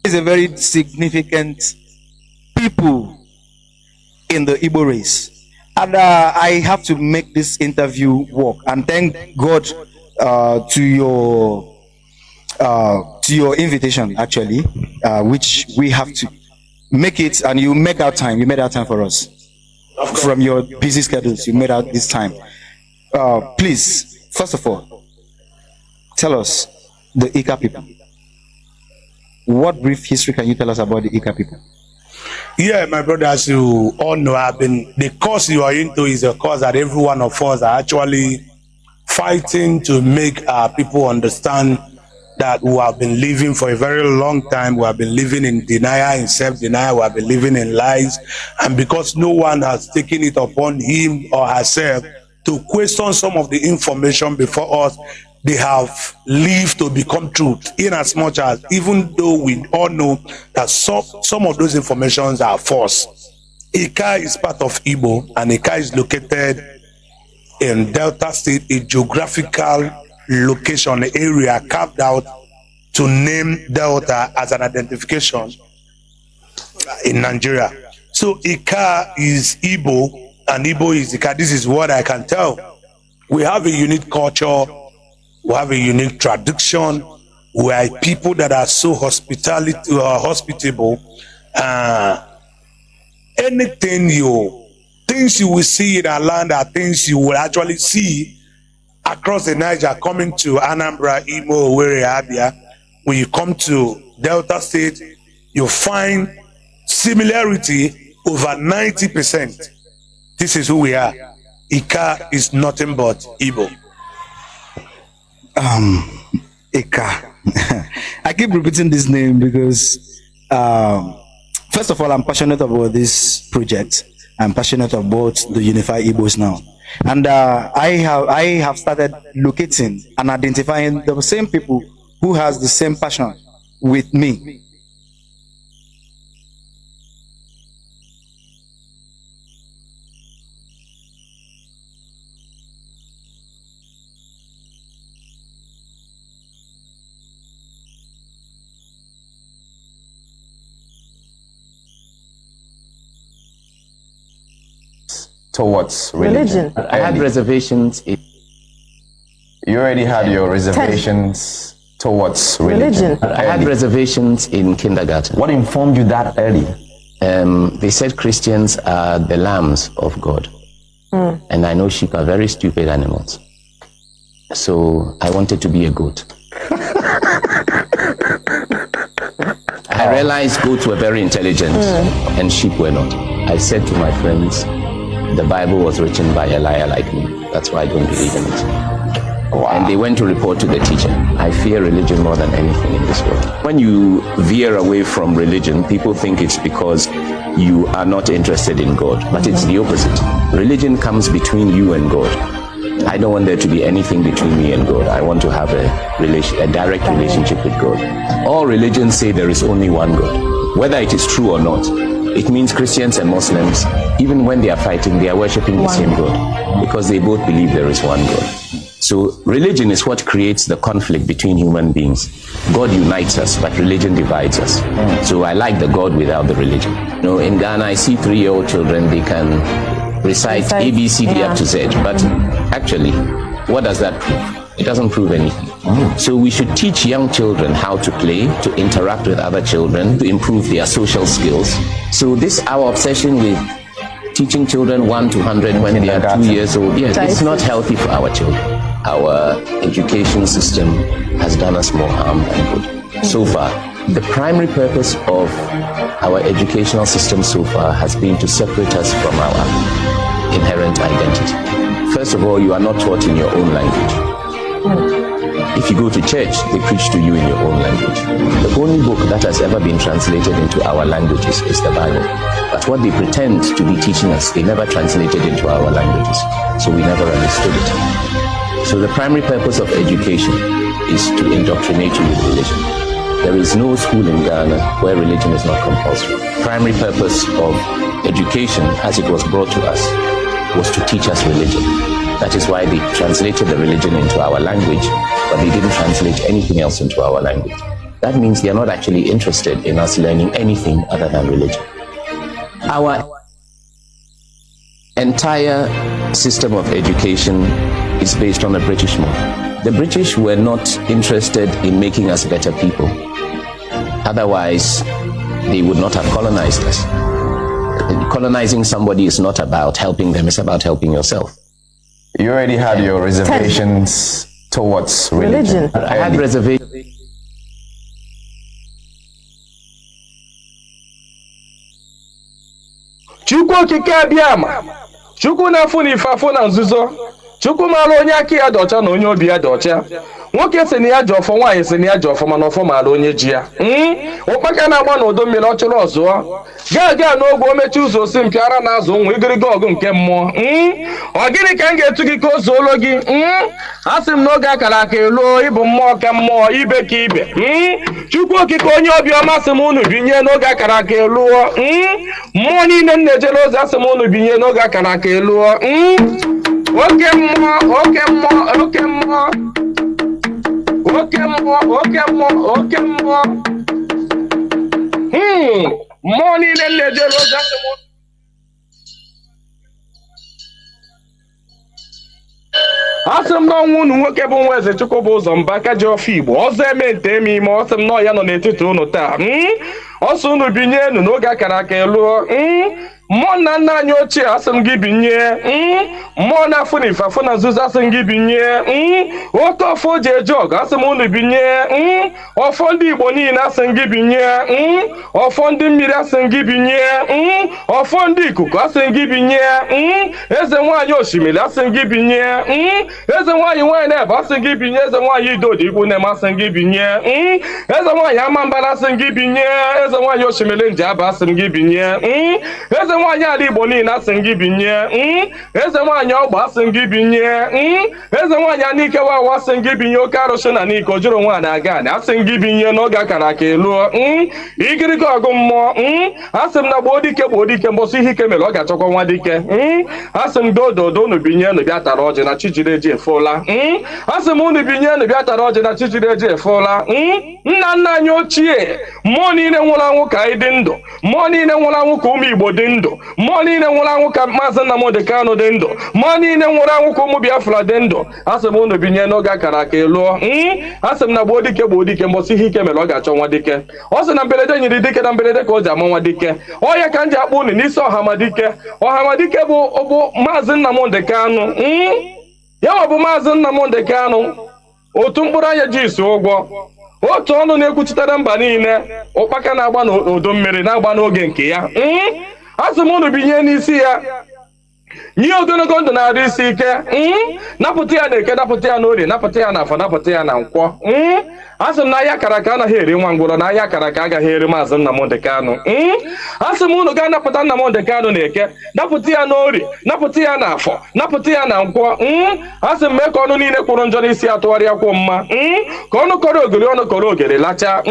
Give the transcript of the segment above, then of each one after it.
is a very significant people in the Igbo race. And I have to make this interview work. And thank God to your invitation, actually, which we have to make it, and you make out time. You made out time for us from your busy schedules. You made out this time. Please, first of all, tell us the Ika people. What brief history can you tell us about the Ika people? Yeah, my brother, as you all know, the cause you are into is a cause that every one of us are actually fighting to make our people understand that we have been living for a very long time. We have been living in denial, in self-denial. We have been living in lies. And because no one has taken it upon him or herself to question some of the information before us, they have lived to become truth, in as much as, even though we all know that some of those informations are false. Ika is part of Igbo, and Ika is located in Delta State, a geographical location, area carved out to name Delta as an identification in Nigeria. So Ika is Igbo, and Igbo is Ika. This is what I can tell. We have a unique culture. We have a unique tradition. We are people that are so hospitable. Things you will see in our land are things you will actually see across the Niger, coming to Anambra, Imo, Owerri, Abia. When you come to Delta State, you find similarity over 90%. This is who we are. Ika is nothing but Igbo. Ika. I keep repeating this name because, first of all, I'm passionate about this project. I'm passionate about the Unified Igbos now. And I have started locating and identifying the same people who has the same passion with me. Towards religion. I had reservations. You already had your reservations towards religion. I had reservations in kindergarten. What informed you that early? They said Christians are the lambs of God. And I know sheep are very stupid animals. So I wanted to be a goat. I realized goats were very intelligent and sheep were not. I said to my friends, the Bible was written by a liar like me. That's why I don't believe in it. Wow. And they went to report to the teacher. I fear religion more than anything in this world. When you veer away from religion, people think it's because you are not interested in God. But it's the opposite. Religion comes between you and God. I don't want there to be anything between me and God. I want to have a direct relationship with God. All religions say there is only one God. Whether it is true or not, it means Christians and Muslims, even when they are fighting, they are worshipping the same God, because they both believe there is one God. So religion is what creates the conflict between human beings. God unites us, but religion divides us. So I like the God without the religion. You know, in Ghana, I see 3-year-old children, they can recite A, B, C, D up to Z. But actually, what does that prove? It doesn't prove anything. So we should teach young children how to play, to interact with other children, to improve their social skills. So this, our obsession with teaching children 1 to 100 when they are 2 years old, yes, it's not healthy for our children. Our education system has done us more harm than good. So far, the primary purpose of our educational system so far has been to separate us from our inherent identity. First of all, you are not taught in your own language. If you go to church, they preach to you in your own language. The only book that has ever been translated into our languages is the Bible. But what they pretend to be teaching us, they never translated into our languages. So we never understood it. So the primary purpose of education is to indoctrinate you with religion. There is no school in Ghana where religion is not compulsory. Primary purpose of education, as it was brought to us, was to teach us religion. That is why they translated the religion into our language, but they didn't translate anything else into our language. that means they are not actually interested in us learning anything other than religion. Our entire system of education is based on the British model. The British were not interested in making us better people. Otherwise, they would not have colonized us. Colonizing somebody is not about helping them, it's about helping yourself. You already had your reservations towards religion. I had reservations. Chukwu okike abịama, Chukwu na-afụ na ife afụ na nzuzo, Chukwu mara onye aka ya dị ọcha na onye obi ya dị ọcha. Nwoke si na ya ji ọfọ, nwaanyị si na ya ji ọfọ, mana ọfọ mara onye ji ya. Ụkpaka na-agba n'udo mmiri ọ chụrụ ọzụọ. Gaa n'ogbe o mechi ụzọ osi mpịara na-azụ ụmụ igiriga ọgụ nke mmụọ. Ọ gịnị ka m ga-etu gị ka o zuolo gị? Asị m n'oge akara aka eluo, ịbụ mmụọ ka mmụọ, ibe ka ibe. Chukwu okike onye obiọma sị m unu binye n'oge akara aka eluo. Mmụọ niile m na-ejere ozi asị m unu binye n'oge akara aka eluo. Oke mmụọ, oke mmụọ, oke mmụọ. Oke mmụọ, oke mmụọ, oke mmụọ. Mmụọ niile m na-ejere ozi asị m unu. Asị m n'ọnwa unu nwoke bụ nwa eze Chukwu bụ ụzọ mba aka ji ọfọ Igbo ọzọ eme nte eme ime ọsị m nọ ya nọ n'etiti unu taa. Ọsọ unu binye enu n'oge akara aka eluo. Mmụọ nna nna anyị ochie asị m gị binye. Mmụọ na-afụ na ife afụ na nzuzo asị m gị binye. Oke ọfọ ji eje ọgụ asị m unu binye. Ọfọ ndị Igbo niile asị m gị binye. Ọfọ ndị mmiri asị m gị binye. Ọfọ ndị ikuku asị m gị binye. Eze nwaanyị osimiri asị m gị binye. Eze nwaanyị nwaanyị na-ebe asị m gị binye. Eze nwaanyị idodi igbu na-eme asị m gị binye. Eze nwaanyị amambara asị m gị binye. Eze nwaanyị osimiri nji aba asị m gị binye. Eze nwaanyị ala Igbo niile asị m gị binye. Eze nwaanyị ọgba asị m gị binye. Eze nwaanyị anike wawa asị m gị binye. Oke arụsị na n'ike o jụrụ nwaanyị aga anị asị m gị binye n'oge akara aka eluo. Igiriga ọgụ mmụọ. Asị m na gboo dike mbọsị ihe ike mere ọ ga-achọkwa nwa dike. Asị m dododo unu binye unu bịa tara ọjị na chijiri eji efola. Asị m unu binye unu bịa tara ọjị na chijiri eji efola. Nna nna anyị ochie, mmụọ niile nwụrụ anwụ ka anyị dị ndụ. Mmụọ niile nwụrụ anwụ ka ụmụ Igbo dị ndụ. Mmụọ niile nwụrụ anwụ ka Mazi Nnamdi Kanu dị ndụ. Mmụọ niile nwụrụ anwụ ka ụmụ Biafra dị ndụ. Asị m unu binye n'oge akara aka eluo. Asị m na gboo dike mbọsị ihe ike mere ọ ga-achọ nwa dike. Ọ sị na mberede nyiri dike na mberede ka o ji ama nwa dike. Ọ ya ka m ji akpọ unu n'isi Ọhamadike. Ọhamadike bụ Mazi Nnamdi Kanu. Ya bụ Mazi Nnamdi Kanu. Otu mkpụrụ anya ji isi ụgwọ. Otu ọnụ na-ekwuchitere mba niile. Ụkpaka na-agba n'udu mmiri na-agba n'oge nke ya. Asị m unu binye n'isi ya. Nye ogologo ndụ na-arụ isi ike. Napụta ya na eke, napụta ya n'orie, napụta ya na afọ, napụta ya na nkwọ. Asị m na ahịa akara aka anaghị eri nwa ngwụrọ, na ahịa akara aka agaghị eri Mazi Nnamdi Kanu. Asị m unu gaa napụta Nnamdi Kanu na eke, napụta ya n'orie, napụta ya na afọ, napụta ya na nkwọ. Asị m mee ka ọnụ niile kwụrụ njọ n'isi atụgharịa kwụ mma. Ka ọnụ kọrọ ogiri ọnụ kọrọ ogiri lacha.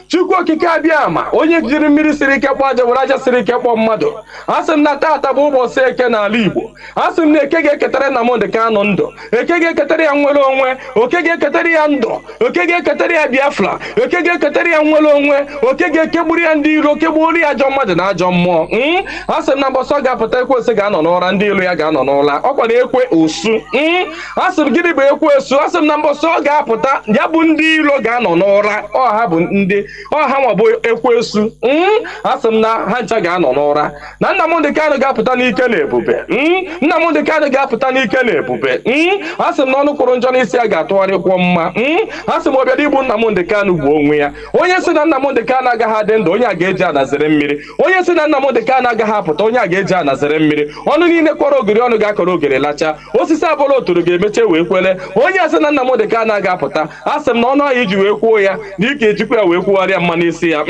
Chukwu okike abịama onye jiri mmiri siri ike kpọọ aja were aja siri ike kpọọ mmadụ. Asị m na taata bụ ụbọchị eke n'ala Igbo. Asị m na eke ga-eketara Nnamdi Kanu ndụ. Eke ga-eketara ya nwere onwe. Oke ga-eketara ya ndụ. Oke ga-eketara ya Biafra. Oke ga-eketara ya nwere onwe. Oke ga-ekegburu ya ndị iro, kegburu ya ajọ mmadụ na ajọ mmụọ. Asị m na mbọsị ọ ga-apụta ekwensu ga-anọ n'ụra, ndị ilo ya ga-anọ n'ụra. Ọkwa na ekwe osu. Asị m gịnị bụ ekwe osu? Asị m na mbọsị ọ ga-apụta ya bụ ndị ilo ga-anọ n'ụra. Ọha bụ ndị ọha nwa bụ ekwesu. Asị m na ha ncha ga-anọ n'ụra. Na Nnamdi Kanu ga-apụta n'ike na ebube. Nnamdi Kanu ga-apụta n'ike na ebube. Asị m na ọnụ kwụrụ njọ n'isi ya ga-atụgharịkwọ mma. Asị m ọ bịara igbu Nnamdi Kanu gbuo onwe ya. Onye si na Nnamdi Kanu agaghị adị ndụ, onye a ga-eji anazere mmiri. Onye si na Nnamdi Kanu agaghị apụta, onye a ga-eji anazere mmiri. Ọnụ niile kwọrọ ogiri ọnụ ga-akọrọ ogiri lacha. Osisi abụla oturu ga-emeche wee kwele. Onye asị na Nnamdi Kanu agaghị apụta, asị m na ọnụ ahụ iji wee kwuo ya na ike ejikwa ya wee kwugharịa mma n'isi ya.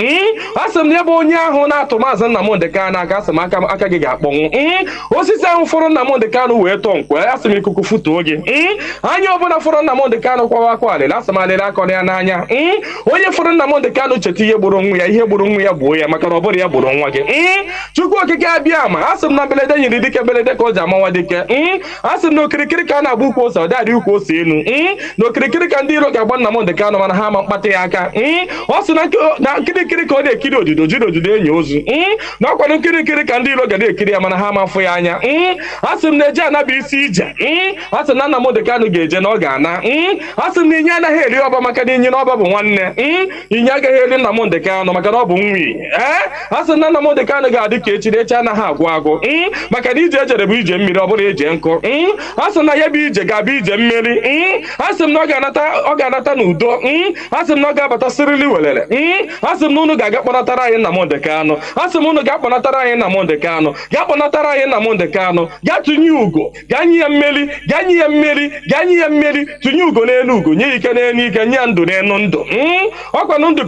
Asị m na ebe onye ahụ na-atụ Mazi Nnamdi Kanu aka, asị m aka gị ga-akpọnwụ. Osisi ahụ fọrọ Nnamdi Kanu wee tọọ nkwe asị m ikuku futuo gị anya ọbụla fọrọ Nnamdi Kanu kwawa akwa alịla asị m alịla akọrọ ya n'anya onye fọrọ Nnamdi Kanu cheta ihe gburu nwa ya ihe gburu nwa ya gbuo ya maka na ọ bụrụ ya gburu nwa gị Chukwu okike abịa ma asị m na belede nyiri dike belede ka o ji amawa dike asị m na okirikiri ka a na-agba ukwu ose ọ dadị ukwu ose enu na okirikiri ka ndị iro ga-agba Nnamdi Kanu mana ha ama mkpata ya aka ọ sị na nkirikiri ka ọ na-ekiri odido jiri odido enyi ozu na ọkwado nkirikiri ka ndị iro ga na-ekiri ya mana ha ama afụ ya anya asị m na-eje anaba isi ije asị na Nnamdi Kanu ga-eje na ọ ga-ana asị m na inye anaghị eri ọba maka na inye na ọba bụ nwanne inye agaghị eri Nnamdi Kanu maka na ọ bụ nwi asị na Nnamdi Kanu ga-adị ka echi anaghị agwụ agwụ maka na ije ejere bụ ije mmiri ọ bụrụ eje nkụ asị na ya bụ ije ga-abụ ije mmiri asị m na ọ ga-anata n'udo asị m na ọ ga-abata sirili welere asị m na unu ga-aga kpọnatara anyị Nnamdi Kanu asị m unu ga-akpọnatara anyị Nnamdi Kanu ga-akpọnatara anyị Nnamdi Kanu ga tụnye ugo ga nye ya mmeri ga nye ya mmeri ga nye ya mmeri tụnye ugo n'elu ugo nye ike n'elu ike nye ya ndụ n'elu ndụ ọkwanụ ndụ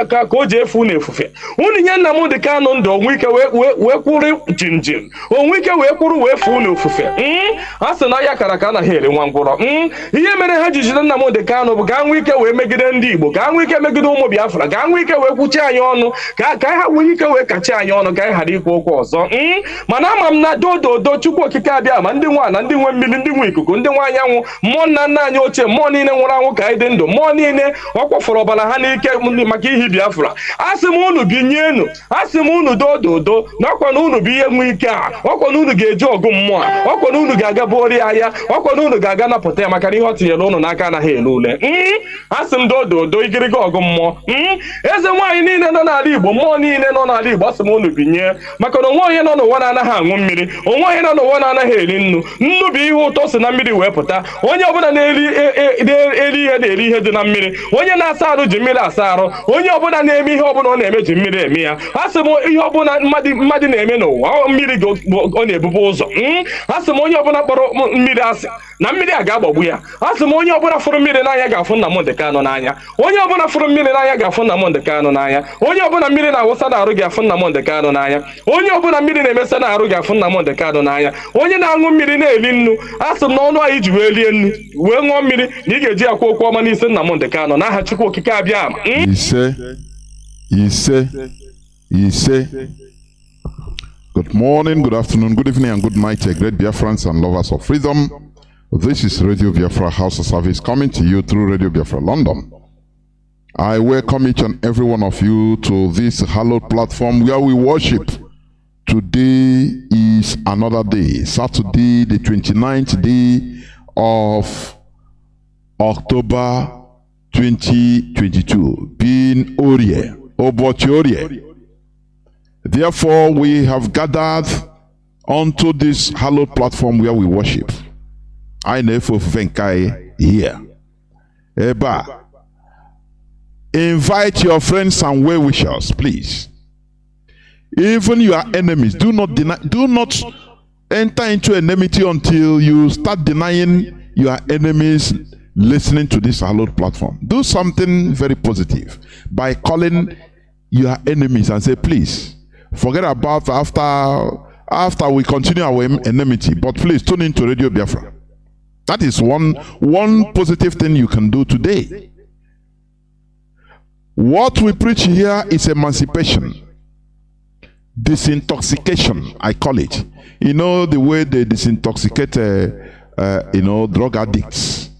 ka o ji efu na efufe unu nye Nnamdi Kanu ndụ onwe ike wee kwụrụ jinjin onwe ike wee kwụrụ wee fuo na ofufe a sị na ya kara ka anaghị eri nwa ngwụrọ ihe mere ha ji jide Nnamdi Kanu bụ ka nwee ike wee megide ndị Igbo ka nwee ike megide ụmụ Biafra ka nwee ike wee kwuchi anyị ọnụ ka ha nwee ike wee kachi anyị ọnụ ka anyị ghara ikwu okwu ọzọ mana ama m na dododo Chukwu okike abịa ma ndị nwa na ndị nwe mmiri ndị nwe ikuku ndị nwe anyanwụ mmụọ nna nna anyị ochie mmụọ niile nwụrụ anwụ ka anyị dị ndụ mmụọ niile ọ kwafọrọ ọbara ha n'ike maka ihi Biafra asị m unu binyenu asị m unu dododo na ọkwa na unu bụ ihe nwe ike a ọkwa na unu ga-eji ọgụ mmụọ ọkwa na unu ga-aga bụori ahịa ọkwa na unu ga-aga napụta ya maka na ihe ọ tinyere unu n'aka anaghị ele ule asị m dododo igiriga ọgụ mmụọ eze nwaanyị niile nọ n'ala Igbo mmụọ niile nọ n'ala Igbo asị m unu binye maka na onwe onye nọ n'ụwa na-anaghị aṅụ mmiri onwe onye nọ n'ụwa na-anaghị eri nnu bụ ihe ụtọ si na mmiri wee pụta onye ọbụla na-eri ihe na-eri ihe dị na mmiri onye na-asa arụ ji mmiri asa arụ onye ọbụla na-eme ihe ọbụla ọ na-eme ji mmiri eme ya asị m ihe ọbụla mmadụ na-eme n'ụwa mmiri ọ na-ebubu ụzọ asị m onye ọbụla kpọrọ mmiri asị na mmiri a ga-agbagbu ya asị m onye ọbụla fụrụ mmiri n'anya ga-afụ Nnamdi Kanu n'anya onye ọbụla fụrụ mmiri n'anya ga-afụ Nnamdi Kanu n'anya onye ọbụla mmiri na-awụsa n'arụ ga-afụ Nnamdi Kanu n'anya onye ọbụla mmiri na-emesa n'arụ ga-afụ Nnamdi Kanu n'anya onye na-aṅụ mmiri na-eri nnu asị m na ọnụ anyị ji wee rie nnu wee ṅụọ mmiri na ị ga-eji akwa okwu ọma n'isi Nnamdi Kanu n'aha Chukwu okike abịa ama ise. Good morning, good afternoon, good evening, and good night, great Biafrans and lovers of freedom. This is Radio Biafra HAUSA-SERVICE coming to you through Radio Biafra London. I welcome each and every one of you to this hallowed platform where we worship. Today is another day, Saturday, the 29th day of October 2022, being Orie, Obochi Orie. Therefore, we have gathered onto this hallowed platform where we worship. I know for Venkai here. Eba, invite your friends and well-wishers, please. Even your enemies, do not enter into enmity until you start denying your enemies listening to this hallowed platform. Do something very positive by calling your enemies and say, please, forget about after we continue our enmity, but please tune into Radio Biafra. That is one positive thing you can do today. What we preach here is emancipation, disintoxication, I call it. You know the way they disintoxicate, drug addicts.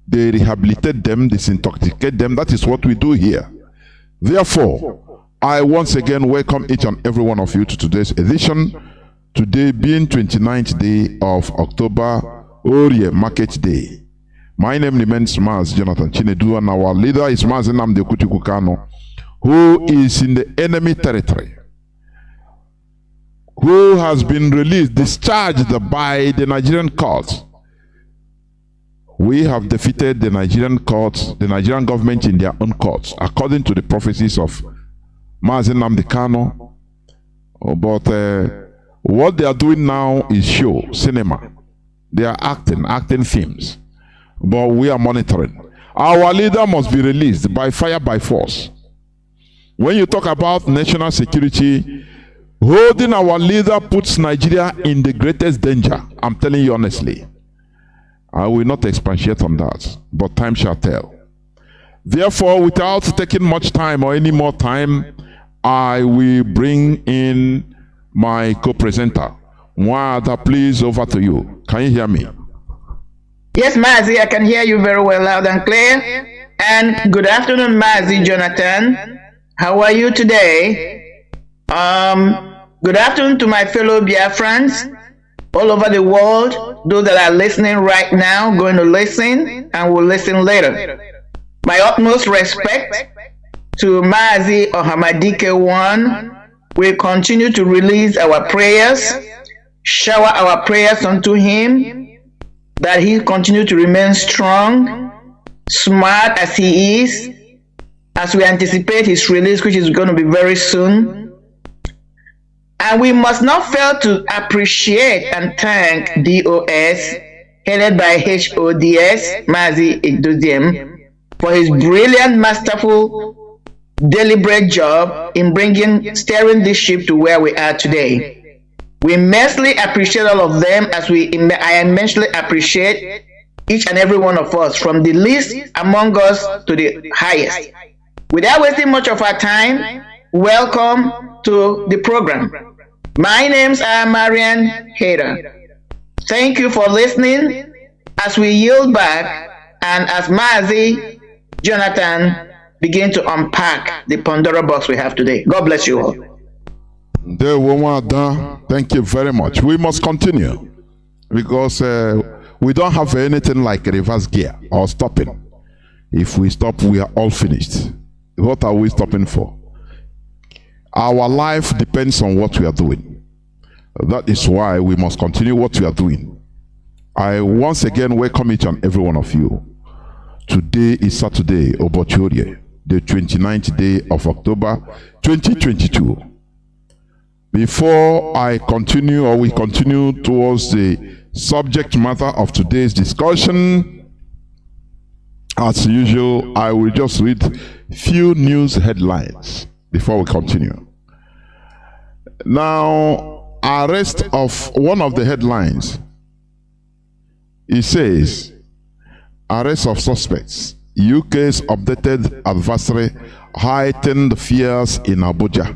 They rehabilitate them, disintoxicate them. That is what we do here. Therefore, I once again welcome each and every one of you to today's edition. Today being 29th day of October, Orie Market Day. My name remains Mazi Jonathan Chinedu, and our leader is Mazi Nnamdi Kanu, who is in the enemy territory, who has been released, discharged by the Nigerian courts. We have defeated the Nigerian courts, the Nigerian government in their own courts, according to the prophecies of Mazi Nnamdi Kanu. But what they are doing now is show, cinema. They are acting films. But we are monitoring. Our leader must be released by fire, by force. When you talk about national security, Holding our leader puts Nigeria in the greatest danger. I'm telling you honestly. I will not expatiate on that, but time shall tell. Therefore, without taking much time or any more time, I will bring in my co-presenter. Mwada, please, over to you. Can you hear me? Yes, Mazi, I can hear you very well, loud and clear. And good afternoon, Mazi, Jonathan. How are you today? Good afternoon to my fellow Biafrans all over the world, those that are listening right now, going to listen, and will listen later. My utmost respect to Mazi Ohamadike One. We continue to release our prayers, shower our prayers unto him, that he continue to remain strong, smart as he is, as we anticipate his release, which is going to be very soon. And we must not fail to appreciate and thank DOS, headed by HODS, Mazi Idudiem, for his brilliant, masterful, deliberate job in steering this ship to where we are today. We immensely appreciate all of them, as I immensely appreciate each and every one of us, from the least among us to the highest. Without wasting much of our time, welcome to the program. My name's Marian Hader. Thank you for listening as we yield back and as Mazi, Jonathan begin to unpack the Pandora box we have today. God bless you all. Thank you very much. We must continue because we don't have anything like reverse gear or stopping. If we stop, we are all finished. What are we stopping for? Our life depends on what we are doing. That is why we must continue what we are doing. I once again welcome each and every one of you. Today is Saturday, Obochorie, the 29th day of October 2022. Before I continue, or we continue towards the subject matter of today's discussion, as usual, I will just read few news headlines before we continue. Now, arrest of one of the headlines. It says, arrest of suspects. UK's updated advisory heightened fears in Abuja.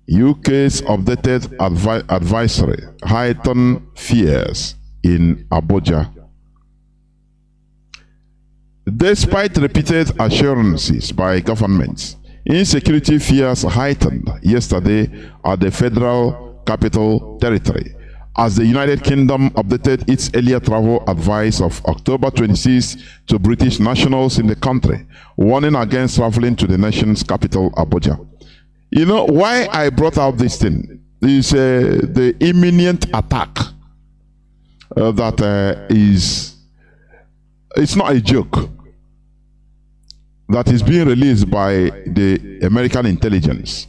UK's updated advisory heightened fears in Abuja. Despite repeated assurances by governments, insecurity fears heightened yesterday at the Federal Capital Territory as the United Kingdom updated its earlier travel advice of October 26 to British nationals in the country, warning against traveling to the nation's capital, Abuja. You know why I brought out this thing is the imminent attack it's not a joke, that is being released by the American intelligence.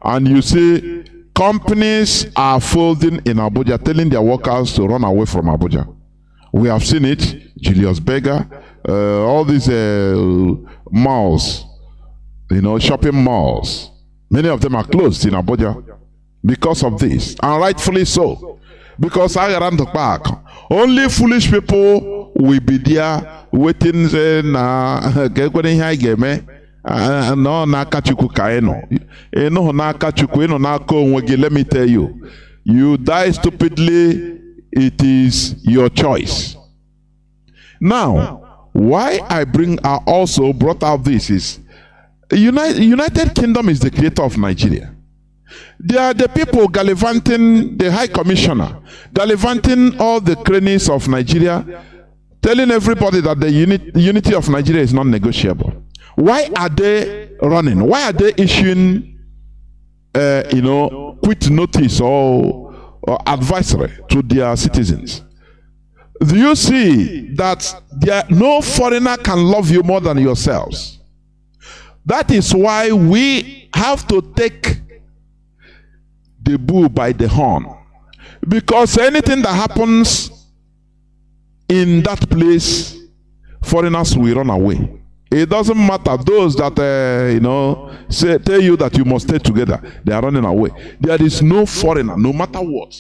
And you see, companies are folding in Abuja, telling their workers to run away from Abuja. We have seen it, Julius Berger, all these malls, shopping malls. Many of them are closed in Abuja because of this, and rightfully so. Because I ran the park, only foolish people will be there waiting. No, nakachuku kaeno. Eno nakachuku eno nako onwege. Let me tell you, you die stupidly. It is your choice. Now, why I also brought out this is United Kingdom is the creator of Nigeria. They are the people gallivanting, the High Commissioner, gallivanting all the crannies of Nigeria, telling everybody that the unity of Nigeria is non-negotiable. Why are they running? Why are they issuing, quit notice or advisory to their citizens? Do you see that no foreigner can love you more than yourselves? That is why we have to take the bull by the horn, because anything that happens in that place, foreigners will run away. It doesn't matter. Those that tell you that you must stay together, they are running away. There is no foreigner, no matter what.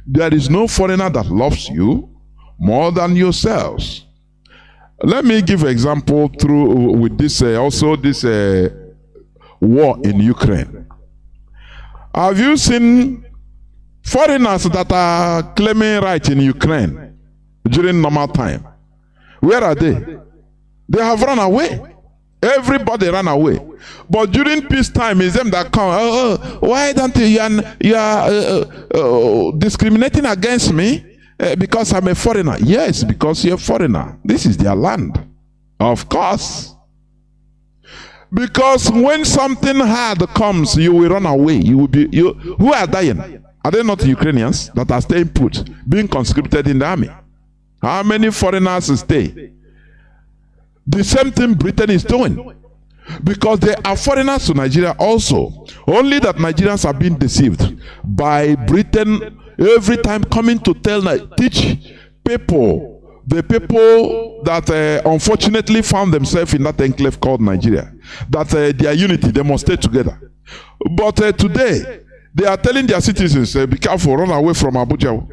There is no foreigner that loves you more than yourselves. Let me give an example with this war in Ukraine. Have you seen foreigners that are claiming right in Ukraine during normal time? Where are they? They have run away. Everybody ran away. But during peacetime, it's them that come. Why don't you are discriminating against me because I'm a foreigner? Yes, because you're a foreigner. This is their land, of course. Because when something hard comes, you will run away. You will be. Who are dying? Are they not Ukrainians that are staying put, being conscripted in the army? How many foreigners stay? The same thing Britain is doing. Because there are foreigners to Nigeria also. Only that Nigerians are being deceived by Britain every time coming to teach people, the people that unfortunately found themselves in that enclave called Nigeria, that their unity, they must stay together. But today, they are telling their citizens, be careful, run away from Abuja.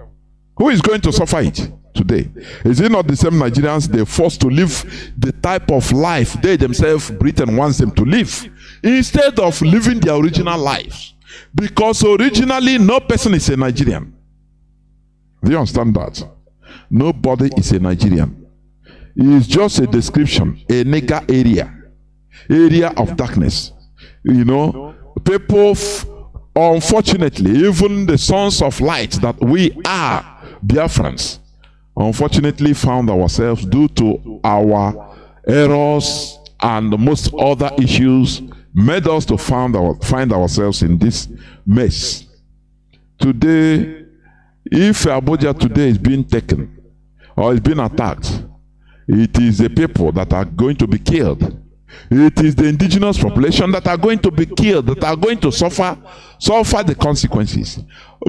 Who is going to suffer it today? Is it not the same Nigerians they're forced to live the type of life they themselves, Britain, wants them to live, instead of living their original lives? Because originally, no person is a Nigerian. Do you understand that? Nobody is a Nigerian. It is just a description, a nigger area of darkness. People, unfortunately, even the sons of light that we are, Biafrans, unfortunately found ourselves, due to our errors and most other issues, made us to find ourselves in this mess. Today, if Abuja today is being taken or is being attacked, it is the people that are going to be killed. It is the indigenous population that are going to be killed, that are going to suffer the consequences.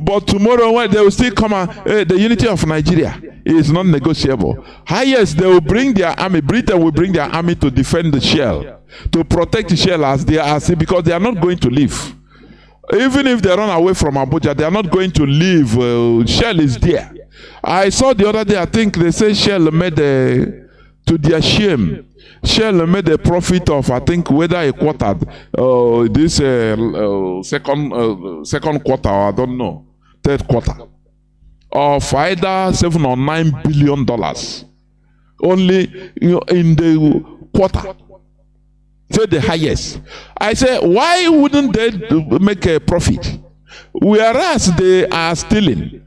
But tomorrow, when they will still come the unity of Nigeria is not negotiable. Highest, they will bring their army. Britain will bring their army to defend the shell, to protect the shell as they are, because they are not going to leave. Even if they run away from Abuja, they are not going to leave. Shell is there. I saw the other day, I think they say Shell made to their shame, Shell made a profit of, I think, whether a quarter, this second quarter, I don't know, third quarter, of either $7 or $9 billion, only in the quarter. Say the highest. I say, why wouldn't they make a profit? Whereas they are stealing.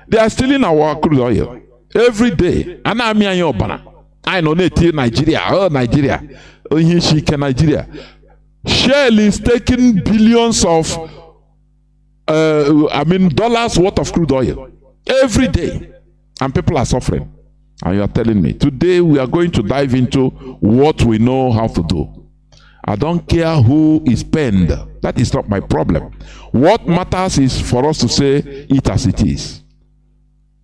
They are stealing our crude oil every day. And I'm here I know Nigeria. Oh, Nigeria. Oh, Nigeria. Shell is taking billions of dollars worth of crude oil every day. And people are suffering. And you are telling me, today we are going to dive into what we know how to do. I don't care who is penned. That is not my problem. What matters is for us to say it as it is.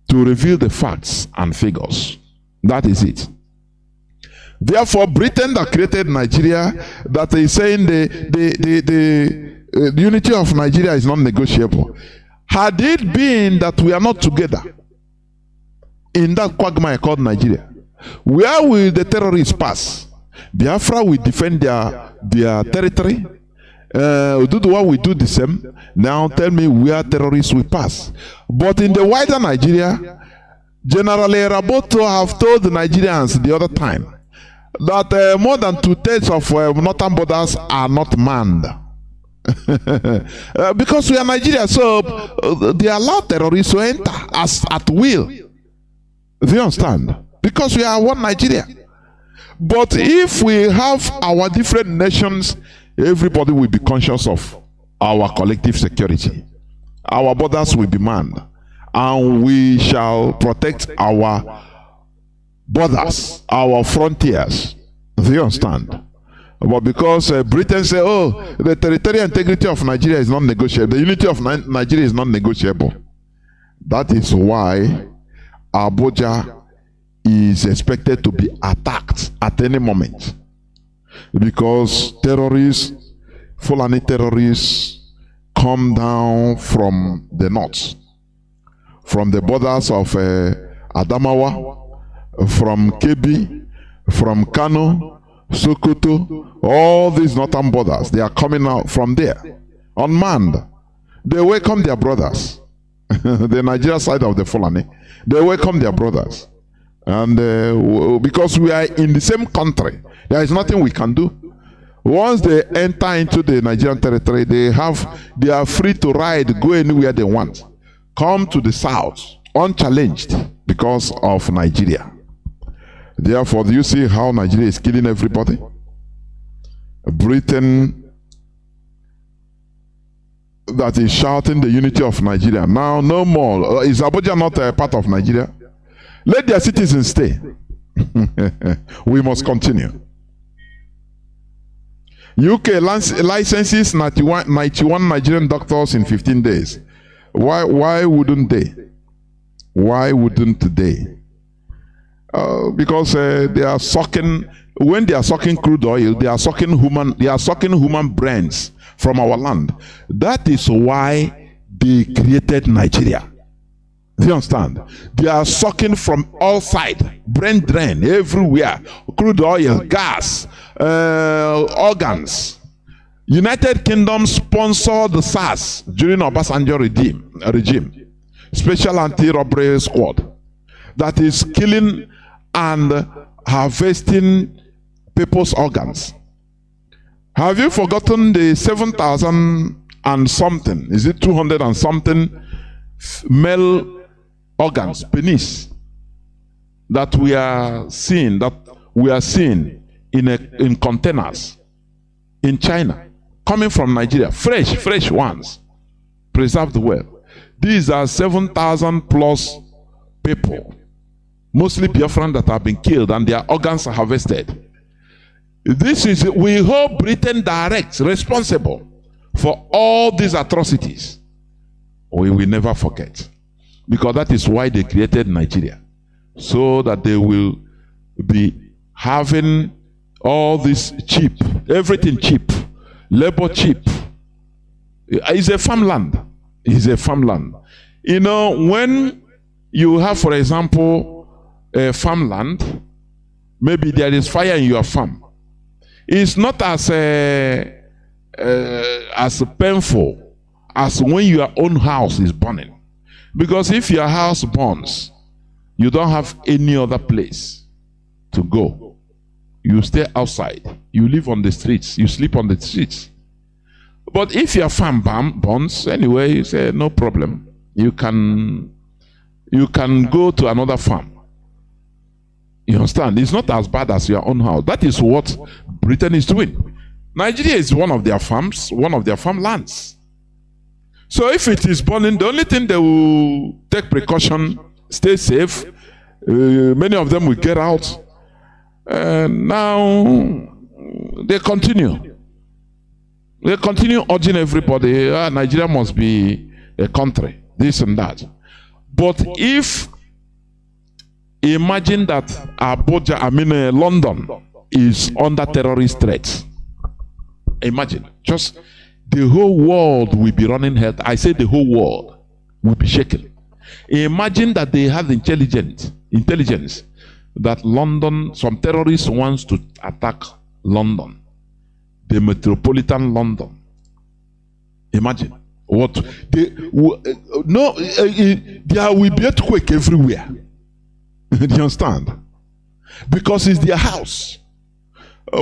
To reveal the facts and figures. That is it. Therefore, Britain that created Nigeria, that is saying the unity of Nigeria is not negotiable. Had it been that we are not together in that quagmire called Nigeria, where will the terrorists pass? Biafra will defend their territory. Ududuwa will do the same. Now tell me where terrorists will pass. But in the wider Nigeria, General Raboto have told the Nigerians the other time that more than 2/3 of northern borders are not manned. Because we are Nigeria, so they allow terrorists to enter at will. Do you understand? Because we are one Nigeria. But if we have our different nations, everybody will be conscious of our collective security. Our borders will be manned. And we shall protect our borders, our frontiers. Do you understand? But because Britain say, oh, the territorial integrity of Nigeria is not negotiable, the unity of Nigeria is not negotiable. That is why Abuja is expected to be attacked at any moment because terrorists, Fulani terrorists, come down from the north, from the borders of Adamawa, from Kebbi, from Kanu, Sokoto, all these northern borders. They are coming out from there, unmanned. They welcome their brothers. The Nigeria side of the Fulani, they welcome their brothers. And because we are in the same country, there is nothing we can do. Once they enter into the Nigerian territory, they are free to ride, go anywhere they want. Come to the south, unchallenged because of Nigeria. Therefore, do you see how Nigeria is killing everybody? Britain that is shouting the unity of Nigeria. Now, no more. Is Abuja not a part of Nigeria? Let their citizens stay. We must continue. UK licenses 91 Nigerian doctors in 15 days. Why wouldn't they? Why wouldn't they? Because they are sucking. When they are sucking crude oil, they are sucking human brains from our land. That is why they created Nigeria. Do you understand? They are sucking from all sides, brain drain everywhere, crude oil, gas, organs. United Kingdom sponsored the SARS during Obasanjo regime, special anti-robbery squad that is killing and harvesting people's organs. Have you forgotten the 7,000 and something? Is it 200 and something male organs, penis, that we are seeing in containers in China, coming from Nigeria, fresh ones, preserved well. These are 7,000 plus people, mostly Biafran, that have been killed and their organs are harvested. This is, we hold Britain direct responsible for all these atrocities. We will never forget, because that is why they created Nigeria, so that they will be having all this cheap, everything cheap, labor cheap. It's a farmland. It's a farmland. You know, when you have, for example, a farmland, maybe there is fire in your farm. It's not as painful as when your own house is burning. Because if your house burns, you don't have any other place to go. You stay outside. You live on the streets. You sleep on the streets. But if your farm burns, anyway, you say, no problem. You can go to another farm. You understand? It's not as bad as your own house. That is what Britain is doing. Nigeria is one of their farms, one of their farmlands. So if it is burning, the only thing they will take precaution, stay safe. Many of them will get out. Now they continue. They continue urging everybody, Nigeria must be a country, this and that. But if, imagine that Abuja, London is under terrorist threats. Imagine, just the whole world will be running hell. I say the whole world will be shaken. Imagine that they have intelligence that London, some terrorists wants to attack London, the metropolitan London. Imagine what there will be earthquake everywhere. Do you understand? Because it's their house,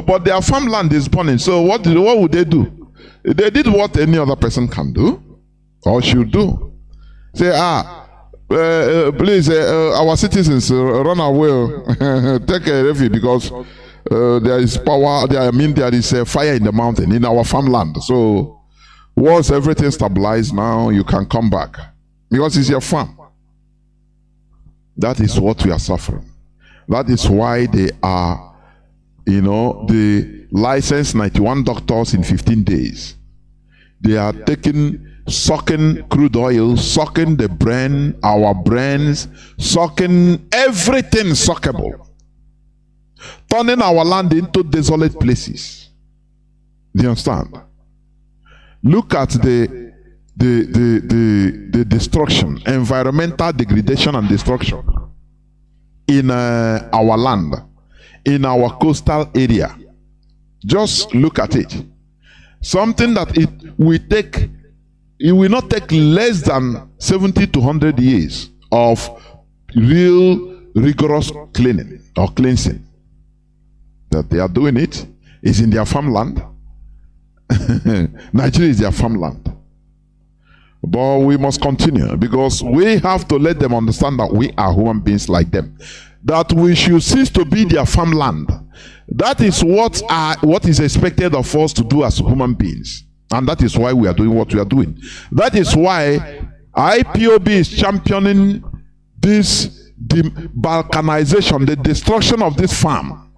but their farmland is burning. So what would they do? They did what any other person can do or should do. Say, please, our citizens, run away, take a refuge, because there is power. There is fire in the mountain in our farmland. So once everything stabilized, now you can come back, because it's your farm. That is what we are suffering. That is why they are, they licensed 91 doctors in 15 days. They are taking sucking crude oil, sucking the brain, our brains, sucking everything suckable, turning our land into desolate places. Do you understand? Look at the destruction, environmental degradation and destruction in our land, in our coastal area. Just look at it. Something that it will not take less than 70 to 100 years of real rigorous cleaning or cleansing. That they are doing it is in their farmland. Nigeria is their farmland. But we must continue because we have to let them understand that we are human beings like them. That we should cease to be their farmland. That is what is expected of us to do as human beings. And that is why we are doing what we are doing. That is why IPOB is championing this balkanization, the destruction of this farm,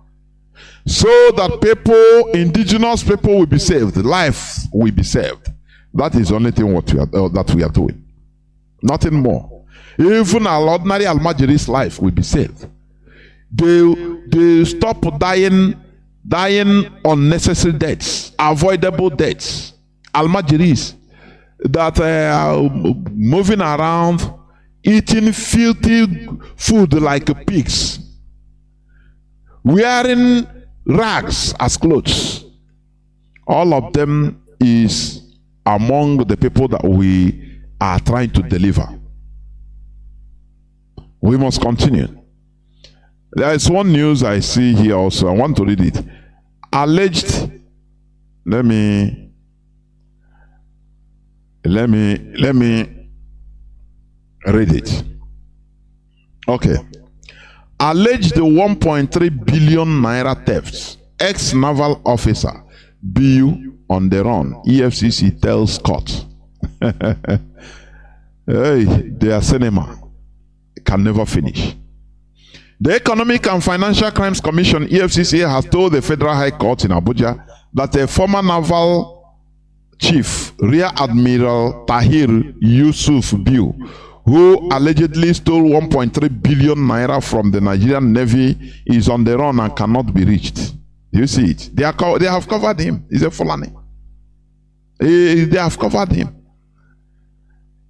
so that people, indigenous people, will be saved. Life will be saved. That is the only thing that we are doing. Nothing more. Even our ordinary Almajiri's life will be saved. They stop dying unnecessary deaths, avoidable deaths. Almajiris that are moving around, eating filthy food like pigs, wearing rags as clothes. All of them is among the people that we are trying to deliver. We must continue. There is one news I see here also. I want to read it. Alleged, let me read it. Okay. Alleged 1.3 billion naira thefts. Ex-naval officer BU on the run. EFCC tells court. Hey, their cinema can never finish. The Economic and Financial Crimes Commission, EFCC, has told the Federal High Court in Abuja that a former naval chief, Rear Admiral Tahir Yusuf Biu, who allegedly stole 1.3 billion naira from the Nigerian Navy, is on the run and cannot be reached. You see it? They have covered him. He's a Fulani. They have covered him.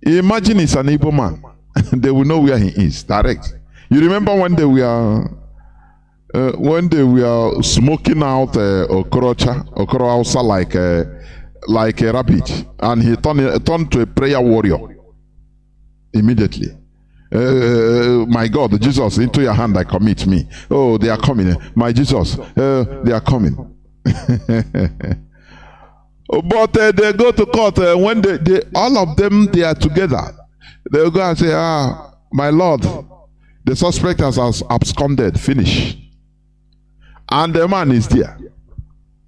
Imagine it's an Igbo man. They will know where he is. Direct. You remember when they were smoking out Okoro HAUSA like a rabbit, and he turned to a prayer warrior immediately. My God, Jesus, into your hand I commit me. Oh, they are coming. My Jesus, they are coming. But they go to court when they all of them, they are together. They'll go and say, my Lord, the suspect has absconded, finish. And the man is there.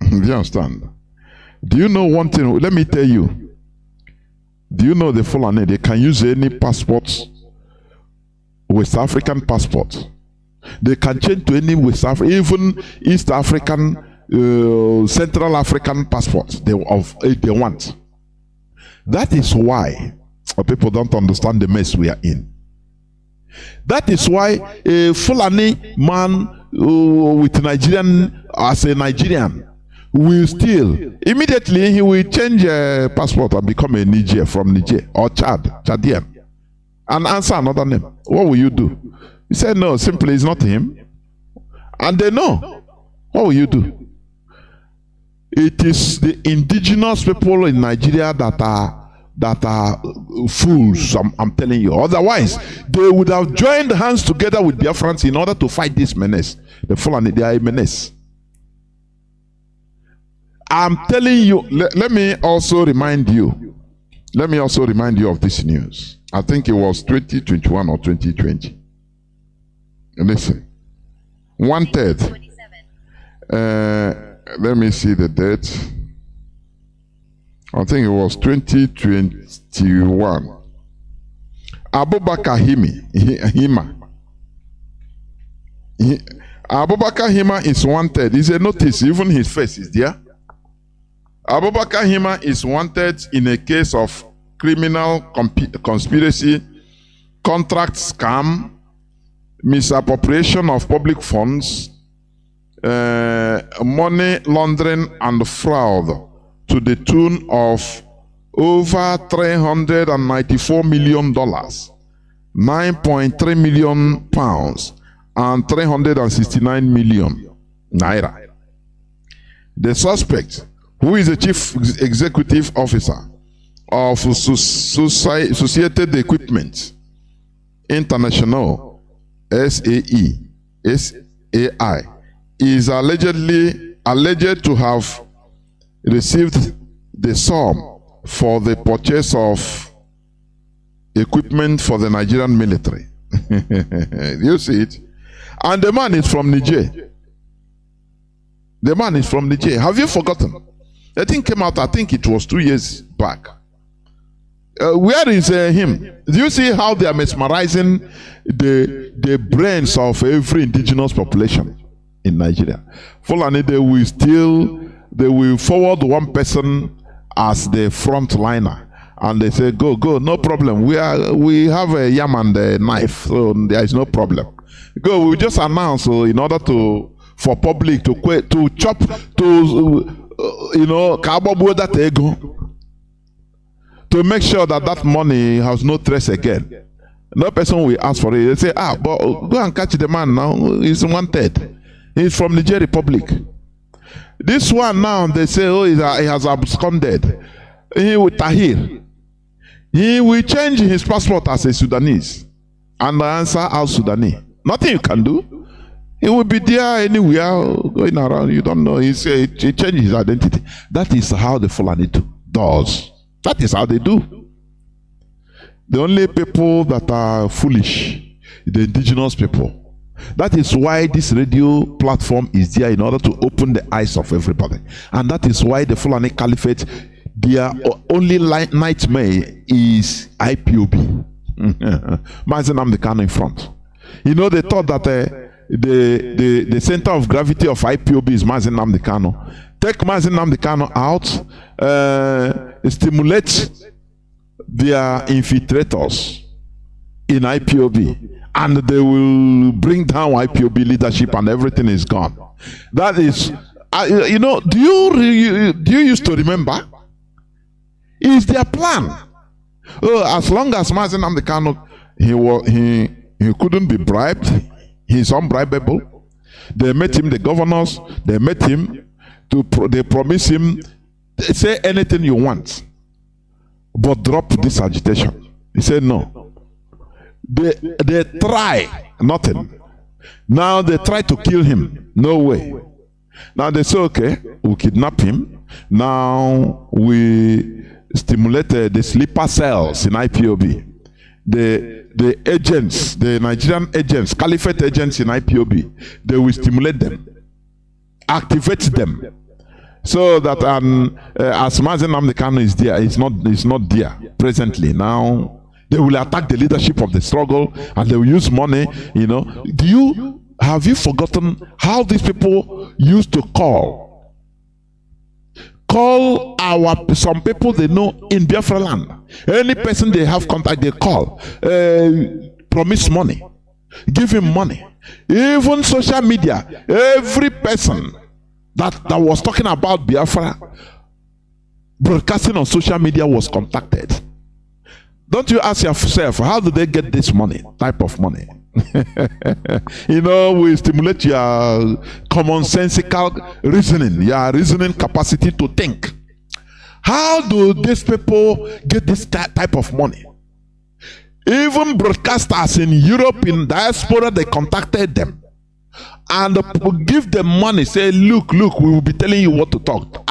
Do you understand? Do you know one thing? Let me tell you. Do you know the Fulani? They can use any passport, West African passport. They can change to any West African, even East African, Central African passport they want. That is why people don't understand the mess we are in. That is why a Fulani man with Nigerian, as a Nigerian, will still, immediately he will change passport and become a Niger from Niger or Chadian, and answer another name. What will you do? He said, no, simply it's not him. And they know. What will you do? It is the indigenous people in Nigeria that are fools, I'm telling you. Otherwise, they would have joined hands together with Biafrans in order to fight this menace. The Fulani, they are a menace. I'm telling you, let me also remind you of this news. I think it was 2021 or 2020. Listen. 1/3. Let me see the date. I think it was 2021. Abubakar Hima. Abubakar Hima is 1/3. It's a notice, even his face is there. Abubakar Hima is wanted in a case of criminal conspiracy, contract scam, misappropriation of public funds, money laundering and fraud to the tune of over $394 million, 9.3 million pounds, and 369 million naira. The suspect, who is the chief executive officer of Associated Equipment International, SAI, is alleged to have received the sum for the purchase of equipment for the Nigerian military. You see it? And the man is from Niger. The man is from Niger. Have you forgotten? The thing came out, I think it was 2 years back. Where is him? Do you see how they are mesmerizing the brains of every indigenous population in Nigeria? Fulani, they will forward one person as the frontliner, and they say, go, no problem. We have a yam and a knife, so there is no problem. Go, we just announce in order for public to chop, that ego, to make sure that money has no trace again. No person will ask for it. They say, but go and catch the man now. He's wanted. He's from Niger Republic. This one now, they say, he has absconded. He will Tahir. He will change his passport as a Sudanese and answer as Sudanese. Nothing you can do. He will be there anywhere going around. You don't know. He changed his identity. That is how the Fulani does. That is how they do. The only people that are foolish, the indigenous people. That is why this radio platform is there, in order to open the eyes of everybody. And that is why the Fulani Caliphate, their only nightmare is IPOB. Mazi Nnamdi Kanu in front. You know, they thought that the center of gravity of IPOB is Mazi Nnamdi Kanu. Take Mazi Nnamdi Kanu out, stimulate their infiltrators in IPOB, and they will bring down IPOB leadership, and everything is gone. That is, do you used to remember? It's their plan. As long as Mazi Nnamdi Kanu, he couldn't be bribed, he's unbribable. They met him, the governors, they met him, they promise him, say anything you want, but drop this agitation. He said no. They try, nothing. Now they try to kill him, no way. Now they say, okay, we'll kidnap him. Now we stimulate the sleeper cells in IPOB. The agents, the Nigerian agents, Caliphate agents in IPOB, they will stimulate them, activate them, so that as Mazi Nnamdi Kanu is there, it's not there presently. Now they will attack the leadership of the struggle, and they will use money. Have you forgotten how these people used to call some people they know in Biafra land? Any person they have contact, they call, promise money, give him money. Even social media, every person that was talking about Biafra, broadcasting on social media, was contacted. Don't you ask yourself, how do they get this money, type of money? We stimulate your commonsensical reasoning, your reasoning capacity to think. How do these people get this type of money? Even broadcasters in Europe, in diaspora, they contacted them and give them money, say, look, we will be telling you what to talk.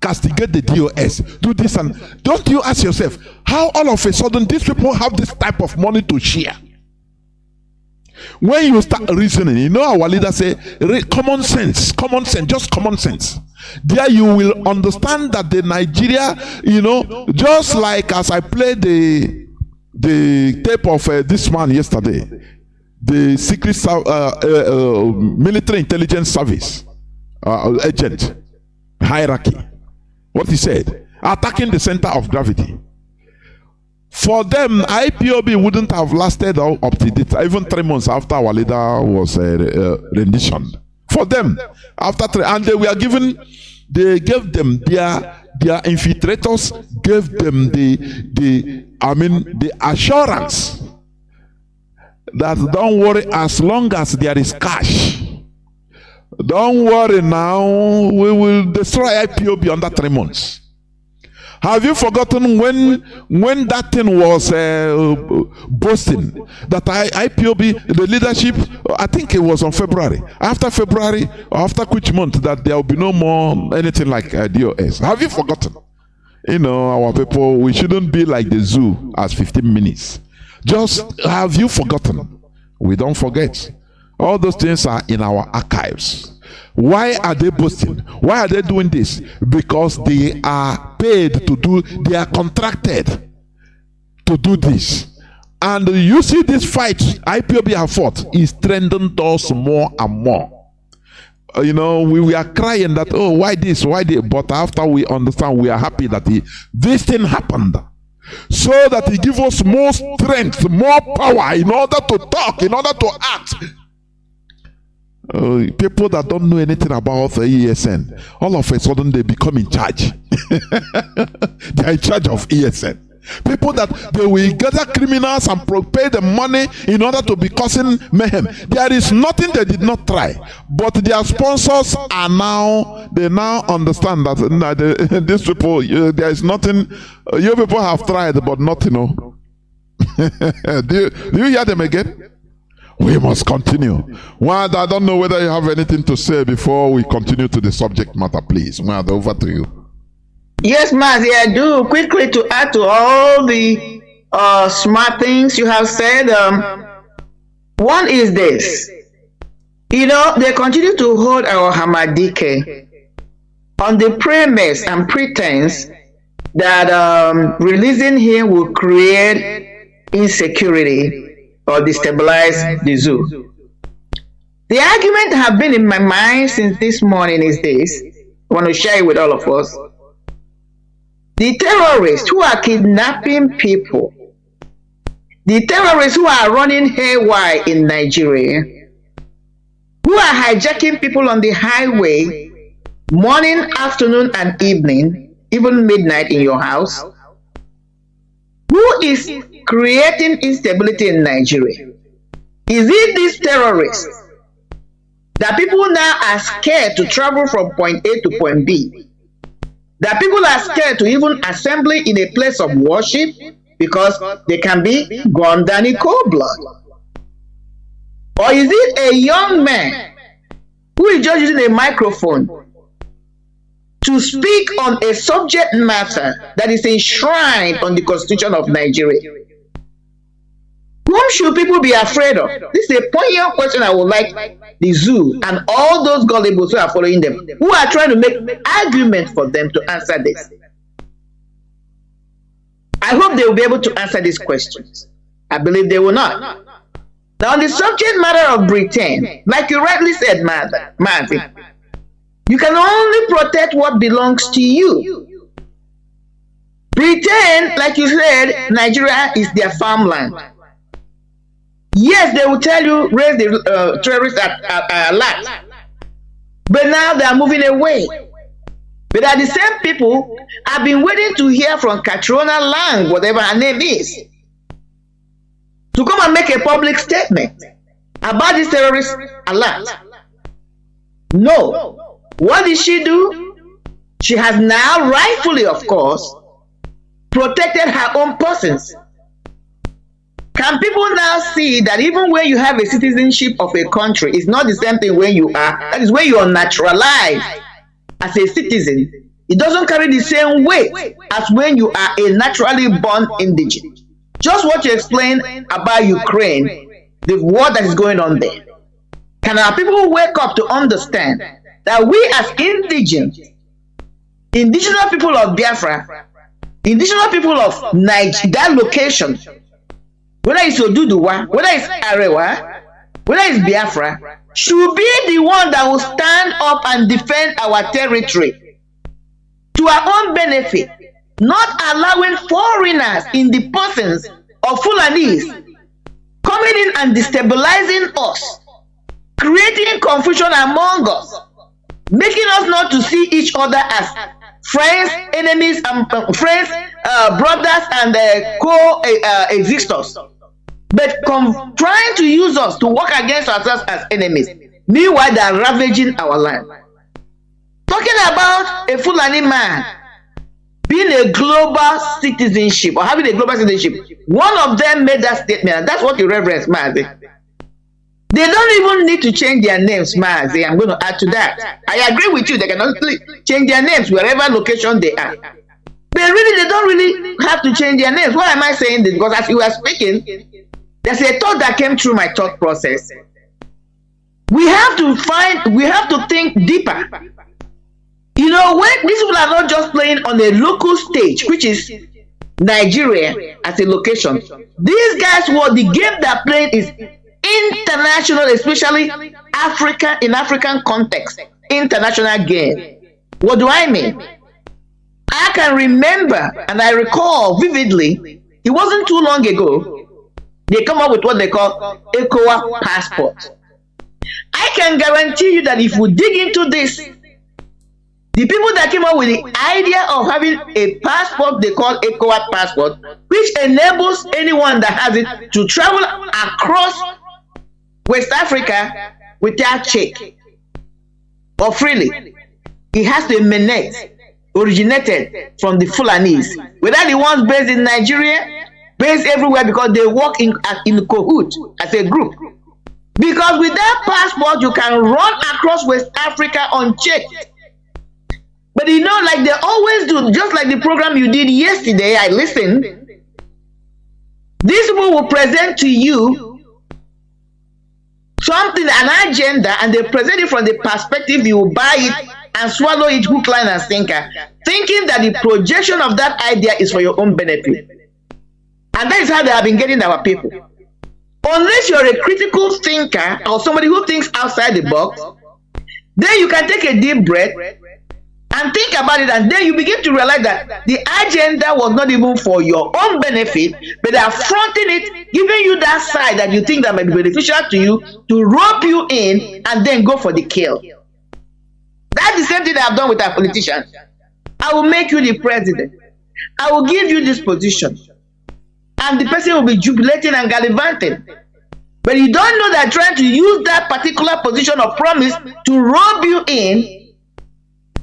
Castigate the DOS, do this. And don't you ask yourself, how all of a sudden these people have this type of money to share? When you start reasoning, our leader say, common sense, just common sense. There you will understand that the Nigeria, just like as I played the tape of this man yesterday, the secret military intelligence service agent hierarchy. What he said, attacking the center of gravity. For them, IPOB wouldn't have lasted up to this, even 3 months after our leader was rendition. For them, after 3, and they gave them their infiltrators gave them the assurance that don't worry, as long as there is cash, don't worry now, we will destroy IPOB under 3 months. Have you forgotten when that thing was boasting that IPOB, the leadership, I think it was on February. After February, or after which month, that there will be no more anything like DOS. Have you forgotten? You know, our people, we shouldn't be like the zoo as 15 minutes. Just have you forgotten? We don't forget. All those things are in our archives. Why are they boasting? Why are they doing this? Because they are paid to do, they are contracted to do this. And you see this fight IPOB have fought is trending us more and more. You know, we are crying that, oh, why this, why this? But after we understand, we are happy that this thing happened. So that he gives us more strength, more power in order to talk, in order to act. People that don't know anything about the ESN, all of a sudden they become in charge. They are in charge of ESN. People that they will gather criminals and pay them money in order to be causing mayhem. There is nothing they did not try, but their sponsors are now, they now understand that these people, there is nothing. You people have tried, but nothing. No. Do you hear them again? We must continue. Wad, I don't know whether you have anything to say before we continue to the subject matter, please. Wad, over to you. Yes, Mazi, I do. Quickly to add to all the smart things you have said. One is this. You know, they continue to hold our Hamadike on the premise and pretense that releasing him will create insecurity or destabilize the zoo. The argument have been in my mind since this morning is this. I want to share it with all of us. The terrorists who are kidnapping people, the terrorists who are running haywire in Nigeria, who are hijacking people on the highway, morning, afternoon, and evening, even midnight in your house, who is creating instability in Nigeria? Is it these terrorists that people now are scared to travel from point A to point B? That people are scared to even assembly in a place of worship because they can be gunned down in cold blood? Or is it a young man who is just using a microphone to speak on a subject matter that is enshrined on the Constitution of Nigeria? Whom should people be afraid of? This is a poignant question I would like the zoo and all those gullibles who are following them, who are trying to make arguments for them to answer this. I hope they will be able to answer these questions. I believe they will not. Now, on the subject matter of Britain, like you rightly said, Mazi, you can only protect what belongs to you. Britain, like you said, Nigeria is their farmland. Yes, they will tell you raise the terrorists at large, but now they are moving away. But at the same people, I've been waiting to hear from Katrina Lang, whatever her name is, to come and make a public statement about this terrorist alert. No. What did she do? She has now, rightfully of course, protected her own persons. Can people now see that even when you have a citizenship of a country, it's not the same thing when you are, that is when you are naturalized as a citizen. It doesn't carry the same weight as when you are a naturally born indigent. Just what you explained about Ukraine, the war that is going on there. Can our people wake up to understand that we as indigenous people of Biafra, indigenous people of Nigeria, that location, whether it's Oduduwa, whether it's Arewa, whether it's Biafra, should be the one that will stand up and defend our territory to our own benefit, not allowing foreigners in the persons of Fulanis coming in and destabilizing us, creating confusion among us, making us not to see each other as friends, enemies, and brothers and co-existers, but trying to use us to work against ourselves as enemies. Meanwhile, they are ravaging our land. Talking about a Fulani man being a global citizenship or having a global citizenship, one of them made that statement, and that's what you reference, Mazi. They don't even need to change their names, Mazi. I'm going to add to that. I agree with you. They can only change their names wherever location they are. But really, they don't really have to change their names. Why am I saying this? Because as you were speaking, there's a thought that came through my thought process. We have to think deeper. You know, when these people are not just playing on a local stage, which is Nigeria as a location, these guys, what the game they're playing is international, especially Africa, in African context, international game. What do I mean? I can remember and I recall vividly, it wasn't too long ago, they come up with what they call ECOWAS passport. I can guarantee you that if we dig into this, the people that came up with the idea of having a passport they call ECOWAS passport, which enables anyone that has it to travel across West Africa without check or freely. It has to originated from the Fulanis, whether the ones based in Nigeria, based everywhere, because they work in cohoot as a group. Because with that passport, you can run across West Africa unchecked. But you know, like they always do, just like the program you did yesterday, I listened. These people will present to you something, an agenda, and they present it from the perspective you will buy it and swallow it hook, line, and sinker, thinking that the projection of that idea is for your own benefit. And that is how they have been getting our people. Unless you're a critical thinker or somebody who thinks outside the box, then you can take a deep breath and think about it, and then you begin to realize that the agenda was not even for your own benefit, but they are fronting it, giving you that side that you think that might be beneficial to you, to rope you in and then go for the kill. That's the same thing they have done with our politicians. I will make you the president. I will give you this position. And the person will be jubilating and gallivanting. But you don't know that trying to use that particular position of promise to rope you in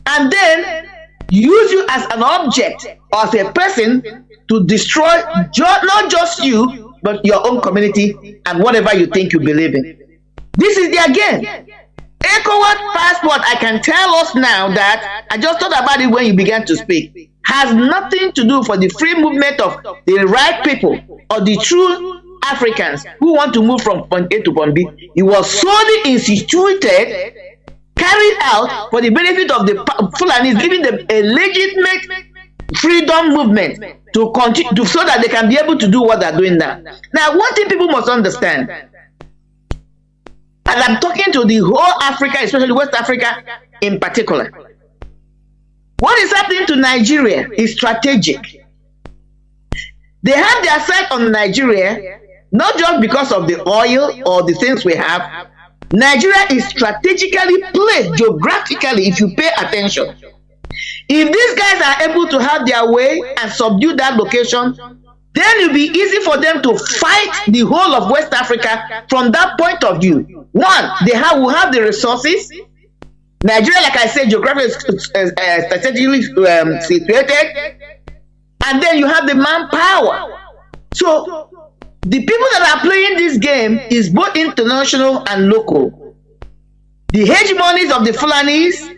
and then use you as an object or as a person to destroy not just you, but your own community and whatever you think you believe in. This is their game. ECOWAS passport, I can tell us now that, I just thought about it when you began to speak, has nothing to do for the free movement of the right people or the true Africans who want to move from point A to point B. It was solely instituted, carried out for the benefit of the Fulanis, giving them a legitimate freedom movement to continue, so that they can be able to do what they're doing now. Now, one thing people must understand, and I'm talking to the whole Africa, especially West Africa in particular, what is happening to Nigeria is strategic. They have their sight on Nigeria, not just because of the oil or the things we have. Nigeria is strategically placed geographically, if you pay attention. If these guys are able to have their way and subdue that location, then it will be easy for them to fight the whole of West Africa from that point of view. One, will have the resources. Nigeria, like I said, geographically strategically situated, and then you have the manpower. So the people that are playing this game is both international and local. The hegemonies of the Fulanis,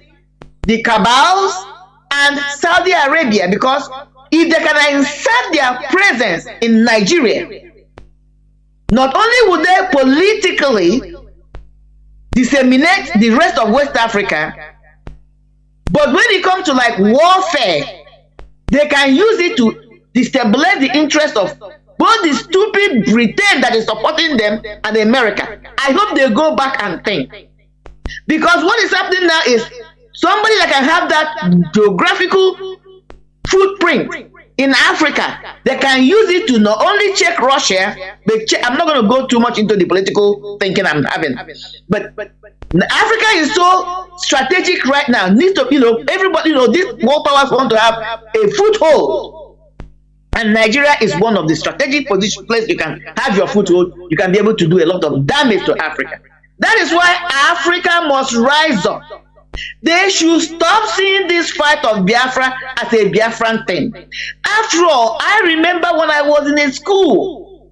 the cabals, and Saudi Arabia, because if they can insert their presence in Nigeria, not only would they politically disseminate the rest of West Africa, but when it comes to like warfare, they can use it to destabilize the interest of both the stupid Britain that is supporting them and America. I hope they go back and think. Because what is happening now is somebody that can have that geographical footprint in Africa. They can use it to not only check Russia, but check, I'm not going to go too much into the political thinking I'm having, but Africa is so strategic right now. Needs to, everybody, these world powers want to have a foothold. And Nigeria is one of the strategic position places you can have your foothold. You can be able to do a lot of damage to Africa. That is why Africa must rise up. They should stop seeing this fight of Biafra as a Biafran thing. After all, I remember when I was in a school,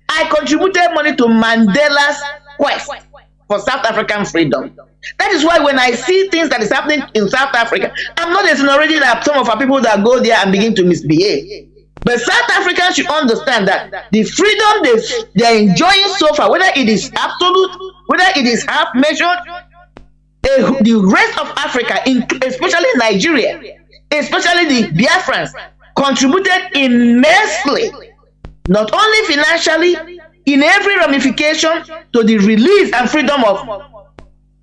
I contributed money to Mandela's quest for South African freedom. That is why when I see things that is happening in South Africa, I'm not already like some of our people that go there and begin to misbehave. But South Africans should understand that the freedom they're enjoying so far, whether it is absolute, whether it is half measured, the rest of Africa, especially Nigeria, especially the Biafrans, contributed immensely, not only financially, in every ramification to the release and freedom of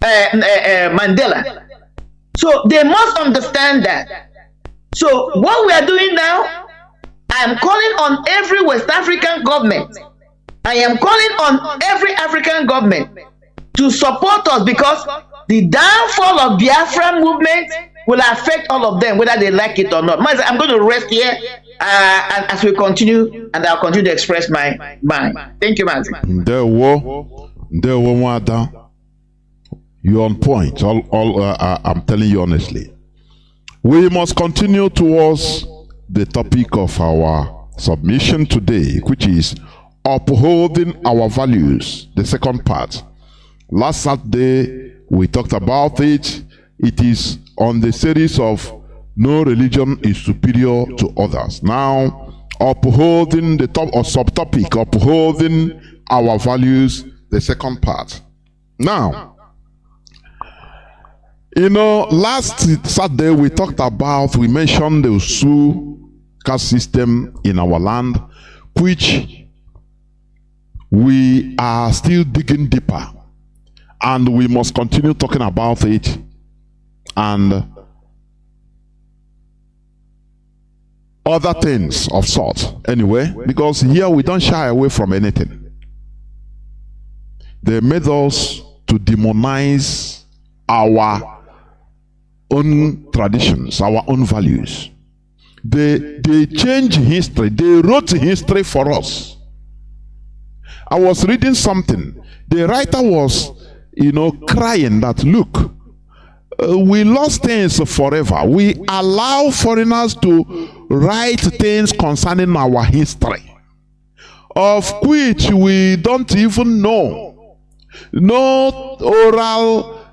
Mandela. So they must understand that. So what we are doing now, I am calling on every West African government. I am calling on every African government to support us, because the downfall of Biafra movement will affect all of them, whether they like it or not. I'm going to rest here and as we continue, and I'll continue to express my mind. Thank you, Mazi. You're on point. I'm telling you honestly. We must continue towards the topic of our submission today, which is upholding our values, the second part. Last Saturday, we talked about it. It is on the series of no religion is superior to others. Now, upholding the top or subtopic, upholding our values, the second part. Now, last Saturday we mentioned the Usu caste system in our land, which we are still digging deeper, and we must continue talking about it and other things of sort anyway, because here we don't shy away from anything. They made us to demonize our own traditions, our own values. They changed history. They wrote history for us. I was reading something. The writer was, crying that, look, we lost things forever. We allow foreigners to write things concerning our history, of which we don't even know. No oral,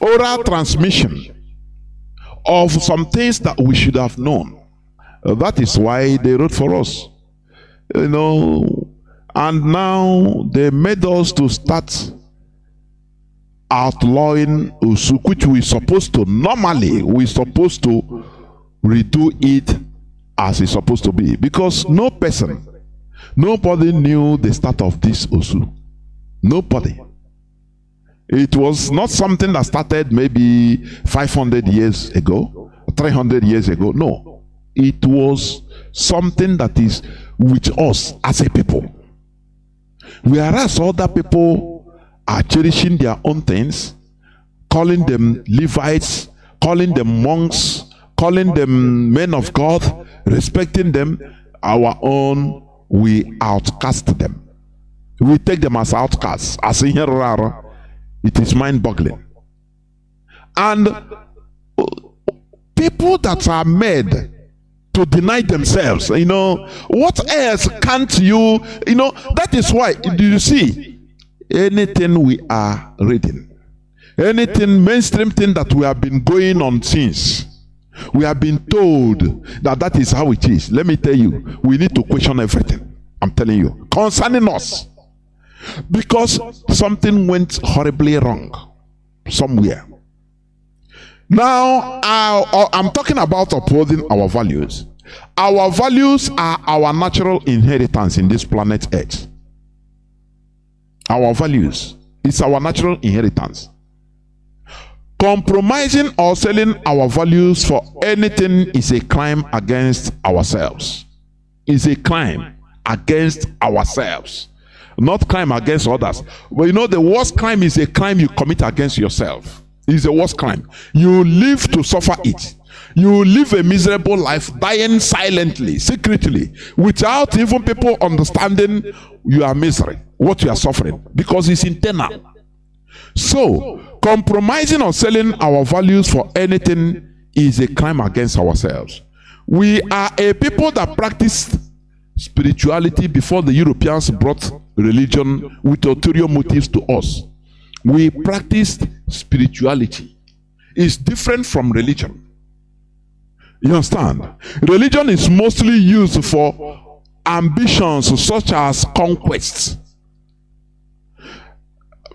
oral transmission of some things that we should have known. That is why they wrote for us. And now they made us to start outlawing Usu, which we're supposed to redo it as it's supposed to be, because nobody knew the start of this Usu. Nobody. It was not something that started maybe 500 years ago, 300 years ago. No, it was something that is with us as a people. Whereas other people are cherishing their own things, calling them Levites, calling them monks, calling them men of God, respecting them, our own, we outcast them. We take them as outcasts, as in here. It is mind-boggling. And people that are made to deny themselves, what else can't you, that is why, do you see, anything we are reading, anything mainstream thing that we have been going on since, we have been told that is how it is. Let me tell you, we need to question everything. I'm telling you, concerning us. Because something went horribly wrong somewhere. Now, I'm talking about upholding our values. Our values are our natural inheritance in this planet Earth. Our values is our natural inheritance. Compromising or selling our values for anything is a crime against ourselves. Is a crime against ourselves, not crime against others. But you know, the worst crime is a crime you commit against yourself. It's the worst crime. You live to suffer it. You live a miserable life, dying silently, secretly, without even people understanding you are misery, what you are suffering, because it's internal. So, compromising or selling our values for anything is a crime against ourselves. We are a people that practice spirituality before the Europeans brought religion with ulterior motives to us. We practiced spirituality. It's different from religion. You understand? Religion is mostly used for ambitions such as conquests.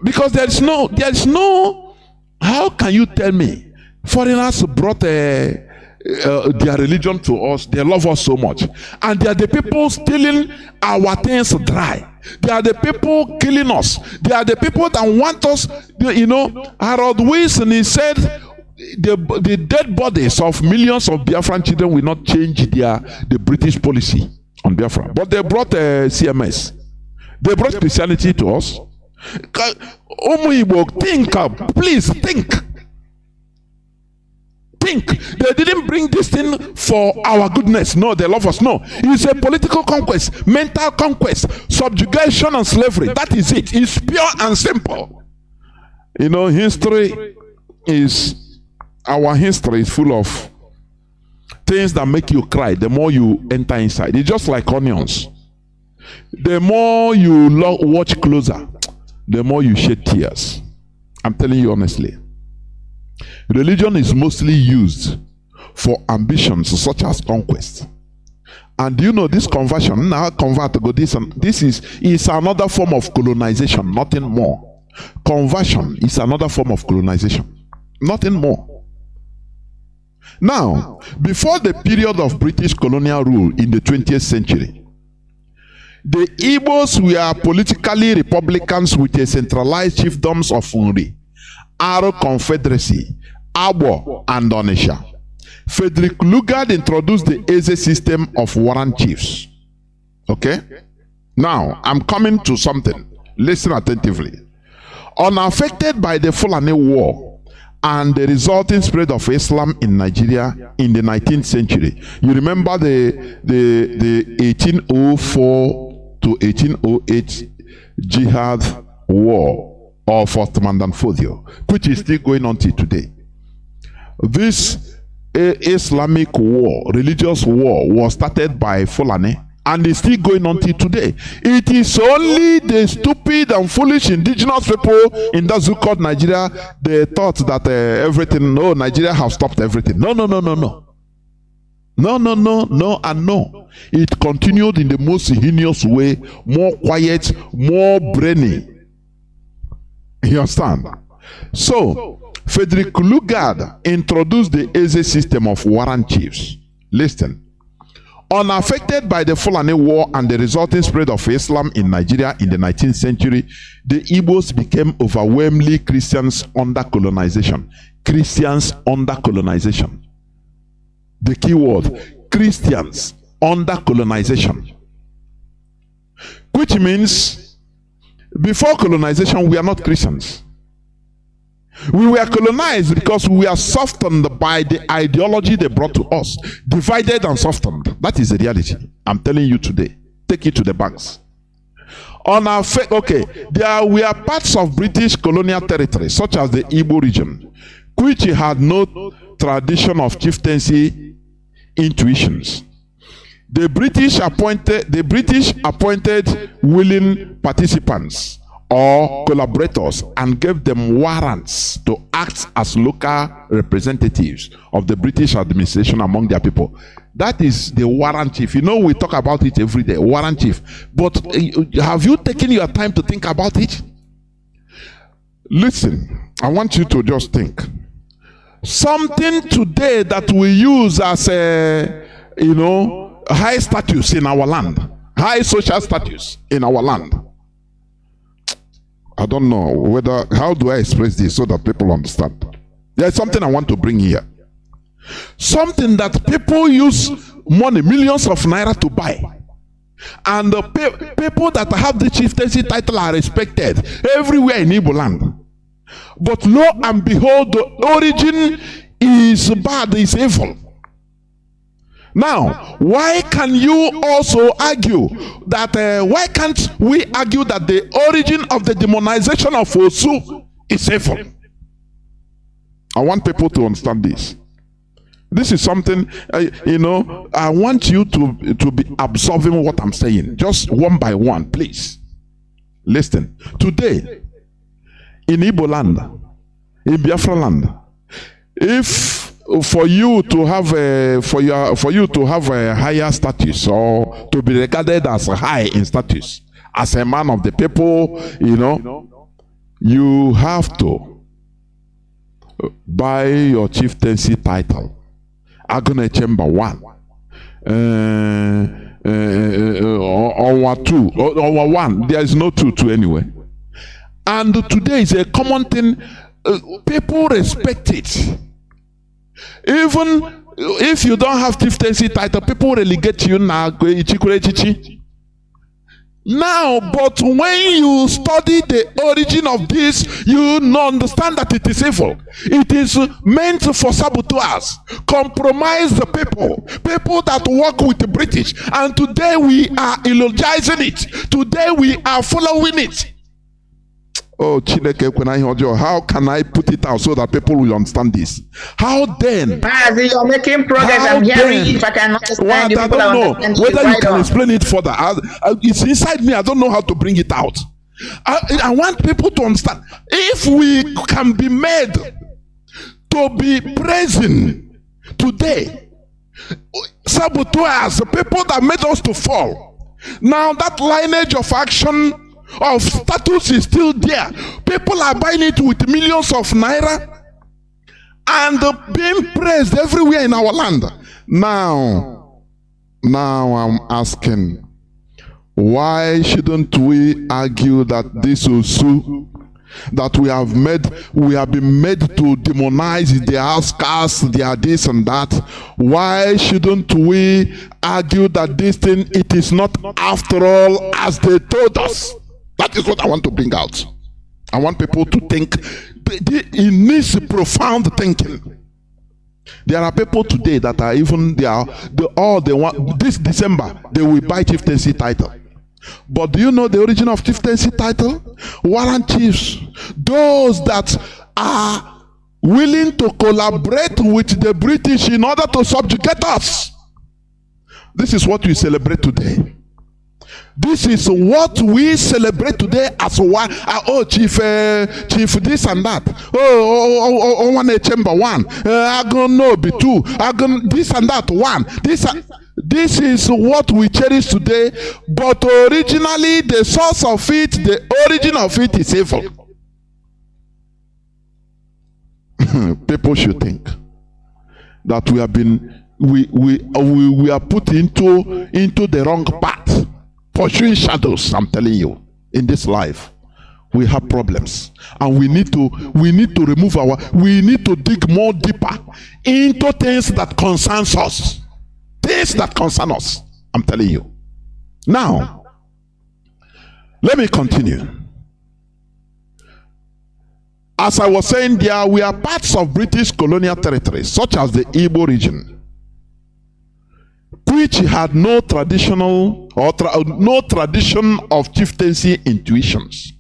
Because there is no, how can you tell me? Foreigners brought their religion to us. They love us so much. And they are the people stealing our things dry. They are the people killing us. They are the people that want us, you know. Harold Wilson, he said, the dead bodies of millions of Biafran children will not change the British policy on Biafra. But they brought CMS. They brought Christianity to us. Think, please think. Think. They didn't bring this thing for our goodness. No, they love us. No, it's a political conquest, mental conquest, subjugation and slavery. That is it. It's pure and simple. You know, our history is full of things that make you cry the more you enter inside. It's just like onions. The more you watch closer, the more you shed tears. I'm telling you honestly. Religion is mostly used for ambitions such as conquest. And you know, this conversion, now convert to go this, and this is another form of colonization, nothing more. Conversion is another form of colonization, nothing more. Now, before the period of British colonial rule in the 20th century, the Igbos were politically republicans with a centralized chiefdoms of Nri, Aro Confederacy, Abo, and Onisha. Frederick Lugard introduced the Eze system of warrant chiefs. Okay? Now, I'm coming to something. Listen attentively. Unaffected by the Fulani War and the resulting spread of Islam in Nigeria in the 19th century. You remember the 1804 to 1808 Jihad War of Ottoman Fodio, which is still going on till today. This Islamic war, religious war, was started by Fulani and is still going on till today. It is only the stupid and foolish indigenous people in that so-called Nigeria, they thought that everything, no, Nigeria have stopped everything. No, no, no, no, no. No, no, no, no, and no. It continued in the most heinous way, more quiet, more brainy. You understand? So, Frederick Lugard introduced the Eze system of warrant chiefs. Listen. Unaffected by the Fulani War and the resulting spread of Islam in Nigeria in the 19th century, the Igbos became overwhelmingly Christians under colonization. Christians under colonization. The key word, Christians under colonization. Which means, before colonization, we are not Christians. We were colonized because we are softened by the ideology they brought to us. Divided and softened. That is the reality. I'm telling you today. Take it to the banks. Okay, there were parts of British colonial territory, such as the Igbo region, which had no tradition of chieftaincy intuitions. The British appointed willing participants or collaborators and gave them warrants to act as local representatives of the British administration among their people. That is the warrant chief. You know, we talk about it every day, warrant chief. But have you taken your time to think about it? Listen, I want you to just think. Something today that we use as a, high status in our land, high social status in our land. I don't know how do I express this so that people understand. There's something I want to bring here. Something that people use money, millions of naira to buy. And the people that have the chieftaincy title are respected everywhere in Igbo land. But lo and behold, the origin is bad, is evil. Now, why can you also argue that, why can't we argue that the origin of the demonization of Osu is evil? I want people to understand this. This is something, I want you to be absorbing what I'm saying. Just one by one, please. Listen. Today, in Igbo land, in Biafra land, if for you to have a higher status, or to be regarded as high in status, as a man of the people, you have to buy your chieftaincy title. Agone Chamber 1, or 2, or 1. There is no 2 anyway. And today is a common thing. People respect it. Even if you don't have chieftaincy title, people relegate you now. Now, but when you study the origin of this, you understand that it is evil. It is meant for saboteurs, compromise the people that work with the British. And today we are eulogizing it. Today we are following it. Oh, how can I put it out so that people will understand this? How then? Mazi, you're making progress. I'm hearing if I can understand you. I don't know whether you can explain it further. It's inside me. I don't know how to bring it out. I want people to understand. If we can be made to be praising today, saboteurs, people that made us to fall. Now that lineage of action of status is still there. People are buying it with millions of naira and being praised everywhere in our land. Now I'm asking, why shouldn't we argue that this Osu that we have been made to demonize their outcasts, their this and that? Why shouldn't we argue that this thing, it is not after all as they told us? That is what I want to bring out. I want people to think. It needs profound thinking. There are people today that are even they want this December they will buy chieftaincy title. But do you know the origin of chieftaincy title? Warrant chiefs, those that are willing to collaborate with the British in order to subjugate us. This is what we celebrate today. This is what we celebrate today as one. Chief this and that. One chamber 1. I gonna know be 2. I gonna this and that 1. This is what we cherish today. But originally, the source of it, the origin of it is evil. People should think that we have been we are put into the wrong path. Pursuing shadows, I'm telling you, in this life, we have problems, and we need to remove we need to dig more deeper into things that concerns us, things that concern us. I'm telling you. Now, let me continue. As I was saying, there we are parts of British colonial territories, such as the Igbo region, which had no traditional or no tradition of chieftaincy intuitions.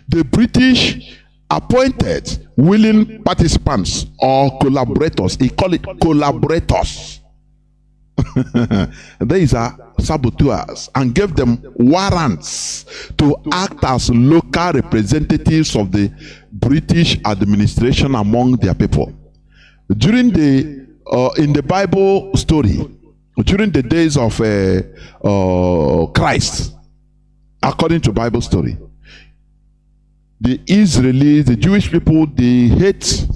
The British appointed willing participants or collaborators. He called it collaborators. These are saboteurs, and gave them warrants to act as local representatives of the British administration among their people. During in the Bible story, during the days of Christ, according to Bible story, the Israelis, the Jewish people, they hate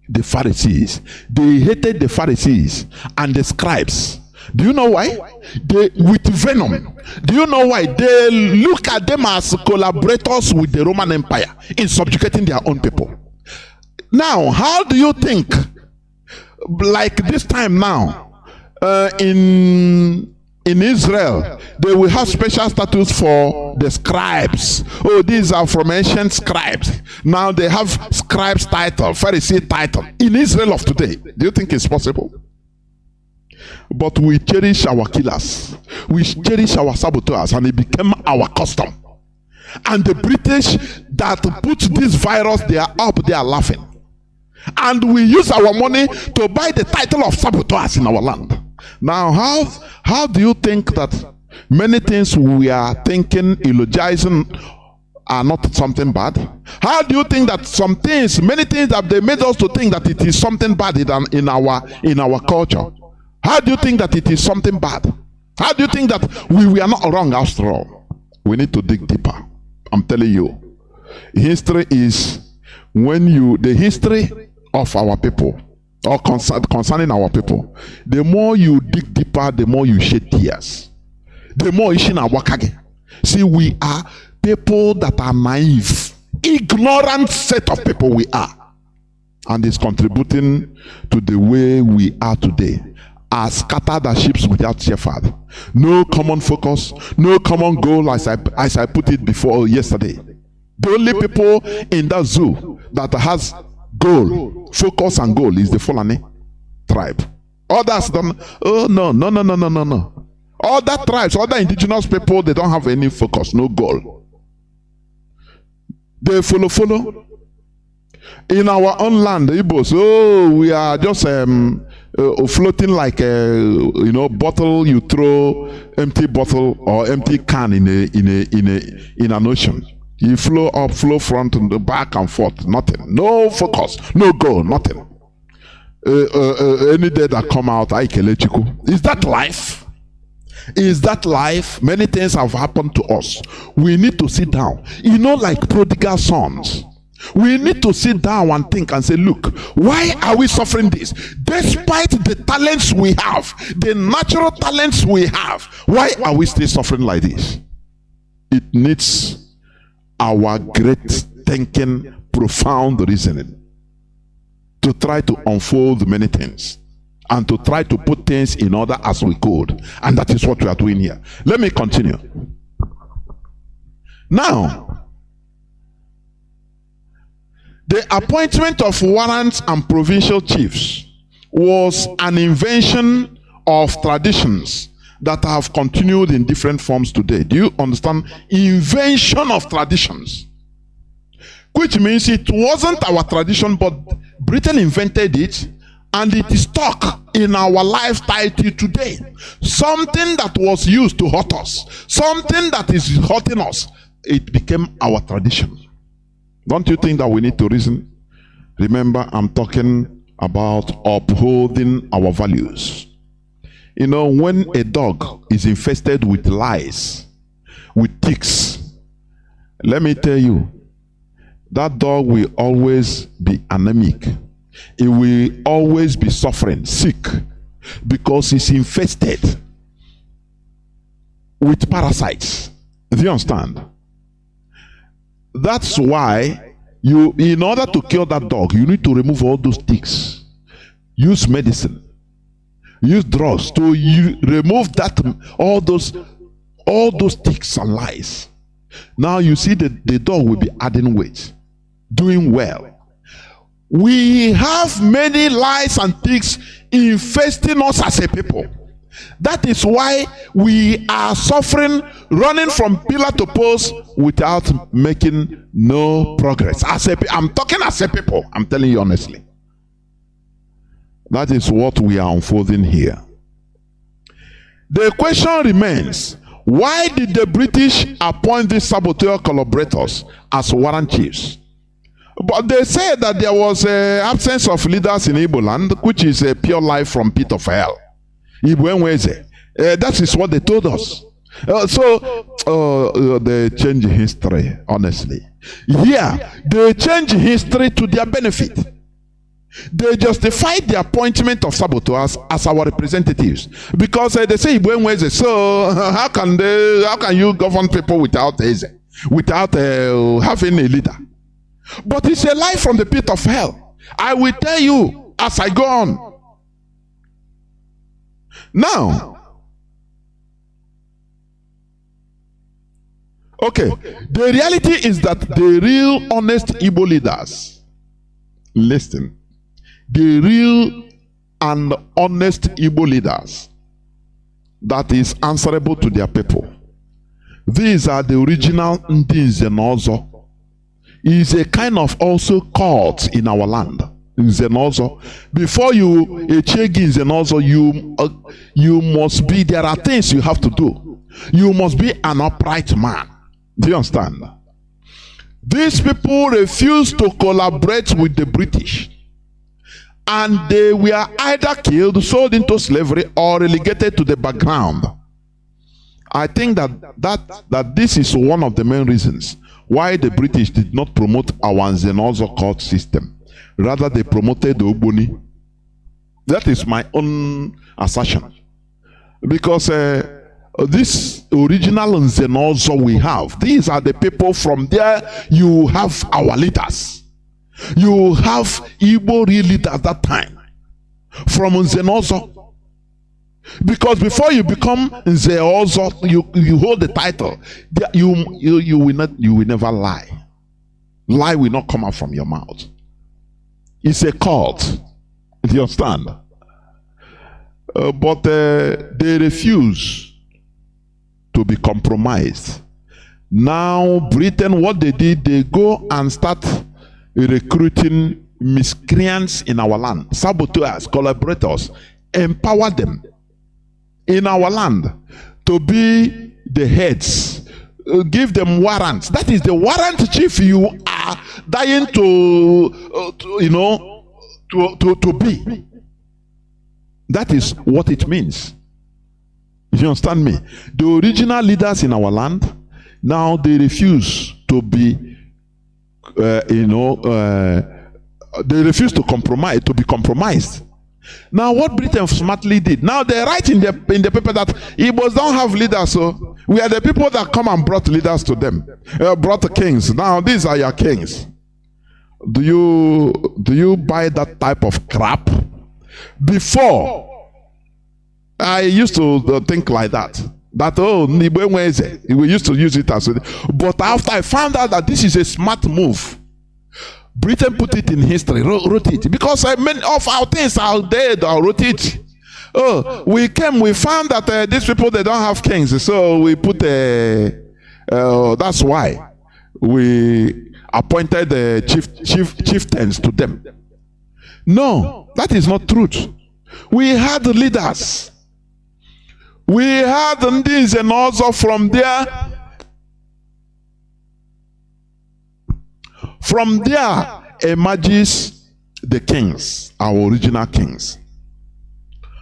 the Pharisees. They hated the Pharisees and the scribes. Do you know why? They with venom. Do you know why? They look at them as collaborators with the Roman Empire in subjugating their own people. Now, how do you think, like this time now, in Israel, they will have special status for the scribes. Oh, these are from ancient scribes. Now they have scribes title, Pharisee title. In Israel of today, do you think it's possible? But we cherish our killers. We cherish our saboteurs, and it became our custom. And the British that put this virus, they are up, they are laughing. And we use our money to buy the title of saboteurs in our land. Now, how do you think that many things we are thinking, eulogizing, are not something bad? How do you think that some things, many things that they made us to think that it is something bad in our culture? How do you think that it is something bad? How do you think that we are not wrong after all? We need to dig deeper. I'm telling you, history is the history of our people, or concerning our people, the more you dig deeper, the more you shed tears. The more you wakage. See, we are people that are naive, ignorant set of people we are. And it's contributing to the way we are today. Are scattered as sheep without shepherd. No common focus, no common goal, as I put it before yesterday. The only people in that zoo that has goal, focus and goal is the Fulani tribe. Others don't. Oh no. Other tribes, other indigenous people, they don't have any focus, no goal. They follow. In our own land, the Igbos, we are just floating like a bottle. You throw empty bottle or empty can in an ocean. You flow up, flow front, and back and forth. Nothing. No focus. No goal. Nothing. Any day that come out, I can let you go. Is that life? Is that life? Many things have happened to us. We need to sit down. Like prodigal sons. We need to sit down and think and say, look, why are we suffering this? Despite the talents we have, the natural talents we have, why are we still suffering like this? It needs our great thinking, profound reasoning to try to unfold many things and to try to put things in order as we could. And that is what we are doing here. Let me continue. Now, the appointment of warrants and provincial chiefs was an invention of traditions that have continued in different forms today. Do you understand? Invention of traditions. Which means it wasn't our tradition, but Britain invented it, and it is stuck in our lifestyle till today. Something that was used to hurt us, something that is hurting us, it became our tradition. Don't you think that we need to reason? Remember, I'm talking about upholding our values. When a dog is infested with lice, with ticks, let me tell you, that dog will always be anemic. It will always be suffering, sick, because it's infested with parasites. Do you understand? That's why in order to cure that dog, you need to remove all those ticks. Use medicine. Use drugs to remove all those ticks and lice. Now you see the dog will be adding weight, doing well. We have many lice and ticks infesting us as a people. That is why we are suffering, running from pillar to post without making no progress. I'm talking as a people. I'm telling you honestly. That is what we are unfolding here. The question remains, why did the British appoint these saboteur collaborators as warrant chiefs? But they said that there was an absence of leaders in Igbo land, which is a pure lie from pit of hell. That is what they told us. They change history, honestly. Yeah, they change history to their benefit. They justified the appointment of saboteurs as our representatives because they say, so how can you govern people without having a leader? But it's a lie from the pit of hell. I will tell you as I go on. Now, okay, the reality is that the real honest Igbo leaders, listen, the real and honest Igbo leaders that is answerable to their people, these are the original Ndins and also is a kind of also cult in our land. Zenozo. Before you achieve Zenozo, you must be, there are things you have to do. You must be an upright man. Do you understand? These people refused to collaborate with the British, and they were either killed, sold into slavery, or relegated to the background. I think that this is one of the main reasons why the British did not promote our Zenozo court system. Rather, they promoted the Ogboni. That is my own assertion. Because this original Zenozo we have, these are the people from there. You have our leaders. You have Igbo real leaders at that time from Zenozo. Because before you become Zeozo, you hold the title. You will never lie. Lie will not come out from your mouth. It's a cult. Do you understand? But they refuse to be compromised. Now, Britain, what they did, they go and start recruiting miscreants in our land, saboteurs, collaborators, empower them in our land to be the heads, give them warrants. That is the warrant chief you are dying to be. That is what it means. If you understand me, the original leaders in our land, now they refuse to be, they refuse to compromise, to be compromised. Now, what Britain smartly did, now they write in the paper that Igbos don't have leaders, so we are the people that come and brought leaders to them, brought the kings. Now, these are your kings. Do you buy that type of crap? Before, I used to think like that. That, oh, we used to use it as, but after I found out that this is a smart move, Britain put it in history, wrote it, because many of our things are dead or wrote it. Oh, we found that these people, they don't have kings, so we put that's why we appointed the chieftains to them. No, that is not truth. We had leaders. We had these and also from there. From there emerges the kings, our original kings.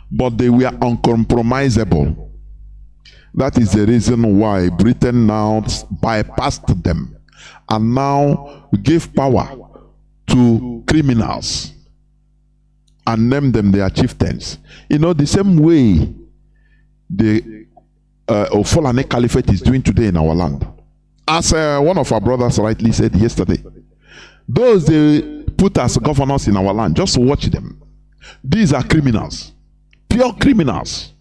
But they were uncompromisable. That is the reason why Britain now bypassed them and now give power to criminals and name them their chieftains. You know, the same way the Upholding Caliphate is doing today in our land. As one of our brothers rightly said yesterday, those they put as governors in our land, just watch them. These are criminals, pure criminals.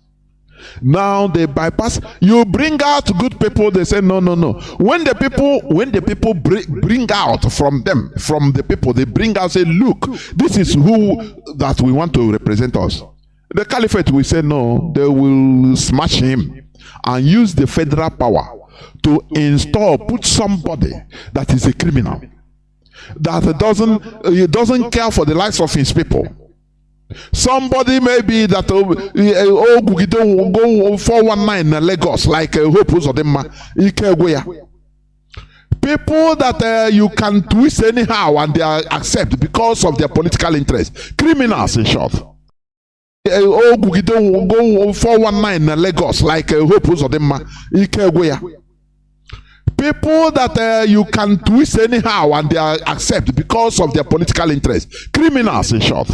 Now they bypass. You bring out good people, they say no, no, no. When the people bring out from them, from the people, they bring out, say, look, this is who that we want to represent us. The caliphate will say no. They will smash him and use the federal power to install, put somebody that is a criminal, that doesn't care for the lives of his people. Somebody maybe that go 419 in Lagos, like Hope Uzodinma, people that you can twist anyhow and they accept because of their political interest. Criminals, in short. Go 419 in Lagos, like Hope Uzodinma, people that you can twist anyhow and they accept because of their political interest. Criminals, in short.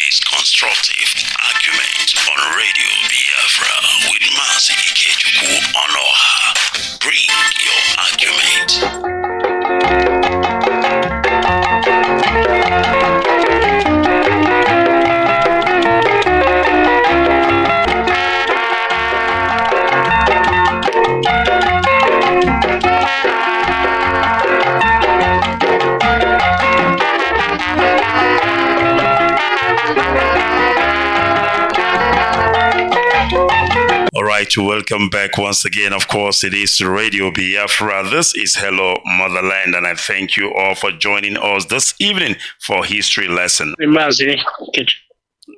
is Constructive Argument on Radio Biafra with Mazi Onoha. Bring your argument. Alright, welcome back once again. Of course, it is Radio Biafra. This is Hello Motherland, and I thank you all for joining us this evening for History Lesson. Mazi.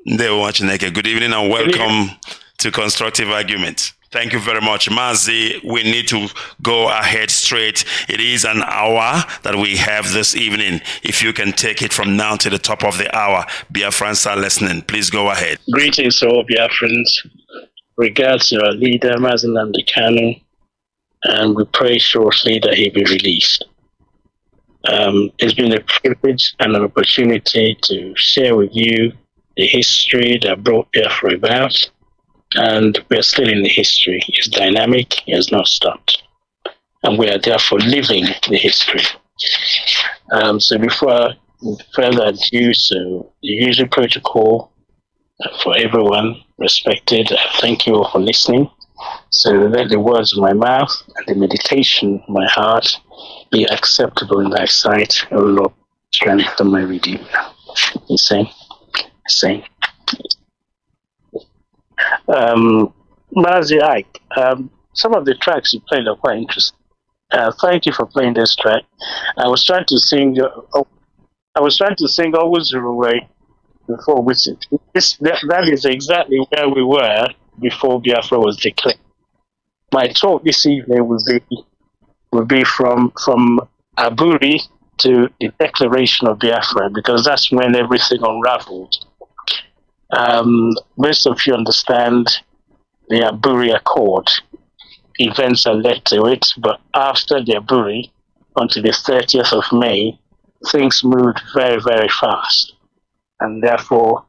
Good evening and welcome to Constructive Argument. Thank you very much, Mazi. We need to go ahead straight. It is an hour that we have this evening. If you can take it from now to the top of the hour, Biafrans are listening. Please go ahead. Greetings, all Biafrans. Regards to our leader, Mazi Nnamdi Kanu, and we pray shortly that he be released. It's been a privilege and an opportunity to share with you the history that brought Biafra about, and we're still in the history. It's dynamic, it has not stopped, and we are therefore living the history. So before further ado, so the usual protocol for everyone respected, thank you all for listening. So let the words of my mouth and the meditation of my heart be acceptable in thy sight, O Lord, strength of my Redeemer. Sing. Mazi, some of the tracks you played are quite interesting. Thank you for playing this track. I was trying to sing Always Away before, which that is exactly where we were before Biafra was declared. My talk this evening will be from Aburi to the declaration of Biafra, because that's when everything unraveled. Most of you understand the Aburi Accord. Events are led to it, but after the Aburi, until the 30th of May, things moved very, very fast. And therefore,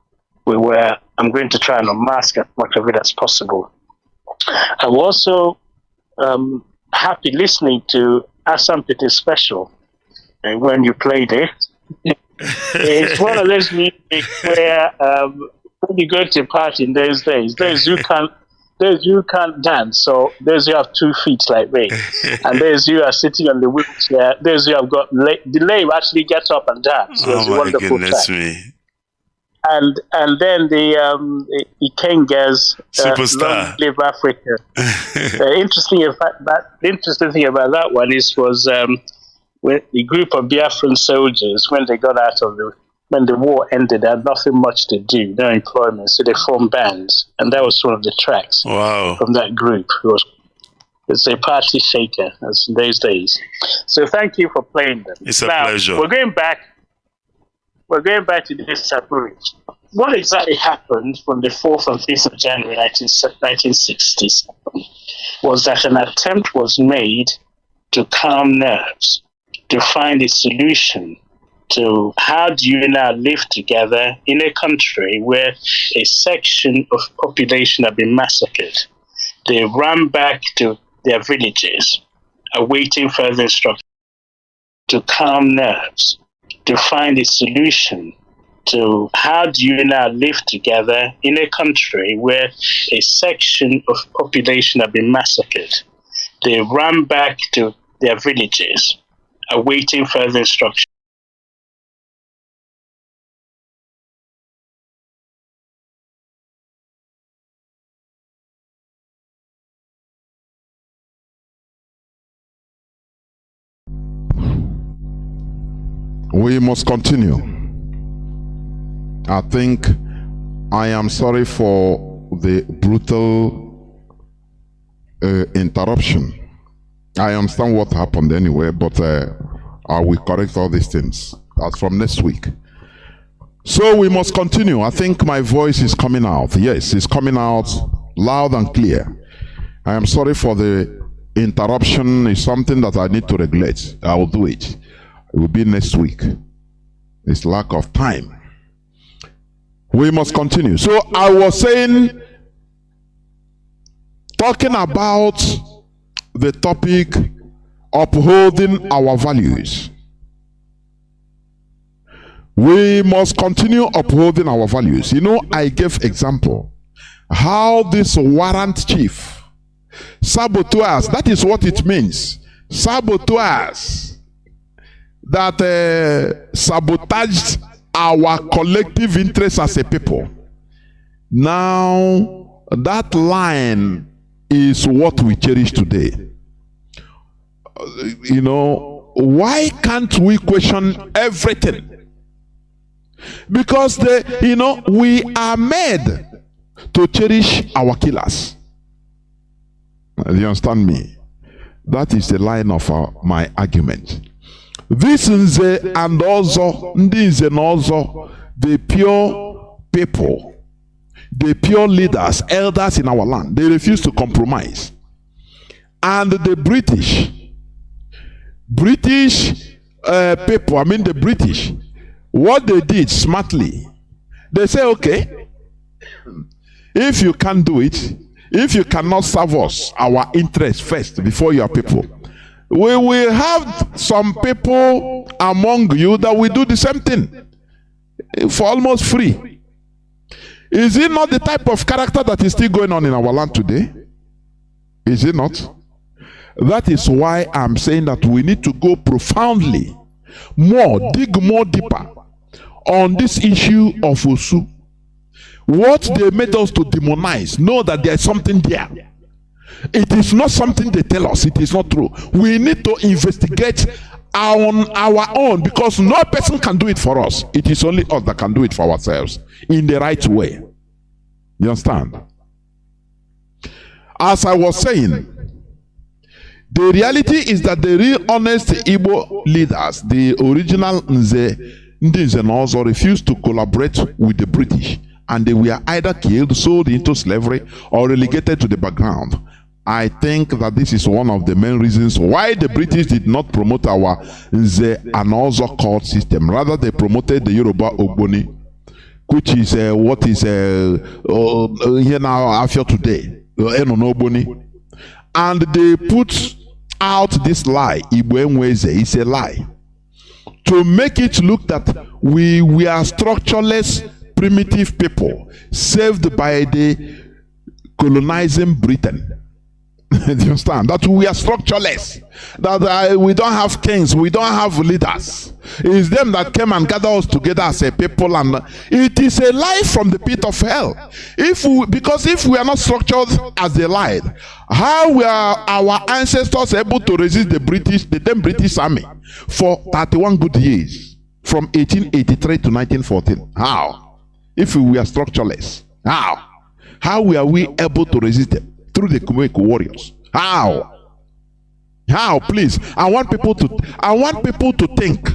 I'm going to try and unmask as much of it as possible. I was also happy listening to Assam Pete's special, and when you played it. It's one of those music where when you go to a party in those days, those who can't dance, so those who have 2 feet like me, and those who are sitting on the wheelchair, those who have got delay actually get up and dance. So it's a wonderful goodness time. Me. And then the Ikenga's Superstar. Long Live Africa. The interesting thing about that one was when the group of Biafran soldiers, when they got out of when the war ended, they had nothing much to do, no employment, so they formed bands, and that was one of the tracks from that group. It's a party shaker, as in those days. So thank you for playing them. It's a pleasure. We're going back to this Aburi. What exactly happened from the 4th and 5th of January 1960s was that an attempt was made to calm nerves, to find a solution to how do you now live together in a country where a section of population have been massacred. They ran back to their villages, awaiting further instructions to calm nerves, to find a solution to how do you now live together in a country where a section of population have been massacred. They ran back to their villages, awaiting further instructions. We must continue. I think I am sorry for the brutal interruption. I understand what happened anyway, but I will correct all these things as from next week. So we must continue. I think my voice is coming out. Yes, it's coming out loud and clear. I am sorry for the interruption. It's something that I need to regulate. I will do it. It will be next week. It's lack of time. We must continue. So I was saying, talking about the topic upholding our values. We must continue upholding our values. You know, I gave example how this warrant chief saboteurs, that is what it means, saboteurs that sabotaged our collective interests as a people. Now that line is what we cherish today. You know, why can't we question everything? Because we are made to cherish our killers. Do you understand me? That is the line of my argument. This is and also the pure people, the pure leaders, elders in our land. They refuse to compromise. And the British people, I mean the British, what they did smartly, they say, okay, if you can't do it, if you cannot serve us, our interests first before your people, we will have some people among you that will do the same thing for almost free. Is it not the type of character that is still going on in our land today? Is it not? That is why I'm saying that we need to go profoundly, dig more deeper on this issue of Osu. What they made us to demonize, know that there is something there. It is not something they tell us, it is not true. We need to investigate on our own, because no person can do it for us. It is only us that can do it for ourselves in the right way. You understand? As I was saying, the reality is that the real honest Igbo leaders, the original Nze also refused to collaborate with the British, and they were either killed, sold into slavery, or relegated to the background. I think that this is one of the main reasons why the British did not promote our Nze and also court system. Rather, they promoted the Yoruba Ogboni, which is what is here now after today, Ogboni. And they put out this lie, Igbo is a lie, to make it look that we are structureless, primitive people saved by the colonizing Britain. Do you understand? That we are structureless, that we don't have kings, we don't have leaders. It's them that came and gathered us together as a people, and it is a lie from the pit of hell. Because if we are not structured as they lied, how were our ancestors able to resist the then British army for 31 good years, from 1883 to 1914? How? If we are structureless, how were we able to resist them? Through the Kumeko warriors. How? Please. I want people to think.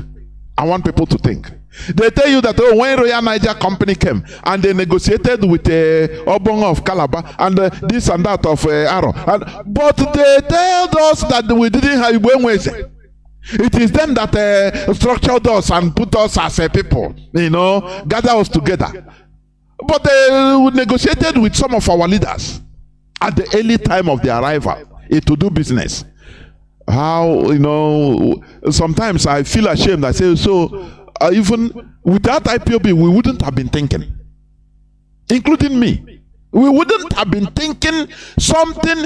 They tell you that when Royal Niger Company came and they negotiated with Obong of Calabar and this and that of Aro, but they told us that we didn't have Ibwenweze. It is them that structured us and put us as a people, gather us together. But they negotiated with some of our leaders at the early time of their arrival to do business. How, sometimes I feel ashamed. I say, even without IPOB, we wouldn't have been thinking, including me. We wouldn't have been thinking something,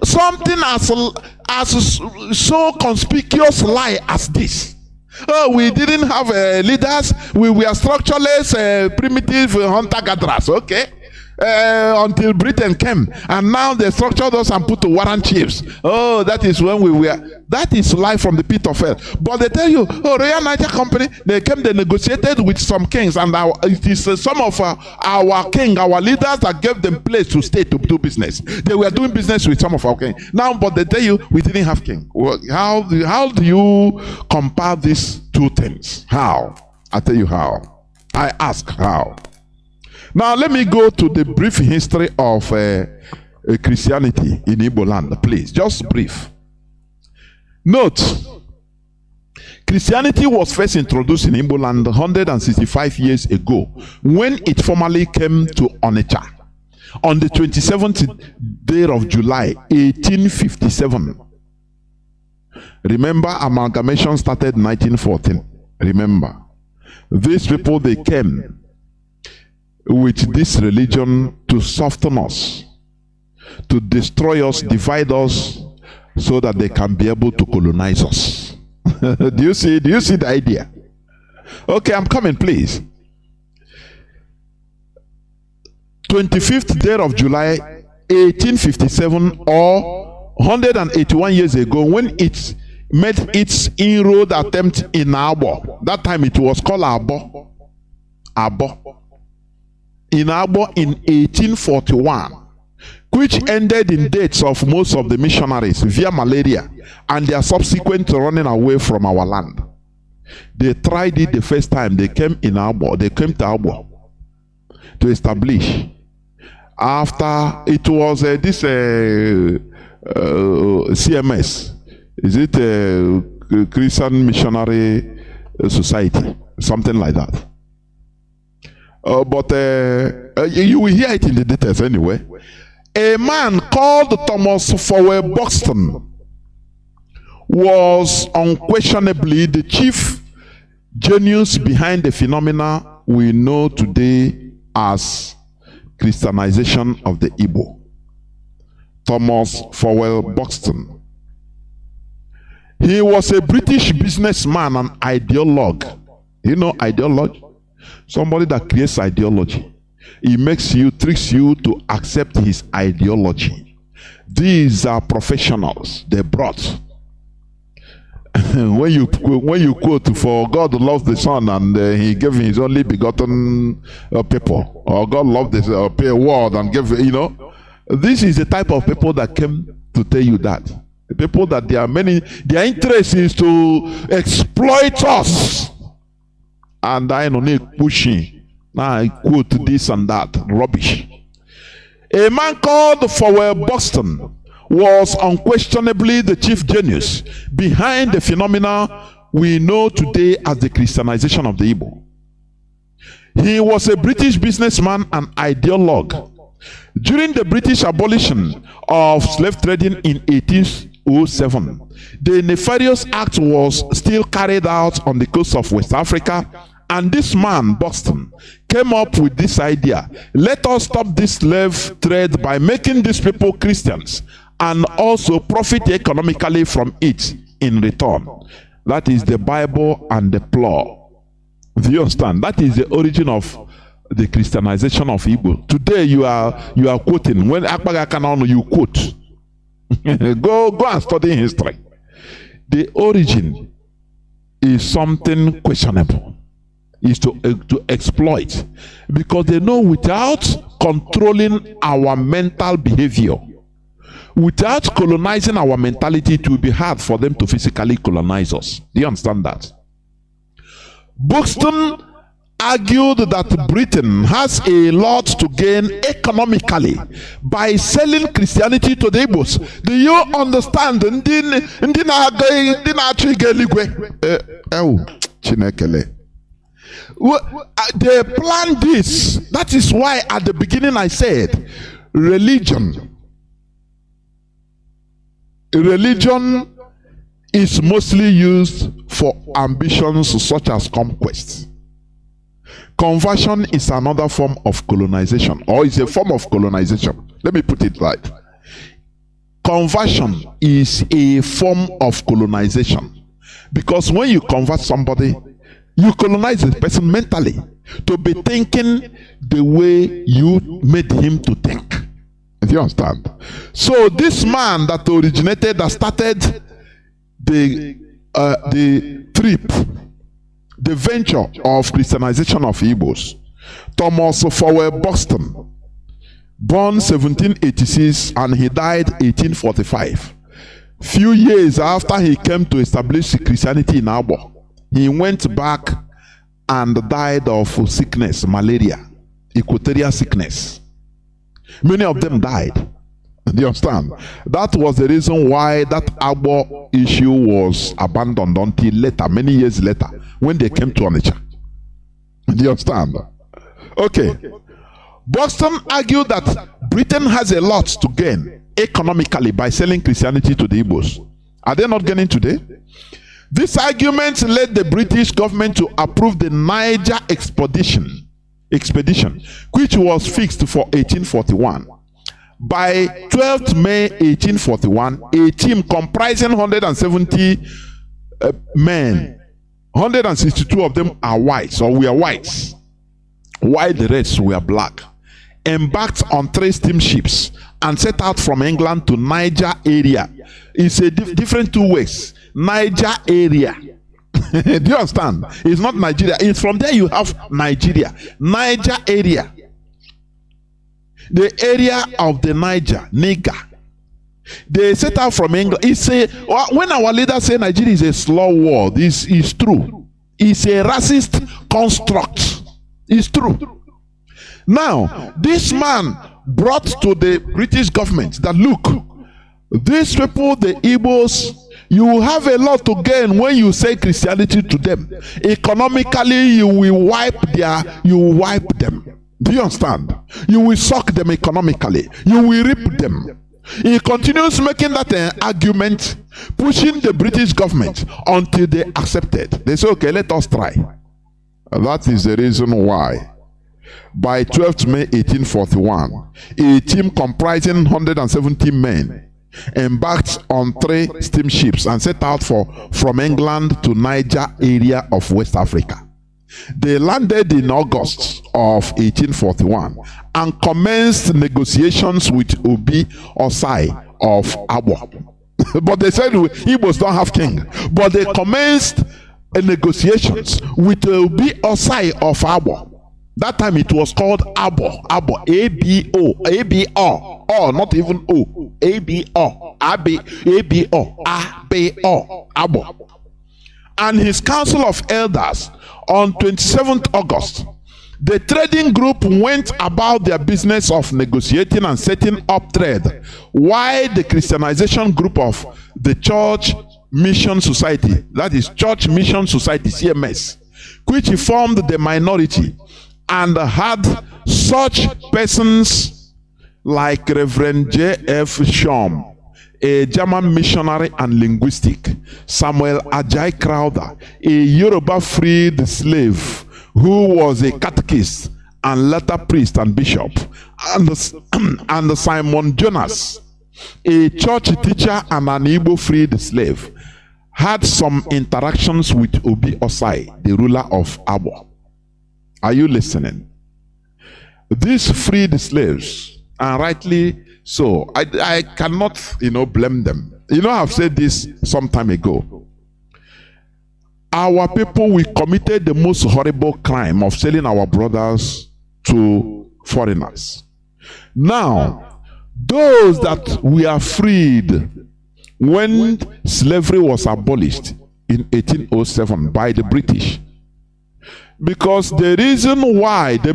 something as so conspicuous lie as this. Oh, we didn't have leaders. We were structureless, primitive hunter-gatherers. Okay. Until Britain came, and now they structured us and put to warrant chiefs. Oh, that is when we were. That is life from the pit of hell. But they tell you, Royal Niger Company, they came, they negotiated with some kings, and it is some of our king, our leaders, that gave them place to stay to do business. They were doing business with some of our king. Now, but they tell you we didn't have king. Well, how do you compare these two things? How? I tell you how. I ask how. Now, let me go to the brief history of Christianity in Igbo land, please. Just brief. Note, Christianity was first introduced in Igbo land 165 years ago when it formally came to Onitsha on the 27th day of July 1857. Remember, amalgamation started in 1914. Remember, these people, they came with this religion to soften us, to destroy us, divide us, so that they can be able to colonize us. Do you see the idea? Okay, I'm coming, please. 25th day of July 1857, or 181 years ago, when it made its inroad attempt in Abo. That time it was called Abo. In Abo in 1841, which ended in deaths of most of the missionaries via malaria and their subsequent running away from our land. They tried it the first time. They came in Abo. They came to Abo to establish. After it was this CMS, is it Christian Missionary Society, something like that. But you will hear it in the details anyway. A man called Thomas Fowell Buxton was unquestionably the chief genius behind the phenomena we know today as Christianization of the Igbo. Thomas Fowell Buxton. He was a British businessman and ideologue. You know ideologue? Somebody that creates ideology. He makes you, tricks you to accept his ideology. These are professionals. They brought. when you quote, for God loved the Son and he gave his only begotten people, or God loved the world and gave, you know, this is the type of people that came to tell you that. The people that there are many, their interest is to exploit us. And I don't need pushing. Now I quote this and that rubbish. A man called Fowell Buxton was unquestionably the chief genius behind the phenomena we know today as the Christianization of the Igbo. He was a British businessman and ideologue. During the British abolition of slave trading in 1807, the nefarious act was still carried out on the coast of West Africa, and this man, Buxton, came up with this idea: let us stop this slave trade by making these people Christians and also profit economically from it in return. That is the Bible and the plow. Do you understand? That is the origin of the Christianization of Igbo. Today you are quoting. When Akpaga Kanu, you quote. go and study history. The origin is something questionable. Is to exploit, because they know without controlling our mental behavior, without colonizing our mentality, it will be hard for them to physically colonize us. Do you understand that? Buxton argued that Britain has a lot to gain economically by selling Christianity to the Igbos. Do you understand? They planned this. That is why at the beginning I said religion is mostly used for ambitions such as conquest. Conversion is another form of colonization, or is a form of colonization. Let me put it right. Conversion is a form of colonization, because when you convert somebody, you colonize the person mentally to be thinking the way you made him to think. Do you understand? So this man that originated, that started the trip, the venture of Christianization of Igbos, Thomas Fowell Buxton, born 1786 and he died 1845. Few years after he came to establish Christianity in Abo, he went back and died of sickness, malaria, equatorial sickness. Many of them died. Do you understand? That was the reason why that Agbo issue was abandoned until later, many years later, when they came to Onitsha. Do you understand? Okay. Boston argued that Britain has a lot to gain economically by selling Christianity to the Igbos. Are they not gaining today? This argument led the British government to approve the Niger expedition, which was fixed for 1841. By 12th May 1841, a team comprising 170 men, 162 of them are whites, or we are whites, while the rest were black, embarked on 3 steamships and set out from England to Niger area. It's a different 2 ways. Niger area. Do you understand? It's not Nigeria. It's from there you have Nigeria. Niger area. The area of the Niger. They set out from England. When our leaders say Nigeria is a slow world, this is true. It's a racist construct. It's true. Now, this man brought to the British government that, look, these people, the Igbos, you have a lot to gain when you say Christianity to them. Economically, you will wipe them. Do you understand? You will suck them economically. You will rip them. He continues making that argument, pushing the British government until they accepted. They say, okay, let us try. That is the reason why. By 12th May 1841, a team comprising 170 men embarked on 3 steamships and set out from England to Niger area of West Africa. They landed in August of 1841 and commenced negotiations with Obi Osai of Abo. But they said Igbos don't have king. But they commenced negotiations with Obi Osai of Abo. That time it was called Abo, A-B-O, A-B-O, oh, not even O, A-B-O, A-B-O, A-B-O, Abo. And his council of elders on 27th August, the trading group went about their business of negotiating and setting up trade, while the Christianization group of the Church Mission Society, that is Church Mission Society, CMS, which formed the minority, and had such persons like Reverend J.F. Shum, a German missionary and linguistic, Samuel Ajay Crowther, a Yoruba freed slave who was a catechist and later priest and bishop, and Simon Jonas, a church teacher and an Igbo freed slave, had some interactions with Obi Osai, the ruler of Abo. Are you listening? These freed slaves, and rightly so, I cannot, blame them. I've said this some time ago. Our people, we committed the most horrible crime of selling our brothers to foreigners. Now, those that we are freed when slavery was abolished in 1807 by the British, because the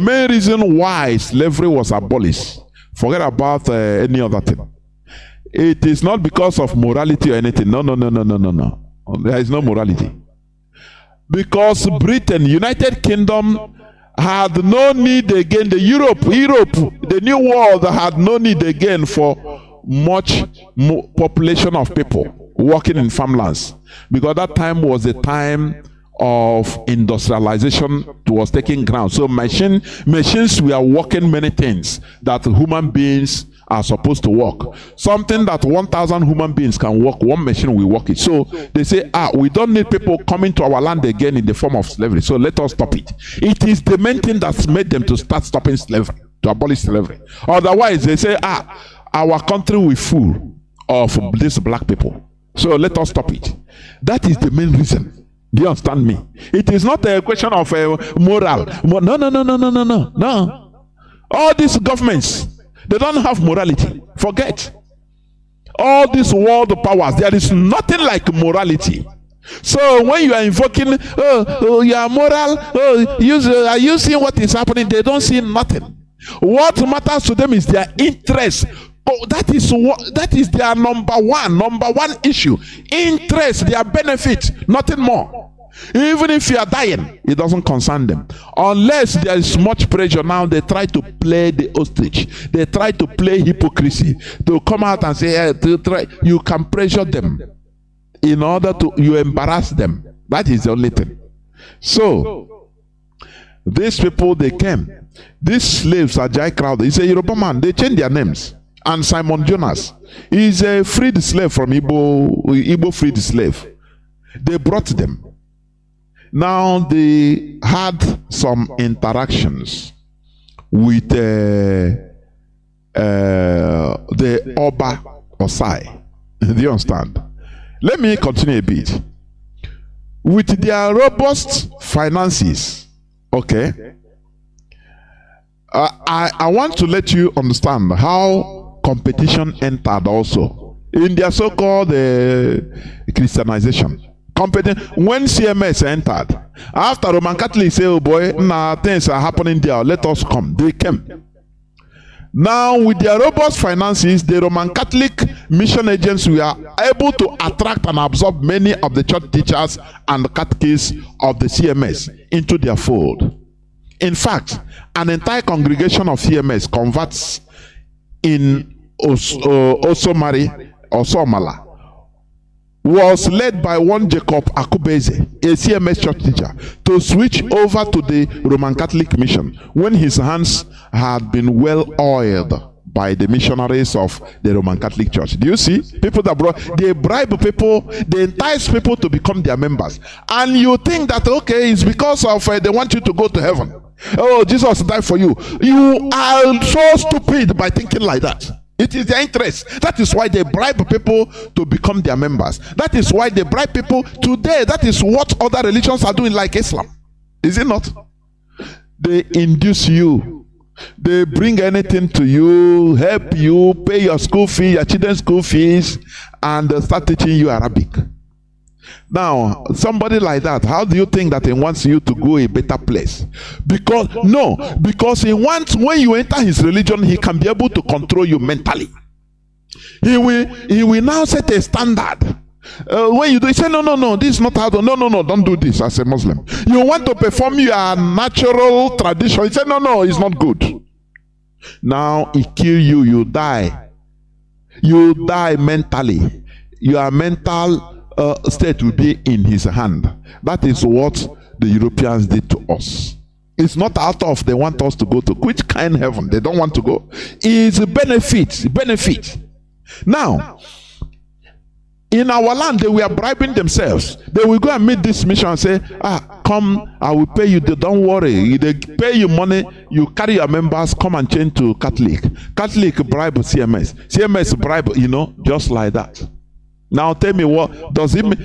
main reason why slavery was abolished, forget about any other thing. It is not because of morality or anything. No. There is no morality. Because Britain, United Kingdom, had no need again. Europe, the new world had no need again for much population of people working in farmlands. Because that time was the time of industrialization was taking ground. So machines were working many things that human beings are supposed to work. Something that 1,000 human beings can work, one machine will work it. So they say, we don't need people coming to our land again in the form of slavery. So let us stop it. It is the main thing that made them to start stopping slavery, to abolish slavery. Otherwise, they say, our country will full of these black people. So let us stop it. That is the main reason. Do you understand me? It is not a question of moral. No. All these governments, they don't have morality. Forget. All these world powers, there is nothing like morality. So when you are invoking, you are moral, are you seeing what is happening? They don't see nothing. What matters to them is their interest Oh, that is their number one issue. Interest, their benefit, nothing more. Even if you are dying, it doesn't concern them. Unless there is much pressure now, they try to play the ostrich. They try to play hypocrisy. To come out and say, you can pressure them in order to you embarrass them. That is the only thing. So, these people, they came. These slaves are Jai Crowder. He's a Yoruba man. They changed their names. And Simon Jonas is a freed slave from Igbo freed slave. They brought them. Now they had some interactions with the Oba Osai. Do you understand? Let me continue a bit. With their robust finances, okay, I want to let you understand how competition entered also in their so-called Christianization. When CMS entered, after Roman Catholics say, oh boy, nah, things are happening there, let us come. They came. Now, with their robust finances, the Roman Catholic mission agents were able to attract and absorb many of the church teachers and catechists of the CMS into their fold. In fact, an entire congregation of CMS converts in Osomala was led by one Jacob Akubeze, a CMS church teacher, to switch over to the Roman Catholic mission when his hands had been well oiled by the missionaries of the Roman Catholic Church. Do you see? People that they bribe people, they entice people to become their members. And you think that, okay, it's because of they want you to go to heaven. Oh, Jesus died for you. You are so stupid by thinking like that. It is their interest. That is why they bribe people to become their members. That is why they bribe people today. That is what other religions are doing, like Islam. Is it not? They induce you. They bring anything to you, help you, pay your school fee, your children's school fees, and start teaching you Arabic. Now, somebody like that, how do you think that he wants you to go a better place? Because he wants, when you enter his religion, he can be able to control you mentally. He will now set a standard. When you do, he say, no, this is not how to, no, don't do this as a Muslim. You want to perform your natural tradition. He said, no, it's not good. Now he kill you, you die. You die mentally. Your mental state will be in his hand. That is what the Europeans did to us. It's not out of they want us to go to which kind of heaven. They don't want to go. It's a benefit. Now, in our land, they were bribing themselves. They will go and meet this mission and say, come, I will pay you. Don't worry. They pay you money. You carry your members, come and change to Catholic. Catholic bribe CMS. CMS bribe, just like that. Now tell me, what does it mean?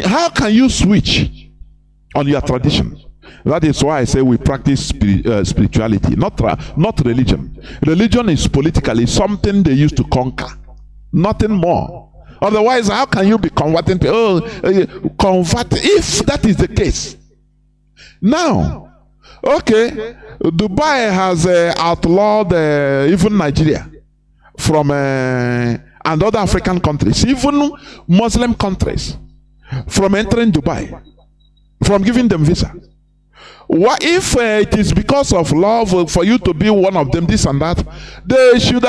How can you switch on your tradition? That is why I say we practice spirituality, not religion. Religion is politically something they used to conquer, nothing more. Otherwise, how can you be converting? Convert if that is the case. Now, okay, Dubai has outlawed even Nigeria from and other African countries, even Muslim countries, from entering Dubai, from giving them visa. What if it is because of love for you to be one of them, this and that? They should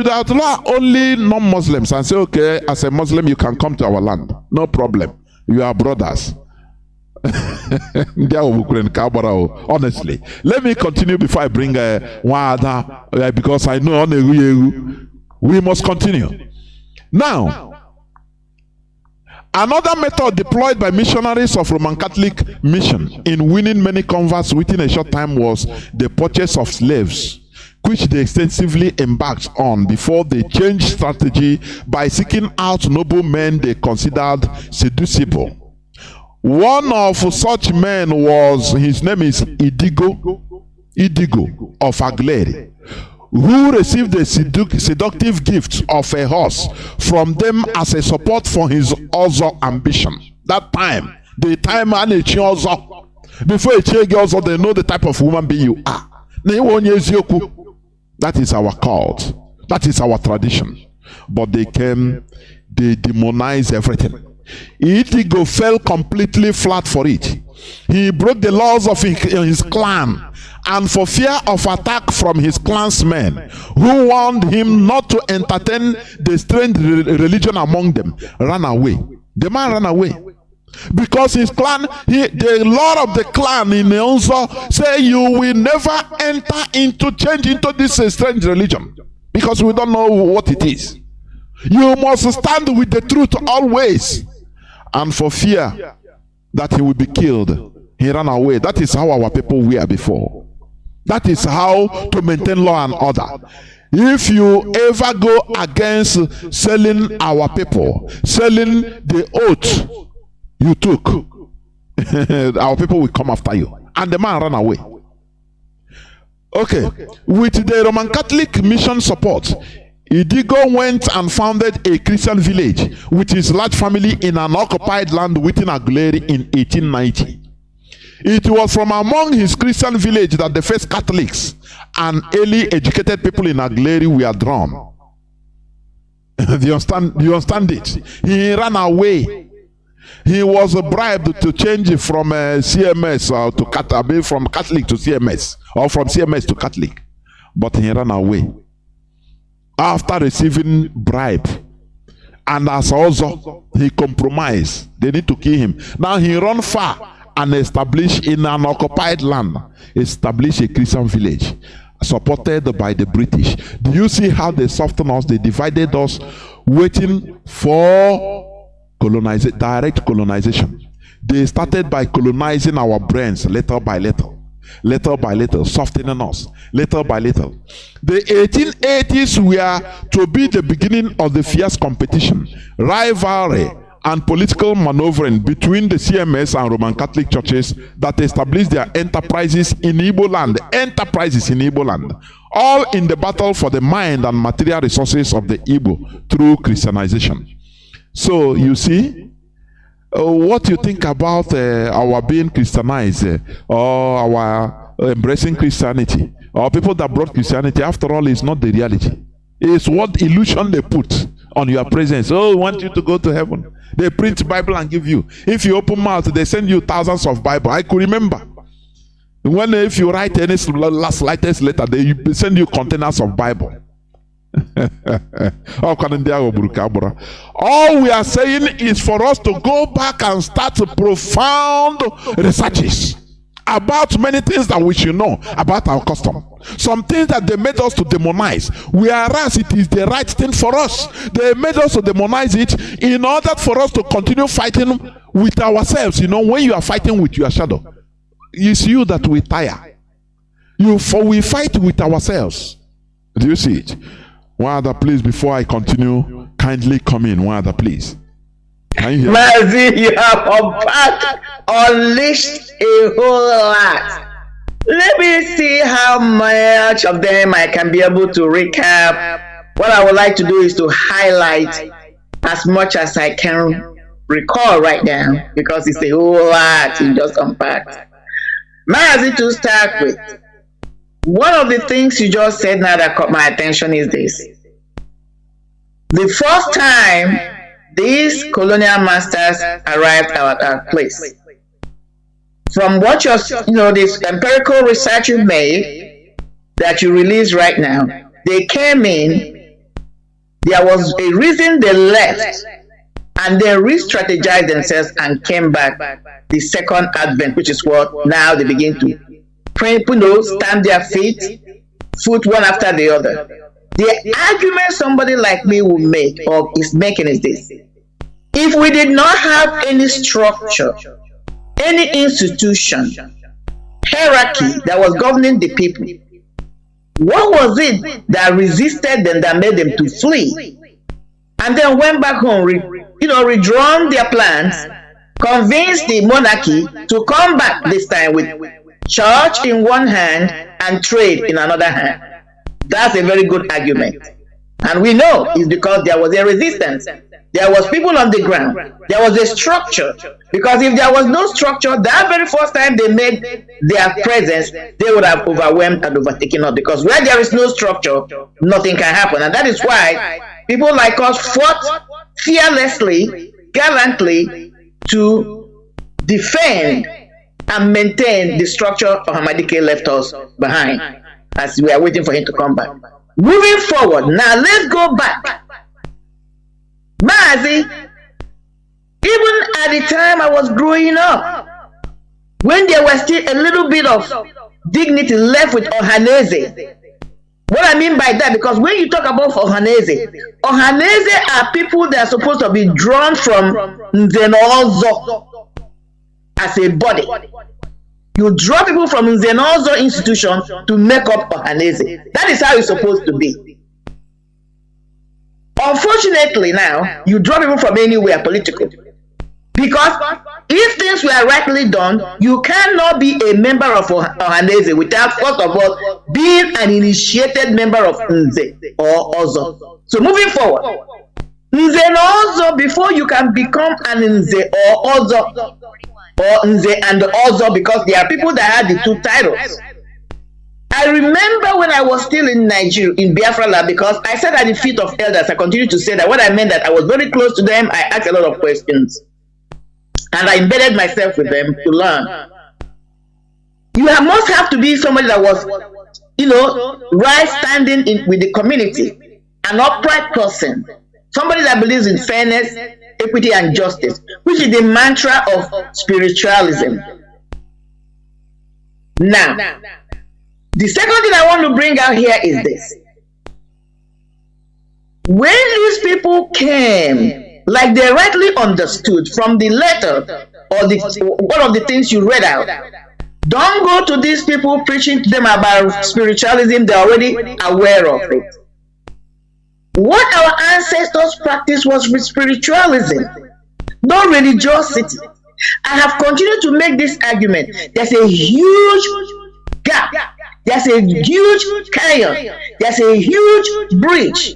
outlaw only non-Muslims and say, okay, as a Muslim you can come to our land, no problem. You are brothers. Honestly, let me continue before I bring one other, because I know we must continue. Now, another method deployed by missionaries of Roman Catholic mission in winning many converts within a short time was the purchase of slaves, which they extensively embarked on before they changed strategy by seeking out noble men they considered seducible. One of such men was, his name is Idigo of Agleri, who received a seductive gift of a horse from them as a support for his other ambition. That time, the time before a child also, they know the type of woman being you are. That is our cult. That is our tradition. But they came, they demonized everything. Itigo fell completely flat for it. He broke the laws of his clan, and for fear of attack from his clansmen, who warned him not to entertain the strange religion among them, ran away. The man ran away. Because his clan, the lord of the clan in Onzo say, you will never change into this strange religion, because we don't know what it is. You must stand with the truth always. And for fear that he will be killed, he ran away. That is how our people were before. That is how to maintain law and order. If you ever go against selling our people, selling the oath you took, our people will come after you. And the man ran away. Okay, with the Roman Catholic mission support, Idigo went and founded a Christian village with his large family in an occupied land within Aguleri in 1890. It was from among his Christian village that the first Catholics and early educated people in Aguleri were drawn. Do you understand it? He ran away. He was bribed to change from CMS from Catholic to CMS, or from CMS to Catholic. But he ran away after receiving bribe. And as also he compromised. They need to kill him. Now he ran far and established in an occupied land, established a Christian village supported by the British. Do you see how they softened us? They divided us, waiting for direct colonization. They started by colonizing our brains little by little. Little by little, softening us, little by little. The 1880s were to be the beginning of the fierce competition, rivalry, and political maneuvering between the CMS and Roman Catholic churches that established their enterprises in Igbo land, all in the battle for the mind and material resources of the Igbo through Christianization. So you see, what you think about our being Christianized, or our embracing Christianity, or people that brought Christianity, after all, is not the reality. It's what illusion they put on your presence. Oh, we want you to go to heaven. They print Bible and give you. If you open mouth, they send you thousands of Bible. I could remember when if you write any slightest letter, they send you containers of Bible. All we are saying is for us to go back and start profound researches about many things that we should know about our custom. Some things that they made us to demonize, whereas it is the right thing for us. They made us to demonize it in order for us to continue fighting with ourselves. You know, when you are fighting with your shadow, it's you that we tire. We fight with ourselves. Do you see it? One other, please, before I continue, kindly come in. One other, please. Can you hear Mazi, you have unleashed a whole lot. Let me see how much of them I can be able to recap. What I would like to do is to highlight as much as I can recall right now, because it's a whole lot in just unpacked. Mazi, to start with, one of the things you just said now that caught my attention is this. The first time these colonial masters arrived at our place, from what this empirical research you made that you released right now, they came in, there was a reason they left, and they re-strategized themselves and came back the second advent, which is what now they begin to stand their feet, foot one after the other. The argument somebody like me will make, or is making, is this: if we did not have any structure, any institution, hierarchy that was governing the people, what was it that resisted them, that made them to flee, and then went back home, redrawn their plans, convinced the monarchy to come back this time with church in one hand and trade in another hand? That's a very good argument. And we know it's because there was a resistance. There was people on the ground. There was a structure. Because if there was no structure, that very first time they made their presence, they would have overwhelmed and overtaken us. Because where there is no structure, nothing can happen. And that is why people like us fought fearlessly, gallantly to defend and maintain the structure Ahmadike left us behind as we are waiting for him to come back. Moving forward, now let's go back. Mazi, even at the time I was growing up, when there was still a little bit of dignity left with Ohaneze. What I mean by that, because when you talk about Ohaneze are people that are supposed to be drawn from Nzenozo as a body. You draw people from Nzenozo institution to make up Ohaneze. That is how it's supposed to be. Unfortunately now, you draw people from anywhere political. Because if things were rightly done, you cannot be a member of Ohaneze without, first of all, being an initiated member of Nze or Ozo. So moving forward, Nze and Ozo, before you can become an Nze or Ozo, or Nze and Ozo, because there are people that had the two titles. I remember when I was still in Nigeria, in Biafra, because I sat at the feet of elders. I continue to say that what I meant that I was very close to them. I asked a lot of questions. And I embedded myself with them to learn. You must have to be somebody that was, right standing with the community, an upright person, somebody that believes in fairness, equity, and justice, which is the mantra of spiritualism. Now, the second thing I want to bring out here is this. When these people came, like they rightly understood from the letter or one of the things you read out, don't go to these people preaching to them about spiritualism. They're already aware of it. What our ancestors practiced was with spiritualism, not religiosity. I have continued to make this argument. There's a huge gap. There's a huge chaos. There's a huge breach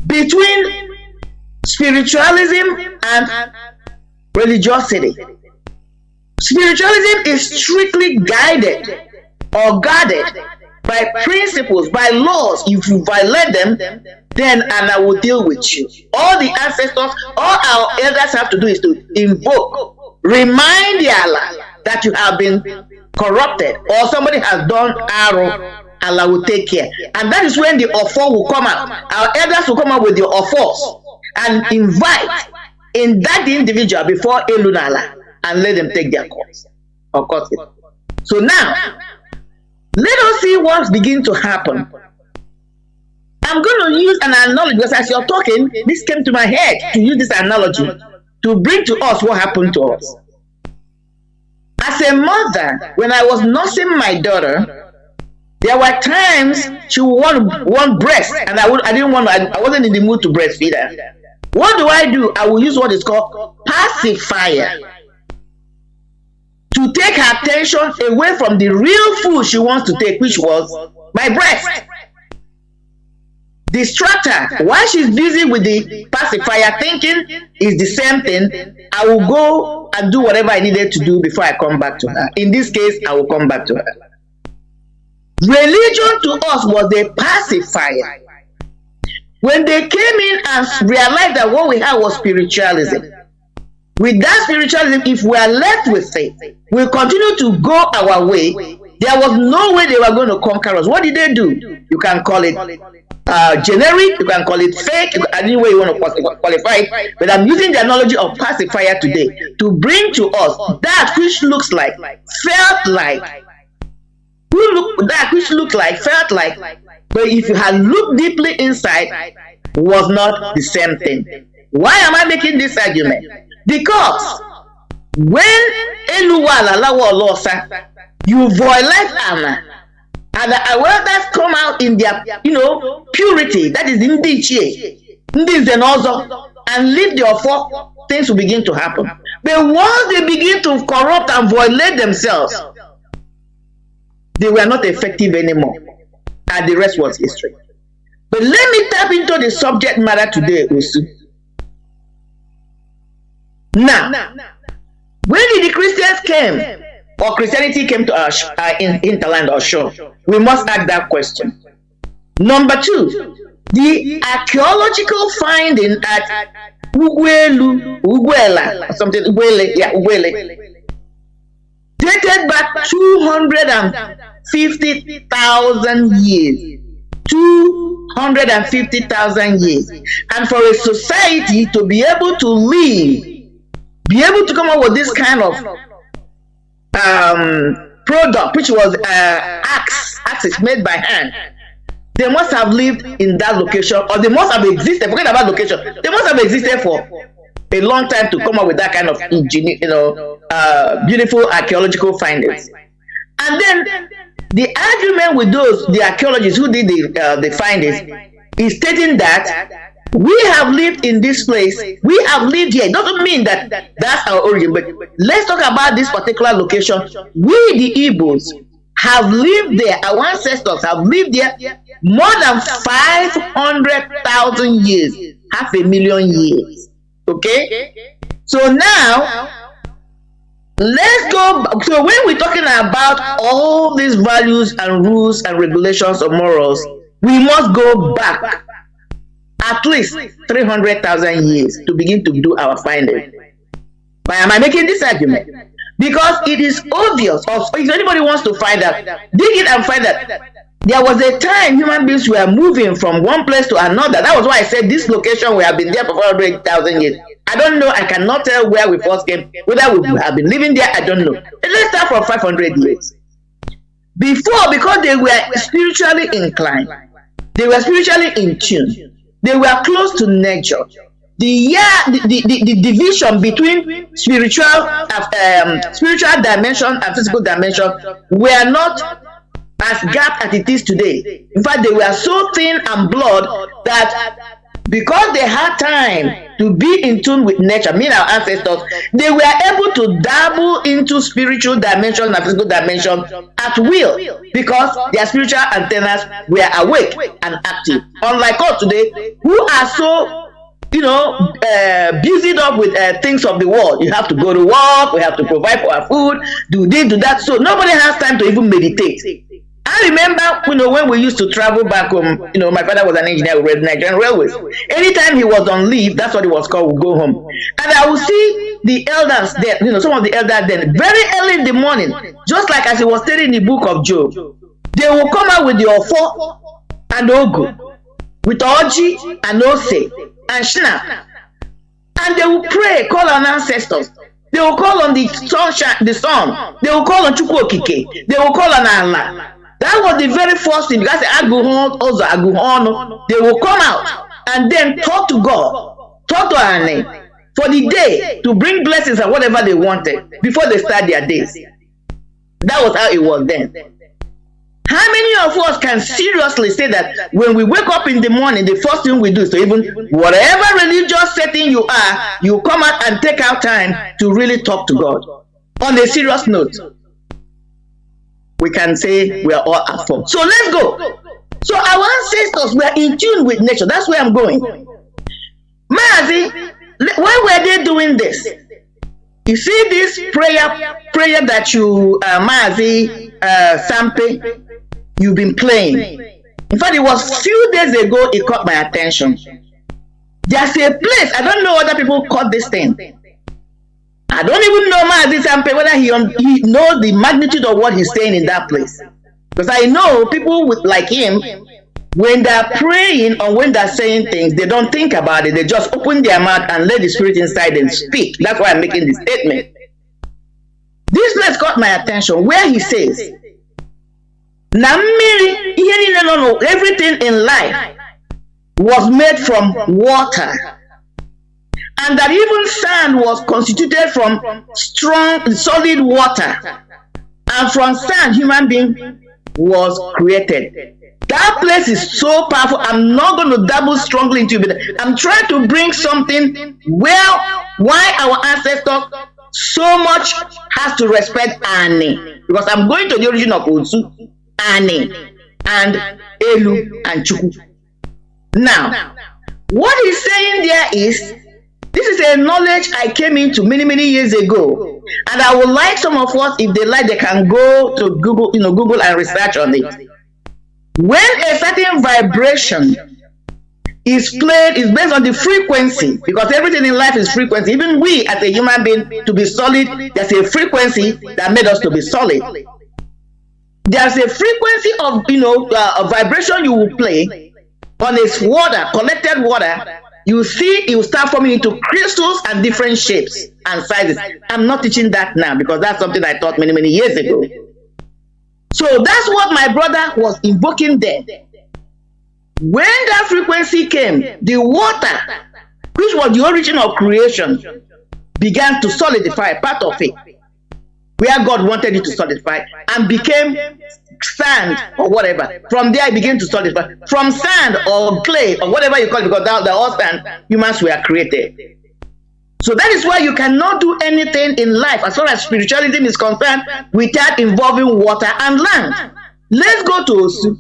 between spiritualism and religiosity. Spiritualism is strictly guided or guarded by principles, by laws. If you violate them, then I will deal with you. All the ancestors, all our elders have to do is to invoke, remind the Allah that you have been corrupted or somebody has done arrow. Allah will take care. And that is when the offer will come out. Our elders will come out with the offers and invite in that individual before Elunala and let them take their course. Of course. So now, let us see what's beginning to happen. I'm going to use an analogy because as you're talking, this came to my head to use this analogy to bring to us what happened to us. As a mother, when I was nursing my daughter, there were times she would want breast, and I wasn't in the mood to breastfeed her. What do? I will use what is called pacifier to take her attention away from the real food she wants to take, which was my breast. Distract her while she's busy with the pacifier, thinking is the same thing. I will go and do whatever I needed to do before I come back to her. In this case, I will come back to her. Religion to us was a pacifier. When they came in and realized that what we had was spiritualism, with that spiritualism, if we are left with it, we'll continue to go our way. There was no way they were going to conquer us. What did they do? You can call it generic, you can call it fake, any way you want to qualify it, but I'm using the analogy of pacifier today to bring to us that which looks like, felt like, felt like, but if you had looked deeply inside, was not the same thing. Why am I making this argument? Because when you violate Anna, and the awareness come out in their, purity, that is in the and leave their four, things will begin to happen. But once they begin to corrupt and violate themselves, they were not effective anymore, and the rest was history. But let me tap into the subject matter today, Usu. Now, when did the Christians came, or Christianity came to our hinterland or shore? We must ask that question. Number two, the archaeological finding at Uguela, something, Uguele, dated back 250,000 years. 250,000 years. And for a society to be able to live, be able to come up with this kind of product, which was axes made by hand, they must have lived in that location, or they must have existed. Forget about location. They must have existed for a long time to come up with that kind of beautiful archaeological findings. And then the argument with the archaeologists who did the findings is stating that we have lived in this place, we have lived here. It doesn't mean that that's our origin, but let's talk about this particular location. We, the Igbos, have lived there. Our ancestors have lived there more than 500,000 years, 500,000 years. Okay? So now, let's go. So when we're talking about all these values and rules and regulations or morals, we must go back at least 300,000 years to begin to do our finding. Why am I making this argument? Because it is obvious, if anybody wants to find out, dig it and find out. There was a time human beings were moving from one place to another. That was why I said this location, we have been there for 400,000 years. I don't know, I cannot tell where we first came, whether we have been living there, I don't know. Let's start from 500 years. Before, because they were spiritually inclined, they were spiritually in tune, they were close to nature. The division between spiritual dimension and physical dimension were not as gap as it is today. In fact, they were so thin and blood that because they had time to be in tune with nature, meaning our ancestors, they were able to dabble into spiritual dimension and physical dimension at will, because their spiritual antennas were awake and active. Unlike us today, who are so busied up with things of the world. You have to go to work, we have to provide for our food, do this, do that. So nobody has time to even meditate. I remember, when we used to travel back home, my father was an engineer with Nigerian Railways. Anytime he was on leave, that's what it was called, we'd go home. And I would see the elders there, some of the elders then, very early in the morning, just like as he was stating in the book of Job, they will come out with the Ofo and Ogu, with Oji and Ose and Shna, and they will pray, call on ancestors. They will call on the sunshine, the sun. They will call on Chukwokike. They will call on Allah. That was the very first thing. Because they will come out and then talk to God, talk to our name for the day, to bring blessings and whatever they wanted before they start their days. That was how it was then. How many of us can seriously say that when we wake up in the morning, the first thing we do is to, even whatever religious setting you are, you come out and take out time to really talk to God? On a serious note, we can say we are all at fault. So let's go. So our ancestors were in tune with nature. That's where I'm going. Mazi, why were they doing this? You see this prayer that you, Mazi, Sampe, you've been playing. In fact, it was a few days ago it caught my attention. There's a place, I don't know other people caught this thing. I don't even know Mazi Sampe whether he knows the magnitude of what he's saying in that place. Because I know people like him, when they're praying or when they're saying things, they don't think about it. They just open their mouth and let the spirit inside them speak. That's why I'm making this statement. This place caught my attention where he says, everything in life was made from water, and that even sand was constituted from strong, solid water, and from sand human being was created. That place is so powerful. I'm not going to dabble strongly into it. I'm trying to bring something why our ancestors so much has to respect Ani, because I'm going to the origin of Osu, Ani, and Elu and Chuku. Now, what he's saying there is This is a knowledge I came into many, many years ago. And I would like some of us, if they like, they can go to Google, Google and research on it. When a certain vibration is played, is based on the frequency, because everything in life is frequency. Even we as a human being, to be solid, there's a frequency that made us to be solid. There's a frequency of, a vibration you will play on its water, collected water. You see, it will start forming into crystals and different shapes and sizes. I'm not teaching that now because that's something I taught many, many years ago. So that's what my brother was invoking there. When that frequency came, the water, which was the origin of creation, began to solidify part of it, where God wanted it to solidify, and became sand or whatever. From there, it began to solidify. From sand or clay or whatever you call it, because the all sand, humans were created. So that is why you cannot do anything in life as far as spirituality is concerned without involving water and land. Let's go to Osu.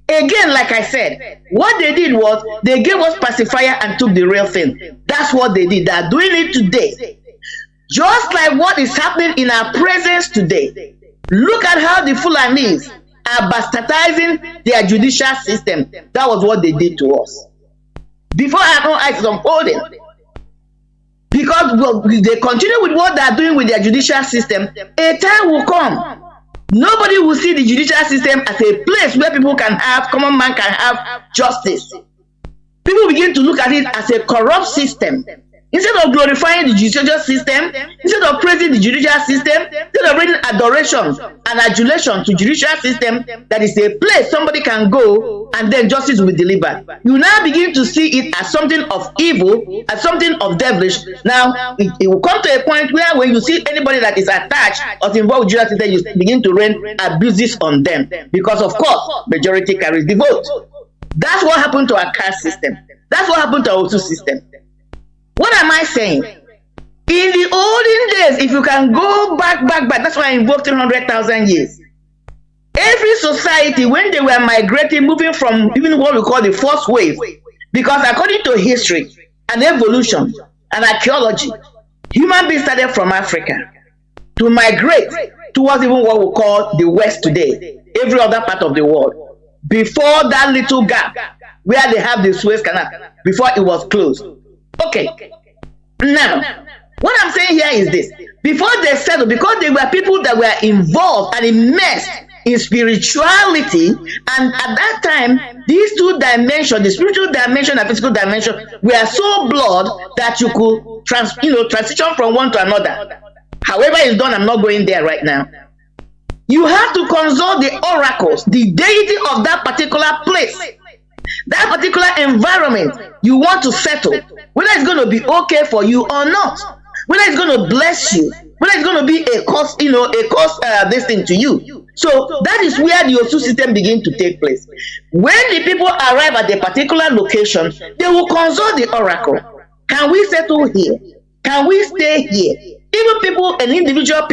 Again, like I said, what they did was they gave us pacifier and took the real thing. That's what they did. They're doing it today. Just like what is happening in our presence today. Look at how the Fulanis are bastardizing their judicial system. That was what they did to us. Before I know Upholding. Because they continue with what they are doing with their judicial system, a time will come. Nobody will see the judicial system as a place where people can have, common man can have justice. People begin to look at it as a corrupt system. Instead of glorifying the judicial system, instead of praising the judicial system, instead of bringing adoration and adulation to judicial system, that is a place somebody can go and then justice will be delivered. You now begin to see it as something of evil, as something of devilish. Now, it will come to a point where when you see anybody that is attached or involved with judicial system, you begin to rain abuses on them. Because, of course, majority carries the vote. That's what happened to our caste system. That's what happened to our Osu system. What am I saying? In the olden days, if you can go back, that's why I invoked 100,000 years. Every society, when they were migrating, moving from even what we call the first wave, because according to history and evolution and archaeology, human beings started from Africa to migrate towards even what we call the West today, every other part of the world. Before that little gap where they have the Suez Canal, before it was closed. Okay, now, what I'm saying here is this. Before they settled, because they were people that were involved and immersed in spirituality, and at that time, these two dimensions, the spiritual dimension and physical dimension, were so blood that you could transition from one to another. However it's done, I'm not going there right now. You have to consult the oracles, the deity of that particular place, that particular environment you want to settle, whether it's going to be okay for you or not, whether it's going to bless you, whether it's going to be a cost, this thing to you. So that is where the Osu system begins to take place. When the people arrive at a particular location, they will consult the oracle. Can we settle here? Can we stay here? Even people and individual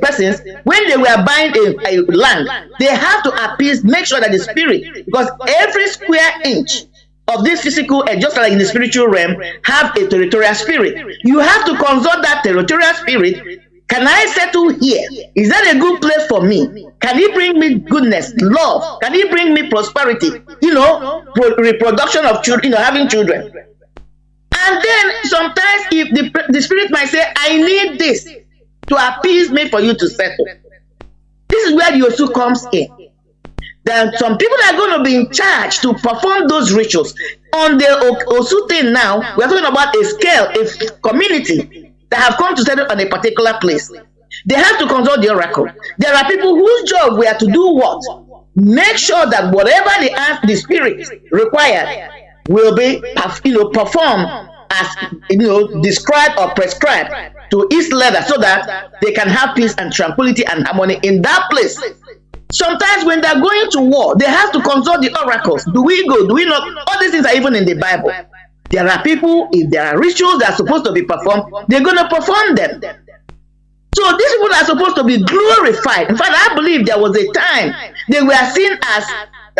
persons, when they were buying a land, they have to appease, make sure that the spirit, because every square inch of this physical, and just like in the spiritual realm, have a territorial spirit. You have to consult that territorial spirit. Can I settle here? Is that a good place for me? Can he bring me goodness, love? Can he bring me prosperity? Reproduction of children, having children. And then sometimes if the spirit might say, I need this to appease me for you to settle. This is where the Osu comes in. Then some people are going to be in charge to perform those rituals. On the Osu thing now, we're talking about a scale, a community that have come to settle on a particular place. They have to consult the oracle. There are people whose job were to do what? Make sure that whatever the spirit required will be performed as described or prescribed to each letter, so that they can have peace and tranquility and harmony in that place. Sometimes when they're going to war, they have to consult the oracles. Do we go? Do we not? All these things are even in the Bible. There are people, if there are rituals that are supposed to be performed, they're going to perform them. So these people are supposed to be glorified. In fact, I believe there was a time they were seen as,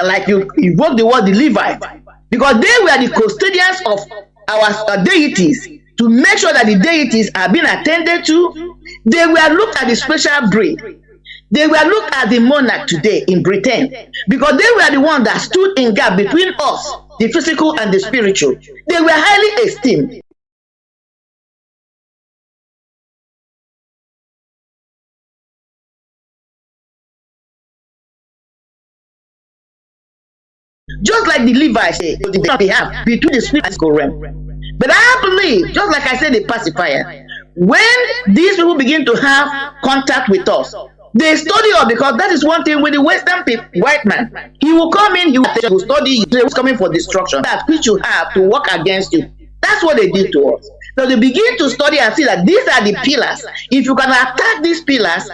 like you evoke the word, the Levites, because they were the custodians of our deities, to make sure that the deities are being attended to. They were looked at the special breed. They were looked at the monarch today in Britain, because they were the ones that stood in gap between us, the physical and the spiritual. They were highly esteemed. Just like the Levites say, we have between the spirit and the realm. But I believe, just like I said, the pacifier, when these people begin to have contact with us, they study us, because that is one thing with the Western people, white man. He will come in, he will study, he was coming for destruction. That which you have to work against you. That's what they did to us. So they begin to study and see that these are the pillars. If you can attack these pillars,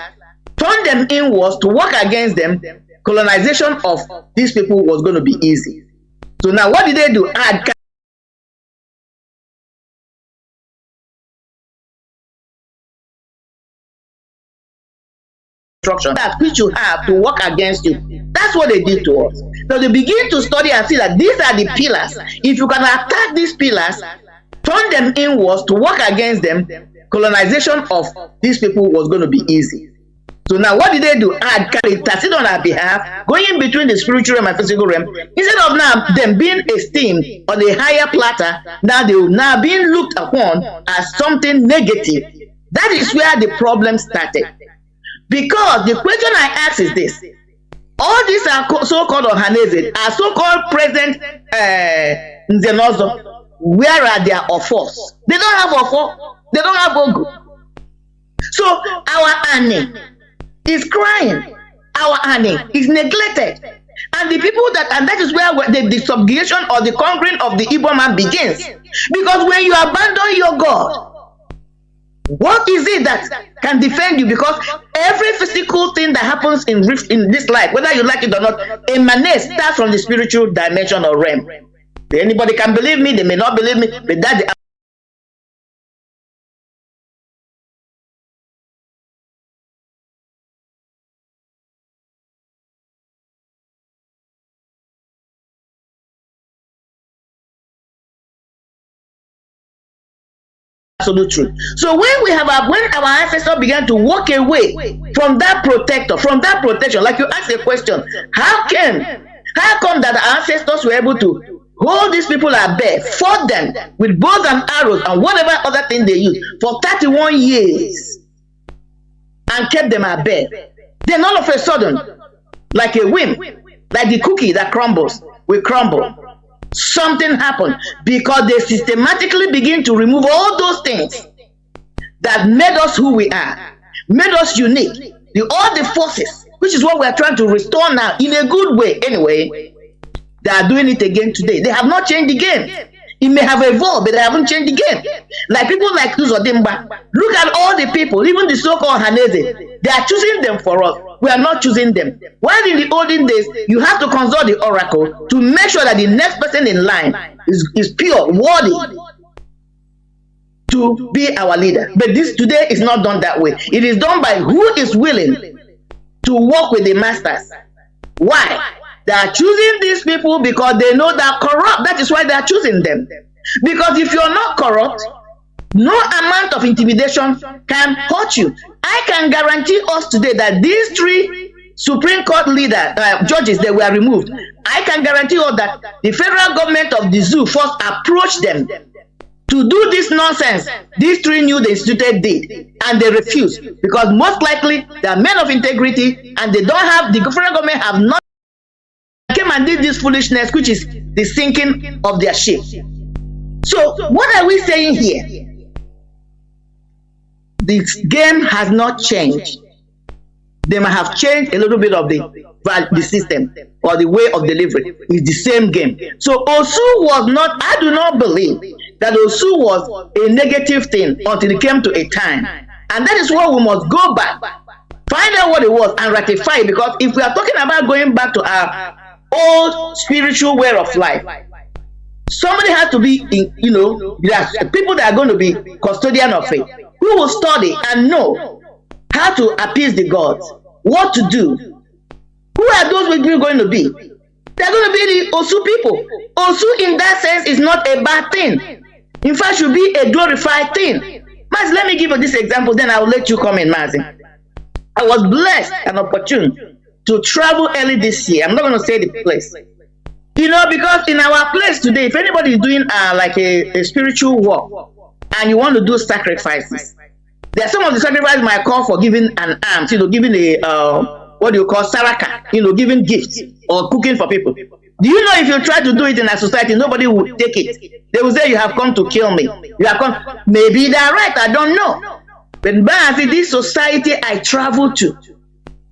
turn them inwards to work against them, colonization of these people was going to be easy. So now what did they do? Add that which you have to work against you. That's what they did to us. So they begin to study and see that these are the pillars. If you can attack these pillars, turn them inwards to work against them, colonization of these people was going to be easy. So now what did they do? Add tacit on our behalf, going in between the spiritual realm and physical realm. Instead of now them being esteemed on a higher platter, now they will now being looked upon as something negative. That is where the problem started. Because the question I ask is this: all these are so-called Ohaneze, are so-called present Nzenozo. Where are their offers? They don't have offer. They don't have Ogu. So our Ani is crying. Our Ani is neglected. And the people that is where the subjugation or the conquering of the Igbo man begins. Because when you abandon your God, what is it that can defend you? Because every physical thing that happens in this life, whether you like it or not, emanates, starts from the spiritual dimension or realm. Anybody can believe me, they may not believe me, but that's the absolute truth. So when our ancestors began to walk away from that protector, from that protection, like you asked a question, how come that our ancestors were able to hold these people at bay, fought them with bows and arrows and whatever other thing they used for 31 years and kept them at bay? Then all of a sudden, like a whim, like the cookie that crumbles, we crumble. Something happened because they systematically begin to remove all those things that made us who we are, made us unique. All the forces, which is what we are trying to restore now in a good way anyway, they are doing it again today. They have not changed the game. It may have evolved, but they haven't changed the game. Like people like Uzodimba, look at all the people, even the so-called Haneze, they are choosing them for us. We are not choosing them. While in the olden days, you have to consult the oracle to make sure that the next person in line is pure, worthy to be our leader. But this today is not done that way. It is done by who is willing to work with the masters. Why? They are choosing these people because they know they are corrupt. That is why they are choosing them. Because if you are not corrupt, no amount of intimidation can hurt you. I can guarantee us today that these 3 Supreme Court judges, they were removed. I can guarantee us that the federal government of the zoo first approached them to do this nonsense. These 3 new the instituted did, and they refused because most likely they are men of integrity, and they don't have, the federal government have not came and did this foolishness, which is the sinking of their ship. So what are we saying here? The game has not changed. They might have changed a little bit of the system or the way of delivery. It's the same game. So Osu was not, I do not believe that Osu was a negative thing until it came to a time. And that is why we must go back, find out what it was and ratify it. Because if we are talking about going back to our old spiritual way of life, somebody has to be, there's people that are going to be custodian of faith, who will study and know how to appease the gods, what to do. Who are those people going to be? They're going to be the Osu people. Osu in that sense is not a bad thing. In fact, should be a glorified thing. Mazi, let me give you this example, then I will let you come in, Mazi. I was blessed and opportune to travel early this year. I'm not going to say the place. You know, because in our place today, if anybody is doing like a spiritual work and you want to do sacrifices, there are some of the sacrifices might call for giving an alms, giving a, what do you call, saraka, giving gifts or cooking for people. Do you know if you try to do it in a society, nobody will take it. They will say, you have come to kill me. You have come. Maybe they're right, I don't know. But Mazi, this society I travel to,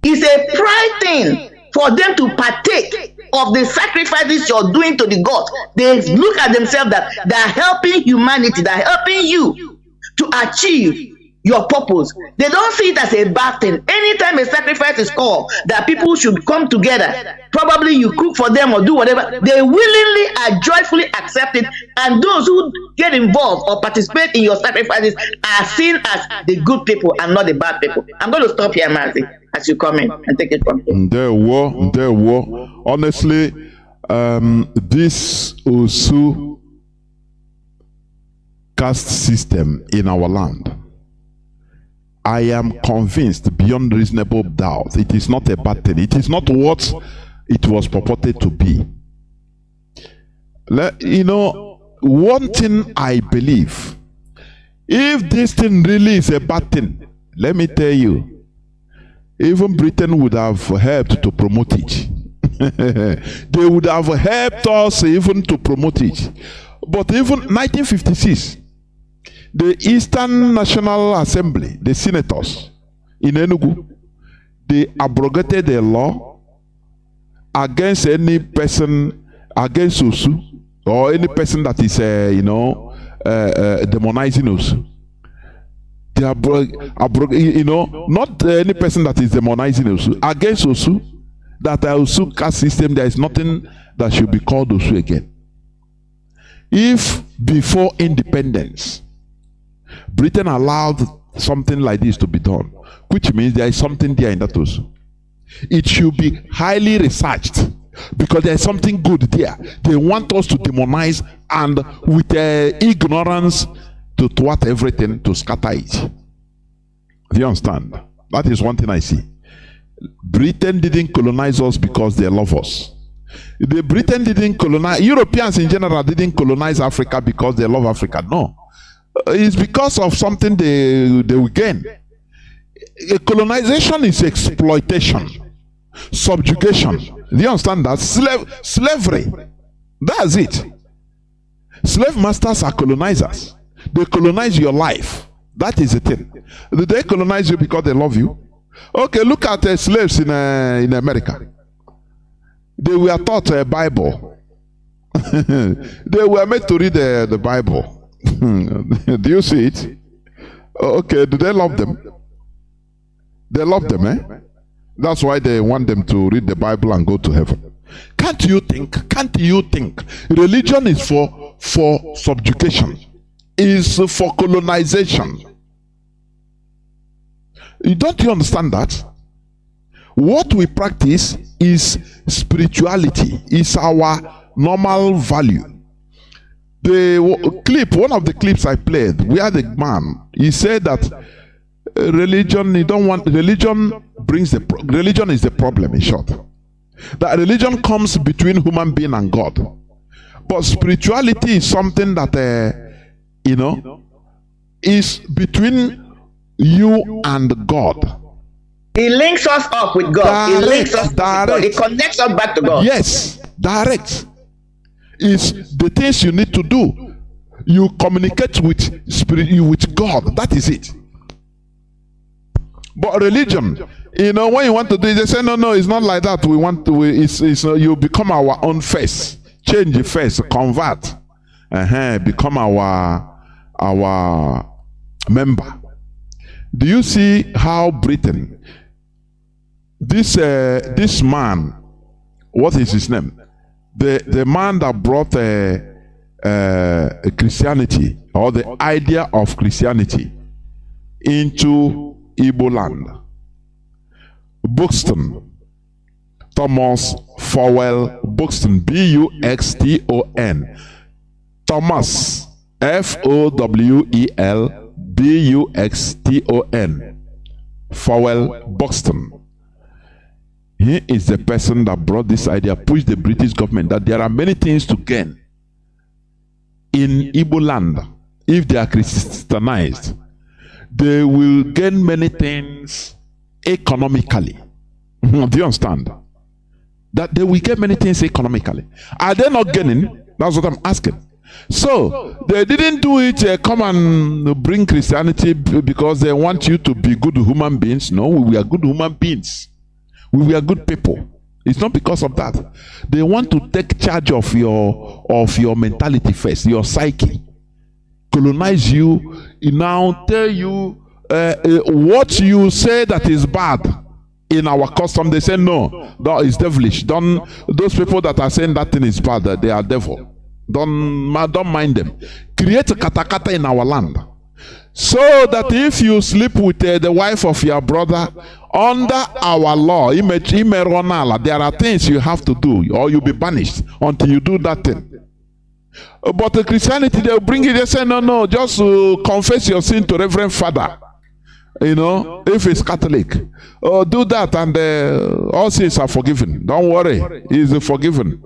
is a pride thing for them to partake of the sacrifices you're doing to the God. They look at themselves that they're helping humanity, they're helping you to achieve your purpose. They don't see it as a bad thing. Anytime a sacrifice is called, that people should come together, probably you cook for them or do whatever, they willingly and joyfully accept it. And those who get involved or participate in your sacrifices are seen as the good people and not the bad people. I'm going to stop here, Mazi, as you come in and take it from here. There were. Honestly, this Osu caste system in our land, I am convinced beyond reasonable doubt it is not a bad thing. It is not what it was purported to be. One thing I believe, if this thing really is a bad thing, let me tell you, even Britain would have helped to promote it. They would have helped us even to promote it. But even 1956, the Eastern National Assembly, the senators in Enugu, they abrogated a law against any person, against Osu, or any person that is, demonizing Osu. They not any person that is demonizing Osu, against Osu, that Osu caste system, there is nothing that should be called Osu again. If before independence, Britain allowed something like this to be done, which means there is something there in that Osu. It should be highly researched because there is something good there. They want us to demonize and with ignorance to thwart everything, to scatter it. Do you understand? That is one thing I see. Britain didn't colonize us because they love us. The Britain didn't colonize, Europeans in general didn't colonize Africa because they love Africa. No. It's because of something they will gain. Colonization is exploitation, subjugation. Do you understand that? Slavery. That's it. Slave masters are colonizers. They colonize your life. That is the thing. They colonize you because they love you. Okay, look at slaves in America. They were taught a Bible. They were made to read the Bible. Do you see it? Okay, do they love them? They love them, eh? That's why they want them to read the Bible and go to heaven. Can't you think religion is for subjugation, is for colonization? Don't you understand that? What we practice is spirituality, is our normal value. The clip, one of the clips I played, we had a man, he said that religion, religion is the problem, in short. That religion comes between human being and God. But spirituality is something that, is between you and God. It links us up with God. It links us up with God. It connects us back to God. Yes, direct. Is the things you need to do. You communicate with with God. That is it. But religion, when you want to do it, they say, no, it's not like that. We want to, you become our own face. Change the face, convert. Become our member. Do you see how Britain, this man, what is his name? The man that brought Christianity, or the idea of Christianity into Igbo land, Buxton, Thomas Fowell Buxton, Buxton, Thomas Fowelbuxton. Fowell Buxton. He is the person that brought this idea, pushed the British government that there are many things to gain in Igbo land if they are Christianized. They will gain many things economically. Do you understand? That they will get many things economically. Are they not gaining? That's what I'm asking. So they didn't do it come and bring Christianity because they want you to be good human beings. No, we are good human beings. We are good people. It's not because of that. They want to take charge of your mentality first, your psyche, colonize you, now tell you what you say that is bad. In our custom, they say no, that is devilish. Those people that are saying that thing is bad, they are devil. Don't mind them. Create a katakata in our land, so that if you sleep with the wife of your brother under our law, there are things you have to do, or you'll be banished until you do that thing. But the Christianity, they'll bring it. They say no, just confess your sin to Reverend Father. If it's Catholic, do that and all sins are forgiven. Don't worry, he's forgiven.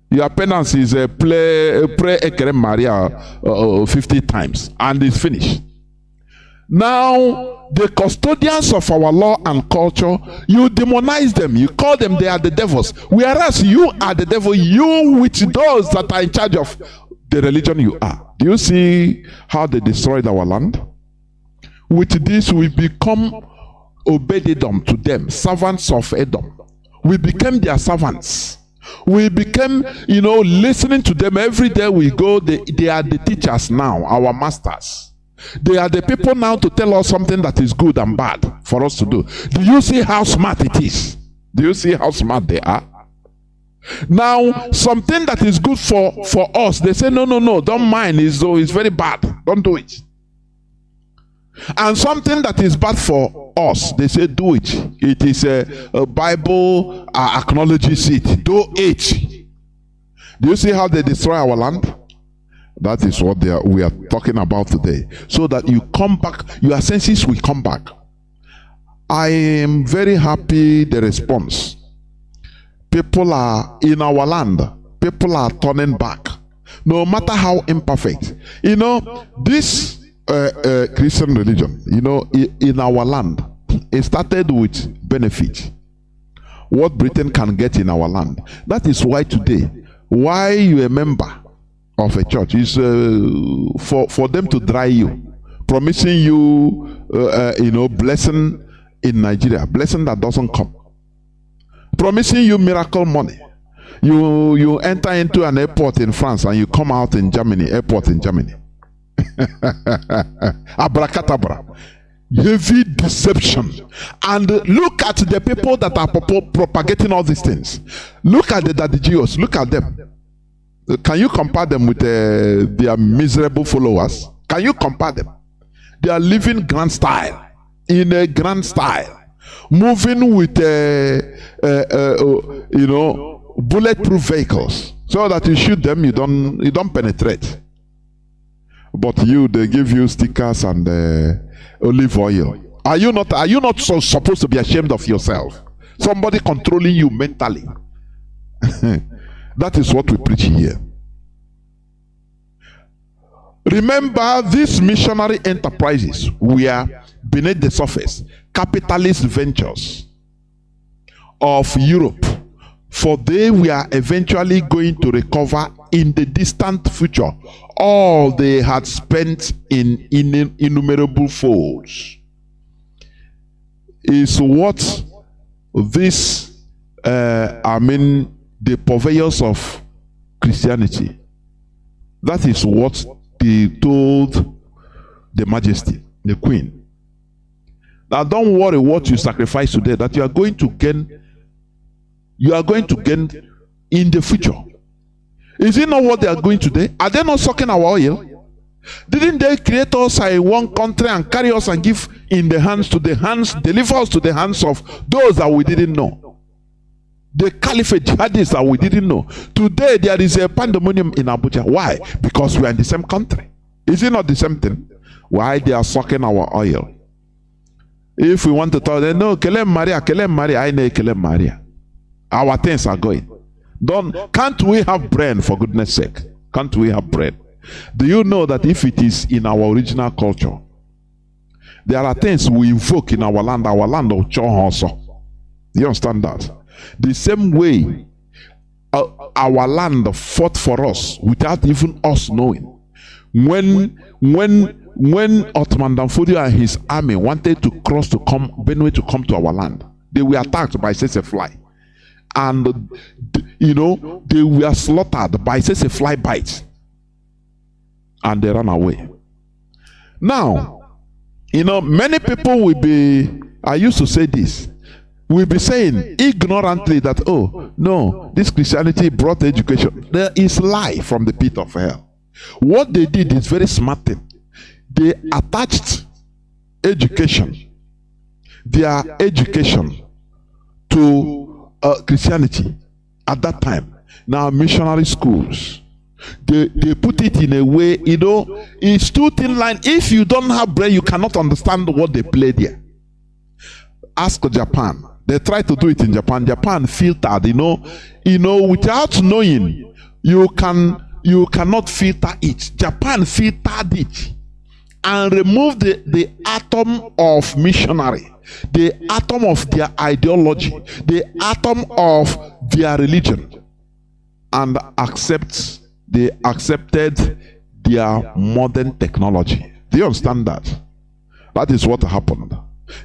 Your penance is pray Ekere Maria 50 times and it's finished. Now, the custodians of our law and culture, you demonize them. You call them, they are the devils. Whereas you are the devil, you with those that are in charge of the religion you are. Do you see how they destroyed our land? With this, we become Obed-Edom to them, servants of Edom. We became their servants. We became, listening to them every day we go. They are the teachers now, our masters. They are the people now to tell us something that is good and bad for us to do. Do you see how smart it is? Do you see how smart they are? Now, something that is good for us, they say, no, don't mind. It's very bad. Don't do it. And something that is bad for us, they say do it. It is a Bible acknowledges it. Do it. Do you see how they destroy our land? That is what we are talking about today. So that you come back, your senses will come back. I am very happy the response. People are in our land. People are turning back. No matter how imperfect. This Christian religion, in our land, it started with benefit. What Britain can get in our land. That is why today, why you a member of a church is for them to dry you, promising you, blessing in Nigeria, blessing that doesn't come, promising you miracle money. You enter into an airport in France and you come out in Germany, airport in Germany. Abracadabra. Heavy deception. And look at the people that are propagating all these things. Look at the Dadigios. Look at them. Can you compare them with their miserable followers? Can you compare them? They are living grand style. In a grand style. Moving with bulletproof vehicles. So that you shoot them, you don't penetrate. But they give you stickers and olive oil. Are you not so supposed to be ashamed of yourself? Somebody controlling you mentally. That is what we preach here. Remember, these missionary enterprises were beneath the surface, capitalist ventures of Europe, for they were eventually going to recover in the distant future all they had spent in innumerable folds. Is what this, the purveyors of Christianity, that is what they told the Majesty, the Queen. Now don't worry what you sacrifice today, that you are going to gain in the future. Is it not what they are going today? Are they not sucking our oil? Didn't they create us in one country and carry us and give deliver us to the hands of those that we didn't know? The caliphate jihadists that we didn't know. Today there is a pandemonium in Abuja. Why? Because we are in the same country. Is it not the same thing? Why they are sucking our oil? If we want to tell them, no, Kelem Maria, I know Kelem Maria. Our things are going. Can't we have bread, for goodness sake? Can't we have bread? Do you know that if it is in our original culture, there are things we invoke in our land of HAUSA. You understand that? The same way our land fought for us without even us knowing. When Ottoman Danfodio and his army wanted to cross to come Benue to come to our land, they were attacked by Fly, and they were slaughtered by Fly bites, and they ran away. Now, many people will be. I used to say this. We'll be saying ignorantly that, oh no, this Christianity brought education. There is lie from the pit of hell. What they did is very smart thing. They attached education, their education, to Christianity at that time. Now missionary schools, they put it in a way, it's too thin line. If you don't have brain, you cannot understand what they play there. Ask Japan. They try to do it in Japan. Japan filtered, without knowing, you cannot filter it. Japan filtered it and removed the atom of missionary, the atom of their ideology, the atom of their religion, and they accepted their modern technology. Do you understand that? That is what happened.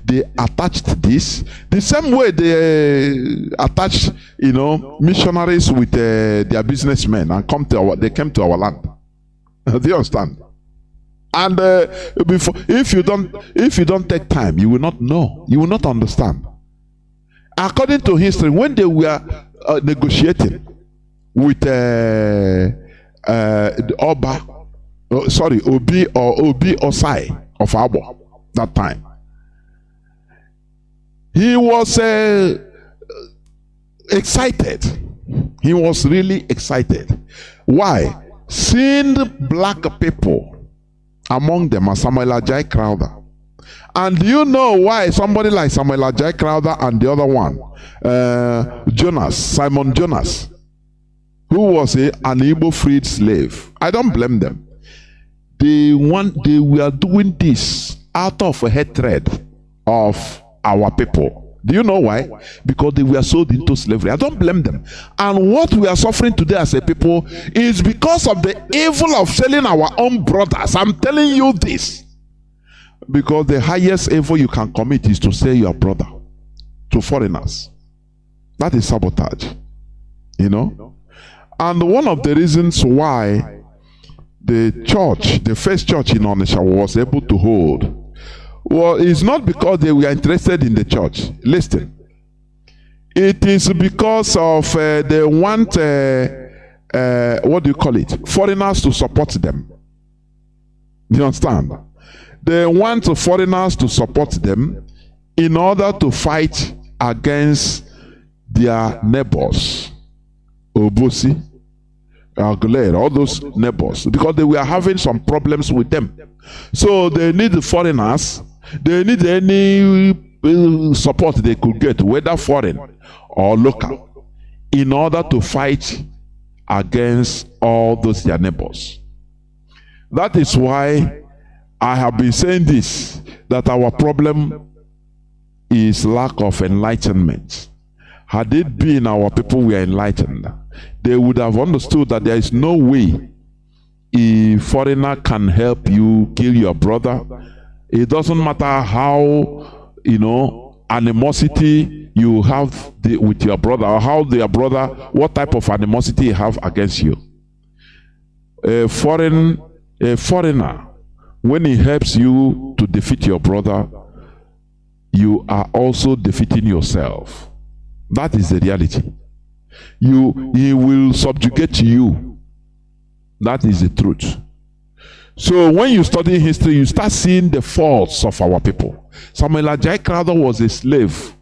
They attached this the same way they attached, missionaries with their businessmen, and they came to our land. Do you understand? And if you don't take time, you will not know. You will not understand. According to history, when they were negotiating with Obi Osai of Abo that time, he was excited. He was really excited. Why? Seeing black people, among them are Samuel Ajay Crowther. And do you know why somebody like Samuel Ajay Crowther and the other one, Simon Jonas, who was an Igbo freed slave? I don't blame them. They were doing this out of a hatred of our people. Do you know why? Because they were sold into slavery. I don't blame them. And what we are suffering today as a people is because of the evil of selling our own brothers. I'm telling you this. Because the highest evil you can commit is to sell your brother to foreigners. That is sabotage. And one of the reasons why the first church in Onitsha was able to hold, well, it's not because they were interested in the church. Listen, it is because of they want foreigners to support them. You understand? They want foreigners to support them in order to fight against their neighbors, Obosi, Aguilera, all those neighbors, because they were having some problems with them. So they need the foreigners. They need any support they could get, whether foreign or local, in order to fight against all those their neighbors. That is why I have been saying this, that our problem is lack of enlightenment. Had it been our people were enlightened, they would have understood that there is no way a foreigner can help you kill your brother. It doesn't matter how, animosity you have with your brother, or how their brother, what type of animosity you have against you. A foreigner, when he helps you to defeat your brother, you are also defeating yourself. That is the reality. He will subjugate you. That is the truth. So when you study history, you start seeing the faults of our people. Samuel Ajay Crowther was a slave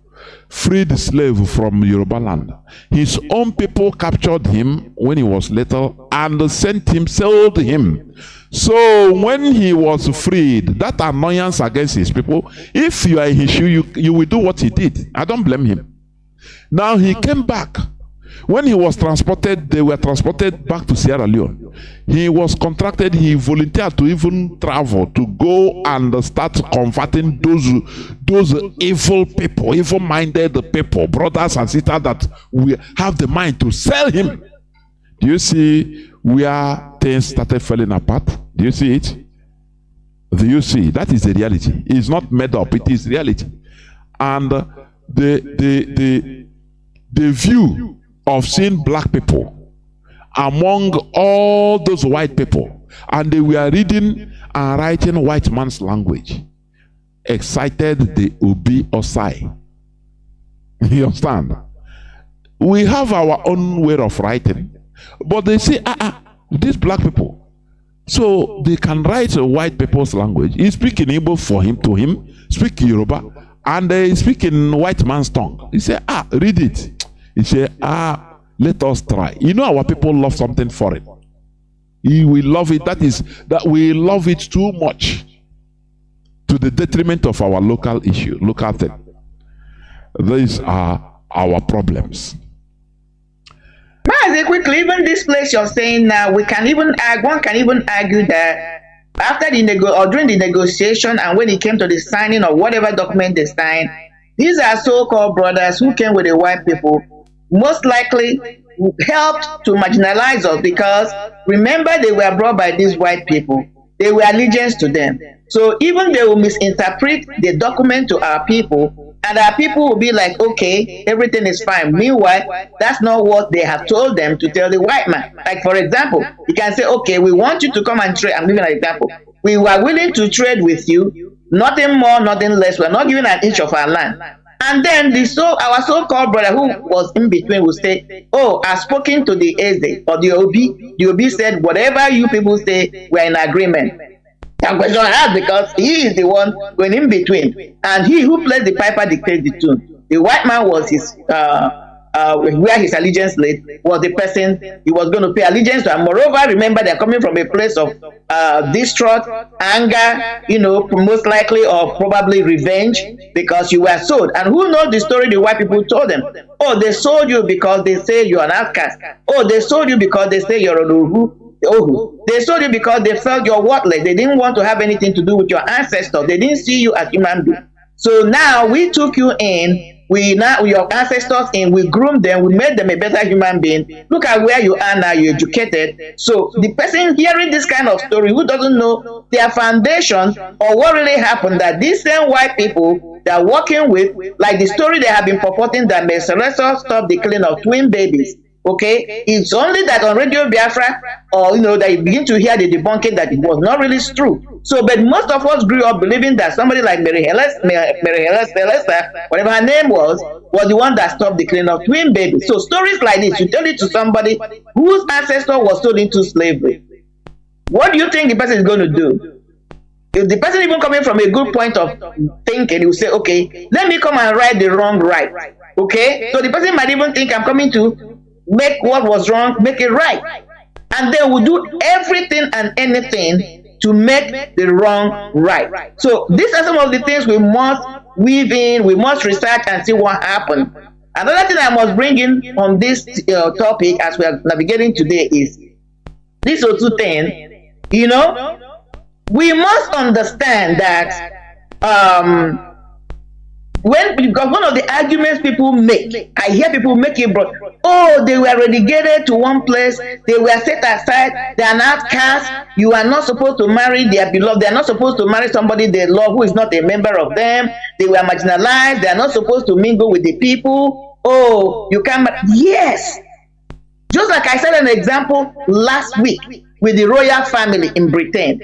freed the slave from Yoruba land. His own people captured him when he was little and sent him, sold him. So when he was freed, that annoyance against his people, if you are in his shoe, you will do what he did. I don't blame him. Now he came back. When he was transported, they were transported back to Sierra Leone. He was contracted, he volunteered to even travel to go and start converting those evil people, evil-minded people, brothers and sisters that we have the mind to sell him. Do you see where things started falling apart? Do you see it? Do you see? That is the reality. It's not made up, it is reality. And the view of seeing black people among all those white people, and they were reading and writing white man's language, excited the Obi Osai. You understand? We have our own way of writing, but they say, these black people, so they can write a white people's language. He speak in Igbo for him, to him, speak Yoruba, and they speak in white man's tongue. He say, read it. He say, let us try. You know, our people love something foreign. We love it. That is, that we love it too much to the detriment of our local issue, local thing. These are our problems. Mazi, quickly, even this place you're saying now, one can even argue that after during the negotiation and when it came to the signing of whatever document they signed, these are so-called brothers who came with the white people, most likely helped to marginalize us, because remember, they were brought by these white people. They were allegiance to them. So even they will misinterpret the document to our people, and our people will be like, okay, everything is fine. Meanwhile, that's not what they have told them to tell the white man. Like, for example, you can say, okay, we want you to come and trade. I'm giving an example. We were willing to trade with you, nothing more, nothing less. We're not giving an inch of our land. And then our so-called brother who was in between will say, oh, I've spoken to the Eze or the Obi. The Obi said, whatever you people say, we're in agreement. And question asked, because he is the one going in between. And he who plays the piper dictates the tune. The white man was his, where his allegiance lay, was the person he was going to pay allegiance to. And moreover, remember, they're coming from a place of distraught, anger, most likely, or probably revenge, because you were sold. And who knows the story the white people told them? Oh, they sold you because they say you're an outcast. Oh, they sold you because they say you're an Uhu. They sold you because they felt you're worthless. They didn't want to have anything to do with your ancestors. They didn't see you as human beings. So now we took you in. Your ancestors in, we groomed them, we made them a better human being. Look at where you are now, you're educated. So the person hearing this kind of story, who doesn't know their foundation or what really happened, that these same white people they're working with, like the story they have been purporting that Ancestral stopped the killing of twin babies. Okay, it's only that on Radio Biafra, or that you begin to hear the debunking that it was not really true. So, but most of us grew up believing that somebody like Mary Helesta, whatever her name was the one that stopped the killing of twin babies. So stories like this, you tell it to somebody whose ancestor was sold into slavery. What do you think the person is going to do? If the person even coming from a good point of thinking, he will say, okay, let me come and right the wrong right. Okay, so the person might even think I'm coming to make what was wrong, make it right. And they will do everything and anything to make the wrong right. So these are some of the things we must weave in, we must research and see what happened. Another thing I must bring in on this topic as we are navigating today is this two thing. We must understand that because one of the arguments people make, I hear people make it, they were relegated to one place, they were set aside, they are not cast, you are not supposed to marry their beloved, they are not supposed to marry somebody they love who is not a member of them, they were marginalized, they are not supposed to mingle with the people. Oh, you can't. Yes. Just like I said an example last week with the royal family in Britain.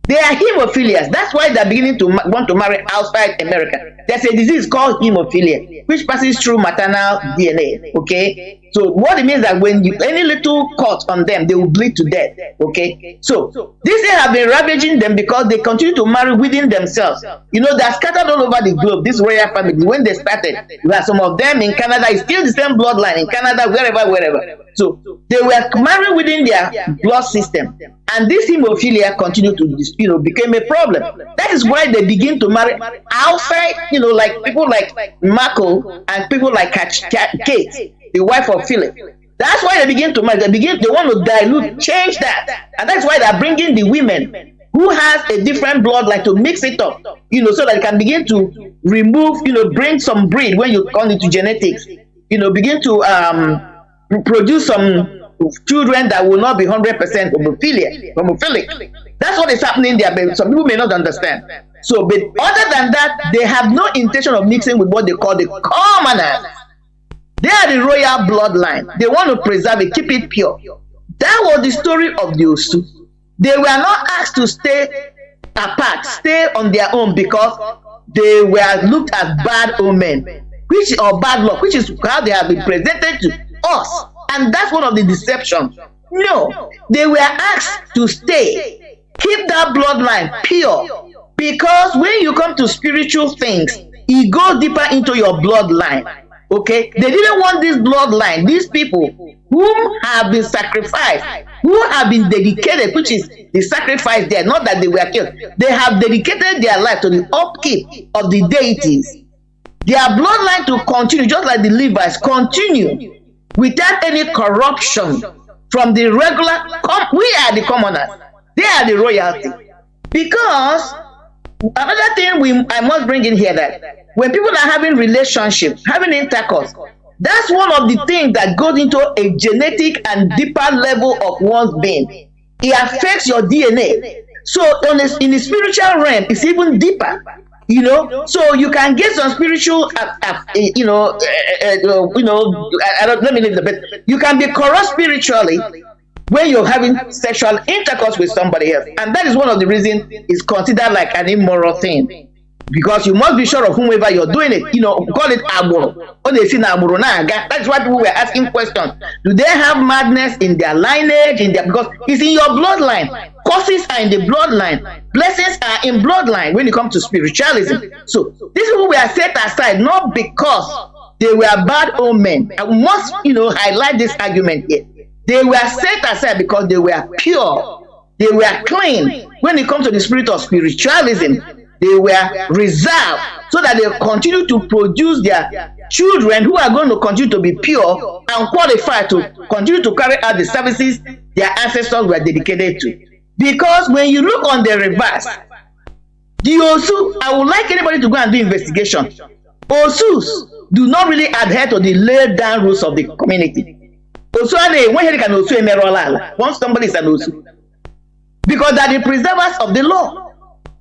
They are hemophilias. That's why they're beginning to want to marry outside America. There's a disease called hemophilia, which passes through maternal DNA. Okay, so what it means that when you any little cut on them, they will bleed to death. Okay, so these things have been ravaging them because they continue to marry within themselves. You know, they're scattered all over the globe. This royal family, when they started, you have some of them in Canada. It's still the same bloodline in Canada, wherever. So they were married within their blood system, and this hemophilia continued to, became a problem. That is why they begin to marry outside, like people like Marco and people like Kate, the wife of Philip. That's why they begin to marry. They want to dilute, change that, and that's why they're bringing the women who has a different bloodline to mix it up, so that it can begin to remove, bring some breed when you come into genetics, begin to produce some children that will not be 100% homophilic. That's what is happening there, but some people may not understand. So, but other than that, they have no intention of mixing with what they call the commoners. They are the royal bloodline. They want to preserve it, keep it pure. That was the story of the Osu. They were not asked to stay apart, stay on their own, because they were looked at bad omen, or bad luck, which is how they have been presented to us. And that's one of the deceptions. No, they were asked to stay, keep that bloodline pure, because when you come to spiritual things, it goes deeper into your bloodline. Okay, they didn't want this bloodline, these people whom have been sacrificed, who have been dedicated, which is the sacrifice there, not that they were killed. They have dedicated their life to the upkeep of the deities. Their bloodline to continue, just like the Levites, continue without any corruption from the regular. We are the commoners, they are the royalty. Because another thing I must bring in here, that when people are having relationships, having intercourse, that's one of the things that goes into a genetic and deeper level of one's being. It affects your DNA. So in the spiritual realm, it's even deeper. So you can get some spiritual, let me leave the bit. You can be corrupt spiritually when you're having sexual intercourse with somebody else, and that is one of the reasons it's considered like an immoral thing, because you must be sure of whomever you're doing it. Call it aburo. That's why people were asking questions. Do they have madness in their lineage? Because it's in your bloodline. Curses are in the bloodline. Blessings are in bloodline when it comes to spiritualism. So these people were set aside not because they were bad omen. I must, highlight this argument here. They were set aside because they were pure. They were clean. When it comes to the spirit of spiritualism, they were reserved so that they continue to produce their children who are going to continue to be pure and qualified to continue to carry out the services their ancestors were dedicated to. Because when you look on the reverse, the Osu, I would like anybody to go and do investigation. Osus do not really adhere to the laid down rules of the community. Once somebody is an Osu, because they are the preservers of the law.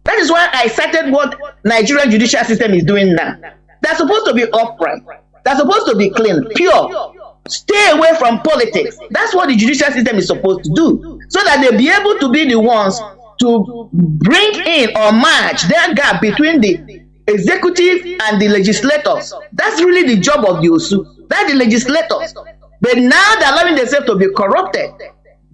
That is why I cited what Nigerian judicial system is doing now. They're supposed to be upright. They're supposed to be clean, pure. Stay away from politics. That's what the judicial system is supposed to do, so that they'll be able to be the ones to bring in or match their gap between the executive and the legislators. That's really the job of the Osu. That's the legislators. But now they're allowing themselves to be corrupted.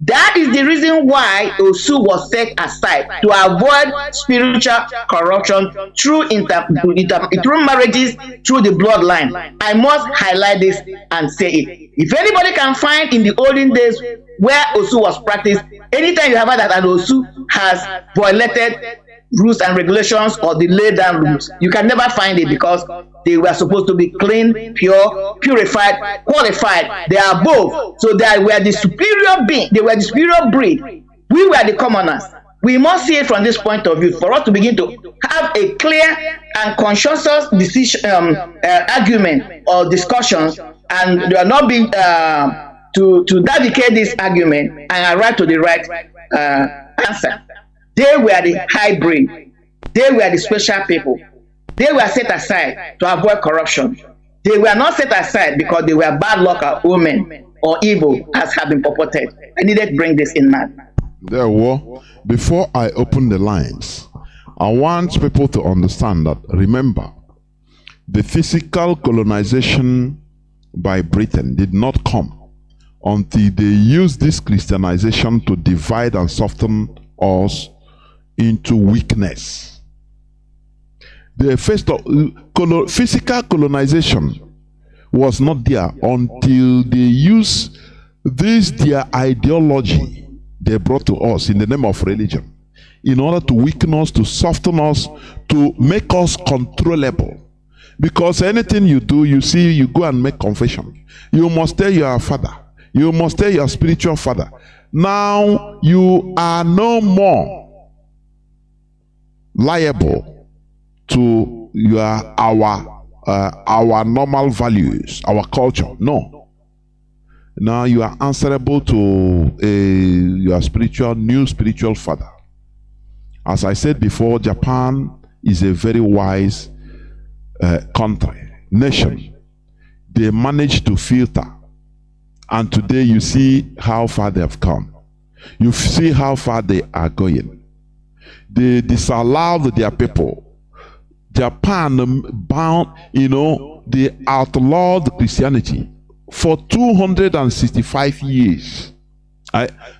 That is the reason why Osu was set aside, to avoid spiritual corruption through marriages, through the bloodline. I must highlight this and say it. If anybody can find in the olden days where Osu was practiced, anytime you have heard that an Osu has violated rules and regulations or the laid down rules, you can never find it, because they were supposed to be clean, pure, purified, qualified. They are both. So they were the superior being. They were the superior breed. We were the commoners. We must see it from this point of view for us to begin to have a clear and conscious decision, argument or discussions, and there will not be to dedicate this argument and arrive to the right answer. They were the hybrid. They were the special people. They were set aside to avoid corruption. They were not set aside because they were bad luck or omen or evil, as have been purported. I needed to bring this in mind. Therefore, before I open the lines, I want people to understand that, remember, the physical colonization by Britain did not come until they used this Christianization to divide and soften us into weakness. The first physical colonization was not there until they used this their ideology they brought to us in the name of religion in order to weaken us, to soften us, to make us controllable. Because anything you do, you see, you go and make confession. You must tell your father. You must tell your spiritual father. Now you are no more liable to our normal values, our culture. No. Now you are answerable to your new spiritual father. As I said before, Japan is a very wise country, nation. They managed to filter, and today you see how far they have come. You see how far they are going. They disallowed their people. Japan bound, they outlawed Christianity for 265 years.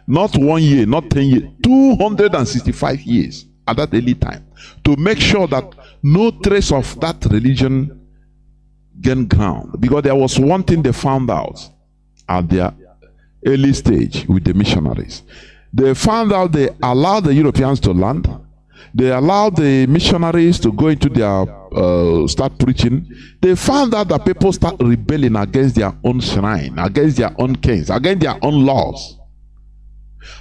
Not 1 year, not 10 years, 265 years at that early time, to make sure that no trace of that religion gained ground. Because there was one thing they found out at their early stage with the missionaries. They found out they allowed the Europeans to land. They allowed the missionaries to go into their start preaching. They found out that people start rebelling against their own shrine, against their own kings, against their own laws.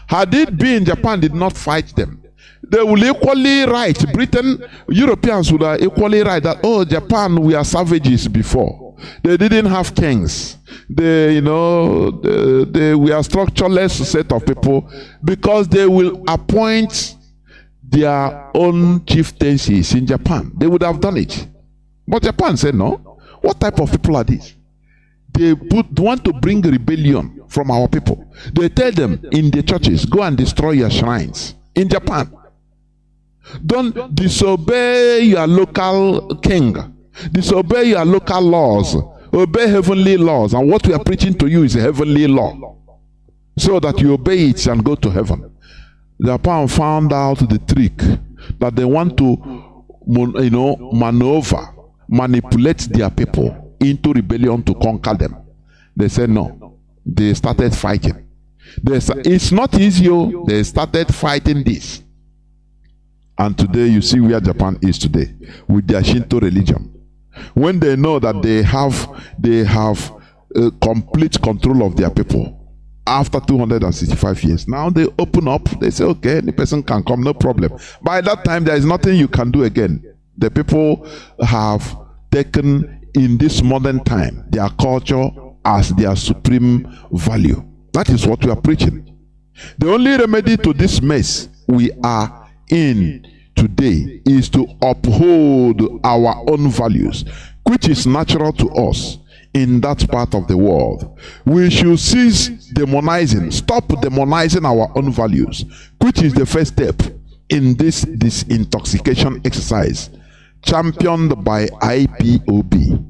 Had it been Japan did not fight them, they will equally right. Britain, Europeans would have equally right that, oh, Japan, we are savages before. They didn't have kings. We are structureless set of people, because they will appoint their own chieftaincies in Japan. They would have done it. But Japan said, no. What type of people are these? They want to bring rebellion from our people. They tell them in the churches, go and destroy your shrines. In Japan, don't disobey your local king. Disobey your local laws. Obey heavenly laws. And what we are preaching to you is a heavenly law, so that you obey it and go to heaven. Japan found out the trick that they want to manipulate their people into rebellion to conquer them. They said no. They started fighting. It's not easy. They started fighting this. And today you see where Japan is today with their Shinto religion. When they know that they have complete control of their people after 265 years, now they open up. They say, okay, the person can come, no problem. By that time, there is nothing you can do again. The people have taken, in this modern time, their culture as their supreme value. That is what we are preaching. The only remedy to this mess we are in today is to uphold our own values, which is natural to us in that part of the world. We should cease demonizing, stop demonizing our own values, which is the first step in this disintoxication exercise championed by IPOB.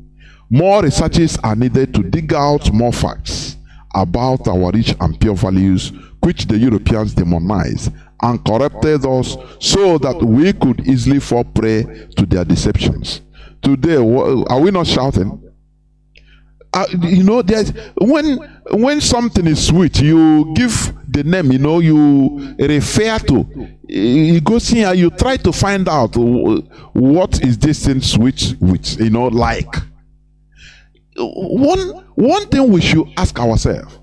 More researches are needed to dig out more facts about our rich and pure values, which the Europeans demonized and corrupted us so that we could easily fall prey to their deceptions. Today, are we not shouting? There's when something is sweet, you give the name, you refer to. You go see and you try to find out what is this thing sweet with, like. One thing we should ask ourselves: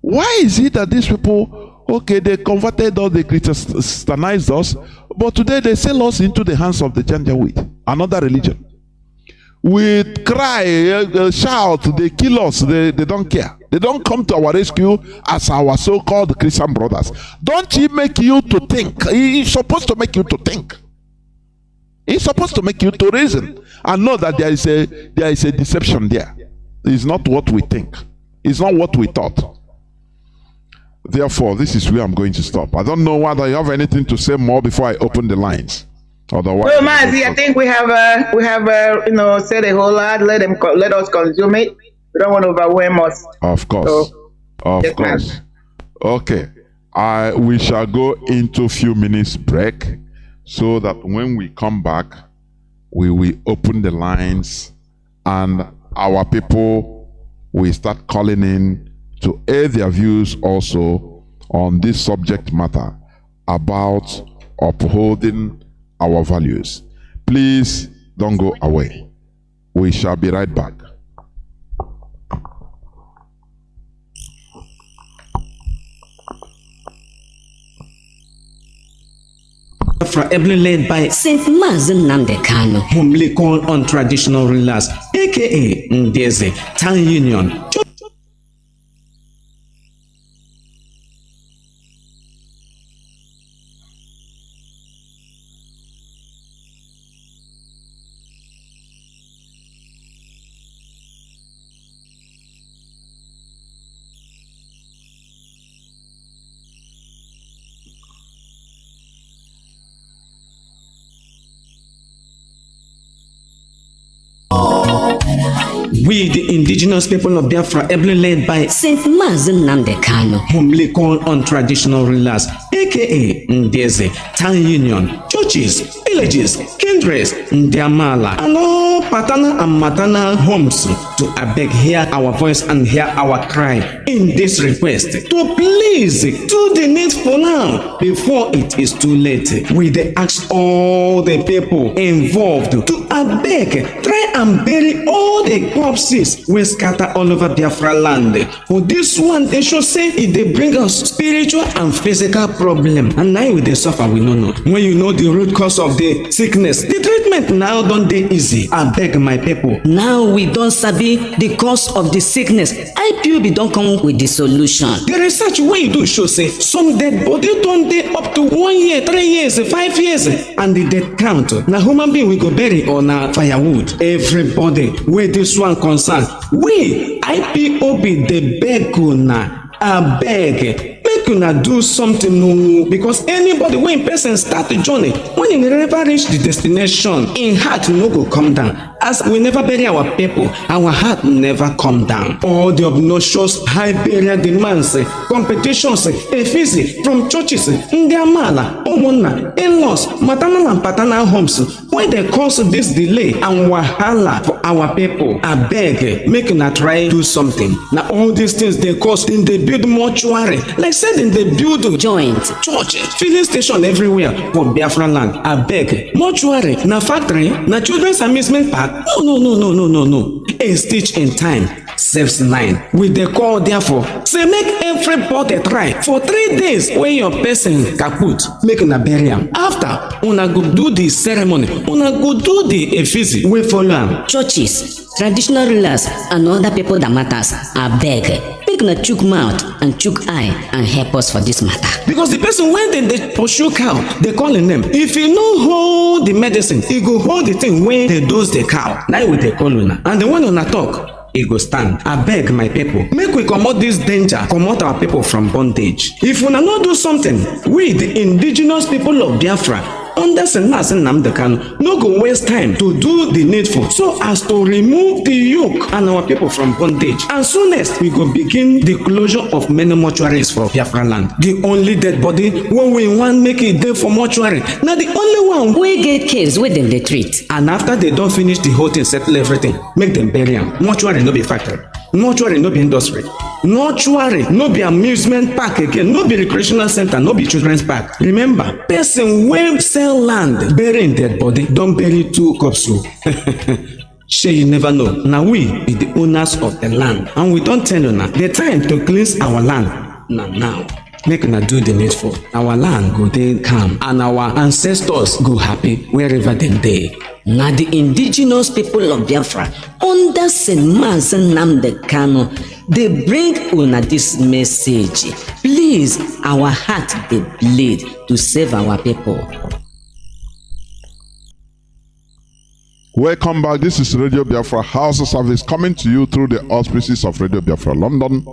why is it that these people, okay, they converted us, they Christianized us, but today they sell us into the hands of the Janjaweed, another religion? We cry, shout, they kill us, they don't care. They don't come to our rescue as our so-called Christian brothers. Don't he make you to think? He's supposed to make you to think. He's supposed to make you to reason and know that there is a deception there. It's not what we think. It's not what we thought. Therefore, this is where I'm going to stop. I don't know whether you have anything to say more before I open the lines. Otherwise, no, Mazi, I think we have said a whole lot. Let us consume it. We don't want to overwhelm us. Of course, yes, course. Ma'am. Okay, we shall go into a few minutes break, so that when we come back, we will open the lines, and our people will start calling in to air their views also on this subject matter about upholding our values. Please don't go away. We shall be right back. Ably led by Saint Mazi Nnamdi Kanu, whomly called on traditional rulers, aka Ndeze, Town Union. We, the indigenous people of Biafra, ably led by Saint Mazi Nnamdi Kanu, whomly called on traditional rulers, aka Ndeze, Town Union, churches, villages, kindreds, Ndiamala, and all paternal and maternal homes to beg hear our voice and hear our cry in this request to please do the needful now before it is too late. We dey ask all the people involved to beg, try and bury all the corpses we scatter all over Biafra land. For this one, they should say it dey bring us spiritual and physical problem, and now we dey suffer, we no know. When you know the root cause of the sickness, the treatment now don dey easy. I beg my people. Now we don sabi the cause of the sickness. IPOB don come with the solution. The research wey you do show say some dead body don dey up to 1 year, 3 years, 5 years, and the death count na human being we go bury or na firewood. Everybody wey this one concern, we IPOB dey beg una, abeg make una do something, because anybody when person start the journey, when he never reach the destination, in heart no go come down. As we never bury our people, our heart never come down. All the obnoxious high burial demands, competitions, effigy from churches, Ndiamala, Omona, in-laws, maternal and paternal homes, when they cause this delay and wahala for our people, I beg, make una try do something. Now all these things they cause in the build mortuary, like said in the build joint, church, filling station everywhere for Biafra land. I beg, mortuary, na factory, na children's amusement park. No. A stitch in time saves 9. With the call, therefore, say make everybody try for 3 days when your person kaput, make una bury am. After, una go do the ceremony, una go do the effigy, we follow am. Churches, traditional rulers, and other people that matters, I beg, make una chook mouth and chook eye and help us for this matter. Because the person when they pursue cow, they call in them. If you no hold the medicine, he go hold the thing when they dose the cow. Now we they call una. And the one una talk, he go stand. I beg my people, make we comot this danger, comot our people from bondage. If una no do something, we the indigenous people of Biafra, under Saint Mazi Nnamdi Kanu, no go waste time to do the needful so as to remove the yoke and our people from bondage. And soonest we go begin the closure of many mortuaries for Biafra land. The only dead body when we want make it there for mortuary, now the only one we get case with them they treat. And after they don't finish the whole thing, settle everything, make them bury them. Mortuary no be factory, mortuary no be industry, mortuary no be amusement park again, no be recreational center, no be children's park. Remember, person wey sell land burying dead body don bury 2 cups. Shey you never know. Now we be the owners of the land, and we don't tell you now the time to cleanse our land now. Make una do the needful. Our land go dey calm and our ancestors go happy wherever dem dey. Now the indigenous people of Biafra under Saint Mazi Nnamdi Kanu, they bring una this message. Please, our heart dey bleed to save our people. Welcome back. This is Radio Biafra HAUSA-SERVICE coming to you through the auspices of Radio Biafra London.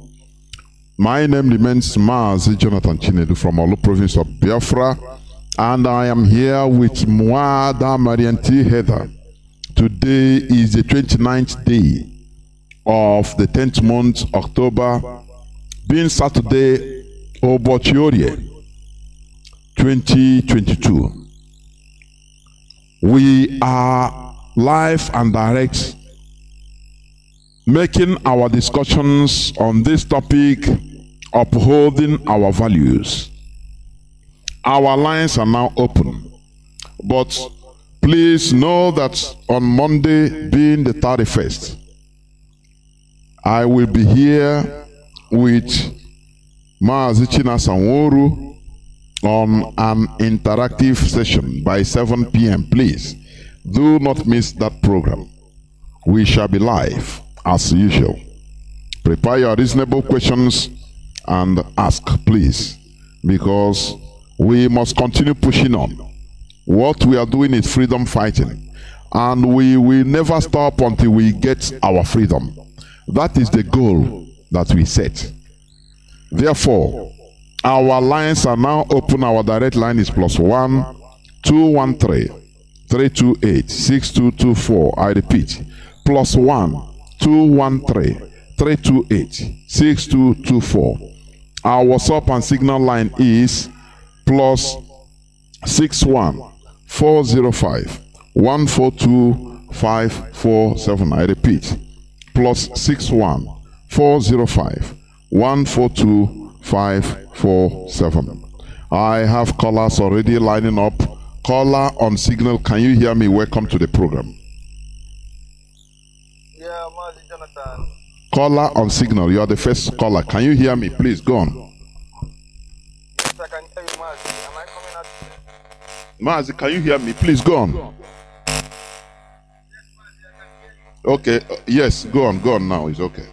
My name remains Mazi Jonathan Chinedu from Olu province of Biafra, and I am here with Mwada Marianti Heather. Today is the 29th day of the 10th month, October, being Saturday, Obochiorie, 2022. We are live and direct, making our discussions on this topic, upholding our values. Our lines are now open, but please know that on Monday, being the 31st, I will be here with Mazi Sanworu on an interactive session by 7 p.m. Please do not miss that program. We shall be live as usual. Prepare your reasonable questions and ask, please, because we must continue pushing on. What we are doing is freedom fighting, and we will never stop until we get our freedom. That is the goal that we set. Therefore, our lines are now open. Our direct line is +1 213 328 6224. I repeat, +1 213 328 6224. Our WhatsApp and Signal line is +61 405 142 547. I repeat, +61 405 142 547. I have callers already lining up. Caller on Signal, can you hear me? Welcome to the program. Yeah, Mazi Jonathan. Caller on Signal, you are the first caller. Can you hear me? Please go on. Yes, I can hear you, Mazi. Am I coming out? Mazi, can you hear me? Please go on. Yes, Mazi, I can hear you. Okay, yes, go on now. It's okay.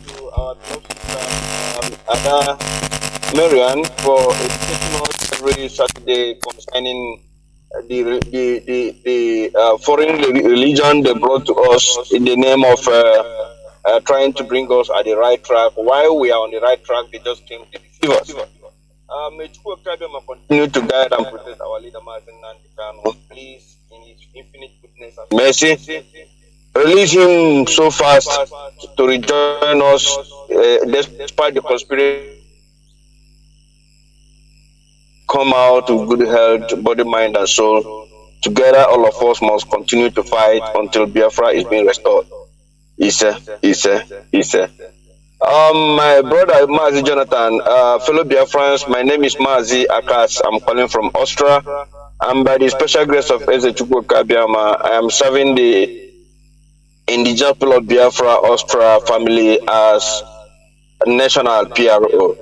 To our beloved sister, Ada Marian, for educating us every Saturday concerning the foreign religion they brought to us in the name of trying to bring us at the right track. While we are on the right track, they just came to deceive us. May Chukwu Kabiyama continue to guide and protect our leader, Nnamdi Kanu. Please, in his infinite goodness and mercy, release him so fast to rejoin us despite the conspiracy. Come out with good health, body, mind, and soul. Together, all of us must continue to fight until Biafra is being restored. My brother Mazi Jonathan, fellow Biafrans, my name is Mazi Akas. I'm calling from Austria. And by the special grace of Eze Chukwu Kabiyama, I am serving the indigenous people of Biafra, Austria family as national PRO.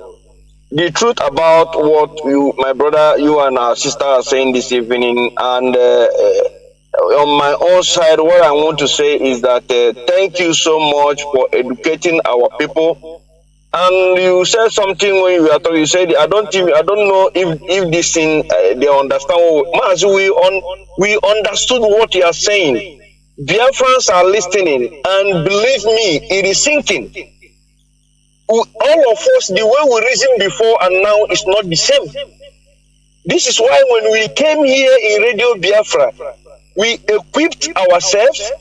The truth about what my brother, you and our sister are saying this evening, and on my own side, what I want to say is that thank you so much for educating our people. And you said something when you were talking. You said, I don't know if this thing they understand. We understood what you are saying. Biafrans are listening, and believe me, it is sinking. All of us, the way we reasoned before and now is not the same. This is why when we came here in Radio Biafra, we equipped ourselves.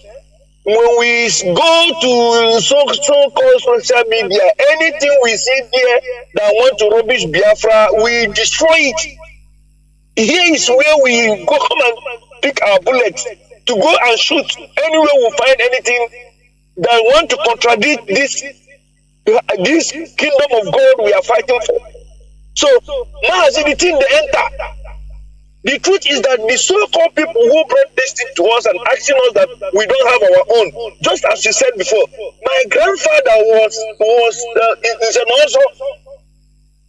When we go to so-called social media, anything we see there that want to rubbish Biafra, we destroy it. Here is where we go come and pick our bullets to go and shoot anywhere we find anything that want to contradict this kingdom of God we are fighting for. So now as the thing they enter, the truth is that the so-called people who brought this thing to us and asking us that we don't have our own, just as you said before, my grandfather was an also.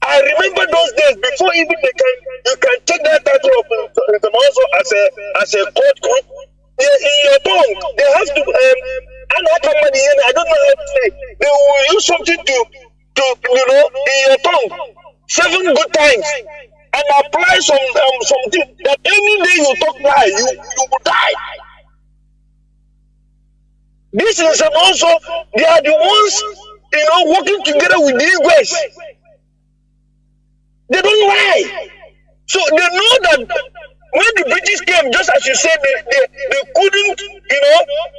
I remember those days before even you can take that title of also as a court group. In your tongue, they have to I don't know how to say. They will use something to in your tongue 7 good times and apply something that any day you talk lie, you will die. This is also, they are the ones, working together with the Igwes. They don't lie. So they know that when the British came, just as you said, they couldn't,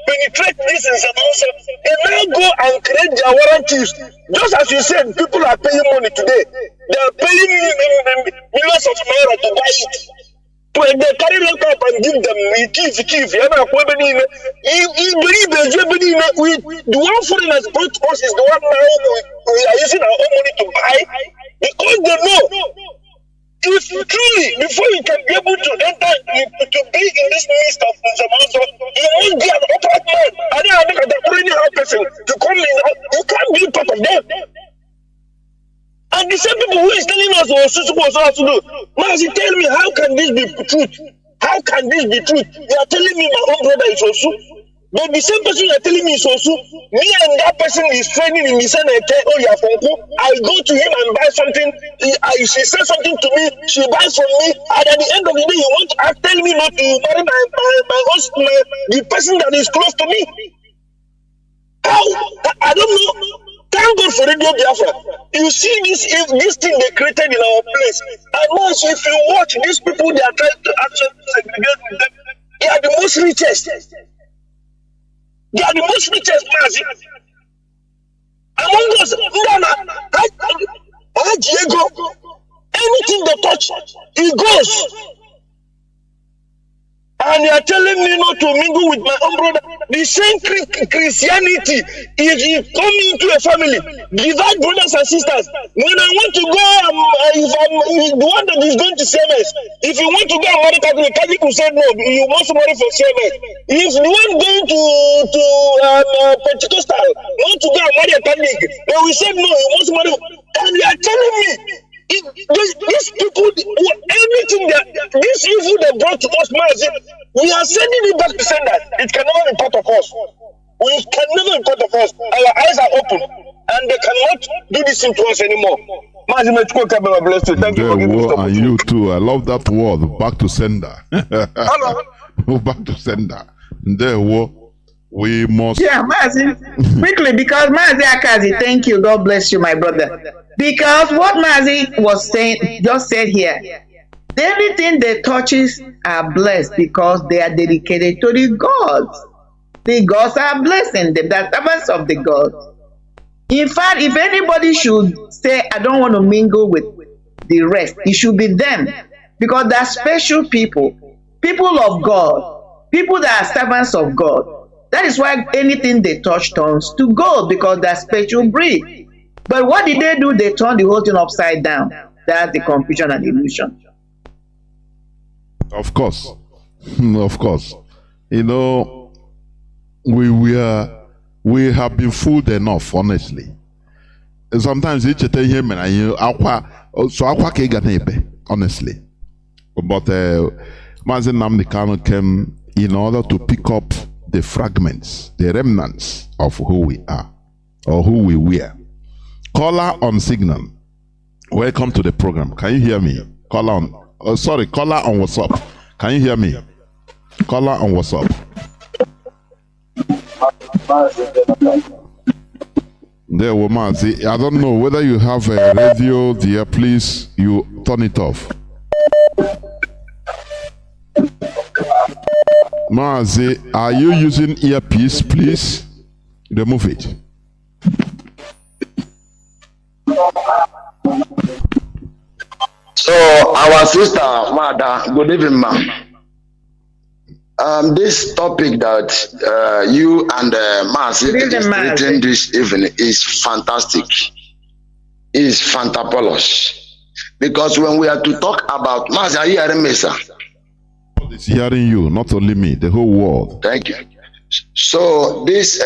penetrate this in Samosha. They now go and create their warrant chiefs. Just as you said, people are paying money today. They are paying millions of naira to buy it. When they carry lock up and give them chief. The one foreign has brought us is the one now we are using our own money to buy, because they know. If truly, before you can be able to enter, to be in this midst of Nzamazo, you must be an upright man. I don't look at the only person to come in. You can't be part of them. And the same people who is telling us what we're supposed to do. Mazi, tell me, how can this be truth? How can this be truth? You are telling me my own brother is also. But the same person you are telling me is also, me and that person is training in the same I go to him and buy something, she says something to me, she buys from me, and at the end of the day, you want to tell me not to marry my husband, the person that is close to me. How? I don't know. Thank God for Radio Biafra. You see this thing they created in our place. And also, if you watch these people, they are trying to actually segregate with them. They are the most richest. They are the most richest, Mazi. Among us, Diego, anything they touch, it goes. And they are telling me not to mingle with my own brother. The same Christianity is coming into a family, divide brothers and sisters. When I want to go, if I'm the one that is going to CMS, if you want to go and marry Catholic will say no, you must marry for CMS. If the one going to Pentecostal want to go and marry a Catholic, they will say no, you must marry. And they are telling me, these people, everything this evil they brought to us, we are sending it back to sender. It can never be part of us. We can never be part of us. Our eyes are open, and they cannot do this thing to us anymore. Thank you for giving me and you too. I love that word. Back to sender. Back to sender. There, we must. Yeah, Mazi. Quickly, because Mazi Akazi, thank you. God bless you, my brother. Because what Mazi was saying, just said here, everything they touches are blessed because they are dedicated to the gods. The gods are blessing them, the servants of the gods. In fact, if anybody should say, I don't want to mingle with the rest, it should be them. Because they're special people, people of God, people that are servants of God. That is why anything they touch turns to gold, because they're special breed. But what did they do? They turned the whole thing upside down. That's the confusion and illusion. Of course. Of course. You know, we have been fooled enough, honestly. Sometimes it's a him and you honestly. But Mazi Nnamdi Kanu came in order to pick up the fragments, the remnants of who we are or who we were. Caller on signal. Welcome to the program. Can you hear me? Caller on. Caller on WhatsApp. Can you hear me? Caller on WhatsApp. There, Mazi. I don't know whether you have a radio there. Please, you turn it off. Mazi, are you using earpiece? Please remove it. So our sister Mada, good evening, ma'am. This topic that you and Mazi written this evening is fantastic. Is fantabulous. Because when we are to talk about Mazi, are you hearing me, sir? It's hearing you, not only me, the whole world. Thank you. So this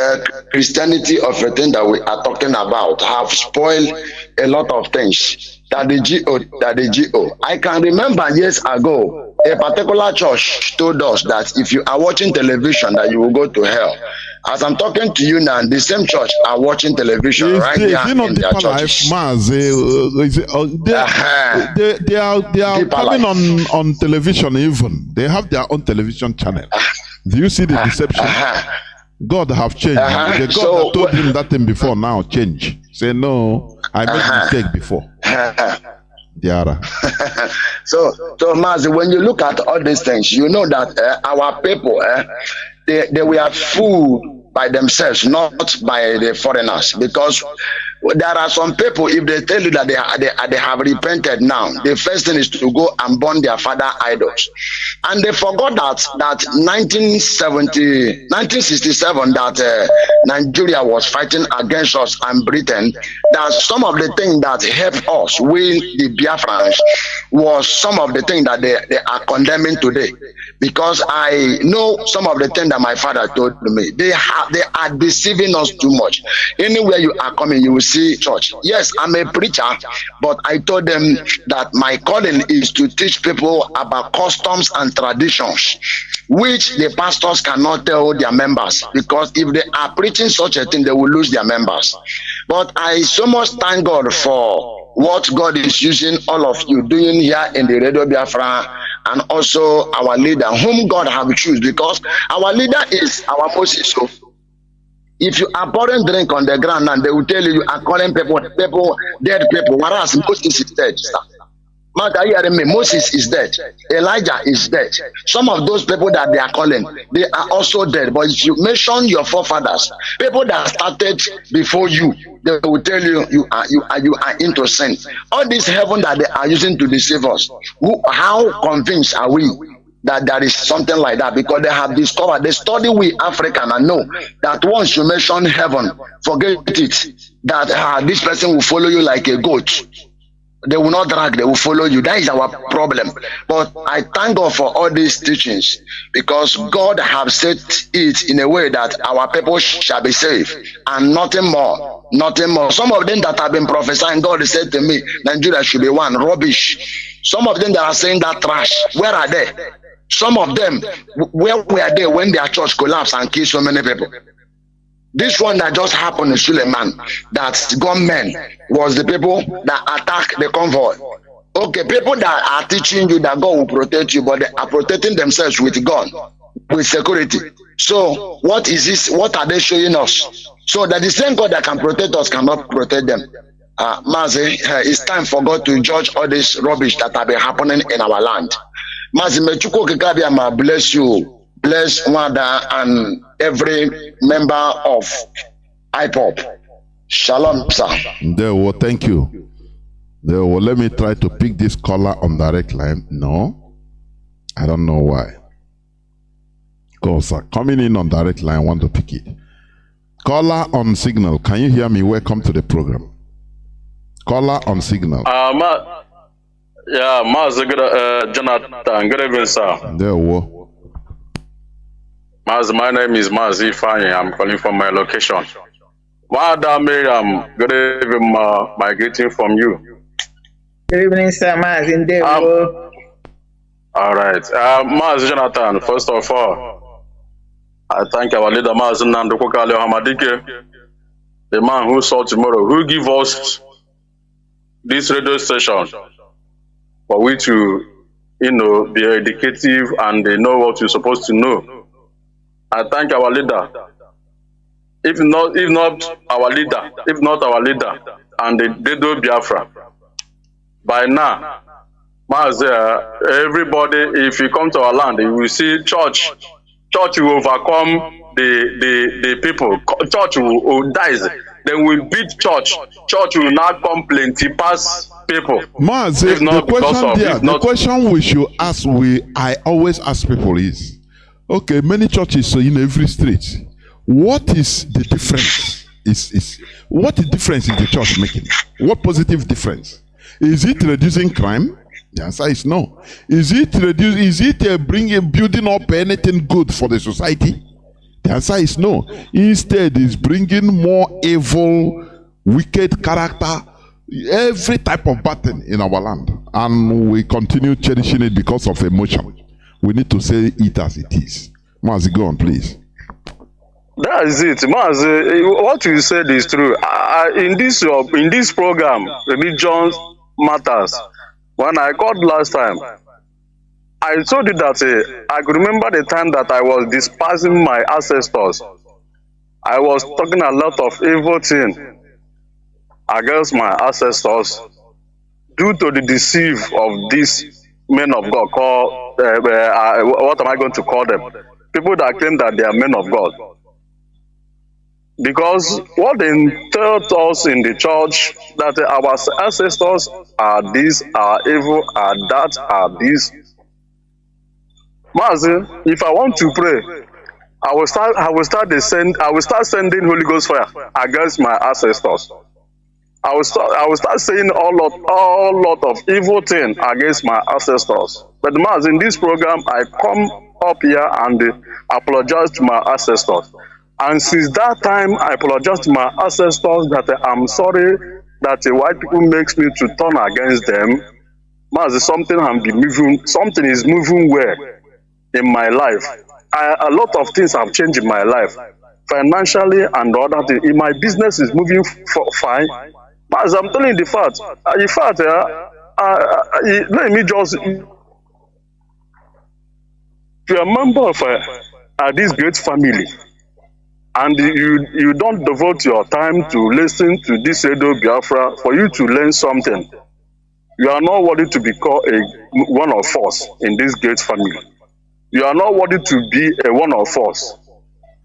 Christianity of a thing that we are talking about have spoiled a lot of things. That the GO. I can remember years ago, a particular church told us that if you are watching television, that you will go to hell. As I'm talking to you now, the same church are watching television right there in their churches. They are coming on television even. They have their own television channel. Do you see the deception? God have changed. The God that told him that thing before now change. Say no, I made mistake before. Diara. So Mazi, when you look at all these things, you know that our people, they were fooled by themselves, not by the foreigners. Because there are some people, if they tell you that they have repented now, the first thing is to go and burn their father idols. And they forgot that 1967, that Nigeria was fighting against us and Britain, that some of the things that helped us, we the Biafrans, was some of the things that they are condemning today. Because I know some of the things that my father told me. They are deceiving us too much. Anywhere you are coming, you will see church. Yes, I'm a preacher, but I told them that my calling is to teach people about customs and traditions, which the pastors cannot tell their members, because if they are preaching such a thing, they will lose their members. But I so much thank God for what God is using all of you doing here in the Radio Biafra, and also our leader, whom God have chosen, because our leader is our Moses. So if you are pouring drink on the ground and they will tell you are calling people, dead people, whereas Moses is dead. Moses is dead. Elijah is dead. Some of those people that they are calling, they are also dead. But if you mention your forefathers, people that started before you, they will tell you you are into sin. All this heaven that they are using to deceive us. How convinced are we that there is something like that? Because they have discovered, they study we African and know that once you mention heaven, forget it, that this person will follow you like a goat. They will not drag, they will follow you. That is our problem. But I thank God for all these teachings, because God has set it in a way that our people shall be saved, and nothing more. Nothing more. Some of them that have been prophesying, God said to me, Nigeria should be one. Rubbish. Some of them that are saying that trash, where are they? Some of them, where were they when their church collapsed and killed so many people? This one that just happened in Suleiman, that gunmen was the people that attacked the convoy. Okay, people that are teaching you that God will protect you, but they are protecting themselves with gun, with security. So what is this? What are they showing us? So that the same God that can protect us cannot protect them. Mazi, it's time for God to judge all this rubbish that have been happening in our land. Mazi, may Chukwu Kikabiyama bless you. Bless Wanda and every member of IPOP. Shalom, sir. There, well, thank you. There, well, let me try to pick this caller on direct line. No, I don't know why. Because coming in on direct line, I want to pick it. Caller on signal. Can you hear me? Welcome to the program. Caller on signal. Mazi, Jonathan. Good evening, sir. There, well. Mazi, my name is Mazi Fanny. I'm calling from my location. Madam Miriam, good evening, my greeting from you. Good evening, sir. Mazi. All right. Mazi Jonathan, first of all, I thank our leader, Mazi Nnamdi, the man who saw tomorrow, who give us this radio station for we to, be educative and they know what you're supposed to know. I thank our leader. If not our leader, and the Dedo Biafra, by now, everybody, if you come to our land, you will see church will overcome the people. Church will dies. Then we beat church. Church will not come plenty pass people. Mazi, the question we should ask, I always ask people is, okay, many churches in every street. What is the difference? What difference is the church making? What positive difference? Is it reducing crime? The answer is no. Is it building up anything good for the society? The answer is no. Instead, it's bringing more evil, wicked character, every type of bad thing in our land, and we continue cherishing it because of emotion. We need to say it as it is. Mazi, go on, please. That is it, Mazi. What you said is true. In this program, religion matters. When I called last time, I told you that I could remember the time that I was despising my ancestors. I was talking a lot of evil thing against my ancestors due to the deceive of these men of God called, what am I going to call them? People that claim that they are men of God. Because what they taught us in the church, that our ancestors are this, are evil, are that, are this. Mazi, if I want to pray, I will start sending Holy Ghost fire against my ancestors. I will start saying all lot of evil things against my ancestors. But Mazi, in this program, I come up here and apologize to my ancestors. And since that time, I apologize to my ancestors that I'm sorry that the white people makes me to turn against them. Mazi, something is moving well in my life. A lot of things have changed in my life, financially and other things. In my business is moving fine. As I'm telling you the fact, let me just, if you're a member of this great family, and you don't devote your time to listen to this radio Biafra for you to learn something, you are not worthy to be called one of us in this great family. You are not worthy to be a one of us.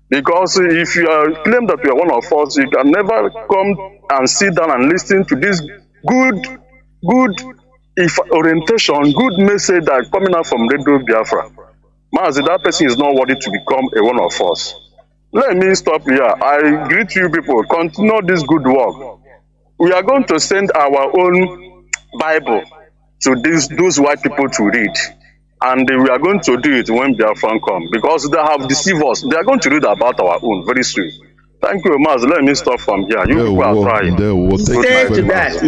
Because if you claim that you are one of us, you can never come and sit down and listen to this good orientation, good message that coming out from Radio Biafra. Mazi, that person is not worthy to become a one of us. Let me stop here. I greet you people. Continue this good work. We are going to send our own Bible to those white people to read. And we are going to do it when Biafran come, because they have deceived us. They are going to read about our own very soon. Thank you, Mazi. Let me stop from here. You people are trying. Say to that.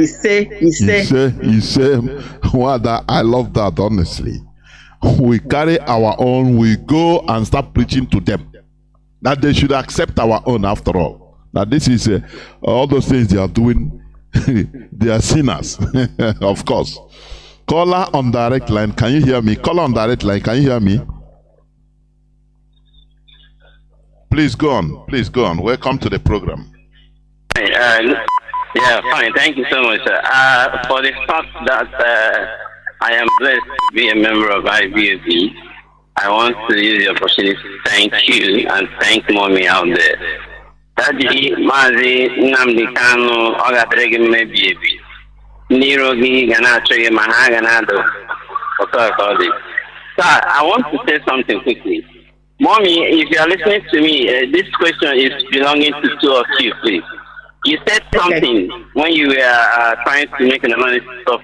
He say. Well, I love that, honestly. We carry our own, we go and start preaching to them. That they should accept our own after all. That this is all those things they are doing, they are sinners, of course. Caller on direct line, can you hear me? Caller on direct line, can you hear me? Please go on. Please go on. Welcome to the program. Yeah, fine. Thank you so much, sir. For the fact that I am blessed to be a member of IBAB, I want to use the opportunity to thank you and thank mommy out there. Daddy, Mazi, Nnamdi, Kanu, Ogatrege, maybe. Nirogi, Gana, Trege, Maha, Ganado. So I want to say something quickly. Mommy, if you are listening to me, this question is belonging to two of you, please. You said something when you were trying to make an analysis of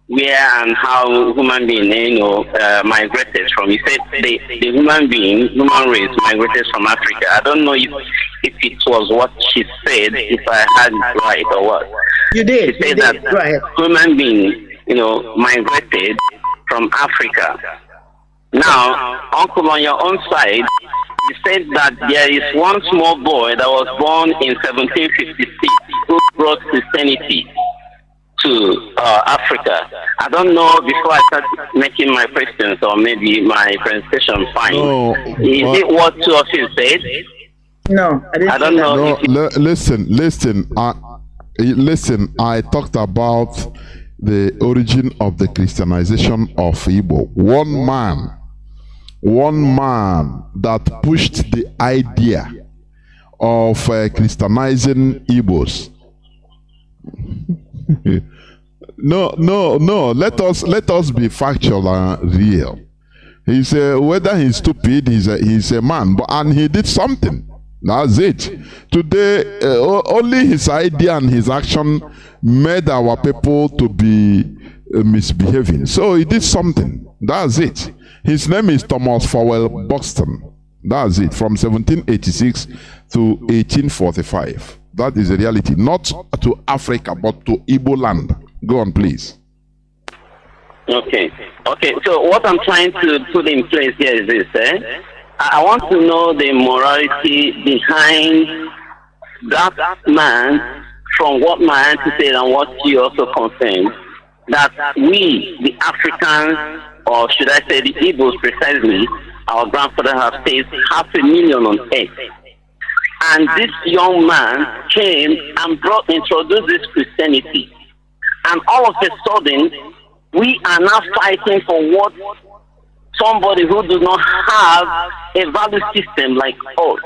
where and how human being, migrated from. You said the human race migrated from Africa. I don't know if it was what she said, if I had it right or what. You did. She said that human being, migrated from Africa. Now, Uncle, on your own side, you said that there is one small boy that was born in 1756 who brought Christianity to Africa. I don't know, before I start making my questions or maybe my presentation fine. No, is it what two of you said? No, I don't know. No, listen, I talked about the origin of the Christianization of Igbo. One man that pushed the idea of Christianizing Igbos. No. Let us be factual and real. He's whether he's stupid, he's a man, and he did something. That's it. Today, only his idea and his action made our people to be misbehaving. So he did something. That's it. His name is Thomas Fowell Buxton. That's it. From 1786 to 1845. That is the reality. Not to Africa, but to Igbo land. Go on, please. Okay. So what I'm trying to put in place here is this. I want to know the morality behind that man, from what my auntie said and what you also confirmed, that we, the Africans, or should I say the Igbos precisely, our grandfather have saved 500,000 on earth. And this young man came and introduced this Christianity. And all of a sudden, we are now fighting for what somebody who does not have a value system like us.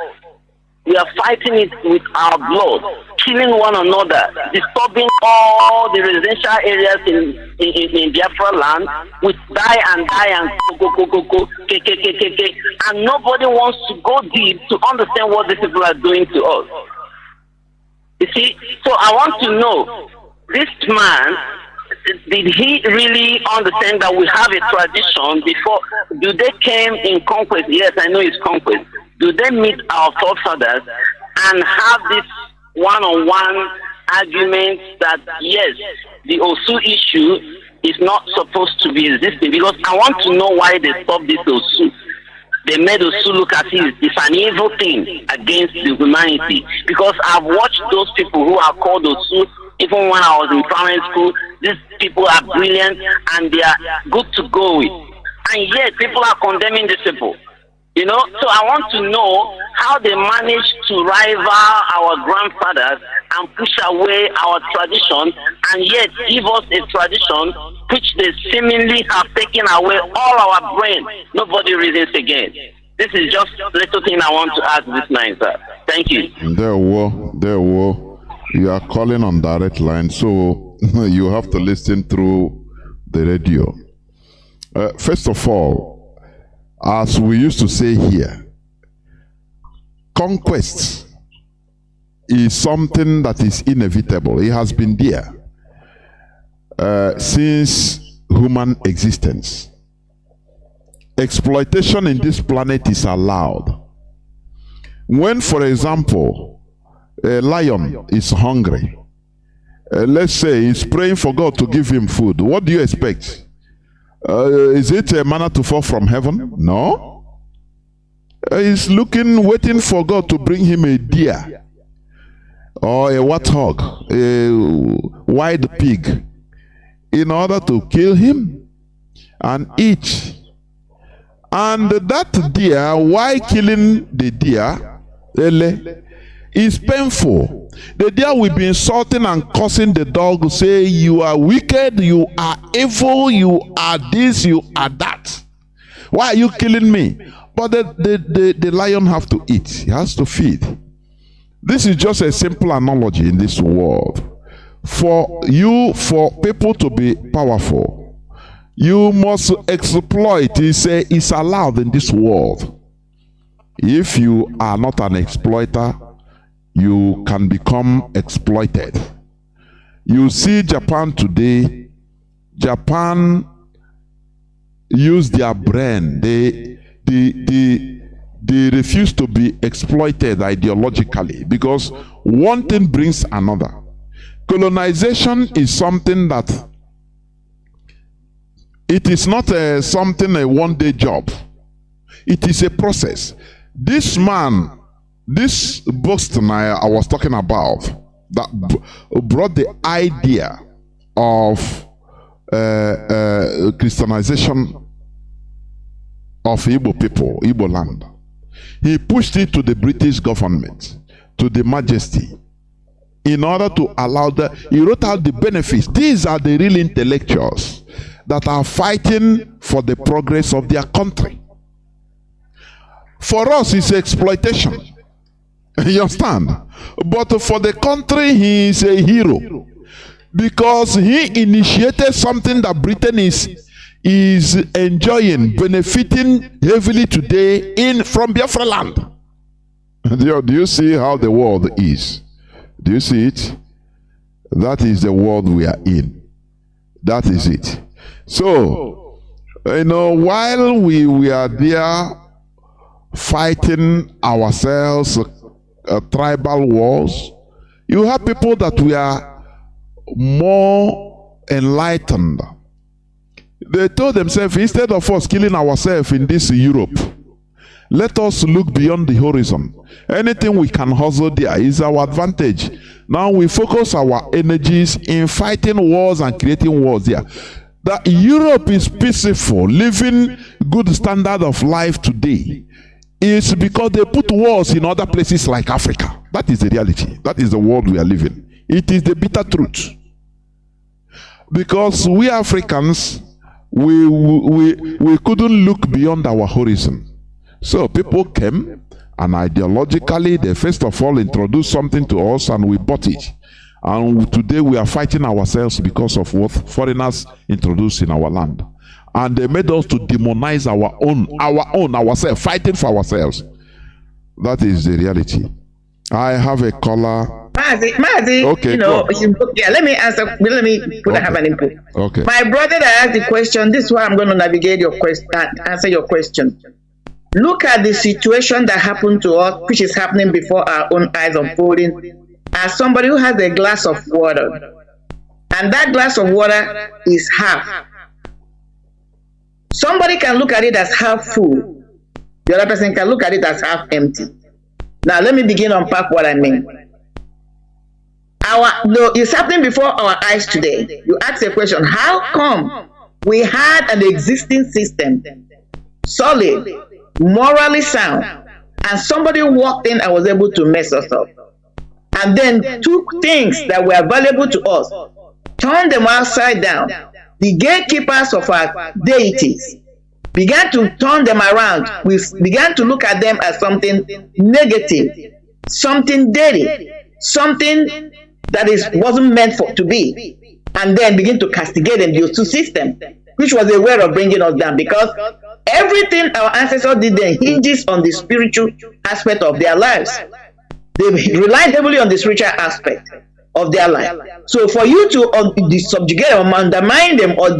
We are fighting it with our blood, killing one another, disturbing all the residential areas in Biafra land with die and go, and nobody wants to go deep to understand what these people are doing to us. You see, so I want to know, this man, did he really understand that we have a tradition before? Do they came in conquest? Yes, I know it's conquest. Do they meet our forefathers and have this one-on-one argument that, yes, the Osu issue is not supposed to be existing? Because I want to know why they stopped this Osu. They made Osu look as if it's an evil thing against the humanity. Because I've watched those people who are called Osu, even when I was in primary school. These people are brilliant and they are good to go with. And yet people are condemning these people. You know, so I want to know how they managed to rival our grandfathers and push away our tradition, and yet give us a tradition which they seemingly have taken away all our brain. Nobody reasons again. This is just a little thing I want to ask this night, sir. Thank you. There were. You are calling on direct line, so you have to listen through the radio. First of all, as we used to say here, conquest is something that is inevitable. It has been there since human existence. Exploitation in this planet is allowed. When, for example, a lion is hungry, let's say he's praying for God to give him food, what do you expect? Is it a manna to fall from heaven? No. He's waiting for God to bring him a deer or a warthog, a wild pig, in order to kill him and eat. And that deer, while killing the deer, is painful. The deer will be insulting and cursing the dog, say, you are wicked, you are evil, you are this, you are that. Why are you killing me? But the lion have to eat. He has to feed. This is just a simple analogy in this world. For people to be powerful, you must exploit. It's allowed in this world. If you are not an exploiter, you can become exploited. You see Japan today. Japan use their brain. They refuse to be exploited ideologically, because one thing brings another. Colonization is something that it is not a one-day job. It is a process. This man, this Boston I was talking about, that brought the idea of Christianization of Igbo people, Igbo land. He pushed it to the British government, to the Majesty, in order to allow he wrote out the benefits. These are the real intellectuals that are fighting for the progress of their country. For us, it's exploitation. You understand? But for the country, he is a hero, because he initiated something that Britain is enjoying, benefiting heavily today from Biafra land. Do you see how the world is? Do you see it? That is the world we are in. That is it. So, while we are there fighting ourselves, tribal wars, you have people that we are more enlightened. They told themselves, instead of us killing ourselves in this Europe, let us look beyond the horizon. Anything we can hustle there is our advantage. Now we focus our energies in fighting wars and creating wars there. That Europe is peaceful, living good standard of life today. is because they put wars in other places like Africa. That is the reality. That is the world we are living. It is the bitter truth. Because we Africans, we couldn't look beyond our horizon. So people came, and ideologically, they first of all introduced something to us, and we bought it. And today we are fighting ourselves because of what foreigners introduced in our land. And they made us to demonize ourselves, fighting for ourselves. That is the reality. I have a caller. Mazi, okay, let me answer. Let me put. I have an input. Okay. My brother that asked the question. This is why I'm going to navigate your question, answer your question. Look at the situation that happened to us, which is happening before our own eyes unfolding. As somebody who has a glass of water, and that glass of water is half. Somebody can look at it as half full. The other person can look at it as half empty. Now, let me begin to unpack what I mean. It's happening before our eyes today. You ask a question, how come we had an existing system, solid, morally sound, and somebody walked in and was able to mess us up? And then took things that were valuable to us, turned them upside down. The gatekeepers of our deities began to turn them around. We began to look at them as something negative, something dirty, something that wasn't meant to be, and then begin to castigate them, the two system, which was a way of bringing us down, because everything our ancestors did then hinges on the spiritual aspect of their lives. They relied heavily on the spiritual aspect of their life. So for you to subjugate them, undermine them, or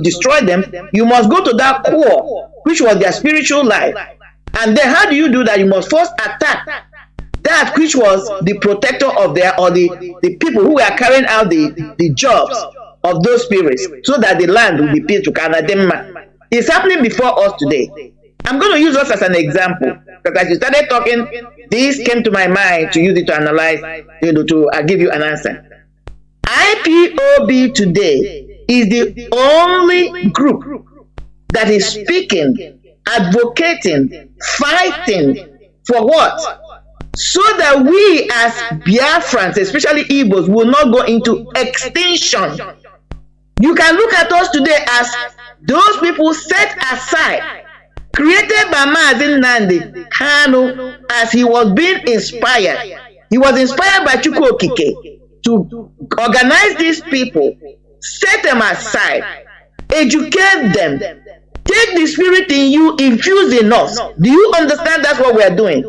destroy them, you must go to that core, which was their spiritual life. And then how do you do that? You must first attack that which was the protector of the people who were carrying out the jobs of those spirits, so that the land will be paid to Canada. It's happening before us today. I'm going to use us as an example, because as you started talking, this came to my mind to use it to analyze, to give you an answer. IPOB today is the only group that is speaking, advocating, fighting for what? So that we as Biafrans, especially Igbos, will not go into extinction. You can look at us today as those people set aside, created by Mazi Nnamdi Kanu, as he was being inspired. He was inspired by Chukwu Okike to organize these people, set them aside, educate them, take the spirit in you, infuse in us. Do you understand that's what we are doing?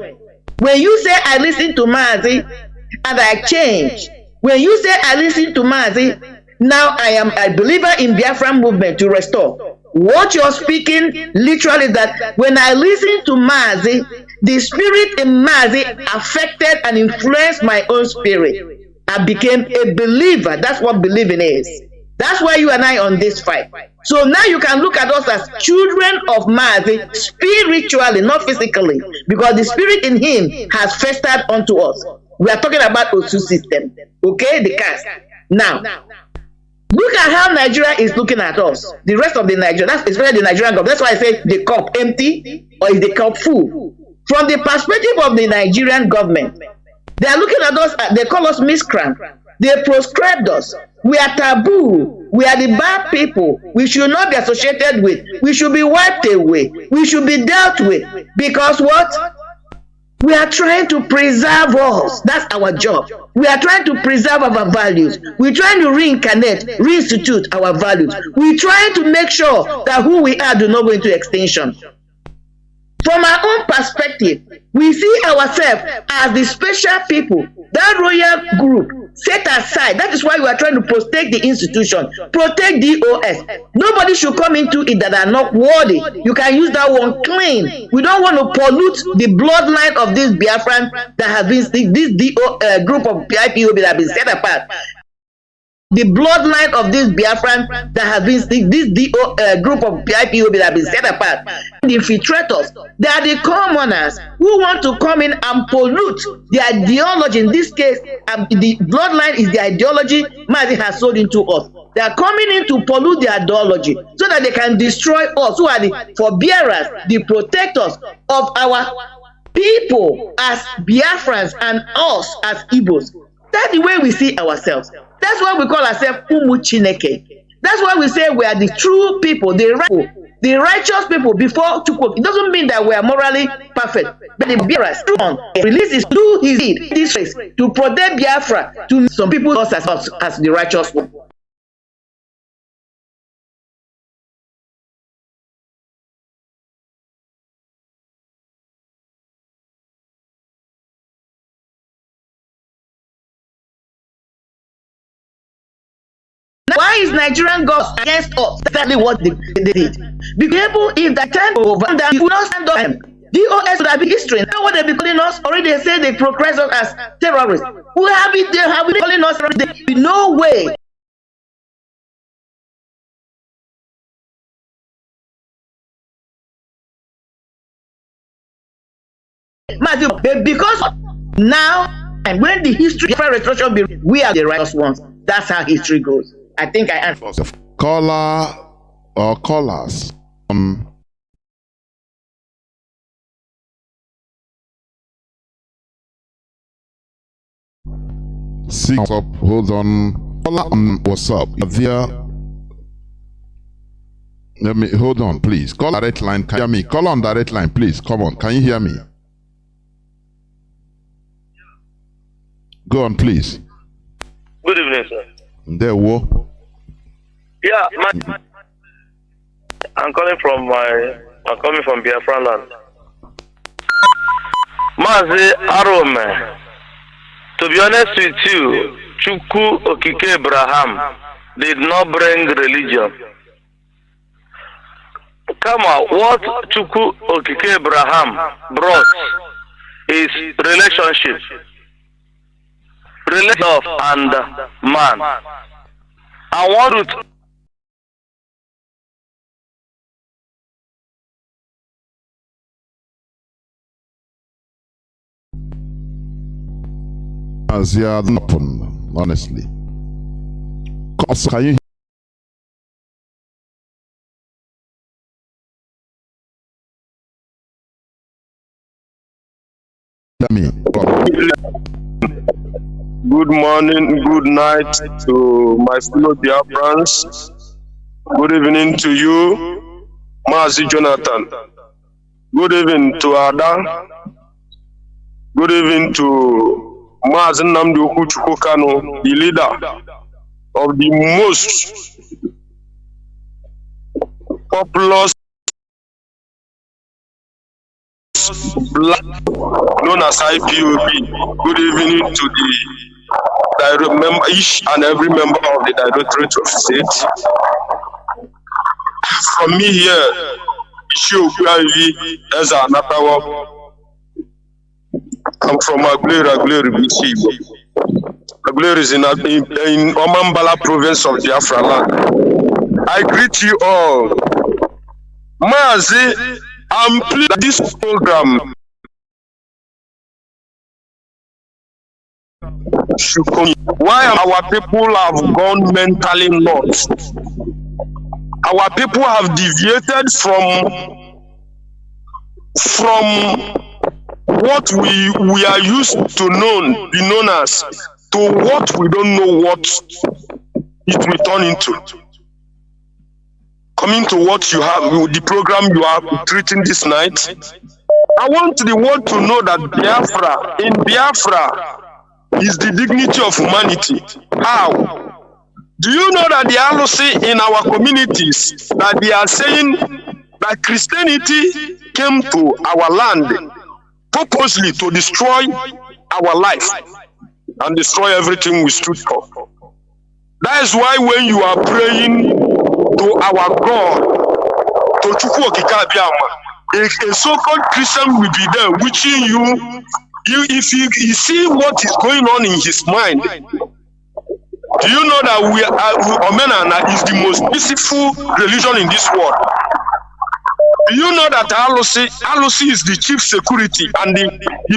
When you say, I listen to Mazi and I change. When you say, I listen to Mazi, now I am a believer in Biafra movement to restore. What you're speaking literally that when I listen to Mazi, the spirit in Mazi affected and influenced my own spirit. I became a believer. That's what believing is. That's why you and I on this fight. So now you can look at us as children of Mazi, spiritually, not physically, because the spirit in him has festered onto us. We are talking about Osu system, okay, the caste. Now, look at how Nigeria is looking at us. The rest of the Nigeria, that's especially the Nigerian government. That's why I say the cup empty or is the cup full. From the perspective of the Nigerian government, they are looking at us, they call us miscreant. They proscribed us. We are taboo. We are the bad people. We should not be associated with. We should be wiped away. We should be dealt with. Because what? We are trying to preserve us. That's our job. We are trying to preserve our values. We're trying to reincarnate, reinstitute our values. We're trying to make sure that who we are do not go into extinction. From our own perspective, we see ourselves as the special people, that royal group set aside. That is why we are trying to protect the institution, protect DOS. Nobody should come into it that are not worthy. You can use that one clean. We don't want to pollute the bloodline of this Biafran that has been this group of IPOB that have been set apart. the bloodline of this Biafran that has been this group of IPOB that have been set apart, the infiltrators. They are the commoners who want to come in and pollute the ideology. In this case, the bloodline is the ideology Mazi has sold into us. They are coming in to pollute the ideology so that they can destroy us, who are the forbearers, the protectors of our people as Biafrans and us as Igbos. That's the way we see ourselves. That's why we call ourselves Umu Chineke. That's why we say we are the true people, the righteous people before Chukwu. It doesn't mean that we are morally perfect. But the Biafra releases through his deed, this race, to protect Biafra to some people as the righteous one. Why is Nigerian government against us? Exactly what they did. Because if the time over, then you will not stand up. DOS would have been history. Now what they be calling us already, they say they progress us as terrorists. Who have it? They have been calling us terrorists. No way. Because now, and when the history of restoration be, we are the righteous ones. That's how history goes. I think I answered. Caller or callers. Six up, hold on. Caller, what's up? There. Let me hold on, please. Call direct line. Can you hear me? Call on direct line, please. Come on. Can you hear me? Go on, please. Good evening, sir. There, wo. Yeah, I'm calling from Biafra land. Mazi Arome. To be honest with you, Chukwu Okike Abraham did not bring religion. Come on, what Chukwu Okike Abraham brought is relationship. Love and man. I want to as you are open, honestly. Can you hear me? good morning, good night to my fellow Biafrans. Good evening to you, Mazi Jonathan. Good evening to Ada. Good evening to Mazi Nnamdi Kanu, the leader of the most populous black known as IPOB. Good evening to each and every member of the Directorate of State. From me here, as I'm from Aguilera, BC. Aguilera is in Omambala province of Biafra land. I greet you all. Mazi, I'm pleased that this program should continue. Why our people have gone mentally lost? Our people have deviated from what we are used to be known as, to what we don't know what it will turn into. Coming to what you have, the program you are treating this night, I want the world to know that Biafra is the dignity of humanity. How? Do you know that the LOC in our communities, that they are saying that Christianity came to our land purposely to destroy our life and destroy everything we stood for? That is why when you are praying to our God, to Chukwu Okike Abiama, a so-called Christian will be there wishing you if you see what is going on in his mind, Do you know that Omenana is the most peaceful religion in this world? Do you know that Alusi is the chief security and the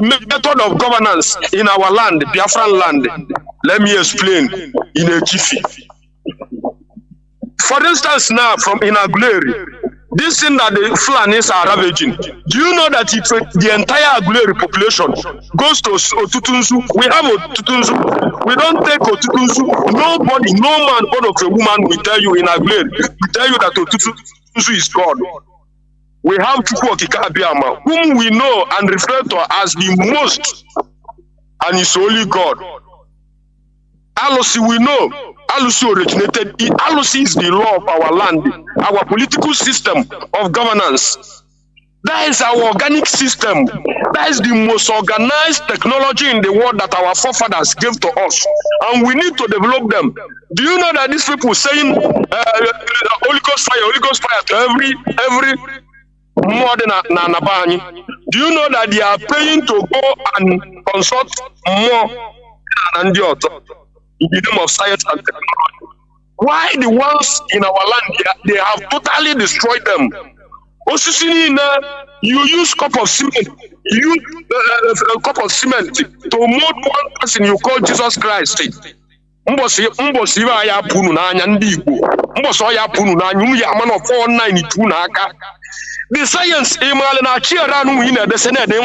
method of governance in our land, Biafran land? Let me explain in a jiffy. For instance, now from Inaguleri, this thing that the Fulanis are ravaging, do you know that the entire Aguleri population goes to Otutunzu? We have Otutunzu. We don't take Otutunzu. Nobody, no man born of a woman will tell you in Aguleri, will tell you that Otutunzu is God. We have Chukwokika Abiyama, whom we know and refer to as the most, and is only God. Alusi, we know. Alusi originated. Alusi is the law of our land, our political system of governance. That is our organic system. That is the most organized technology in the world that our forefathers gave to us, and we need to develop them. Do you know that these people saying Holy Ghost fire to every more than Nabani? Do you know that they are paying to go and consult more than the author in the name of science and technology? Why the ones in our land, they have totally destroyed them? You use cup of cement. You use a cup of cement to mold one person you call Jesus Christ. Mbosi ya punu na anya ndị Igbo. Mbosi ya punu na anya ya man of 492 na aka. The science email na chiara nu yi na dese na enye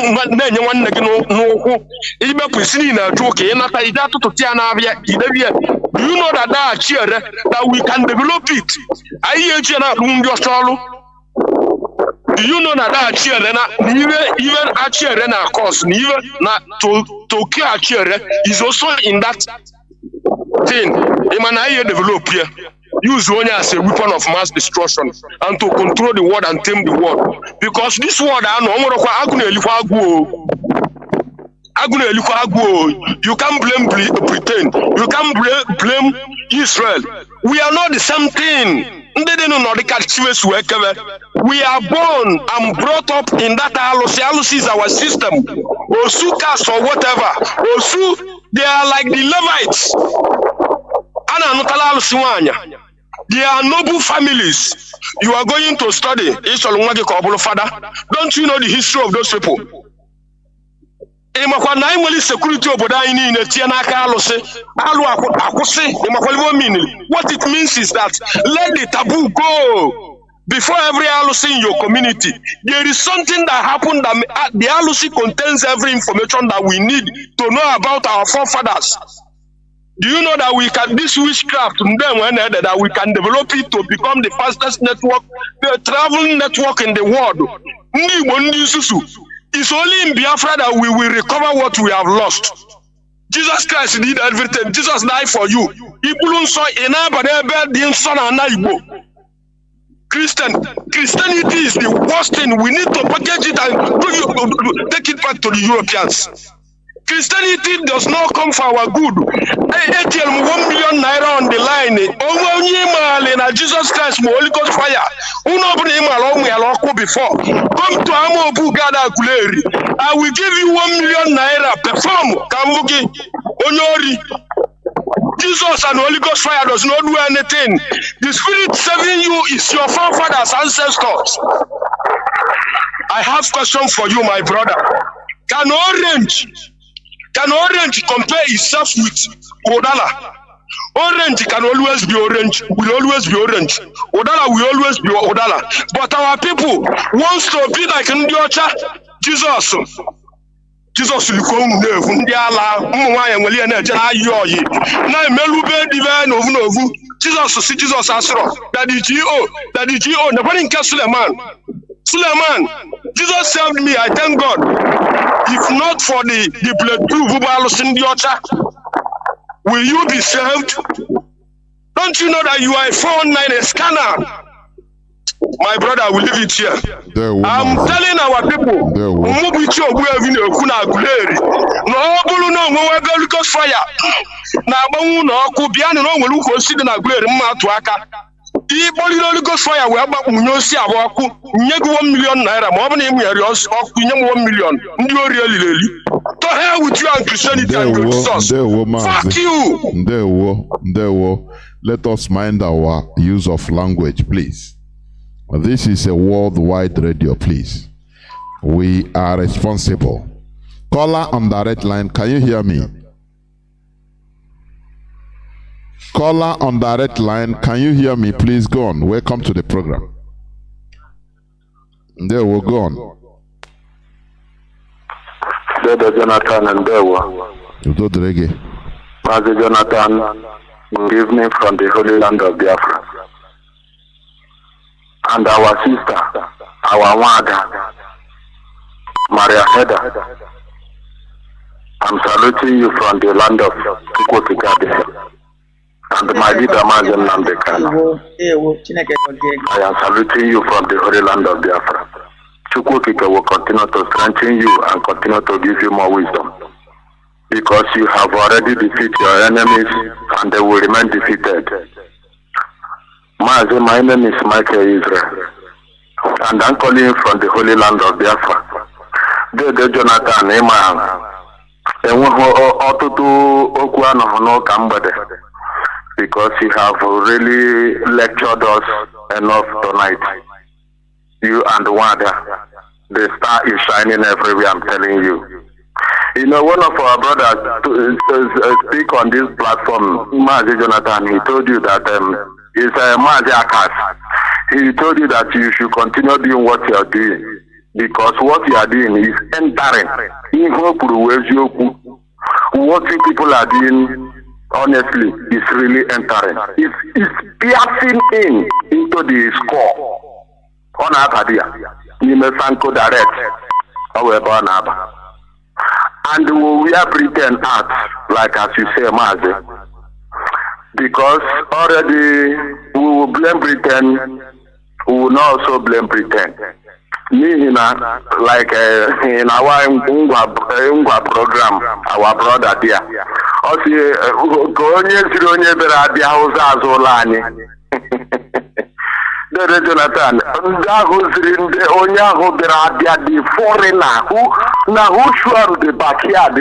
nwanne gị n'ụkwụ. Ibe kwesịrị na ajụ ka ịnata ide atụtụ tia na abịa idebie. Do you know that chiara that we can develop it? Ayi eji na alụ ndị ọchọlụ. Do you know that chiara na even chiara na course even na to kill chiara is also in that thing. Imana develop here. Use one as a weapon of mass destruction and to control the world and tame the world. Because this world, you can't blame Britain. You can't blame Israel. We are not the same thing. We are born and brought up in that Alusi. Alusi is our system. Osukas or whatever. Osu, they are like the Levites. They are noble families. You are going to study. Don't you know the history of those people? Security what it means is that let the taboo go. Before every Alusi in your community, there is something that happened that the Alusi contains every information that we need to know about our forefathers. Do you know that we can, this witchcraft, that we can develop it to become the fastest network, the traveling network in the world? It's only in Biafra that we will recover what we have lost. Jesus Christ did everything. Jesus died for you. Christianity is the worst thing. We need to package it and take it back to the Europeans. Christianity does not come for our good. ATM 1 million naira on the line. Jesus Christ, Holy Ghost fire. Before. Come to Amobu Gada Guleri. I will give you 1 million naira. Perform. Kambuki. Onyori. Jesus and Holy Ghost fire does not do anything. The spirit saving you is your forefathers, ancestors. I have a question for you, my brother. Can orange compare itself with Odala? Orange can always be orange, will always be orange. Odala will always be Odala. But our people wants to be like Ndiocha. Jesus will come Jesus Asro. That the GO, nobody can Suleiman, Jesus saved me, I thank God. If not for the bulletproof will you be saved? Don't you know that you are a 419 scanner? My brother, I will leave it here. I'm telling our people, Holy Ghost fire we aba unyosi aboku nyegu 1 million naira ma obuna emu yari oku nyemu 1 million ndi ori elileli To hell with you and Christianity and your Jesus. Fuck you. Ndewo. Let us mind our use of language, please. This is a worldwide radio, please. We are responsible. Caller on direct line, can you hear me? Caller on direct line, can you hear me? Please go on. Welcome to the program. There we go on. Dede Jonathan and Dewa. Mazi Jonathan, good evening from the Holy Land of Biafra. And our sister, our mother, Maria Heda. I'm saluting you from the land of Chukwuka. And my leader, Mazi Nnamdi Kanu. I am saluting you from the Holy Land of Biafra. Chukwuka will continue to strengthen you and continue to give you more wisdom. Because you have already defeated your enemies and they will remain defeated. Mazi, my name is Michael Israel. And I'm calling you from the Holy Land of Biafra. Dede Jonathan, Amen. Because you have really lectured us enough tonight. You and Wada, the star is shining everywhere, I'm telling you. You know, one of our brothers speak on this platform, Mazi Jonathan, he told you that it's Mazi Akas. He told you that you should continue doing what you are doing. Because what you are doing is entering. What you people are doing, honestly, is really entering. It's piercing into the score. On Abadia, you may Sanko direct, however, and we are pretend act, like as you say, Mazi, because already we will blame pretend, we will not also blame pretend. Like in our Ngwa program, our brother there. Also, Dede Jonathan, the foreigner who sure the backyard,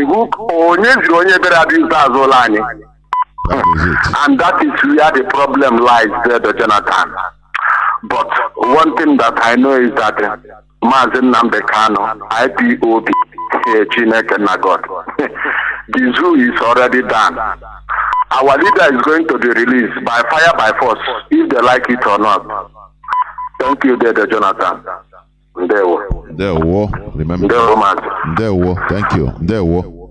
and that is where the problem lies, Dede Jonathan. But one thing that I know is that Mazi Nnamdi Kanu, IPOB, Chineke na God. The zoo is already done. Our leader is going to be released by fire, by force, if they like it or not. Thank you, Dede Jonathan. Ndewo. Thank you. Ndewo.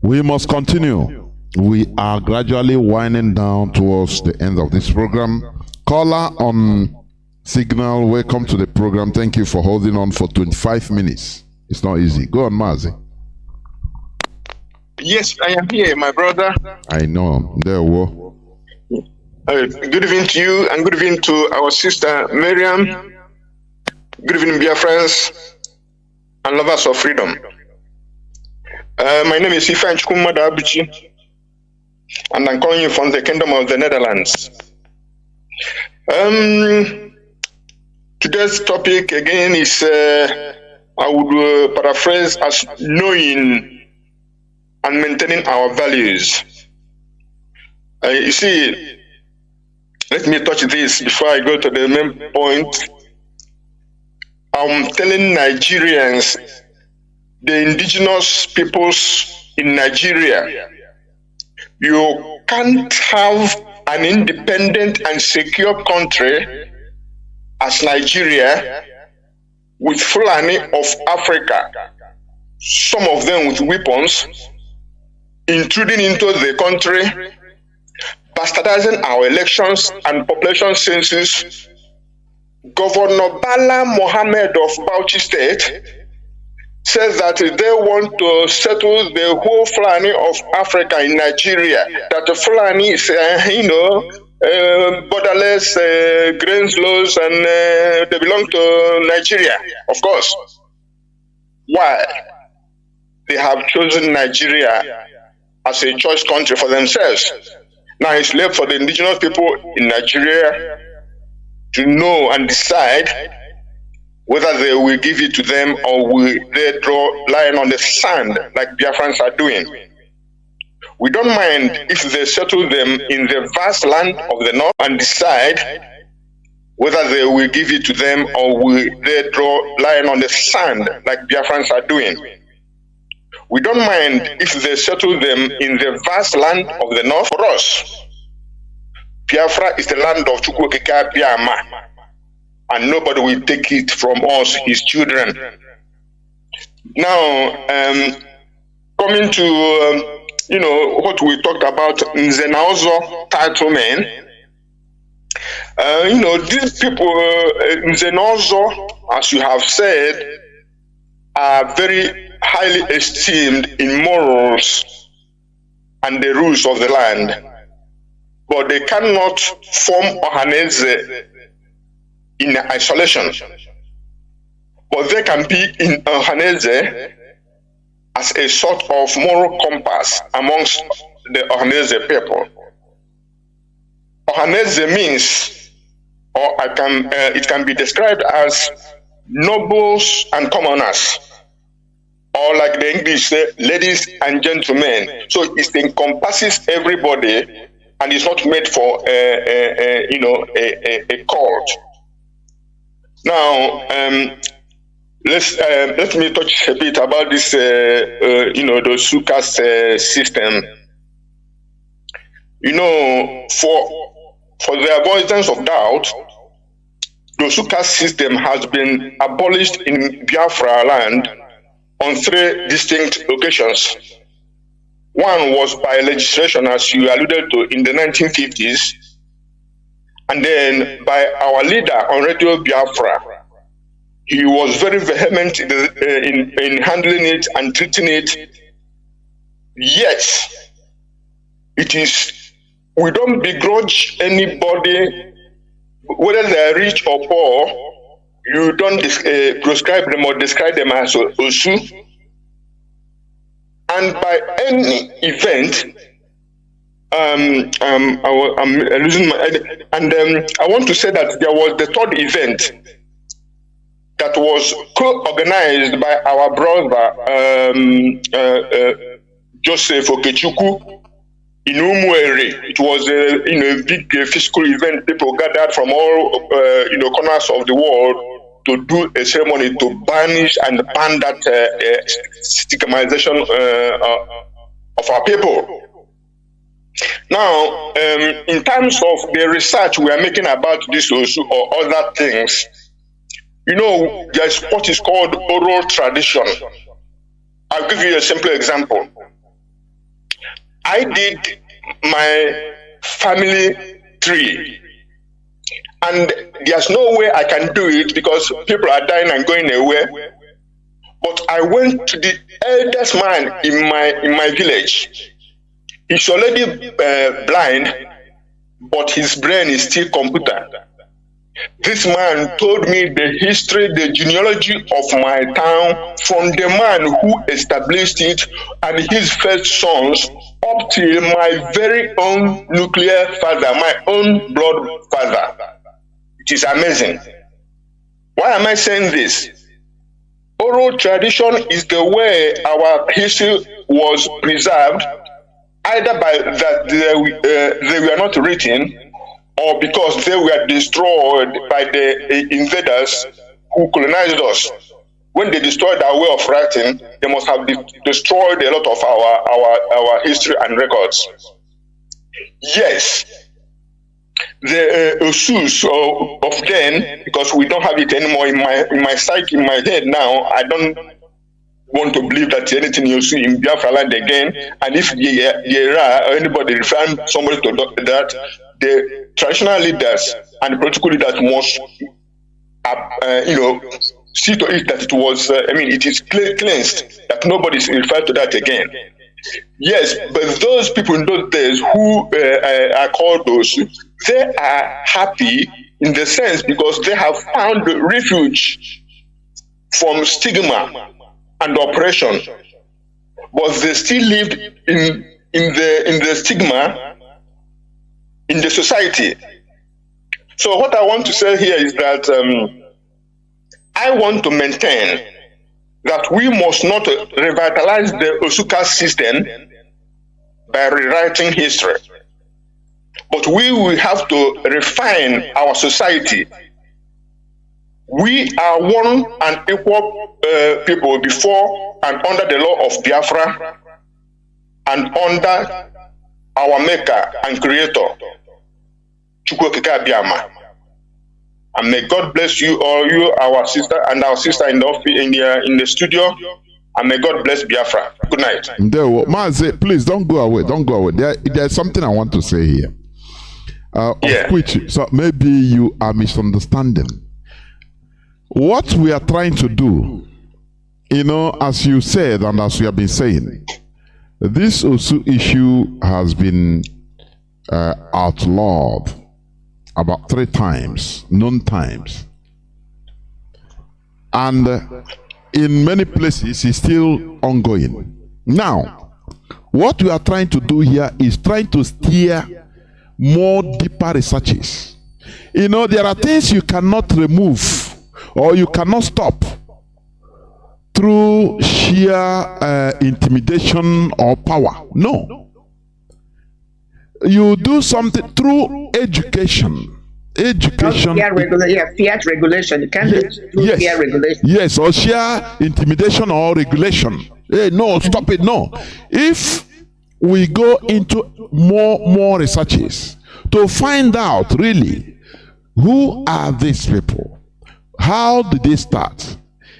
We must continue. We are gradually winding down towards the end of this program. Caller on signal, welcome to the program. Thank you for holding on for 25 minutes. It's not easy. Go on, Mazi. Yes, I am here, my brother. I know. Ndewo. Good evening to you and good evening to our sister Miriam. Good evening, Biafrans and lovers of freedom. My name is Ifan Chukwumada Abuchi, and I'm calling you from the Kingdom of the Netherlands. Today's topic again is, I would paraphrase as knowing and maintaining our values. You see, let me touch this before I go to the main point. I'm telling Nigerians, the indigenous peoples in Nigeria, you can't have an independent and secure country as Nigeria with Fulani of Africa, some of them with weapons, intruding into the country, bastardizing our elections and population census. Governor Bala Mohammed of Bauchi State says that they want to settle the whole Fulani of Africa in Nigeria, that the Fulani is, borderless, grainless, and they belong to Nigeria, of course. Why? They have chosen Nigeria as a choice country for themselves. Now it's left for the indigenous people in Nigeria to know and decide whether they will give it to them or will they draw line on the sand like Biafrans are doing. We don't mind if they settle them in the vast land of the north and decide whether they will give it to them or will they draw line on the sand like Biafrans are doing. We don't mind if they settle them in the vast land of the north. For us, Biafra is the land of Chukwuokike Biama, and nobody will take it from us, his children. Now, coming to what we talked about, Nzenaozo titlemen. These people, Nzenaozo, as you have said, are very highly esteemed in morals and the rules of the land, but they cannot form Ohaneze in isolation. But they can be in Ohaneze as a sort of moral compass amongst the Ohaneze people. Ohaneze means, or it can be described as nobles and commoners, or like the English say, ladies and gentlemen. So it encompasses everybody, and it's not made for a cult. Now, let me touch a bit about this, the SUCAS system. For the avoidance of doubt, the SUCAS system has been abolished in Biafra land on 3 distinct occasions. One was by legislation, as you alluded to, in the 1950s, and then by our leader on Radio Biafra. He was very vehement in handling it and treating it. Yet, we don't begrudge anybody, whether they are rich or poor. You don't prescribe them or describe them as Osu. And by any event, I'm losing my head. And I want to say that there was the 3rd event that was co-organized by our brother Joseph Okechukwu in Umueri. It was a big fiscal event. People gathered from all corners of the world to do a ceremony to banish and ban that stigmatization of our people. Now, in terms of the research we are making about this also, or other things, there's what is called oral tradition. I'll give you a simple example. I did my family tree, and there's no way I can do it because people are dying and going away. But I went to the eldest man in my village. He's already blind, but his brain is still computer. This man told me the history, the genealogy of my town, from the man who established it and his first sons up till my very own nuclear father, my own blood father. It is amazing. Why am I saying this? Oral tradition is the way our history was preserved, either by that they were not written, or because they were destroyed by the invaders who colonized us. When they destroyed our way of writing, they must have destroyed a lot of our history and records. Yes, the Osus of then, because we don't have it anymore in my psyche, in my head now, I don't want to believe that anything you see in Biafra land again. And if there are anybody referring somebody to that, the traditional leaders and the political leaders must, see to it that it was, it is cleansed, that nobody is referred to that again. Yes, but those people in those days who are called those, they are happy in the sense because they have found refuge from stigma and oppression, but they still lived in the stigma in the society. So what I want to say here is that I want to maintain that we must not revitalize the Osuka system by rewriting history, but we will have to refine our society. We are one and equal people before and under the law of Biafra and under our maker and creator, Chukwokika Biama. And may God bless you all, you, our sister, and our sister in the office, in the studio. And may God bless Biafra. Good night. Mazi, please don't go away. Don't go away. There's something I want to say here. Of which, so maybe you are misunderstanding. What we are trying to do, you know, as you said and as we have been saying, this Osu issue has been outlawed about 3 times, known times. And in many places, it's still ongoing. Now, what we are trying to do here is trying to steer more deeper researches. You know, there are things you cannot remove or you cannot stop through sheer intimidation or power. No. You do something through education. Education. Fiat regulation. You can't do fiat regulation. Yes, or sheer intimidation or regulation. Hey, no, stop it. No. If we go into more researches to find out really who are these people, how did they start?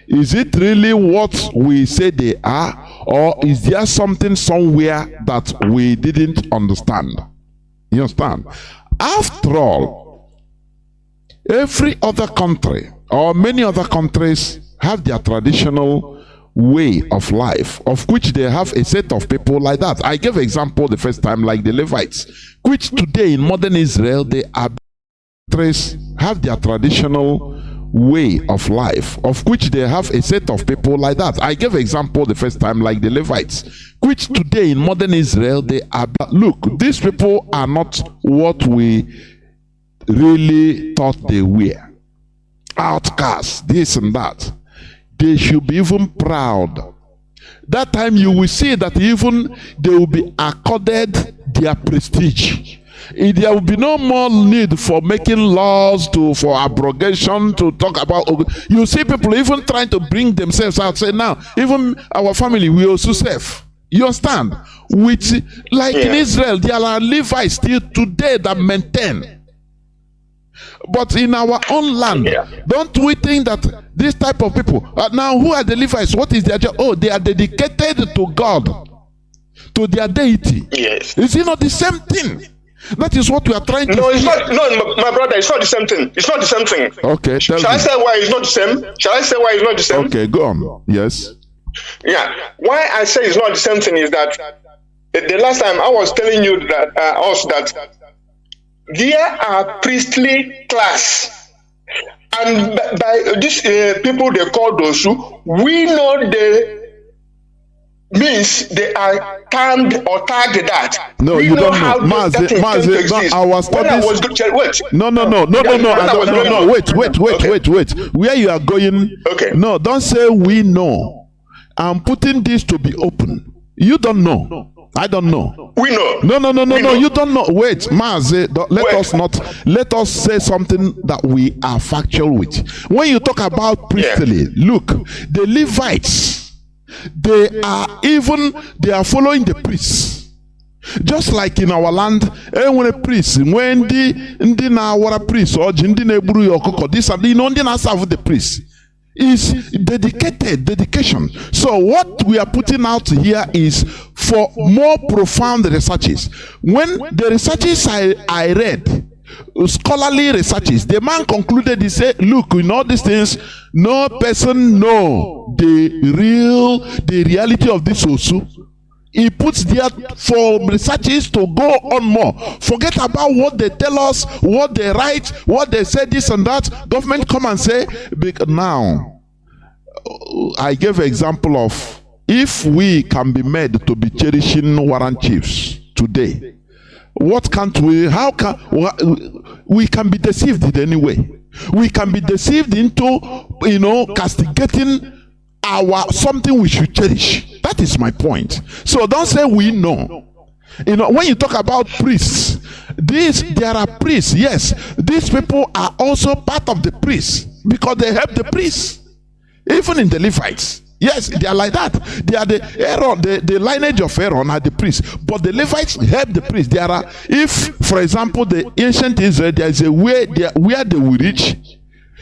Is it really what we say they are, or is there something somewhere that we didn't understand? You understand? After all, every other country or many other countries have their traditional way of life, of which they have a set of people like that. I gave an example the first time, like the Levites, which today in modern Israel, they are have their traditional way of life, of which they have a set of people like that. I gave an example the first time, like the Levites, which today in modern Israel, they are. Look, these people are not what we really thought they were. Outcasts, this and that. They should be even proud. That time you will see that even they will be accorded their prestige. There will be no more need for making laws for abrogation, to talk about. You see people even trying to bring themselves out, say now, even our family, we also serve. You understand? Which, like in Israel, there are Levites still today that maintain. But in our own land, don't we think that this type of people, now who are the Levites? What is their job? Oh, they are dedicated to God, to their deity. Yes. Is it not the same thing? That is what we are trying to. No, it's not. No, my brother, it's not the same thing. It's not the same thing. Okay. Shall I say why it's not the same? Shall I say why it's not the same? Okay, go on. Yes. Yeah. Why I say it's not the same thing is that the last time I was telling you that that there are priestly class, and by these people they call those who we know they means they are termed or tagged that. No, we you don't how know. Mazi, our studies. Wait. No. Wait. Where you are going? Okay. No, don't say we know. I'm putting this to be open. You don't know. I don't know. We know. No. You don't know. Wait, Mazi, let us say something that we are factual with. When you talk about priestly, look, the Levites, they are following the priests. Just like in our land, when a priest, when the na priest or ndị na-egburu ya ọkụkọ, this and ndị na-serve the priest is dedication. So what we are putting out here is for more profound researches. When the researches I read, scholarly researches, the man concluded, he said, look, in all these things, no person know the reality of this Osu. He puts there for researches to go on more. Forget about what they tell us, what they write, what they say, this and that. Government come and say, now, I gave an example of if we can be made to be cherishing warrant chiefs today, what can't we, how can we can be deceived in any way? We can be deceived into, castigating our something we should cherish. That is my point. So don't say we know. When you talk about priests, there are priests. Yes, these people are also part of the priests because they help the priests. Even in the Levites. Yes, they are like that. They are the lineage of Aaron are the priests. But the Levites help the priests. There are, if, for example, the ancient Israel, there is a way where they will reach.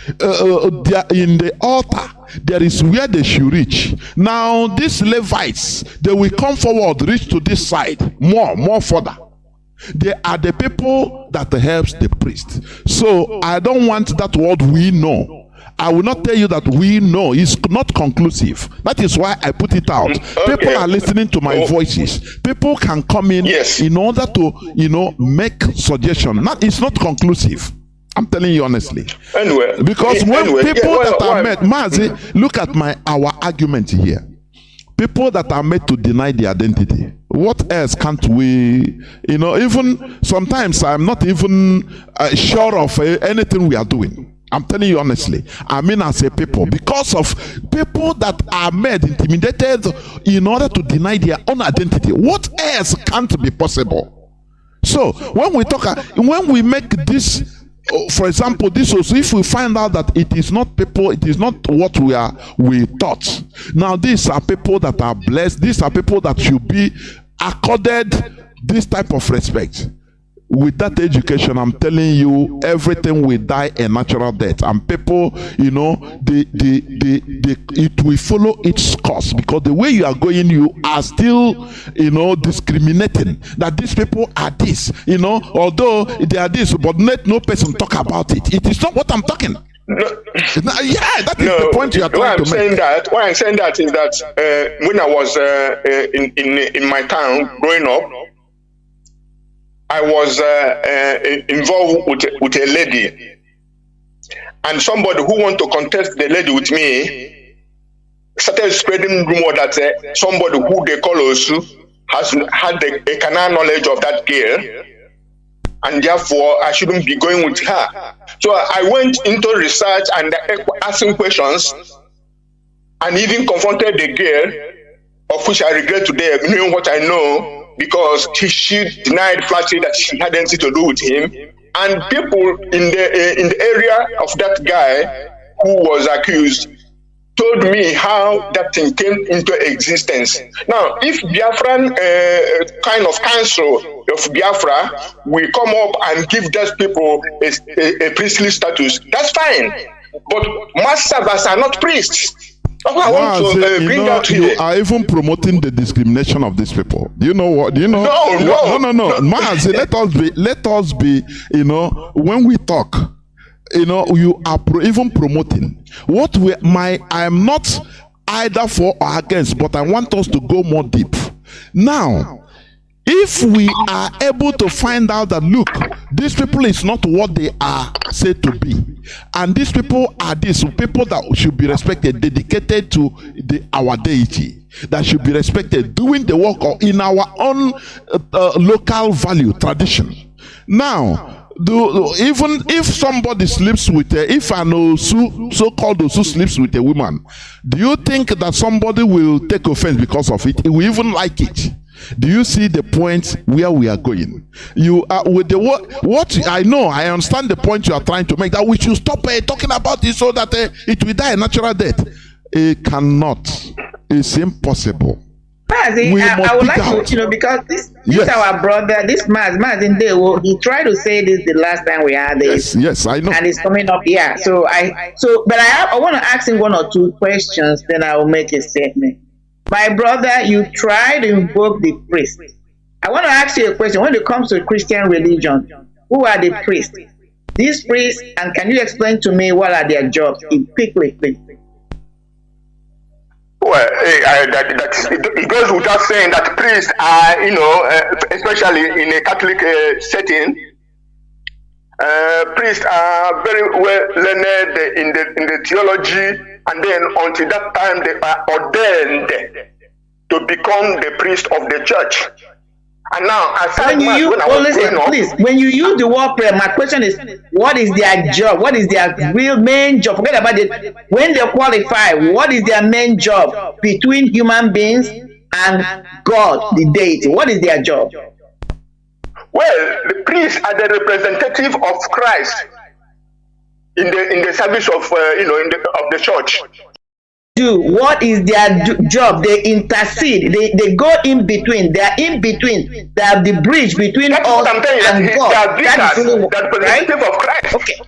In the altar, there is where they should reach. Now, these Levites, they will come forward, reach to this side, more further. They are the people that helps the priest. So I don't want that word "we know." I will not tell you that we know. It's not conclusive. That is why I put it out. Okay. People are listening to my voices. People can come in in order to, make suggestion. It's not conclusive. I'm telling you honestly. Because when people that are met, Mazi, look at our argument here. People that are made to deny the identity. What else can't we, even sometimes I'm not even sure of anything we are doing. I'm telling you honestly. I mean, as a people, because of people that are made intimidated in order to deny their own identity. What else can't be possible? So when we make this, for example, this also, if we find out that it is not people, it is not what we thought. Now these are people that are blessed. These are people that should be accorded this type of respect. With that education, I'm telling you, everything will die a natural death, and people, it will follow its course, because the way you are going, you are still, discriminating that these people are this, although they are this, but let no person talk about it. It is not what I'm talking. No. Yeah, that is the point you are trying to make. Why I'm saying that is that when I was in my town growing up, I was involved with a lady, and somebody who wanted to contest the lady with me started spreading rumor that somebody who they call Osu had a canal knowledge of that girl, and therefore I shouldn't be going with her. So I went into research and asking questions, and even confronted the girl, of which I regret today, knowing what I know, because she denied flatly that she had anything to do with him. And people in the area of that guy who was accused told me how that thing came into existence. Now, if Biafran kind of council of Biafra will come up and give those people a priestly status, that's fine. But mass servers are not priests. I want to bring out here. You are even promoting the discrimination of these people. Do you know what? Do you know? No. Mazi, let us be, when we talk, you are even promoting what I am not either for or against, but I want us to go more deep. Now, if we are able to find out that, look, these people is not what they are said to be, and these people are people that should be respected, dedicated to our deity, that should be respected, doing the work in our own local value, tradition. Now, even if somebody sleeps with if an Osu, so-called Osu, sleeps with a woman, do you think that somebody will take offense because of it? He will even like it. Do you see the point where we are going? You are with the what I know. I understand the point you are trying to make, that we should stop talking about it so that it will die a natural death. It cannot. It's impossible. Mazi, I would like to, because this our brother, this Mazi in there, he tried to say this the last time we had this. Yes, I know. And it's coming up here. But I want to ask him one or two questions, then I will make a statement. My brother, you try to invoke the priest. I want to ask you a question. When it comes to Christian religion, who are the priests? These priests, and can you explain to me what are their jobs? Quickly, please. Well, it goes without saying that priests are, especially in a Catholic setting, priests are very well learned in the theology, and then until that time they are ordained to become the priest of the church. And now, when you use, please, when you use the word prayer, my question is, what is their job? What is their real main job? Forget about it. When they qualify, what is their main job between human beings and God, the deity? What is their job? Well, the priests are the representative of Christ in the service of of the church. What is their job? They intercede. They go in between. They are in between. They are the bridge between us and God. That is really representative of Christ. Okay.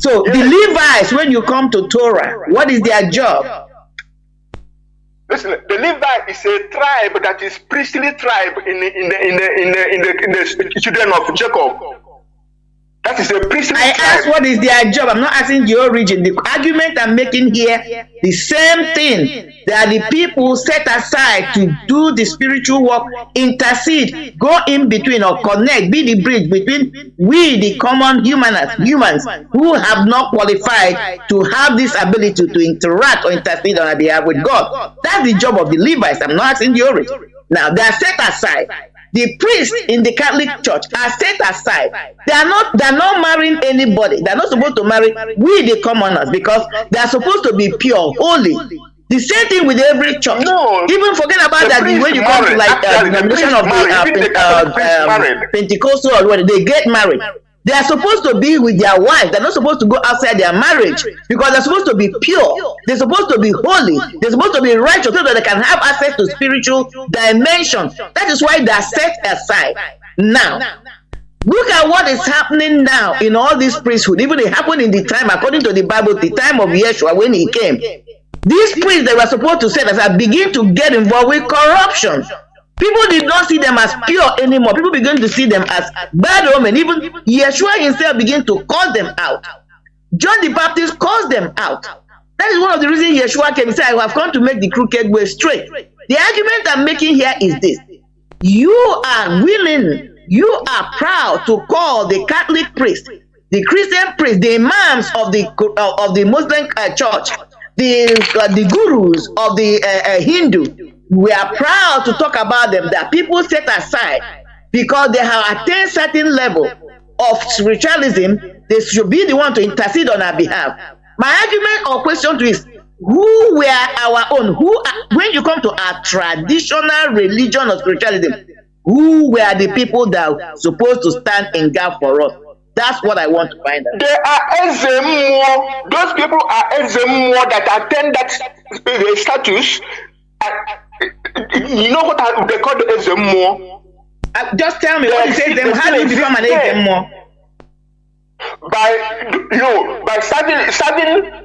So the Levites, when you come to Torah, what is their job? Listen, the Levite is a tribe that is priestly tribe in the children of Jacob. That is a priestly tribe. I asked what is their job. I'm not asking the origin. The argument I'm making here, the same thing. They are the people set aside to do the spiritual work, intercede, go in between or connect, be the bridge between we, the common humans who have not qualified to have this ability to interact or intercede on our behalf with God. That's the job of the Levites. I'm not asking the origin. Now, they are set aside. The priests in the Catholic Church are set aside. They're not marrying anybody. They're not supposed to marry we, the commoners, because they're supposed to be pure, holy. The same thing with every church. No, even forget about that. When you come to like denomination of the Pentecostal or whatever, they get married. They are supposed to be with their wives. They're not supposed to go outside their marriage because they're supposed to be pure. They're supposed to be holy. They're supposed to be righteous so that they can have access to spiritual dimension. That is why they're set aside. Now, look at what is happening now in all this priesthood. Even it happened in the time, according to the Bible, the time of Yeshua when he came. These priests that were supposed to set aside begin to get involved with corruption. People did not see them as pure anymore. People began to see them as bad omen. Even Yeshua himself began to call them out. John the Baptist calls them out. That is one of the reasons Yeshua came and said, I have come to make the crooked way straight. The argument I'm making here is this. You are willing, you are proud to call the Catholic priest, the Christian priest, the imams of the Muslim church, the gurus of the Hindu. We are proud to talk about them, that people set aside because they have attained certain level of spiritualism. They should be the one to intercede on our behalf. My argument or question to is, who were our own? When you come to our traditional religion or spiritualism, who were the people that were supposed to stand in gap for us? That's what I want to find out. They are Ezemo. Those people are Ezemo that attain that status. You know what they call the Ezemo? Just tell me what you say them. How do you become an Ezemo? By serving.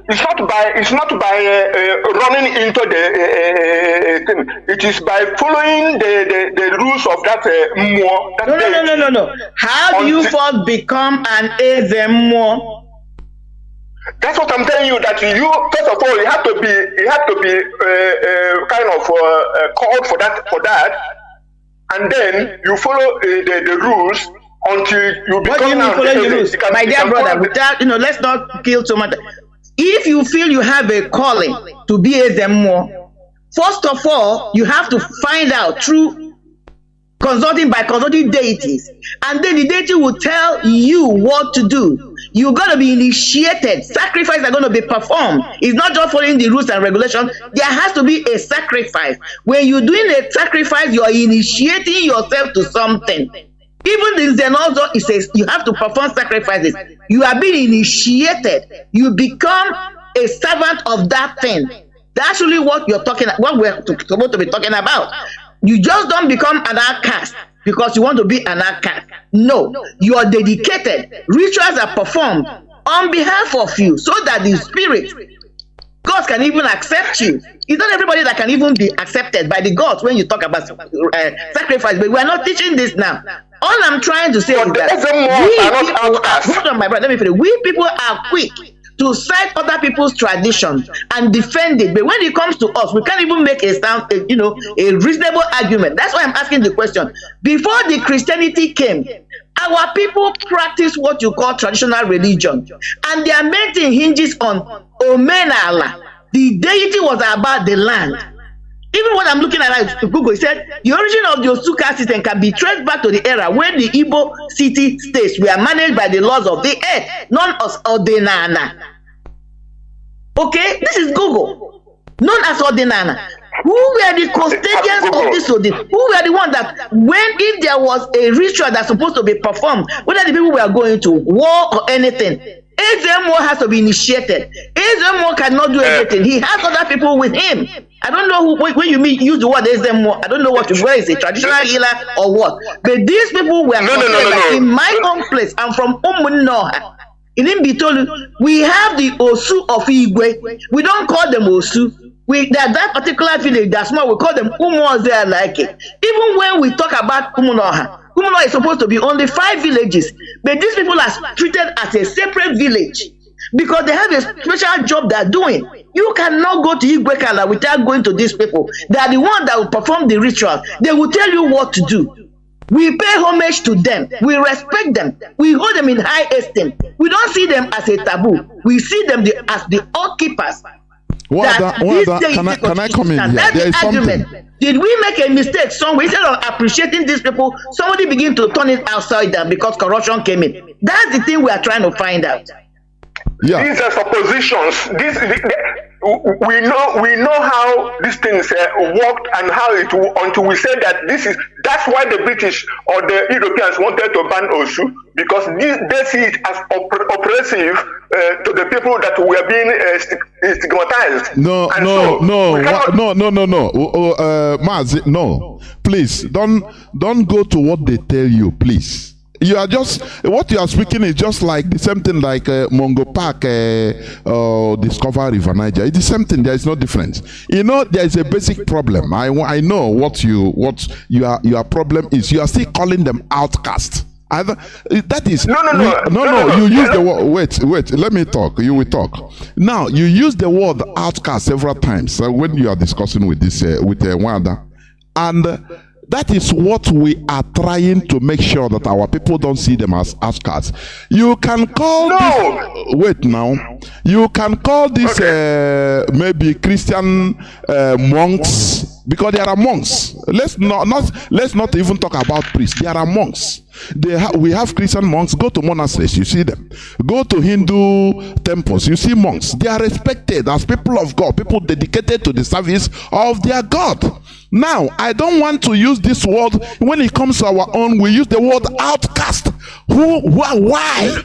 It's not by running into the thing. It is by following the rules of that No. How do you first become an Ezemo? That's what I'm telling you. That you first of all you have to be kind of called for that, and then you follow the rules until you become. What do you mean following the rules, my dear brother? Without let's not kill too much. If you feel you have a calling to be a Zemo, first of all you have to find out through consulting deities, and then the deity will tell you what to do. You're going to be initiated. Sacrifices are going to be performed. It's not just following the rules and regulations. There has to be a sacrifice. When you're doing a sacrifice, you're initiating yourself to something. Even in Zenozo, it says you have to perform sacrifices. You are being initiated. You become a servant of that thing. That's really what you're talking about, what we're supposed to be talking about. You just don't become an outcast because you want to be an outcast. No, you are dedicated. Rituals are performed on behalf of you so that the spirit, God can even accept you. It's not everybody that can even be accepted by the gods when you talk about sacrifice, but we are not teaching this now. All I'm trying to say is that hold on, my brother, let me finish. We people are quick to cite other people's traditions and defend it, but when it comes to us, we can't even make a reasonable argument. That's why I'm asking the question. Before the Christianity came, our people practice what you call traditional religion, and their main thing hinges on Omenala. The deity was about the land. Even what I'm looking at Google, it said the origin of the Osu caste system can be traced back to the era when the Igbo city states were managed by the laws of the earth, known as Ordinana. Okay, this is Google, known as Ordinana. Who were the custodians of this Ordinana? Who were the ones that, when if there was a ritual that's supposed to be performed, whether the people were going to war or anything, Ezemo has to be initiated. Ezemo cannot do everything. He has other people with him. I don't know who, when you use the word Ezemo, I don't know what where is it, traditional healer or what. But these people were in my own place. I'm from Umunoha. In Imbitolu, we have the Osu of Igwe. We don't call them Osu. That particular village, that's why we call them Umos there like it. Even when we talk about Umunoha, Umunoha is supposed to be only 5 villages, but these people are treated as a separate village because they have a special job they're doing. You cannot go to Igwekala without going to these people. They are the ones that will perform the ritual. They will tell you what to do. We pay homage to them. We respect them. We hold them in high esteem. We don't see them as a taboo. We see them as the all-keepers. Can I come in here? That's There the is argument. something. Did we make a mistake somewhere? Instead of appreciating these people, somebody begin to turn it upside down because corruption came in. That's the thing we are trying to find out. Yeah. These are suppositions. We know how these things worked and how it until we say that that's why the British or the Europeans wanted to ban Osu, because they see it as oppressive to the people that were being stigmatized. No. Mazi, no. Please don't go to what they tell you, please. You are just, what you are speaking is just like the same thing like Mongo Park, Discover River Niger. It's the same thing. There is no difference. You know, there is a basic problem. I know what your problem is. You are still calling them outcasts. That is no. You use the word. Wait. Let me talk. You will talk. Now you use the word outcast several times when you are discussing with this with Wanda, and that is what we are trying to make sure that our people don't see them as outcasts. You can call this, wait now. You can call this maybe Christian monks, because there are monks. Let's not even talk about priests. There are monks. We have Christian monks. Go to monasteries, you see them. Go to Hindu temples, you see monks. They are respected as people of God, people dedicated to the service of their God. Now, I don't want to use this word. When it comes to our own, we use the word outcast. Why?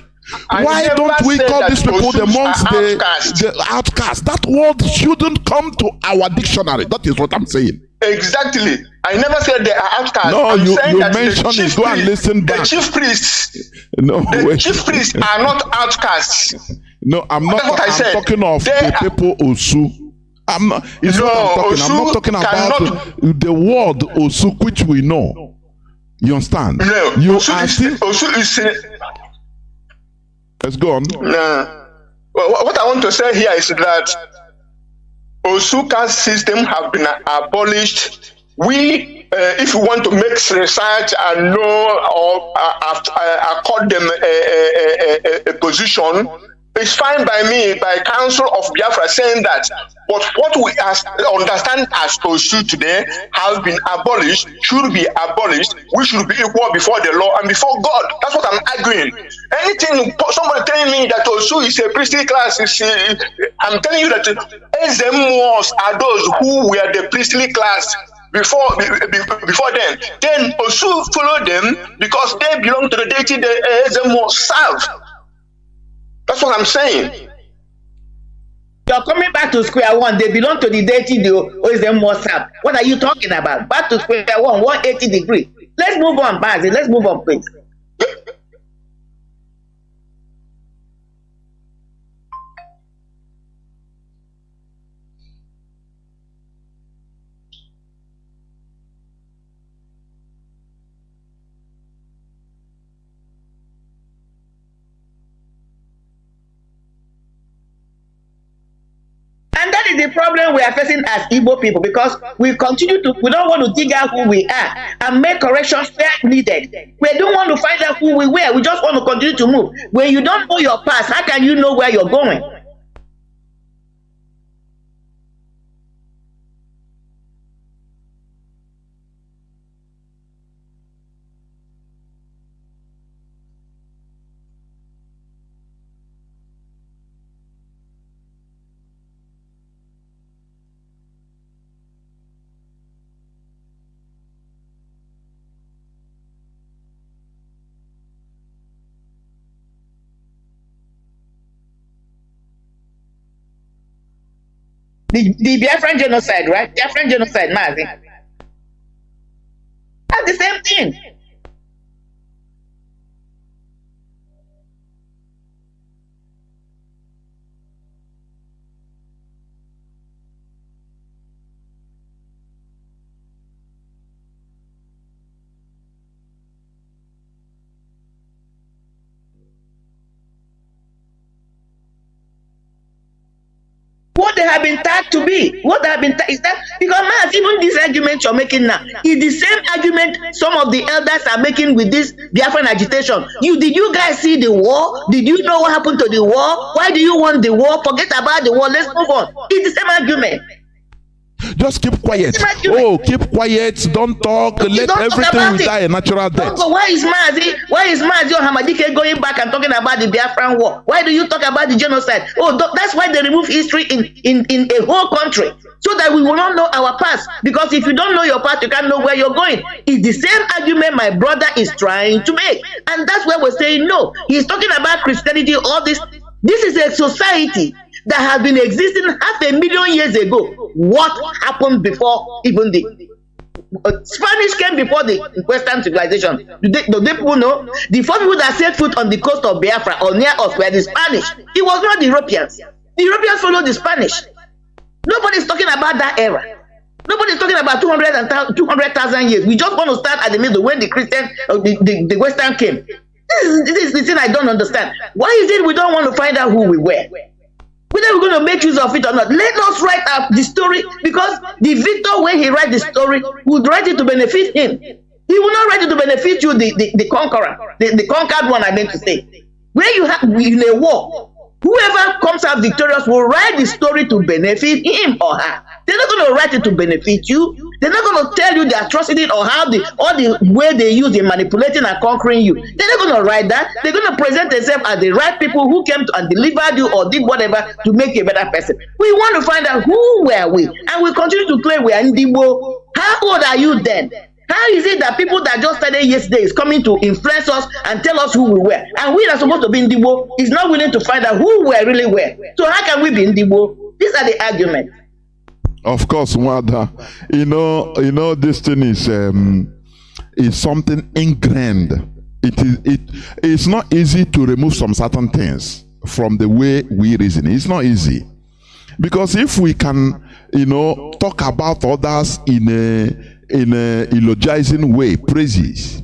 Why don't we call these people the monks, the outcast? That word shouldn't come to our dictionary. That is what I'm saying. Exactly. I never said they are outcasts. No, I'm you mentioned it. Go and listen back. The chief priests. No, the chief priests are not outcasts. No, I'm not. I'm talking of the people Osu. I'm not. It's what I'm talking. I'm not talking about the word Osu, which we know. You understand? No, you Osu are still. Osu is. Let's go on. Well, what I want to say here is that Osu caste system have been abolished. We, if you want to make research and know or accord them a position, it's fine by me, by Council of Biafra saying that. But what we understand as Osu today has been abolished, should be abolished. We should be equal before the law and before God. That's what I'm arguing. Anything, somebody telling me that Osu is a priestly class, I'm telling you that Ezemos are those who were the priestly class before them. Then Osu follow them because they belong to the deity the Ezemos serve. That's what I'm saying. You're coming back to square one. They belong to the deity the Ezemos serve. What are you talking about? Back to square one, 180 degrees. Let's move on, Mazi. Let's move on, please. And that is the problem we are facing as Igbo people, because we don't want to dig out who we are and make corrections where needed. We don't want to find out who we were. We just want to continue to move. When you don't know your past, how can you know where you're going? The Biafran genocide, right? Biafran genocide, Mazi. That's the same thing. What they have been tagged to be, what they have been tagged is that because man, even this argument you're making now is the same argument some of the elders are making with this Biafran agitation. Did you guys see the war? Did you know what happened to the war? Why do you want the war? Forget about the war. Let's move on. It's the same argument. Just keep quiet. Oh, keep quiet. Don't talk. Let everything die a natural death. But why is Mazi or Hamadike going back and talking about the Biafran war? Why do you talk about the genocide? Oh, that's why they remove history in a whole country, so that we will not know our past. Because if you don't know your past, you can't know where you're going. It's the same argument my brother is trying to make, and that's why we're saying no. He's talking about Christianity. All this. This is a society that has been existing 500,000 years ago. What happened before even the Spanish came before the Western civilization? Do they people know? The first people that set foot on the coast of Biafra or near us were the Spanish. It was not the Europeans. The Europeans followed the Spanish. Nobody's talking about that era. Nobody's talking about 200,000 years. We just want to start at the middle when the Christian, the Western came. This is the thing I don't understand. Why is it we don't want to find out who we were? Whether we're going to make use of it or not, let us write up the story, because the victor, when he writes the story, would write it to benefit him. He will not write it to benefit you, the conqueror, the conquered one, I meant to say. When you have in a war, whoever comes out victorious will write the story to benefit him or her. They're not going to write it to benefit you. They're not going to tell you the atrocity or how the way they use in manipulating and conquering you. They're not going to write that. They're going to present themselves as the right people who came to and delivered you or did whatever to make you a better person. We want to find out who were we, and we continue to claim we are Ndibo. How old are you then? How is it that people that just started yesterday is coming to influence us and tell us who we were? And we are supposed to be Ndibo is not willing to find out who we really were. So how can we be Ndibo? These are the arguments. Of course, Wada. You know, this thing is something ingrained. It's not easy to remove some certain things from the way we reason. It's not easy. Because if we can, talk about others in a eulogizing way, praises.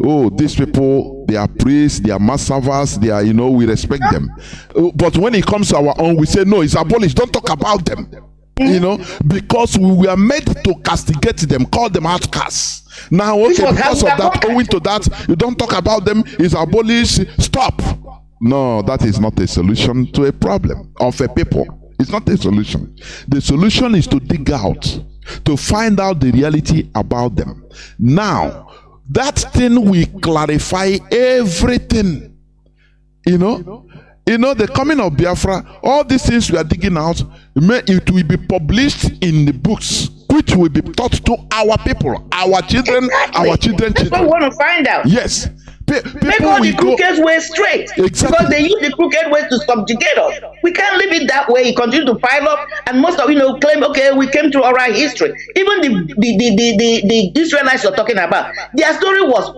Oh, these people, they are priests, they are mass servers, they are, we respect them. But when it comes to our own, we say, no, it's abolished. Don't talk about them. Because we were made to castigate them, call them outcasts. Now, okay, because of that, owing to that, you don't talk about them, it's abolished, stop. No, that is not a solution to a problem of a people. It's not a solution. The solution is to dig out, to find out the reality about them. Now, that thing will clarify everything. The coming of Biafra, all these things we are digging out, it will be published in the books, which will be taught to our people, our children, exactly. Our children. That's what we want to find out. Yes. Make all the crooked ways straight. Exactly. Because they use the crooked ways to subjugate us. We can't leave it that way. You continue to pile up, and most of claim, okay, we came through oral history. Even the Israelites you're talking about, their story was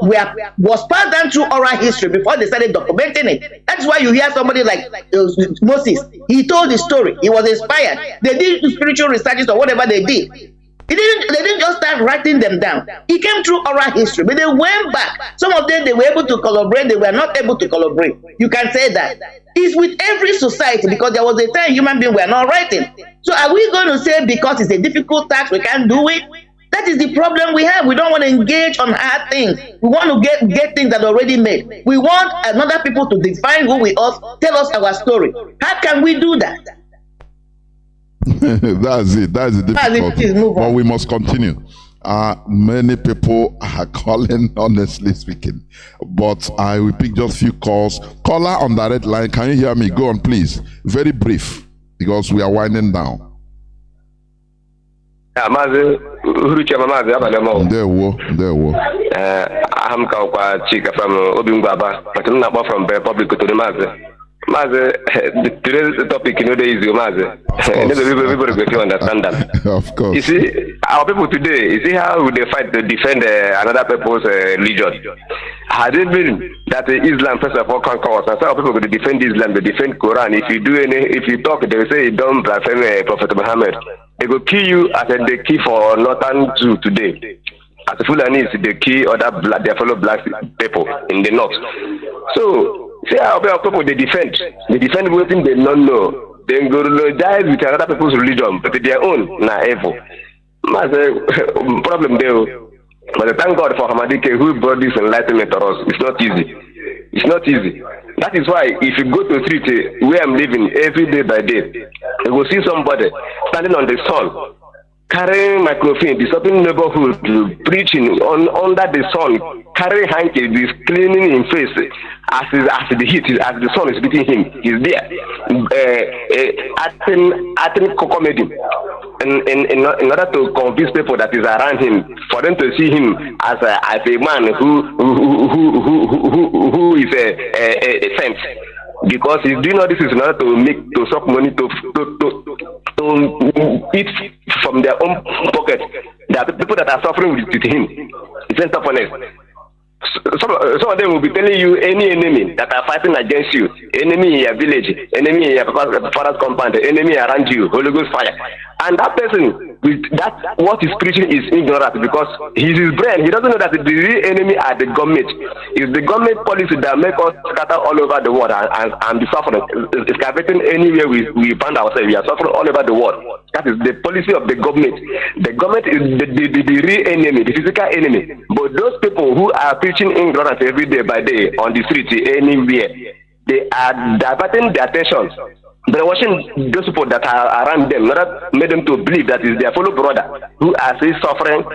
passed down through oral history before they started documenting it. That's why you hear somebody like Moses. He told the story. He was inspired. They did spiritual researches or whatever they did. They didn't just start writing them down. He came through oral history, but they went back. Some of them, they were able to collaborate. They were not able to collaborate. You can say that. It's with every society, because there was a time human beings were not writing. So are we going to say because it's a difficult task, we can't do it? That is the problem we have. We don't want to engage on hard things. We want to get things that are already made. We want another people to define who we are, tell us our story. How can we do that? That's it. That's the difficulty. But we must continue. Many people are calling, honestly speaking. But I will pick just few calls. Caller on the red line, can you hear me? Go on, please. Very brief, because we are winding down. Mazi, Mazi, there were. I'm Chika from Obingaba, but I'm not from Republic to the Mazi. Mazi, today's topic, you know, there is your Mazi. Everybody going to understand that. Of course. You see, our people today, you see how they fight to defend another people's religion. Has it been that Islam first of all conquers? And some people going to defend Islam, they defend Quran. If you talk, they will say don't blaspheme Prophet Muhammad. They will kill you as the key for Northern Jew today. As the Fulani is the key other black, their fellow black people in the north. So see how people they defend what they don't know. They go to die with another people's religion, but their own na evil. That's a problem there. But thank God for Hamadike who brought this enlightenment to us. It's not easy. It's not easy. That is why if you go to the street where I'm living every day by day, you will see somebody standing on the sun, carrying microphone, disturbing neighborhood, preaching under the sun, carrying hanky, cleaning his face as the heat, as the sun is beating him. He's there, acting comedy, in order to convince people that is around him, for them to see him as a man who is a saint. Because he's doing all this is in order to suck money to eat from their own pocket. There are people that are suffering with him. It's entrepreneurs. Some of them will be telling you any enemy that are fighting against you, enemy in your village, enemy in your father's compound, enemy around you, Holy Ghost fire. And that person, with that, what he's preaching is ignorant because his brain, he doesn't know that the real enemy are the government. It's the government policy that make us scatter all over the world and be suffering. It's happening anywhere we find ourselves. We are suffering all over the world. That is the policy of the government. The government is the real enemy, the physical enemy. But those people who are preaching ignorance every day by day on the street anywhere, they are diverting their attention. They're watching those people that are around them, not made them to believe that is their fellow brother who are still suffering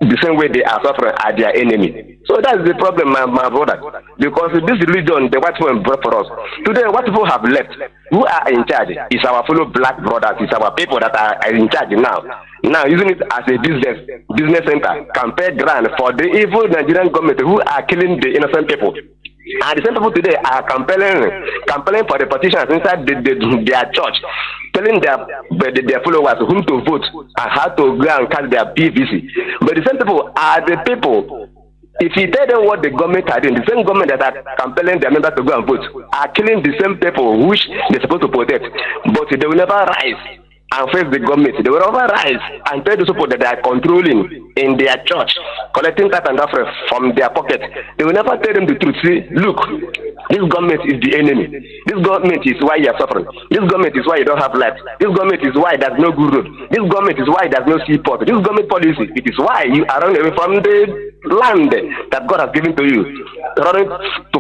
the same way they are suffering are their enemy. So that's the problem, my brother. Because this religion, the white people brought for us. Today, what people have left, who are in charge, is our fellow black brothers, is our people that are in charge now. Now, using it as a business center, campaign ground for the evil Nigerian government who are killing the innocent people. And the same people today are campaigning for the politicians inside their church, telling their followers whom to vote and how to go and cast their PVC. But the same people are the people. If you tell them what the government are doing, the same government that are compelling their members to go and vote are killing the same people which they're supposed to protect. But they will never rise and face the government. They will never rise and tell the people that they are controlling in their church, collecting tax and offering from their pocket. They will never tell them the truth. See, look, this government is the enemy. This government is why you are suffering. This government is why you don't have life. This government is why there's no good road. This government is why there's no seaport. This government policy, it is why you are running away from the land that God has given to you. Running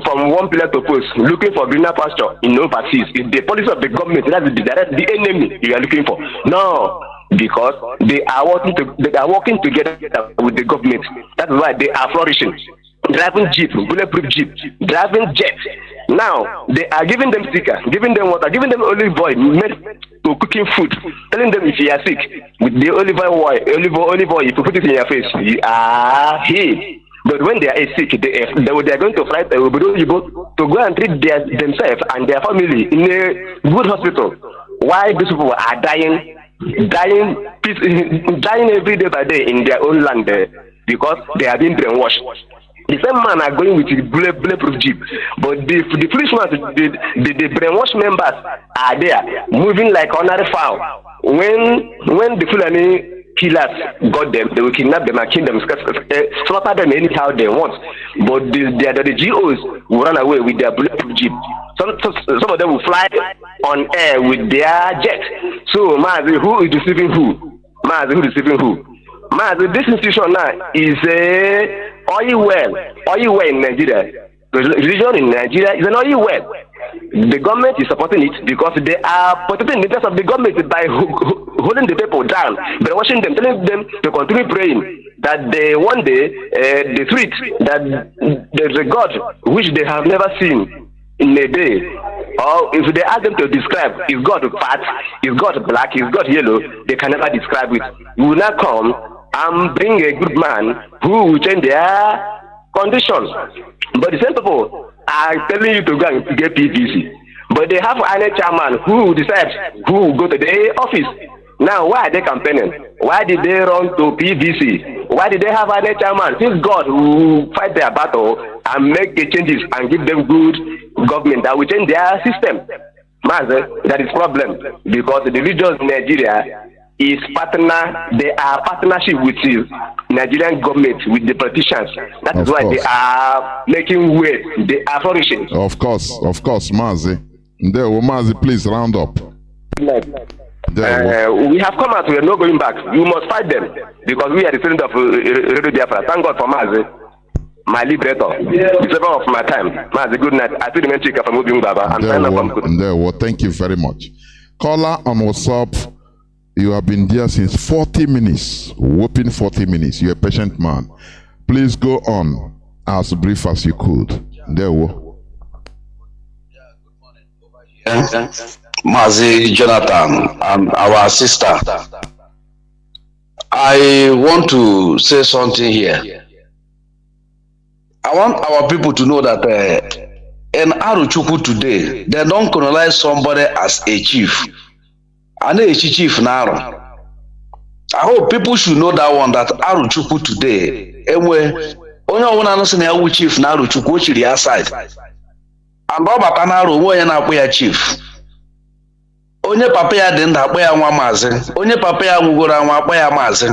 from one pillar to post, looking for greener pasture in overseas. It's the policy of the government. That's the enemy you are looking for. No, because they are working together with the government. That's why they are flourishing. Driving jeep, bulletproof jeep, driving jet. Now they are giving them sticker, giving them water, giving them olive oil made to cooking food, telling them if you are sick with the olive oil, if you put it in your face, you are healed. But when they are sick, they are going to fly to go and treat themselves and their family in a good hospital. Why these people are dying every day by day in their own land because they are being brainwashed. The same man are going with bulletproof jeep, but the foolish ones, the brainwashed members are there moving like ordinary fowl. When the Fulani killers got them, they will kidnap them and kill them, slaughter them anyhow they want. But the GOs will run away with their bulletproof jeep. Some of them will fly on air with their jet. So, Mazi, who is deceiving who? Mazi, who is deceiving who? Mazi, this institution now is a oil well in Nigeria. The religion in Nigeria is an oil well. The government is supporting it because they are protecting the interest of the government by holding the people down, brainwashing them, telling them to continue praying that one day the truth that there's a God which they have never seen in a day, or if they ask them to describe, is God fat, is God black, is God yellow, they can never describe it. You will not come and bring a good man who will change their conditions. But the same people are telling you to go and get PVC. But they have any chairman who decides who will go to the office. Now, why are they campaigning? Why did they run to PVC? Why did they have any chairman? Since God will fight their battle and make the changes and give them good government that will change their system. Mazi, that is problem because the regions in Nigeria is partner. They are partnership with the Nigerian government, with the politicians. That is why they are making waves. They are flourishing. Of course, Mazi. There, Mazi, please round up. We have come out. We are not going back. You must fight them because we are the students of Radio Biafra. Thank God for Mazi, my liberator, the servant of my time. Mazi, good night. I feel the mention from moving Baba. I'm signing up from good. Thank you very much. Caller on WhatsApp. You have been there since 40 minutes, whopping 40 minutes. You're a patient man. Please go on as brief as you could. There we go. Mazi Jonathan and our sister. I want to say something here. I want our people to know that in Aruchukwu today, they don't colonize somebody as a chief. And a chief now. I hope people should know that one, that Aruchukwu today, onye ọbụla nọ sị na ya wu chief na Aruchukwu o chiri ya side. And ọ bata na Arụ onye na-akpọ ya chief. Onye papa ya dị ndụ akpọ ya nwa Mazi. Onye papa ya nwugoro anwa akpọ ya Mazi.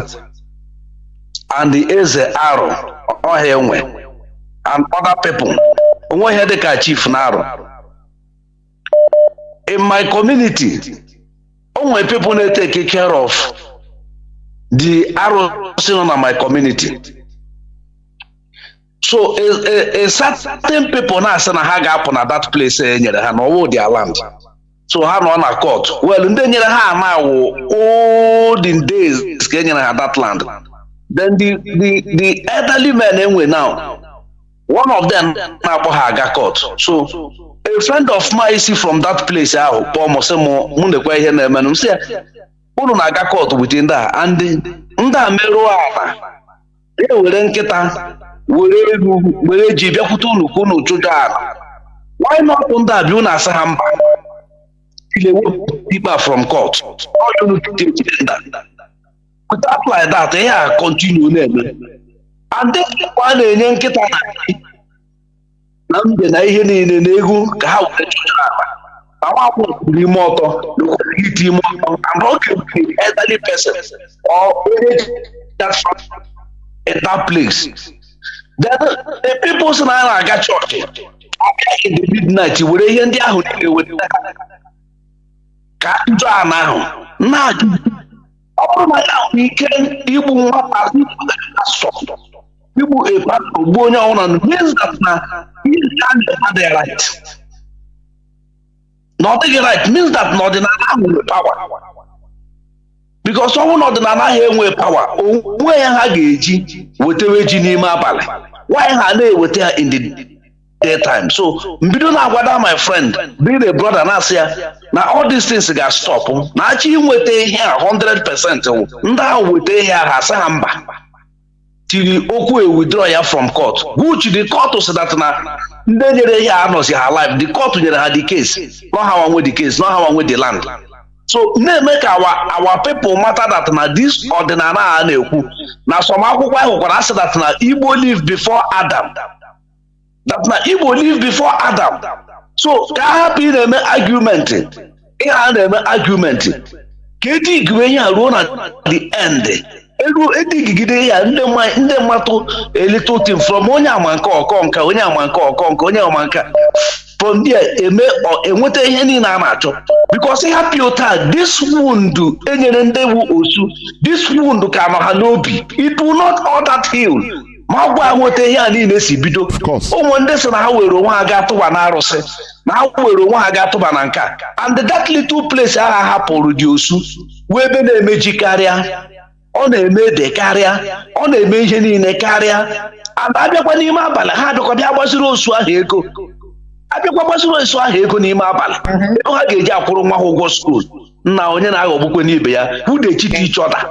And the eze Arụ ọha enwe and other people. Onwe ihe dịka chief na Arụ. In my community, only people that take care of the arrows in my community. So a certain people now say na ha ga happen at that place nyere ha no their land. So ha no na court. Well, ndị nyere ha now olden days ke nyere ha that land. Then the elderly men enwe now. One of them na akpọ ha aga court. So a friend of mine is from that place ahụ kpọọ m sị mụ nekwa ihe na-eme m sị ya unu na-aga court within that and ndị a merụọ ala e were nkịta were ego were ji bịakwute unu ka unu chụjọ ala why not ndị a bịa unu asa ha mba people from court without like that ihe a continue na-eme and then a na-enye nkịta na mbe na ihe niile na egwu ka ha were chụjọ ala akwụkwọ n'ime ọtọ iti ime ọtọ and okay elderly person or that place. Then the people say na aga church in the midnight were ihe ndị ahụ na-eweta ka njọ ana ahụ na ọ bụrụ na ya nwere ike igbu nwata igbu ogbu onye ọhụrụ means that na ihe right. Not the right means that not the power. Because someone not the nana power. Where ha ga-eji wetewe ji n'ime abalị. Why ha na-ewete in the daytime? So mbido na agwada my friend, being a brother na say na all these things ga stop. Na achi nwete ihe 100%. Ndị ahụ wete ihe ha asa ha mba. Till okwu withdraw ya from court. Which the court said that na ndị nyere ya anọzi her life. The court nyere her the case. Not how one with the case, not how one with the land. So make our people matter that na this ordinary na-ekwu. Na some akwụkwọ ahụ kwara say that na Igbo live before Adam. That na Igbo live before Adam. So ka hapụ na-eme argument. Ihe a na-eme argument. Ka eji igwe ihe ruo na the end. Elu edigigide ya ndị mmatụ a little thing from onye amanka ọkọnka onye amanka ọkọnka onye amanka from there enweta ihe niile a na-achọ because ihe happy ota this wound enyere ndị wu osu this wound ka nọ ha n'obi it will not all that heal ma gwa nweta ihe a niile si bido ụmụ ndị sị na ha were onwe ha ga-atụba na arụsị na ha were onwe ha ga-atụba na nka and that little place aha hapụrụ dị osu wee ebe na-emeji karịa ọ na-eme ede karịa ọ na-eme ihe niile karịa abịakwa n'ime abalị ha bịakwa bịa gbasiri osu ahụ ego abịakwa gbasiri osu ahụ ego n'ime abalị ego ha ga-eji akwụrụ nwa ha ụgwọ skuul nna onye na-aghọgbukwe n'ibe ya who dey cheat each other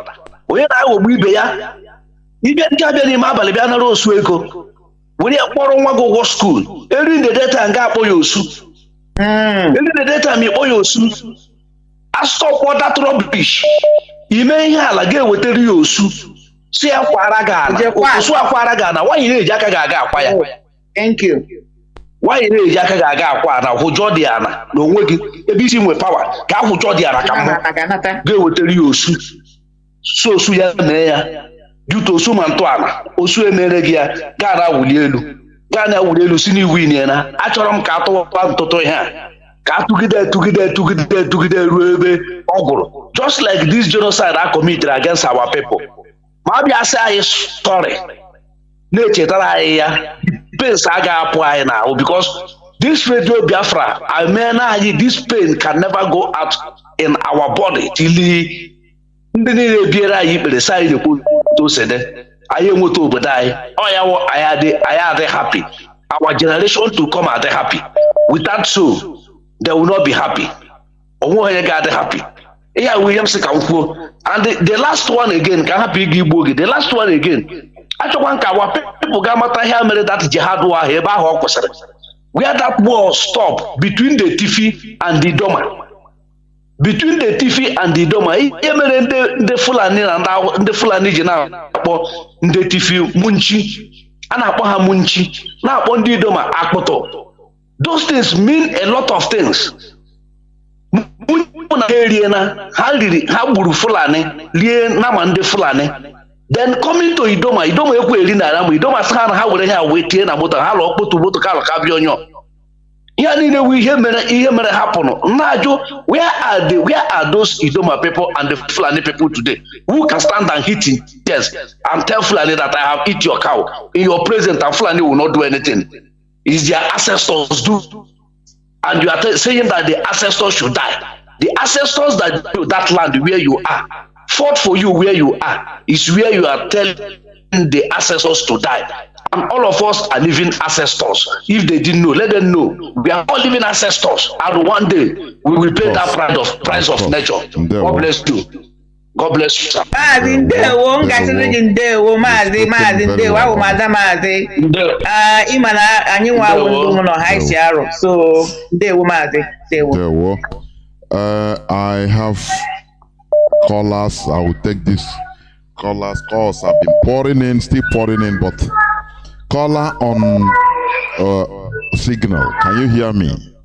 onye na-aghọgbu ibe ya ibe ndị abịa n'ime abalị bịa nara osu ego were ya kpọrọ nwa gị ụgwọ skuul eri in the daytime ga-akpọ ya osu Ndị the daytime ikpọ ya osu. Asọpụ that rubbish. Ime ihe ala ga-ewetara ya osu. Si ya kwara gị ala. Osu akwara gị ala. Nwaanyị na-eji aka ga-aga akwa ya. Thank you. Nwaanyị na-eji aka ga-aga akwa ana hụjọ dị ana na onwe gị ebe isi nwe pawa ka ahụjọ dị ana ka mbụ ga-ewetara ya osu. So osu ya mee ya. Dute osu ma ntọala. Osu emere gị ya gaa na-awụli elu. Gaa na-awụli elu si n'iwu inye na achọrọ m ka atụwa ntụtụ ihe a. Ka atụgide ruo ebe ọ gwụrụ. Just like this genocide I committed against our people. Ma bịa sị anyị sorry. Na-echetara anyị ya. Pains agaghị apụ anyị n'ahụ because this radio Biafra, I mean, this pain can never go out in our body till ndị niile biere anyị ikpere sa anyị na-ekwu osede anyị enweta obodo anyị anyị adị happy. Our generation to come are happy. Without so, they will not be happy. Onwe onye ga-adị happy. Ihe William sị ka m kwuo. And the last one again, ka hapụ ịga igbo oge. The last one again. Achọkwa nka our people ga-amata ihe mere that jihad war ahụ ebe ahụ ọ kwụsịrị. Where that war stop between the Tifi and the Doma. Between the Tifi and the Doma. Ihe mere ndị Fulani na ndị Fulani ji na-akpọ ndị Tifi Munchi. A na-akpọ ha Munchi. Na-akpọ ndị Doma Akpụtọ. Those things mean a lot of things. Na ha gburu Fulani rie nama ndị Fulani. Then coming to Idoma ekwu eri na ara ma Idoma sị ha na ha were ha wee tie na moto ha lụọ kpotu ka alụ ka bịa onyo. Ihe niile wu ihe mere hapụnụ. Na-ajụ where are those Idoma people and the Fulani people today who can stand and hit in chest and tell Fulani that I have eat your cow in your presence and Fulani will not do anything? Is their ancestors do? And you are saying that the ancestors should die. The ancestors that built that land where you are fought for you where you are is where you are telling the ancestors to die. And all of us are living ancestors. If they didn't know, let them know. We are all living ancestors. And one day we will pay that price of nature. God bless you. God bless you, sir. Mazi ndewo ngasịrị gị ndewo maazị ndewo ahụ mada maazị ịma na anyị nwa awụ ndị ụlọ ha isi arụ so ndewo maazị ndewo. I have callers. I will take this callers. Calls have been pouring in, still pouring in, but caller on signal. Can you hear me?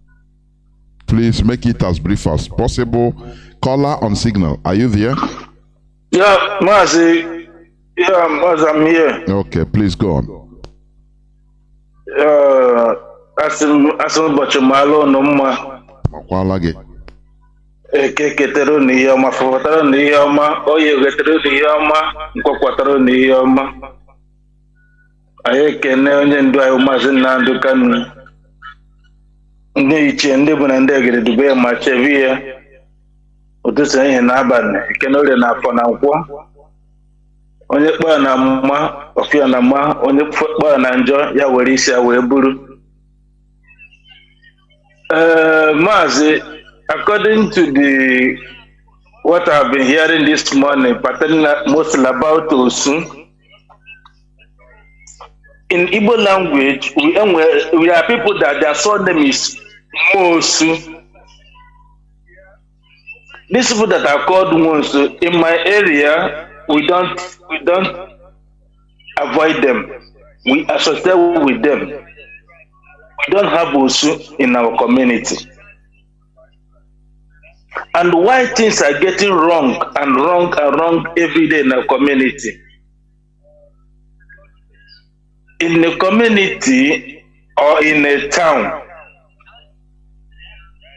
Please make it as brief as possible. Caller on signal. Are you there? Yeah, Mazi. Yeah, Mazi, I'm here. Okay, please go on. Asin Bachumalo no ma. Makwalage. Ketero ni yama, Fotaro ni yama, Oye Getero ni yama, Nkokwataro ni yama. Aye kene onye ndu ayo Mazi Nnamdi Kanu. Nye ichi ndi bu na ndegere dube ma chevia. Ụtụtụ ihe n'abalị ekene ore na afọ na nkwọ onye kpọọ na mma ọfịa na mma onye kpọọ na njọ ya were isi ya wee buru. Mazi, according to what I've been hearing this morning, particularly mostly about Osu, in Igbo language we are people that their surname is Mosu. These people that are called Monsu, in my area, we don't avoid them. We associate with them. We don't have Osu in our community. And why things are getting wrong and wrong every day in our community? In a community or in a town,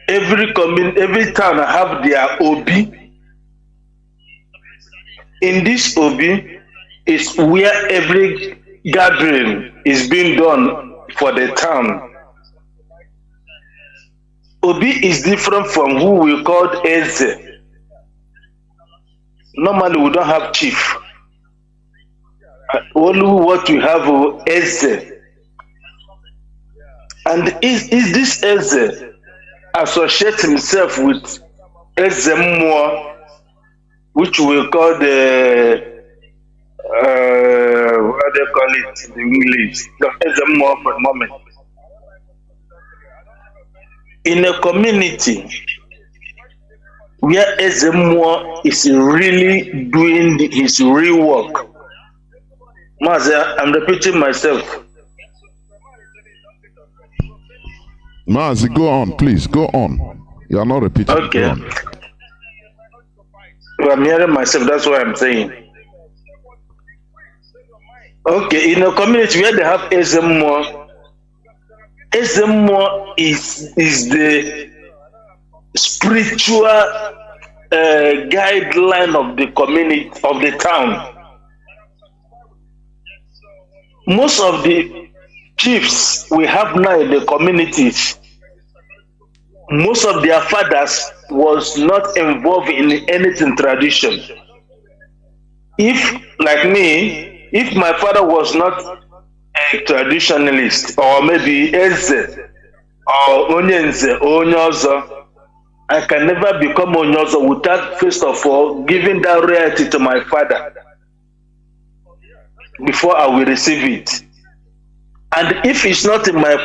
every town have their Obi. In this Obi is where every gathering is being done for the town. Obi is different from who we call Eze. Normally we don't have chief. Only what we have is Eze. And is this Eze associate himself with Ezemmoa, which we call the what they call it in English, Ezemmoa for the moment. in a community where Ezemo is really doing his real work. Mazi, I'm repeating myself. Mazi, go on, please, go on. You are not repeating. Okay. Go on. Well, I'm hearing myself, that's what I'm saying. Okay, in a community where they have Ezemo is the spiritual guideline of the community, of the town. Most of the chiefs we have now in the communities, most of their fathers was not involved in anything tradition. If, like me, if my father was not a traditionalist, or maybe Eze, or Onyenze, or Onyozo, I can never become Onyozo without, first of all, giving that royalty to my father before I will receive it. And if it's not in my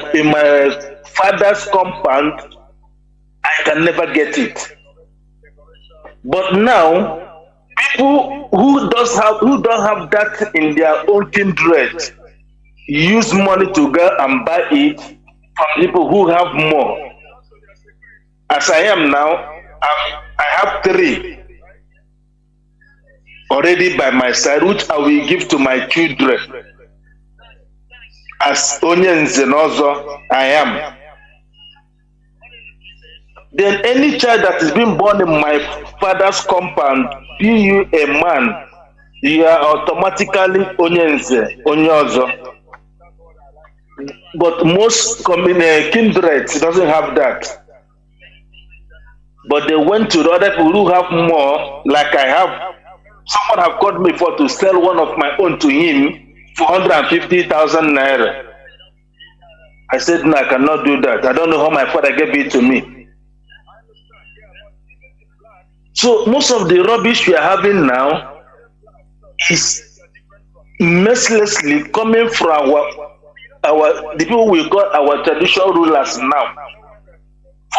father's compound, I can never get it. But now, people who don't have that in their own kindred use money to go and buy it from people who have more. As I am now, I have 3 already by my side, which I will give to my children. As Onyenze Nozo, I am. Then any child that is being born in my father's compound, be you a man, you are automatically Onyenze, Onyozo. But most kindred doesn't have that. But they went to the other people who have more, like I have. Someone have called me for to sell one of my own to him for 150,000 naira. I said, no, I cannot do that. I don't know how my father gave it to me. So most of the rubbish we are having now is mercilessly coming from the people we call our traditional rulers now.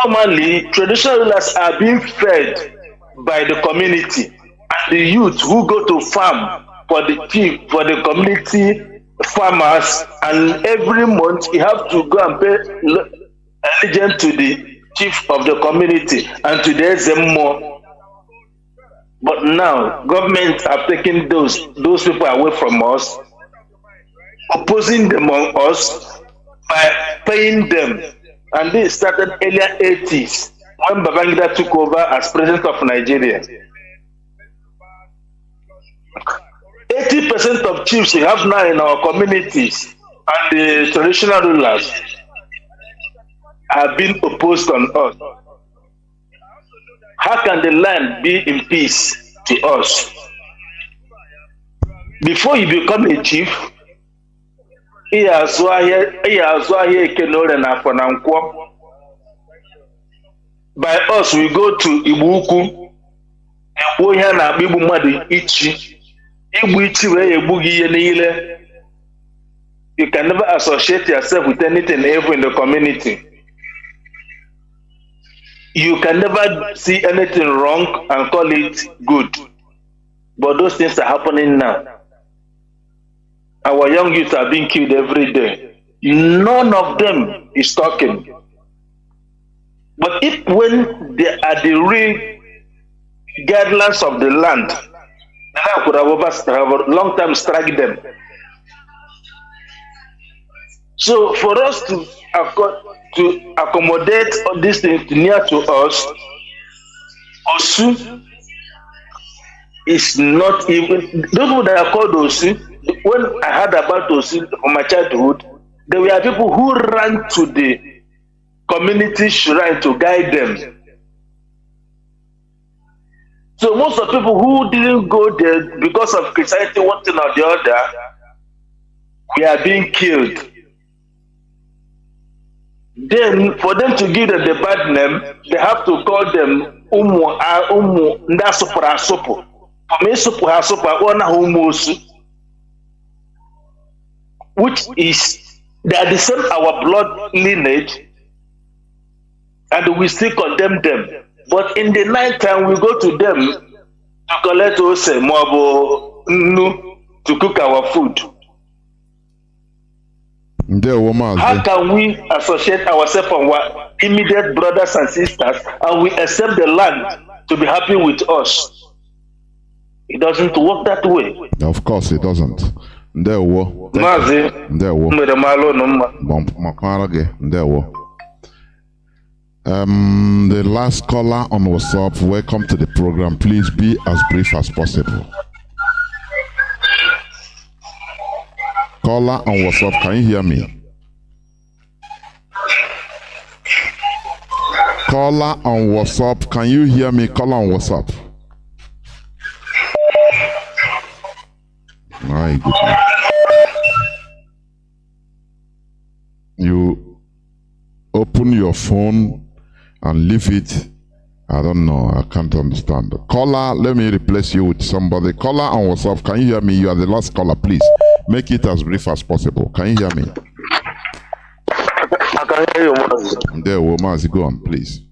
Formerly, traditional rulers are being fed by the community and the youth who go to farm for the community farmers, and every month you have to go and pay allegiance to the chief of the community and to the Ezemo. But now, government are taking those people away from us, opposing them on us by paying them. And this started earlier 80s when Babangida took over as president of Nigeria. 80% of chiefs we have now in our communities and the traditional rulers have been opposed on us. How can the land be in peace to us? Before you become a chief, by us we go to Ibuku, you can never associate yourself with anything ever in the community. You can never see anything wrong and call it good. But those things are happening now. Our young youth are being killed every day. None of them is talking. But if when they are the real guidelines of the land, then I could have a long time strike them. So for us to accommodate all these things near to us, Osu is not even, those who that are called Osu, when I heard about Osu from my childhood, there were people who ran to the community shrine to guide them. So most of the people who didn't go there because of Christianity, one thing or the other, we are being killed. Then for them to give them the bad name, they have to call them Umu Ndasupra Sopo. For me, Supra Sopa Ona Humusu, which is they are the same our blood lineage, and we still condemn them. But in the night time, we go to them to collect ose, mobo, nu, to cook our food. How can we associate ourselves from our immediate brothers and sisters and we accept the land to be happy with us? It doesn't work that way. Of course it doesn't. Mazi, the last caller on WhatsApp, welcome to the program. Please be as brief as possible. Caller on WhatsApp, can you hear me? Caller on WhatsApp, can you hear me? Caller on WhatsApp. My goodness. You open your phone and leave it. I don't know. I can't understand. Caller, let me replace you with somebody. Caller on WhatsApp, can you hear me? You are the last caller, please. Make it as brief as possible. Can you hear me? I can hear you, Mazi. There, Mazi, go on, please.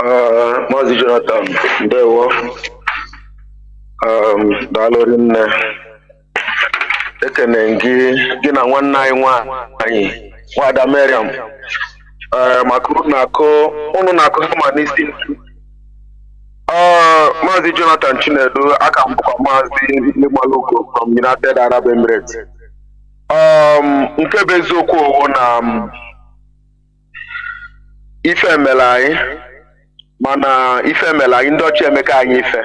Mazi Jonathan, there Dalorin Ekenengi, Gina 191, Wada Miriam, Makunako, Onunako Humanisti. Mazi Jonathan Chinedu, Akambuka Mazi Limaloko from United Arab Emirates. Nkebezoko on Ife Melai, Mana Ife Melai, Indoche Emeka Ife.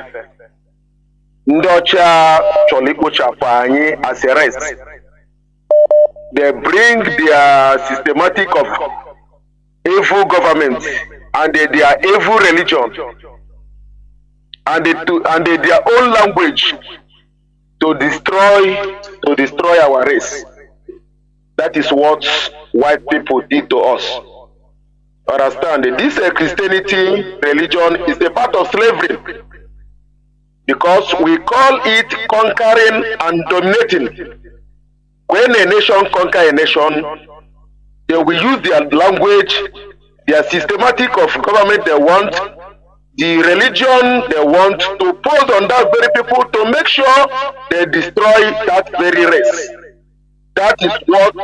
Ndocha Choliko Chapani as a rest. They bring their systematic of evil government and their evil religion and their own language to destroy our race. That is what white people did to us. Understand? This Christianity religion is a part of slavery. Because we call it conquering and dominating. When a nation conquers a nation, they will use their language, their systematic of government they want, the religion they want to pose on that very people to make sure they destroy that very race. That is what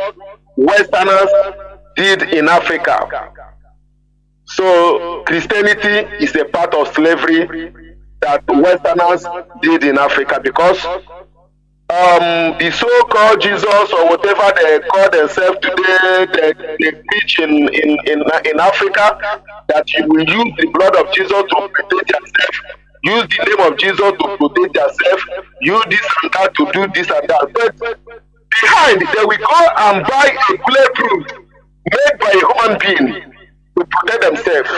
Westerners did in Africa. So Christianity is a part of slavery that Westerners did in Africa, because the so-called Jesus or whatever they call themselves today, they preach in Africa that you will use the blood of Jesus to protect yourself, use the name of Jesus to protect yourself, use this and that to do this and that. But behind, they will go and buy a bulletproof made by a human being to protect themselves.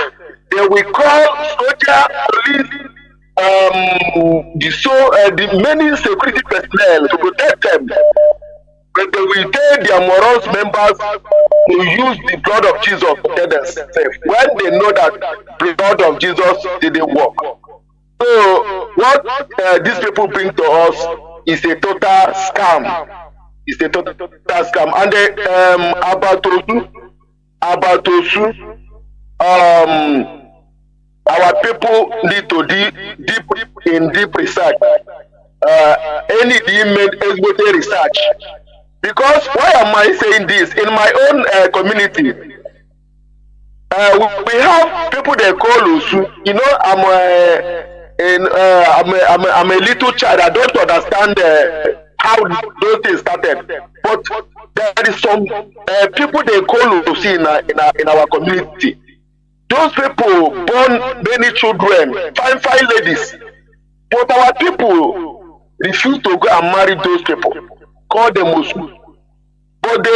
They will call soldier, police, the many security personnel to protect them, but they will tell their morals members to use the blood of Jesus to protect themselves when they know that the blood of Jesus didn't work. So what these people bring to us is a total scam. It's a total scam. And Abatosu, our people need to deep research. Any made research. Because why am I saying this? In my own community, we have people they call Usu. You know, I'm a little child. I don't understand how those things started. But there is some people they call Usu in our community. Those people born many children, fine ladies. But our people refuse to go and marry those people. Call them Usu. But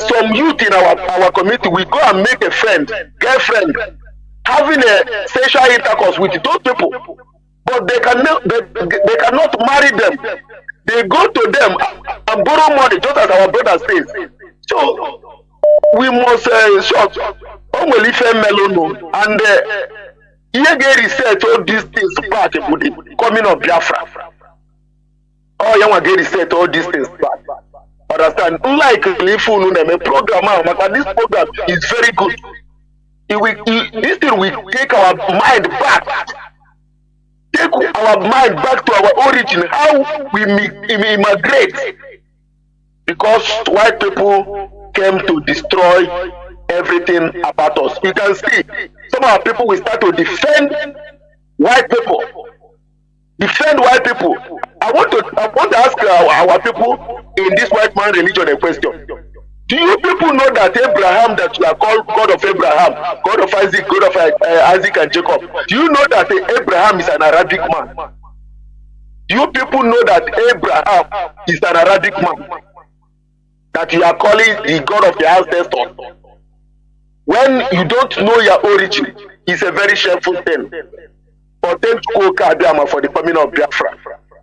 some youth in our community, we go and make a girlfriend, having a sexual intercourse with those people. But they cannot marry them. They go to them and borrow money, just as our brother says. So we must short. And here get research all these things back coming of Biafra. Oh, you want to get research all these things back. Understand? Unlike the program, this program is very good. Instead, we take our mind back. Take our mind back to our origin, how we immigrate. Because white people came to destroy everything about us. You can see some of our people will start to defend white people. Defend white people. I want to ask our people in this white man religion a question. Do you people know that Abraham, that you are called God of Abraham, God of Isaac, God of Isaac and Jacob? Do you know that Abraham is an Arabic man? Do you people know that Abraham is an Arabic man? That you are calling the God of the ancestors? When you don't know your origin, it's a very shameful thing. But thank you, Kadiama, for the coming of Biafra.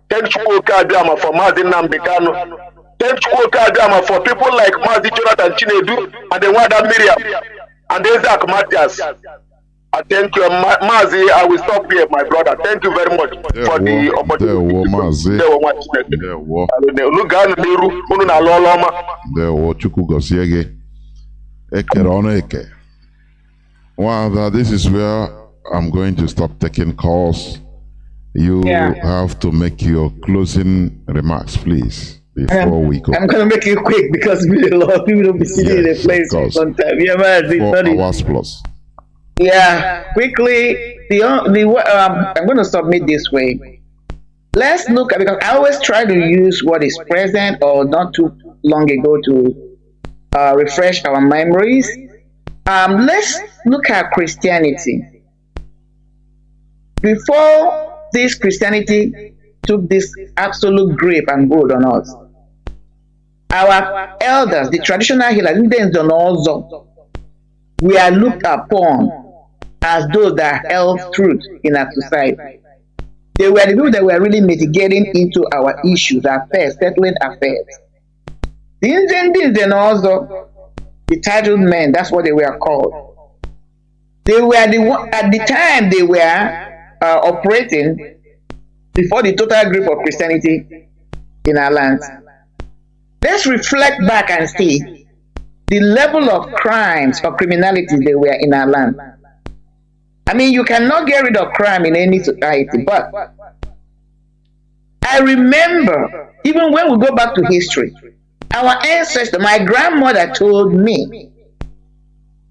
Thank you, Kadiama, for Mazi Nnamdi Kanu. Thank you, Kadiama, for people like Mazi, Jonathan, Chinedu, and the Wada Miriam, and Isaac Matthias. I thank you, Mazi. I will stop here, my brother. Thank you very much for the opportunity. Well, this is where I'm going to stop taking calls. You have to make your closing remarks, please. Before we go, I'm going to make it quick because a lot of people don't be sitting in the place for some time. Yeah, man. 4 hours plus. Yeah, quickly. I'm going to submit this way. Let's look at, because I always try to use what is present or not too long ago to refresh our memories. Let's look at Christianity. Before this Christianity took this absolute grip and hold on us, our elders, the traditional healers, we are looked upon as those that held truth in our society. They were the people that were really mitigating into our issues, affairs, settling affairs. The Indians and also the titled men, that's what they were called. They were the one, at the time they were operating before the total grip of Christianity in our lands. Let's reflect back and see the level of crimes or criminality they were in our land. I mean, you cannot get rid of crime in any society, but I remember, even when we go back to history, our ancestors, my grandmother told me,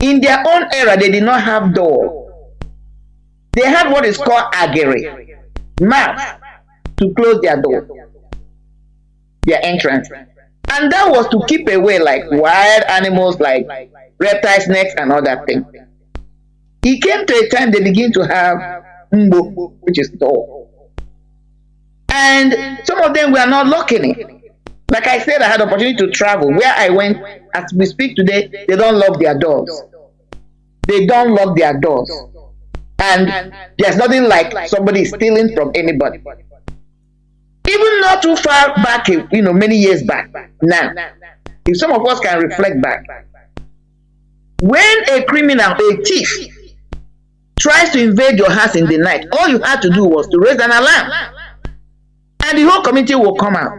in their own era, they did not have door. They had what is called agere, mouth, to close their door, their entrance. And that was to keep away like wild animals, like reptiles, snakes, and other things. It came to a time they begin to have mbo, which is door. And some of them were not locking it. Like I said, I had the opportunity to travel. Where I went, as we speak today, they don't lock their doors. They don't lock their doors. And there's nothing like somebody stealing from anybody. Even not too far back, many years back. Now, if some of us can reflect back, when a criminal, a thief, tries to invade your house in the night, all you had to do was to raise an alarm. And the whole community will come out.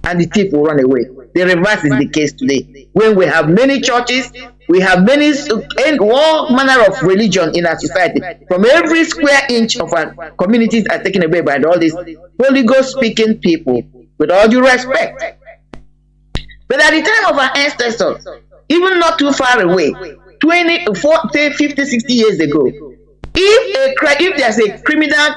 And the thief will run away. The reverse is the case today. When we have many churches, we have many all manner of religion in our society. From every square inch of our communities are taken away by all these Holy Ghost speaking people, with all due respect. But at the time of our ancestors, even not too far away, 20, 40, 50, 60 years ago, if there's a criminal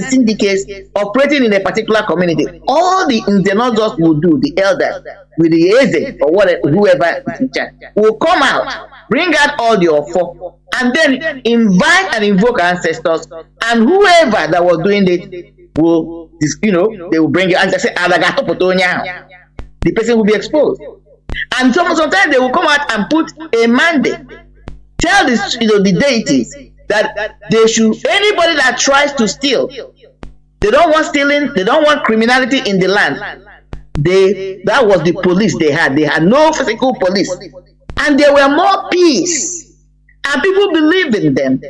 syndicate operating in a particular community, all the indigenous will do, the elders with the eze or whatever, whoever is in charge, will come out, bring out all the offer, and then invite and invoke ancestors, and whoever that was doing it will, they will bring it and say, the person will be exposed. And sometimes they will come out and put a mandate, tell this, the deities, that they should, anybody that tries to steal, they don't want stealing, they don't want criminality in the land. That was the police they had. They had no physical police. And there were more peace. And people believed in them.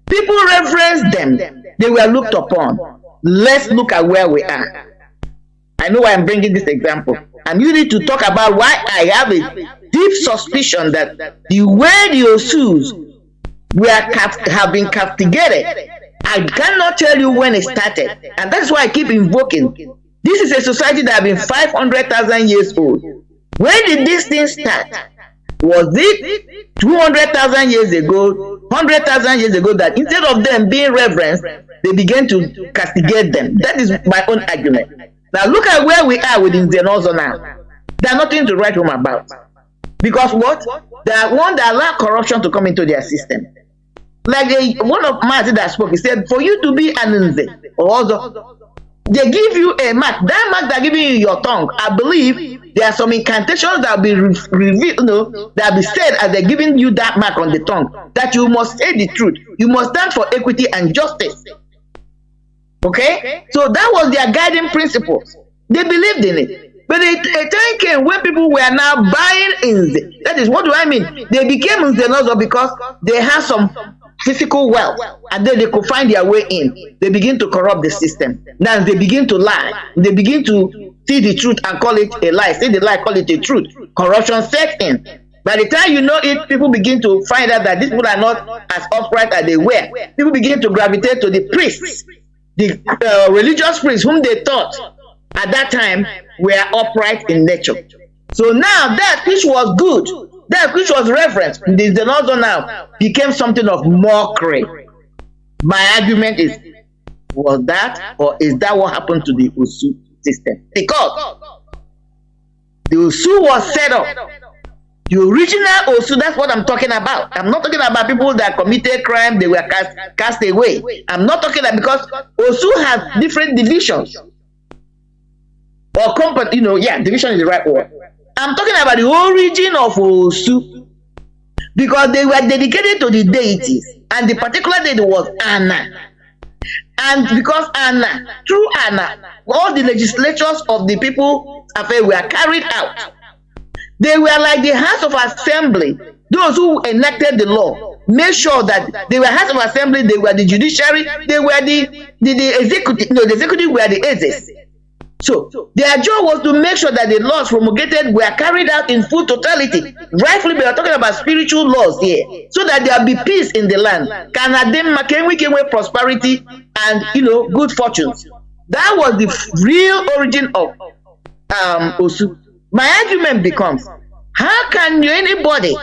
People reverenced them. They were looked upon. Let's look at where we are. I know why I'm bringing this example. And you need to talk about why I have a deep suspicion that the way the Osus have been castigated. I cannot tell you when it started, and that's why I keep invoking. This is a society that has been 500,000 years old. When did this thing start? Was it 200,000 years ago, 100,000 years ago, that instead of them being reverenced, they began to castigate them? That is my own argument. Now look at where we are with Nzenozo now. There's nothing to write home about. Because what? They want to allow corruption to come into their system. Like one of Mazi that spoke, he said, for you to be an Nze, or also, they give you a mark. That mark they're giving you your tongue. I believe there are some incantations that will be revealed, that will be said as they're giving you that mark on the tongue, that you must say the truth. You must stand for equity and justice. Okay? So that was their guiding principles. They believed in it. But a time came when people were now buying Nze. That is, what do I mean? They became Nzenozo because they had some physical wealth, and then they could find their way in. They begin to corrupt the system. Now they begin to lie. They begin to see the truth and call it a lie. See the lie, call it a truth. Corruption set in. By the time you know it, people begin to find out that these people are not as upright as they were. People begin to gravitate to the priests, the religious priests whom they thought at that time were upright in nature. So now that which was good, that which was reverence, the Nzenozo now became something of mockery. My argument is, was that, or is that what happened to the Osu system? Because the Osu was set up. The original Osu, that's what I'm talking about. I'm not talking about people that committed crime, they were cast away. I'm not talking about, because Osu has different divisions. Or company, division is the right word. I'm talking about the origin of Osu, because they were dedicated to the deities, and the particular deity was Anna. And because Anna, through Anna, all the legislatures of the people were carried out. They were like the House of Assembly. Those who enacted the law made sure that they were House of Assembly, they were the judiciary, they were the executive. No, the executive were the Ezes. So their job was to make sure that the laws promulgated were carried out in full totality. Rightfully, we are talking about spiritual laws here, so that there will be peace in the land. Can we with prosperity and good fortunes? That was the real origin of Osu. My argument becomes, how can anybody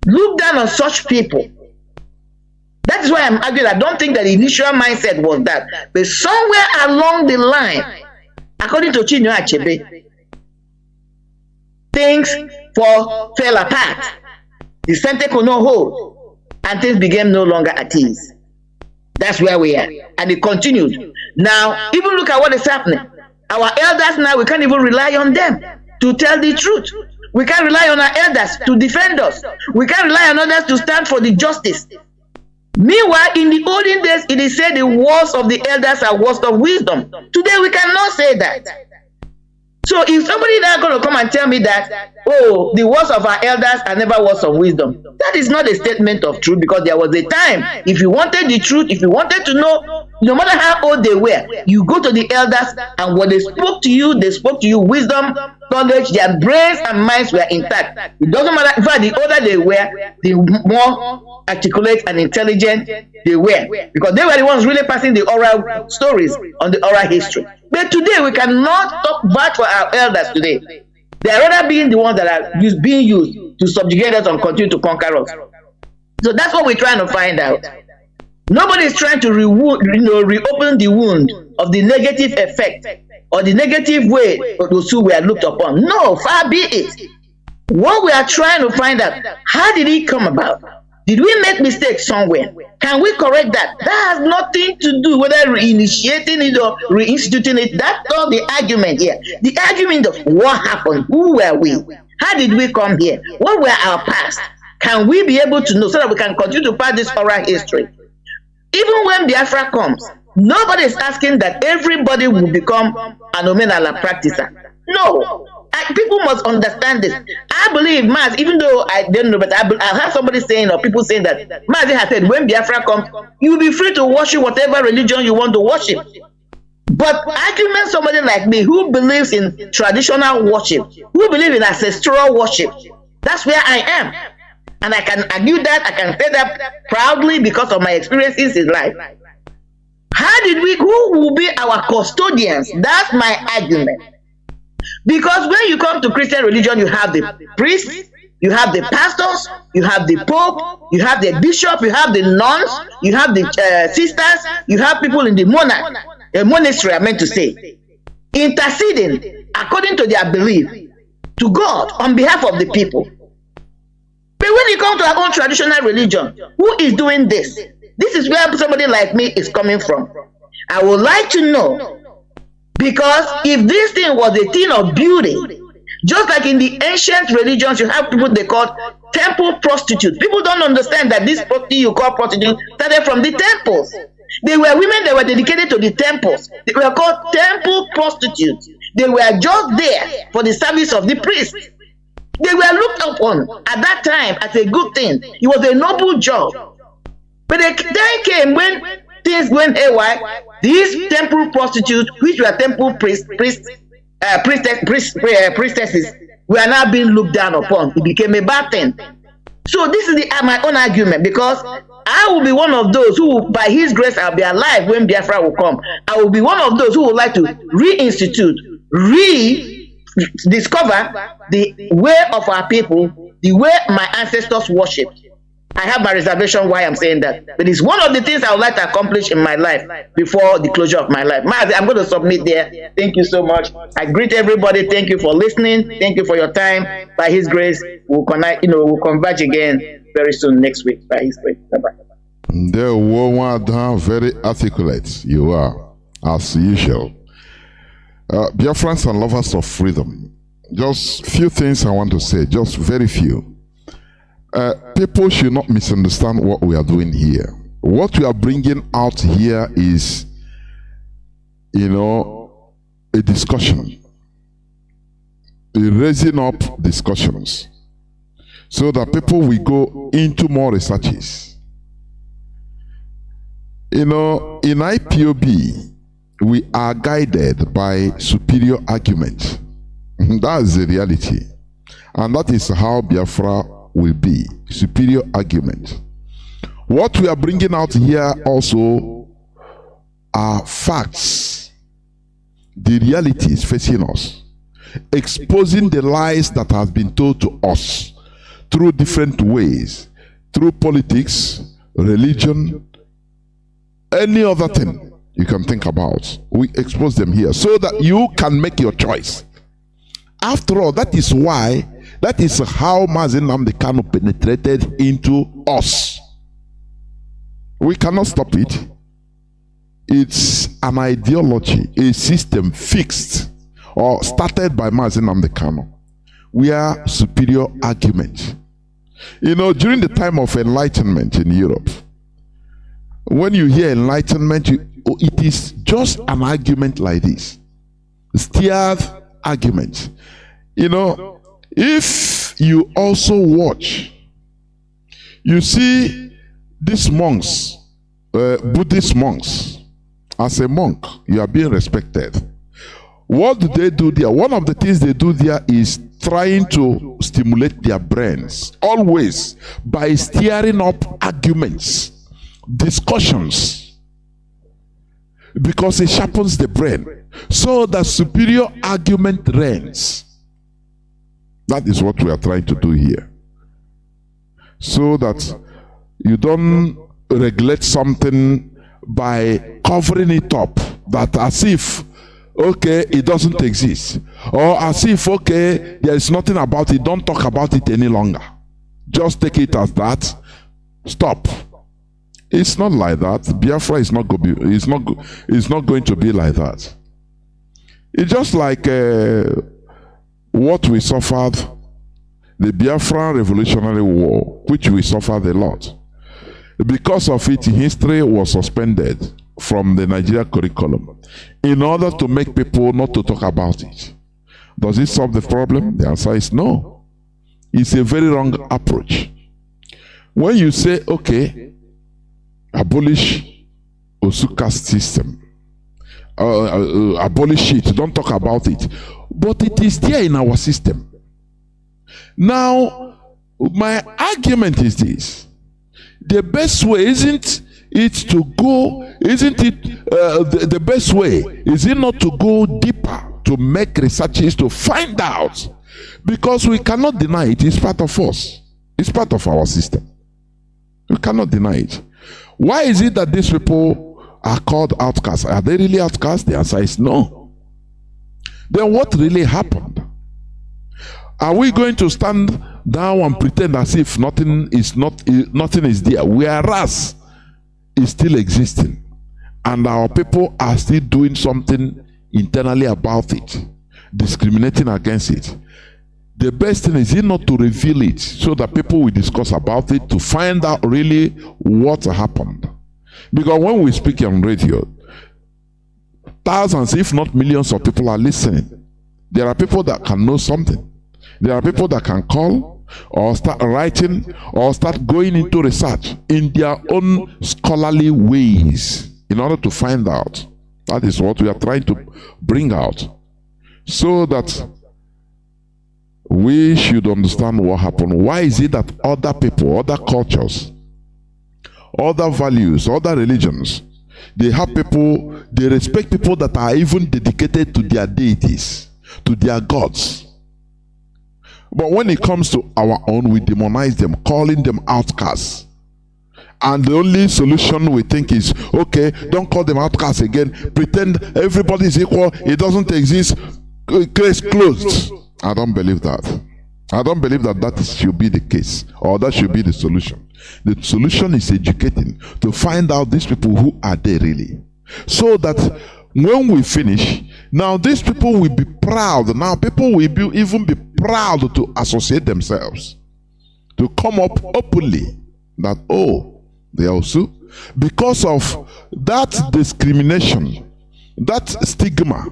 look down on such people? That is why I'm arguing. I don't think that the initial mindset was that, but somewhere along the line, according to Chinedu Achebe, things fell apart. The center could not hold, and things became no longer at ease. That's where we are, and it continued. Now, even look at what is happening. Our elders now, we can't even rely on them to tell the truth. We can't rely on our elders to defend us. We can't rely on others to stand for the justice. Meanwhile, in the olden days, it is said the words of the elders are words of wisdom. Today, we cannot say that. So if somebody now going to come and tell me that, oh, the words of our elders are never words of wisdom, that is not a statement of truth, because there was a time, if you wanted the truth, if you wanted to know, no matter how old they were, you go to the elders, and what they spoke to you wisdom, knowledge, their brains and minds were intact. It doesn't matter, in fact, the older they were, the more articulate and intelligent they were, because they were the ones really passing the oral stories on the oral history. But today, we cannot talk bad for our elders today. They are rather being the ones that are being used to subjugate us and continue to conquer us. So that's what we're trying to find out. Nobody is trying to reopen the wound of the negative effect or the negative way those who were looked upon. No, far be it. What we are trying to find out, how did it come about? Did we make mistakes somewhere? Can we correct that? That has nothing to do whether reinitiating it or reinstituting it. That's not the argument here. The argument of what happened, who were we? How did we come here? What were our past? Can we be able to know so that we can continue to pass this oral history? Even when Biafra comes, nobody is asking that everybody will become an Omenala practicer. No. People must understand this. I believe Mazi, even though I don't know, but I heard somebody saying, or people saying that Mazi has said, when Biafra comes, you will be free to worship whatever religion you want to worship. But argument somebody like me who believes in traditional worship, who believes in ancestral worship, that's where I am. And I can argue that, I can say that proudly because of my experiences in life. Who will be our custodians? That's my argument. Because when you come to Christian religion, you have the priests, you have the pastors, you have the pope, you have the bishop, you have the nuns, you have the sisters, you have people in the monastery, I meant to say, interceding according to their belief to God on behalf of the people. But when you come to our own traditional religion, who is doing this? This is where somebody like me is coming from. I would like to know, because if this thing was a thing of beauty, just like in the ancient religions, you have people they call temple prostitutes. People don't understand that this prostitute you call prostitute started from the temples. They were women that were dedicated to the temples. They were called temple prostitutes. They were just there for the service of the priest. They were looked upon at that time as a good thing. It was a noble job. But the time came when things went haywire. These temple prostitutes, which were temple priestesses, were now being looked down upon. It became a bad thing. So this is my own argument, because I will be one of those who, by His grace, I'll be alive when Biafra will come. I will be one of those who would like to reinstitute, rediscover the way of our people, the way my ancestors worshipped. I have my reservation why I'm saying that, but it's one of the things I would like to accomplish in my life before the closure of my life. Mazi, I'm going to submit there. Thank you so much. I greet everybody. Thank you for listening. Thank you for your time. By His grace, we'll connect. We'll converge again very soon next week. By His grace. Bye-bye. The woman, very articulate you are, as usual. Biafrans and lovers of freedom. Just few things I want to say. Just very few. People should not misunderstand what we are doing here. What we are bringing out here is, a discussion, raising up discussions, so that people will go into more researches. In IPOB, we are guided by superior argument. That is the reality. And that is how Biafra will be, superior argument. What we are bringing out here also are facts, the realities facing us, exposing the lies that have been told to us through different ways, through politics, religion, any other thing you can think about. We expose them here so that you can make your choice. After all, that is how Mazi Nnamdi Kanu penetrated into us. We cannot stop it. It's an ideology, a system fixed or started by Mazi Nnamdi Kanu. We are superior argument. During the time of enlightenment in Europe, when you hear enlightenment, it is just an argument like this. Steered argument. If you also watch, you see these monks, Buddhist monks, as a monk, you are being respected. What do they do there? One of the things they do there is trying to stimulate their brains, always by stirring up arguments, discussions, because it sharpens the brain, so that superior argument reigns. That is what we are trying to do here. So that you don't regulate something by covering it up, that as if, okay, it doesn't exist. Or as if, okay, there is nothing about it, don't talk about it any longer. Just take it as that. Stop. It's not like that. Biafra is not going to be like that. It's just like what we suffered, the Biafra Revolutionary War, which we suffered a lot. Because of it, history was suspended from the Nigeria curriculum in order to make people not to talk about it. Does it solve the problem? The answer is no. It's a very wrong approach. When you say, okay, abolish Osuka system, abolish it, don't talk about it, but it is there in our system. Now, My argument is this. The best way isn't it to go, isn't it the best way? Is it not to go deeper, to make researches, to find out? Because we cannot deny it. It's part of us. It's part of our system. We cannot deny it. Why is it that these people are called outcasts? Are they really outcasts? The answer is no. Then what really happened? Are we going to stand down and pretend as if nothing is there, whereas it's still existing, and our people are still doing something internally about it, discriminating against it? The best thing is not to reveal it so that people will discuss about it to find out really what happened. Because when we speak on radio, thousands, if not millions of people are listening. There are people that can know something. There are people that can call or start writing or start going into research in their own scholarly ways in order to find out. That is what we are trying to bring out, so that we should understand what happened. Why is it that other people, other cultures, other values, other religions, they have people, they respect people that are even dedicated to their deities, to their gods. But when it comes to our own, we demonize them, calling them outcasts. And the only solution we think is, okay, don't call them outcasts again. Pretend everybody is equal. It doesn't exist. Case closed. I don't believe that. I don't believe that that should be the case, or that should be the solution. The solution is educating, to find out these people, who are they really, so that when we finish, now these people will be proud. Now people will even be proud to associate themselves, to come up openly that, oh, they also, because of that discrimination, that stigma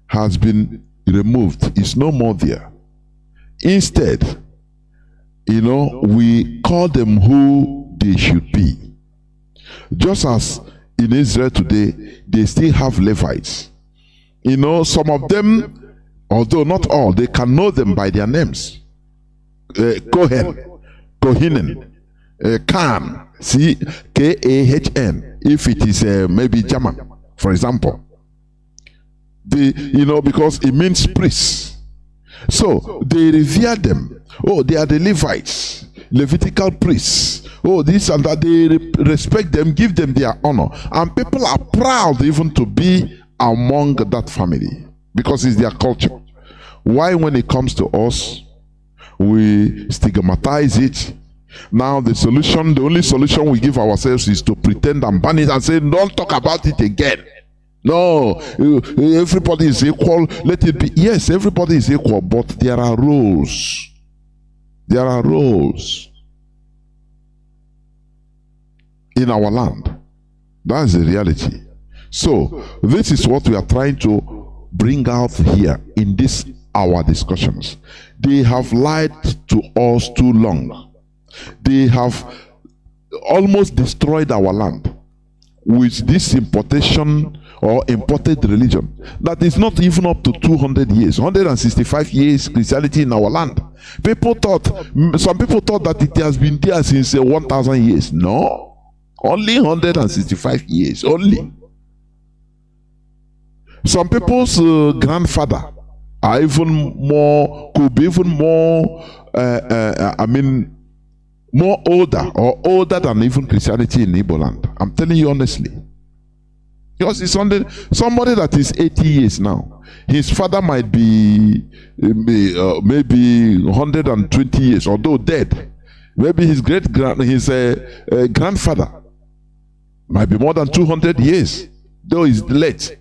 has been removed. It's no more there. Instead, we call them who they should be. Just as in Israel today, they still have Levites. Some of them, although not all, they can know them by their names. Kohen, Kohinen, Khan, Kahn, if it is maybe German, for example. Because it means priests. So they revere them. Oh, they are the Levites, Levitical priests. Oh, this and that. They respect them, give them their honor. And people are proud even to be among that family, because it's their culture. Why, when it comes to us, we stigmatize it? Now the only solution we give ourselves is to pretend and ban it and say, don't talk about it again. No, everybody is equal. Let it be. Yes, everybody is equal, but there are roles. There are roles in our land. That's the reality. So this is what we are trying to bring out here in our discussions. They have lied to us too long. They have almost destroyed our land with this importation or imported religion that is not even up to 200 years, 165 years Christianity in our land. Some people thought that it has been there since 1,000 years. No, only 165 years only. Some people's grandfather are could be even more, more older than even Christianity in Igbo land. I'm telling you honestly. Because it's somebody that is 80 years now. His father might be maybe 120 years, although dead. Maybe his grandfather might be more than 200 years, though he's late.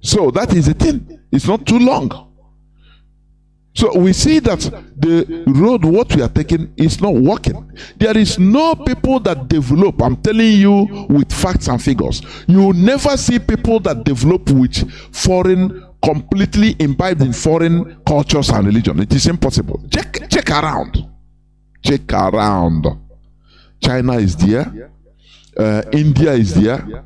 So that is the thing. It's not too long. So we see that the road, what we are taking, is not working. There is no people that develop, I'm telling you, with facts and figures. You will never see people that develop with completely imbibed in foreign cultures and religion. It is impossible. Check around. Check around. China is there. India is there.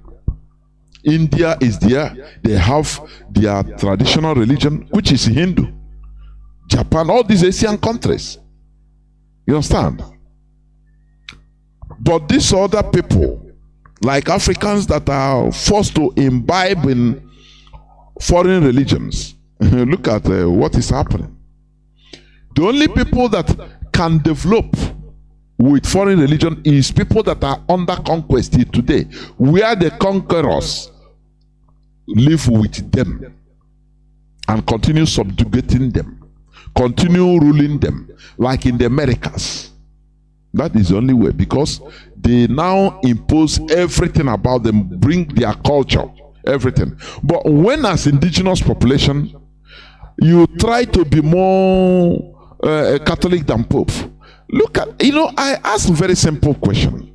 India is there. They have their traditional religion, which is Hindu. Japan, all these Asian countries. You understand? But these other people, like Africans that are forced to imbibe in foreign religions, look at what is happening. The only people that can develop with foreign religion is people that are under conquest today, where the conquerors live with them and continue subjugating them, continue ruling them, like in the Americas. That is the only way, because they now impose everything about them, bring their culture, everything. But when as indigenous population, you try to be more Catholic than Pope. Look at, I ask a very simple question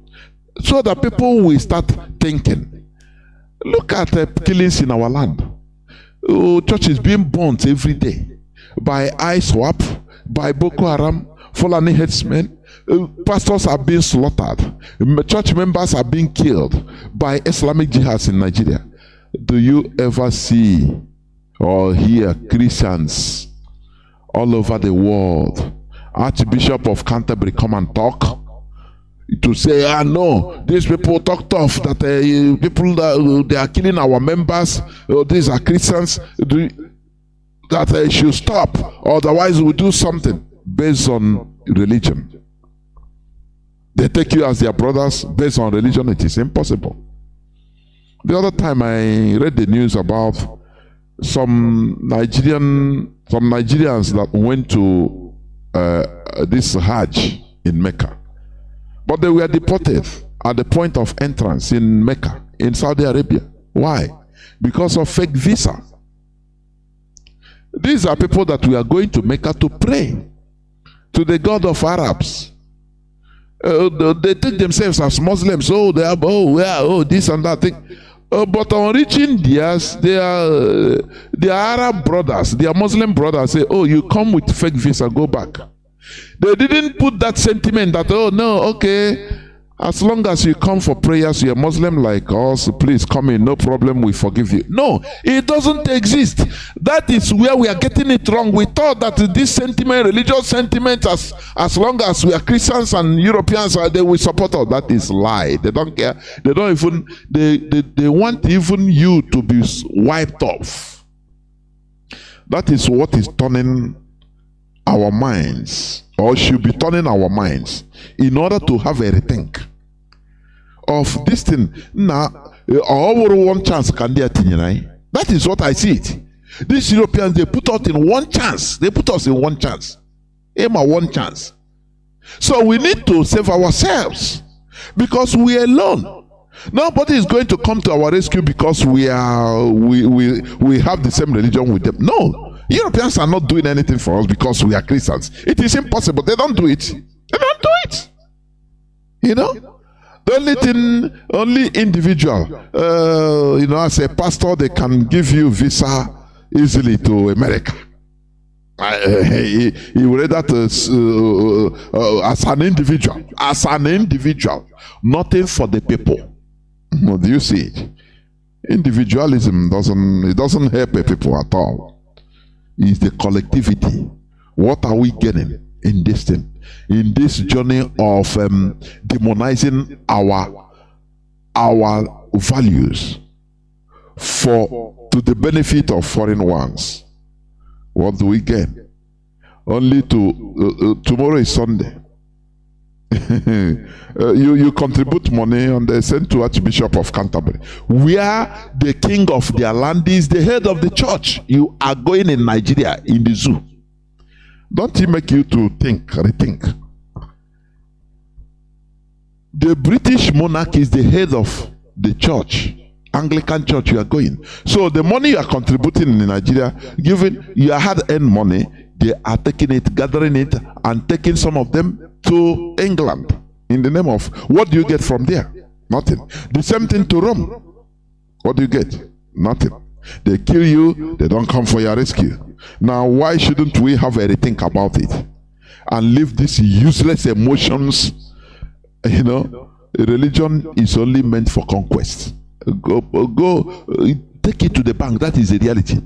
so that people will start thinking. Look at killings in our land. Churches being burnt every day by ISWAP, by Boko Haram, Fulani headsmen. Pastors are being slaughtered. Church members are being killed by Islamic jihads in Nigeria. Do you ever see or hear Christians all over the world, Archbishop of Canterbury, come and talk to say, no, these people talk tough, that people they are killing our members, these are Christians, that they should stop, otherwise we'll do something based on religion. They take you as their brothers based on religion. It is impossible. The other time I read the news about some Nigerians that went to this Hajj in Mecca, but they were deported at the point of entrance in Mecca, in Saudi Arabia. Why? Because of fake visa. These are people that we are going to Mecca to pray to the God of Arabs. They take themselves as Muslims. They are this and that thing. But on reaching theirs, their Arab brothers, their Muslim brothers say, you come with fake visa, go back. They didn't put that sentiment that, as long as you come for prayers, you're Muslim like us, please come in, no problem, we forgive you. No, it doesn't exist. That is where we are getting it wrong. We thought that this sentiment, religious sentiment, as long as we are Christians and Europeans, they will support us. That is lie. They don't care. They don't even, they want even you to be wiped off. That is what is turning our minds, or should be turning our minds, in order to have a rethink of this thing. Now, one chance can they attain? That is what I see it. These Europeans, they put us in one chance. They put us in one chance. Aim at one chance. So we need to save ourselves, because we are alone. Nobody is going to come to our rescue because we have the same religion with them. No. Europeans are not doing anything for us because we are Christians. It is impossible. They don't do it. They don't do it. The only thing, only individual, as a pastor, they can give you visa easily to America. He read that as an individual. As an individual. Nothing for the people. Do you see it? Individualism doesn't help the people at all. Is the collectivity. What are we getting in this thing? In this journey of demonizing our values to the benefit of foreign ones. What do we get? Only tomorrow is Sunday. You contribute money and they send to Archbishop of Canterbury, where the king of their land is the head of the church. You are going in Nigeria in the zoo. Don't it make you to rethink? The British monarch is the head of the church, Anglican church. You are going. So the money you are contributing in Nigeria, given your hard-earned money, they are taking it, gathering it, and taking some of them to England in the name of, what do you get from there? Nothing. The same thing to Rome. What do you get? Nothing. They kill you, they don't come for your rescue. Now, why shouldn't we have a rethink about it and leave these useless emotions? Religion is only meant for conquest. Go, take it to the bank. That is the reality.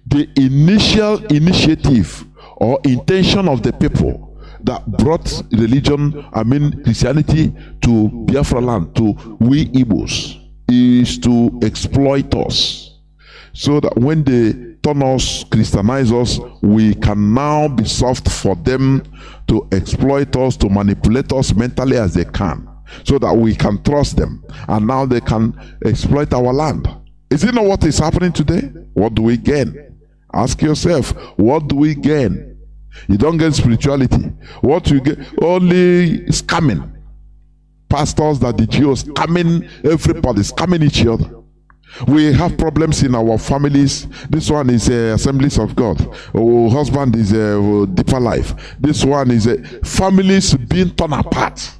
The initial initiative or intention of the people that brought religion, Christianity to Biafra land, to we Igbos, is to exploit us. So that when they turn us, Christianize us, we can now be soft for them to exploit us, to manipulate us mentally as they can, so that we can trust them. And now they can exploit our land. Is it not what is happening today? What do we gain? Ask yourself, what do we gain? You don't get spirituality. What you get? Only scamming. Pastors that the Jews scamming everybody, scamming each other. We have problems in our families. This one is Assemblies of God. Oh, husband is Deeper Life. This one is families being torn apart.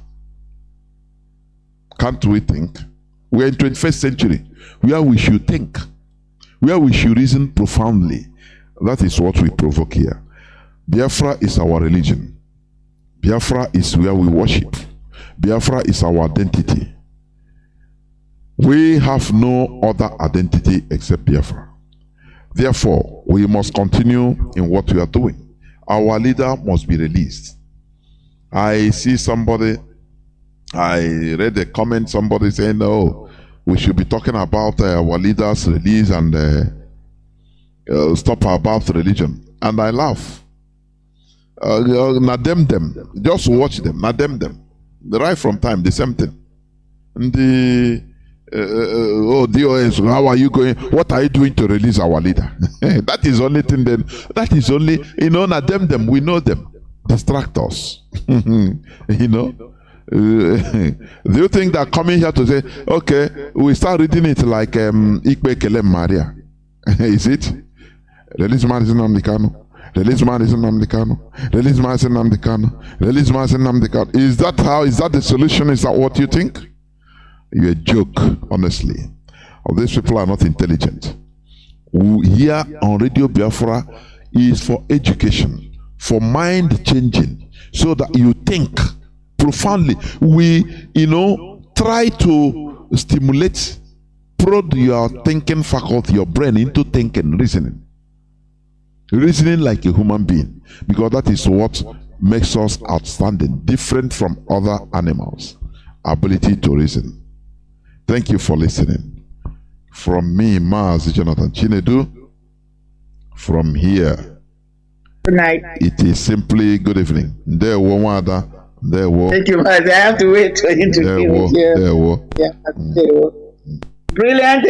Can't we think? We are in 21st century, where we should think, where we should reason profoundly. That is what we provoke here. Biafra is our religion. Biafra is where we worship. Biafra is our identity. We have no other identity except Biafra. Therefore, we must continue in what we are doing. Our leader must be released. I see somebody, I read a comment, somebody saying, no, we should be talking about our leader's release and stop about religion. And I laugh. Nadem them. Just watch them. Nadem them. Right from time, the same thing. And the oh DOS, how are you going? What are you doing to release our leader? That is only thing. Then that is only, Nadem them. We know them. Distract us. Do you think that coming here to say, okay, we start reading it like Ikpe Kelem Maria? Is it? Release Nnamdi Kanu. Release Nnamdi Kanu. Release Nnamdi Kanu. Release Nnamdi Kanu. Is that how? Is that the solution? Is that what you think? You're a joke, honestly. These people are not intelligent. Here on Radio Biafra is for education, for mind changing, so that you think profoundly. We, try to stimulate, prod your thinking faculty, your brain into thinking, reasoning like a human being, because that is what makes us outstanding, different from other animals. Ability to reason. Thank you for listening. From me, Mazi Jonathan Chinedu, from here, good night. It is simply good evening. Thank you, Mazi. I have to wait for you to finish. Yeah. Brilliant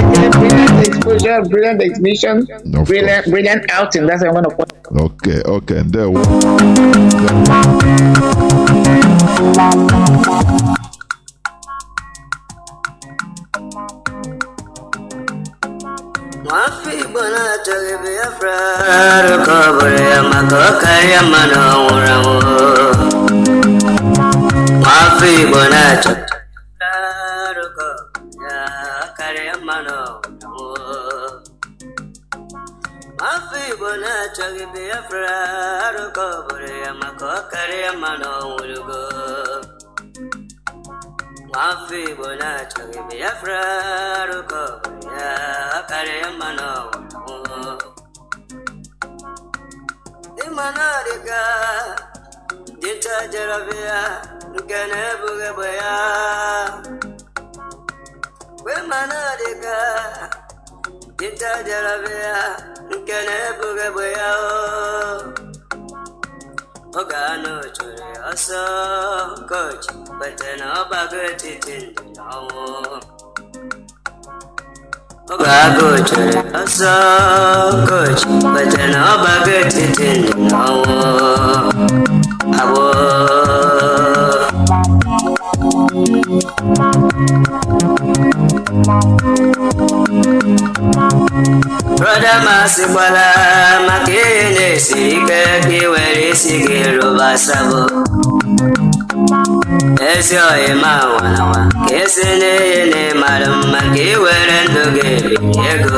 exposure, brilliant exhibition, brilliant outing. That's what I'm going to put. Okay. There we Brother Masibala Makine Sika Kiweri Sigiru Basabo Esio Ema Wanawa Kesene Madam Makiweren Doge Ego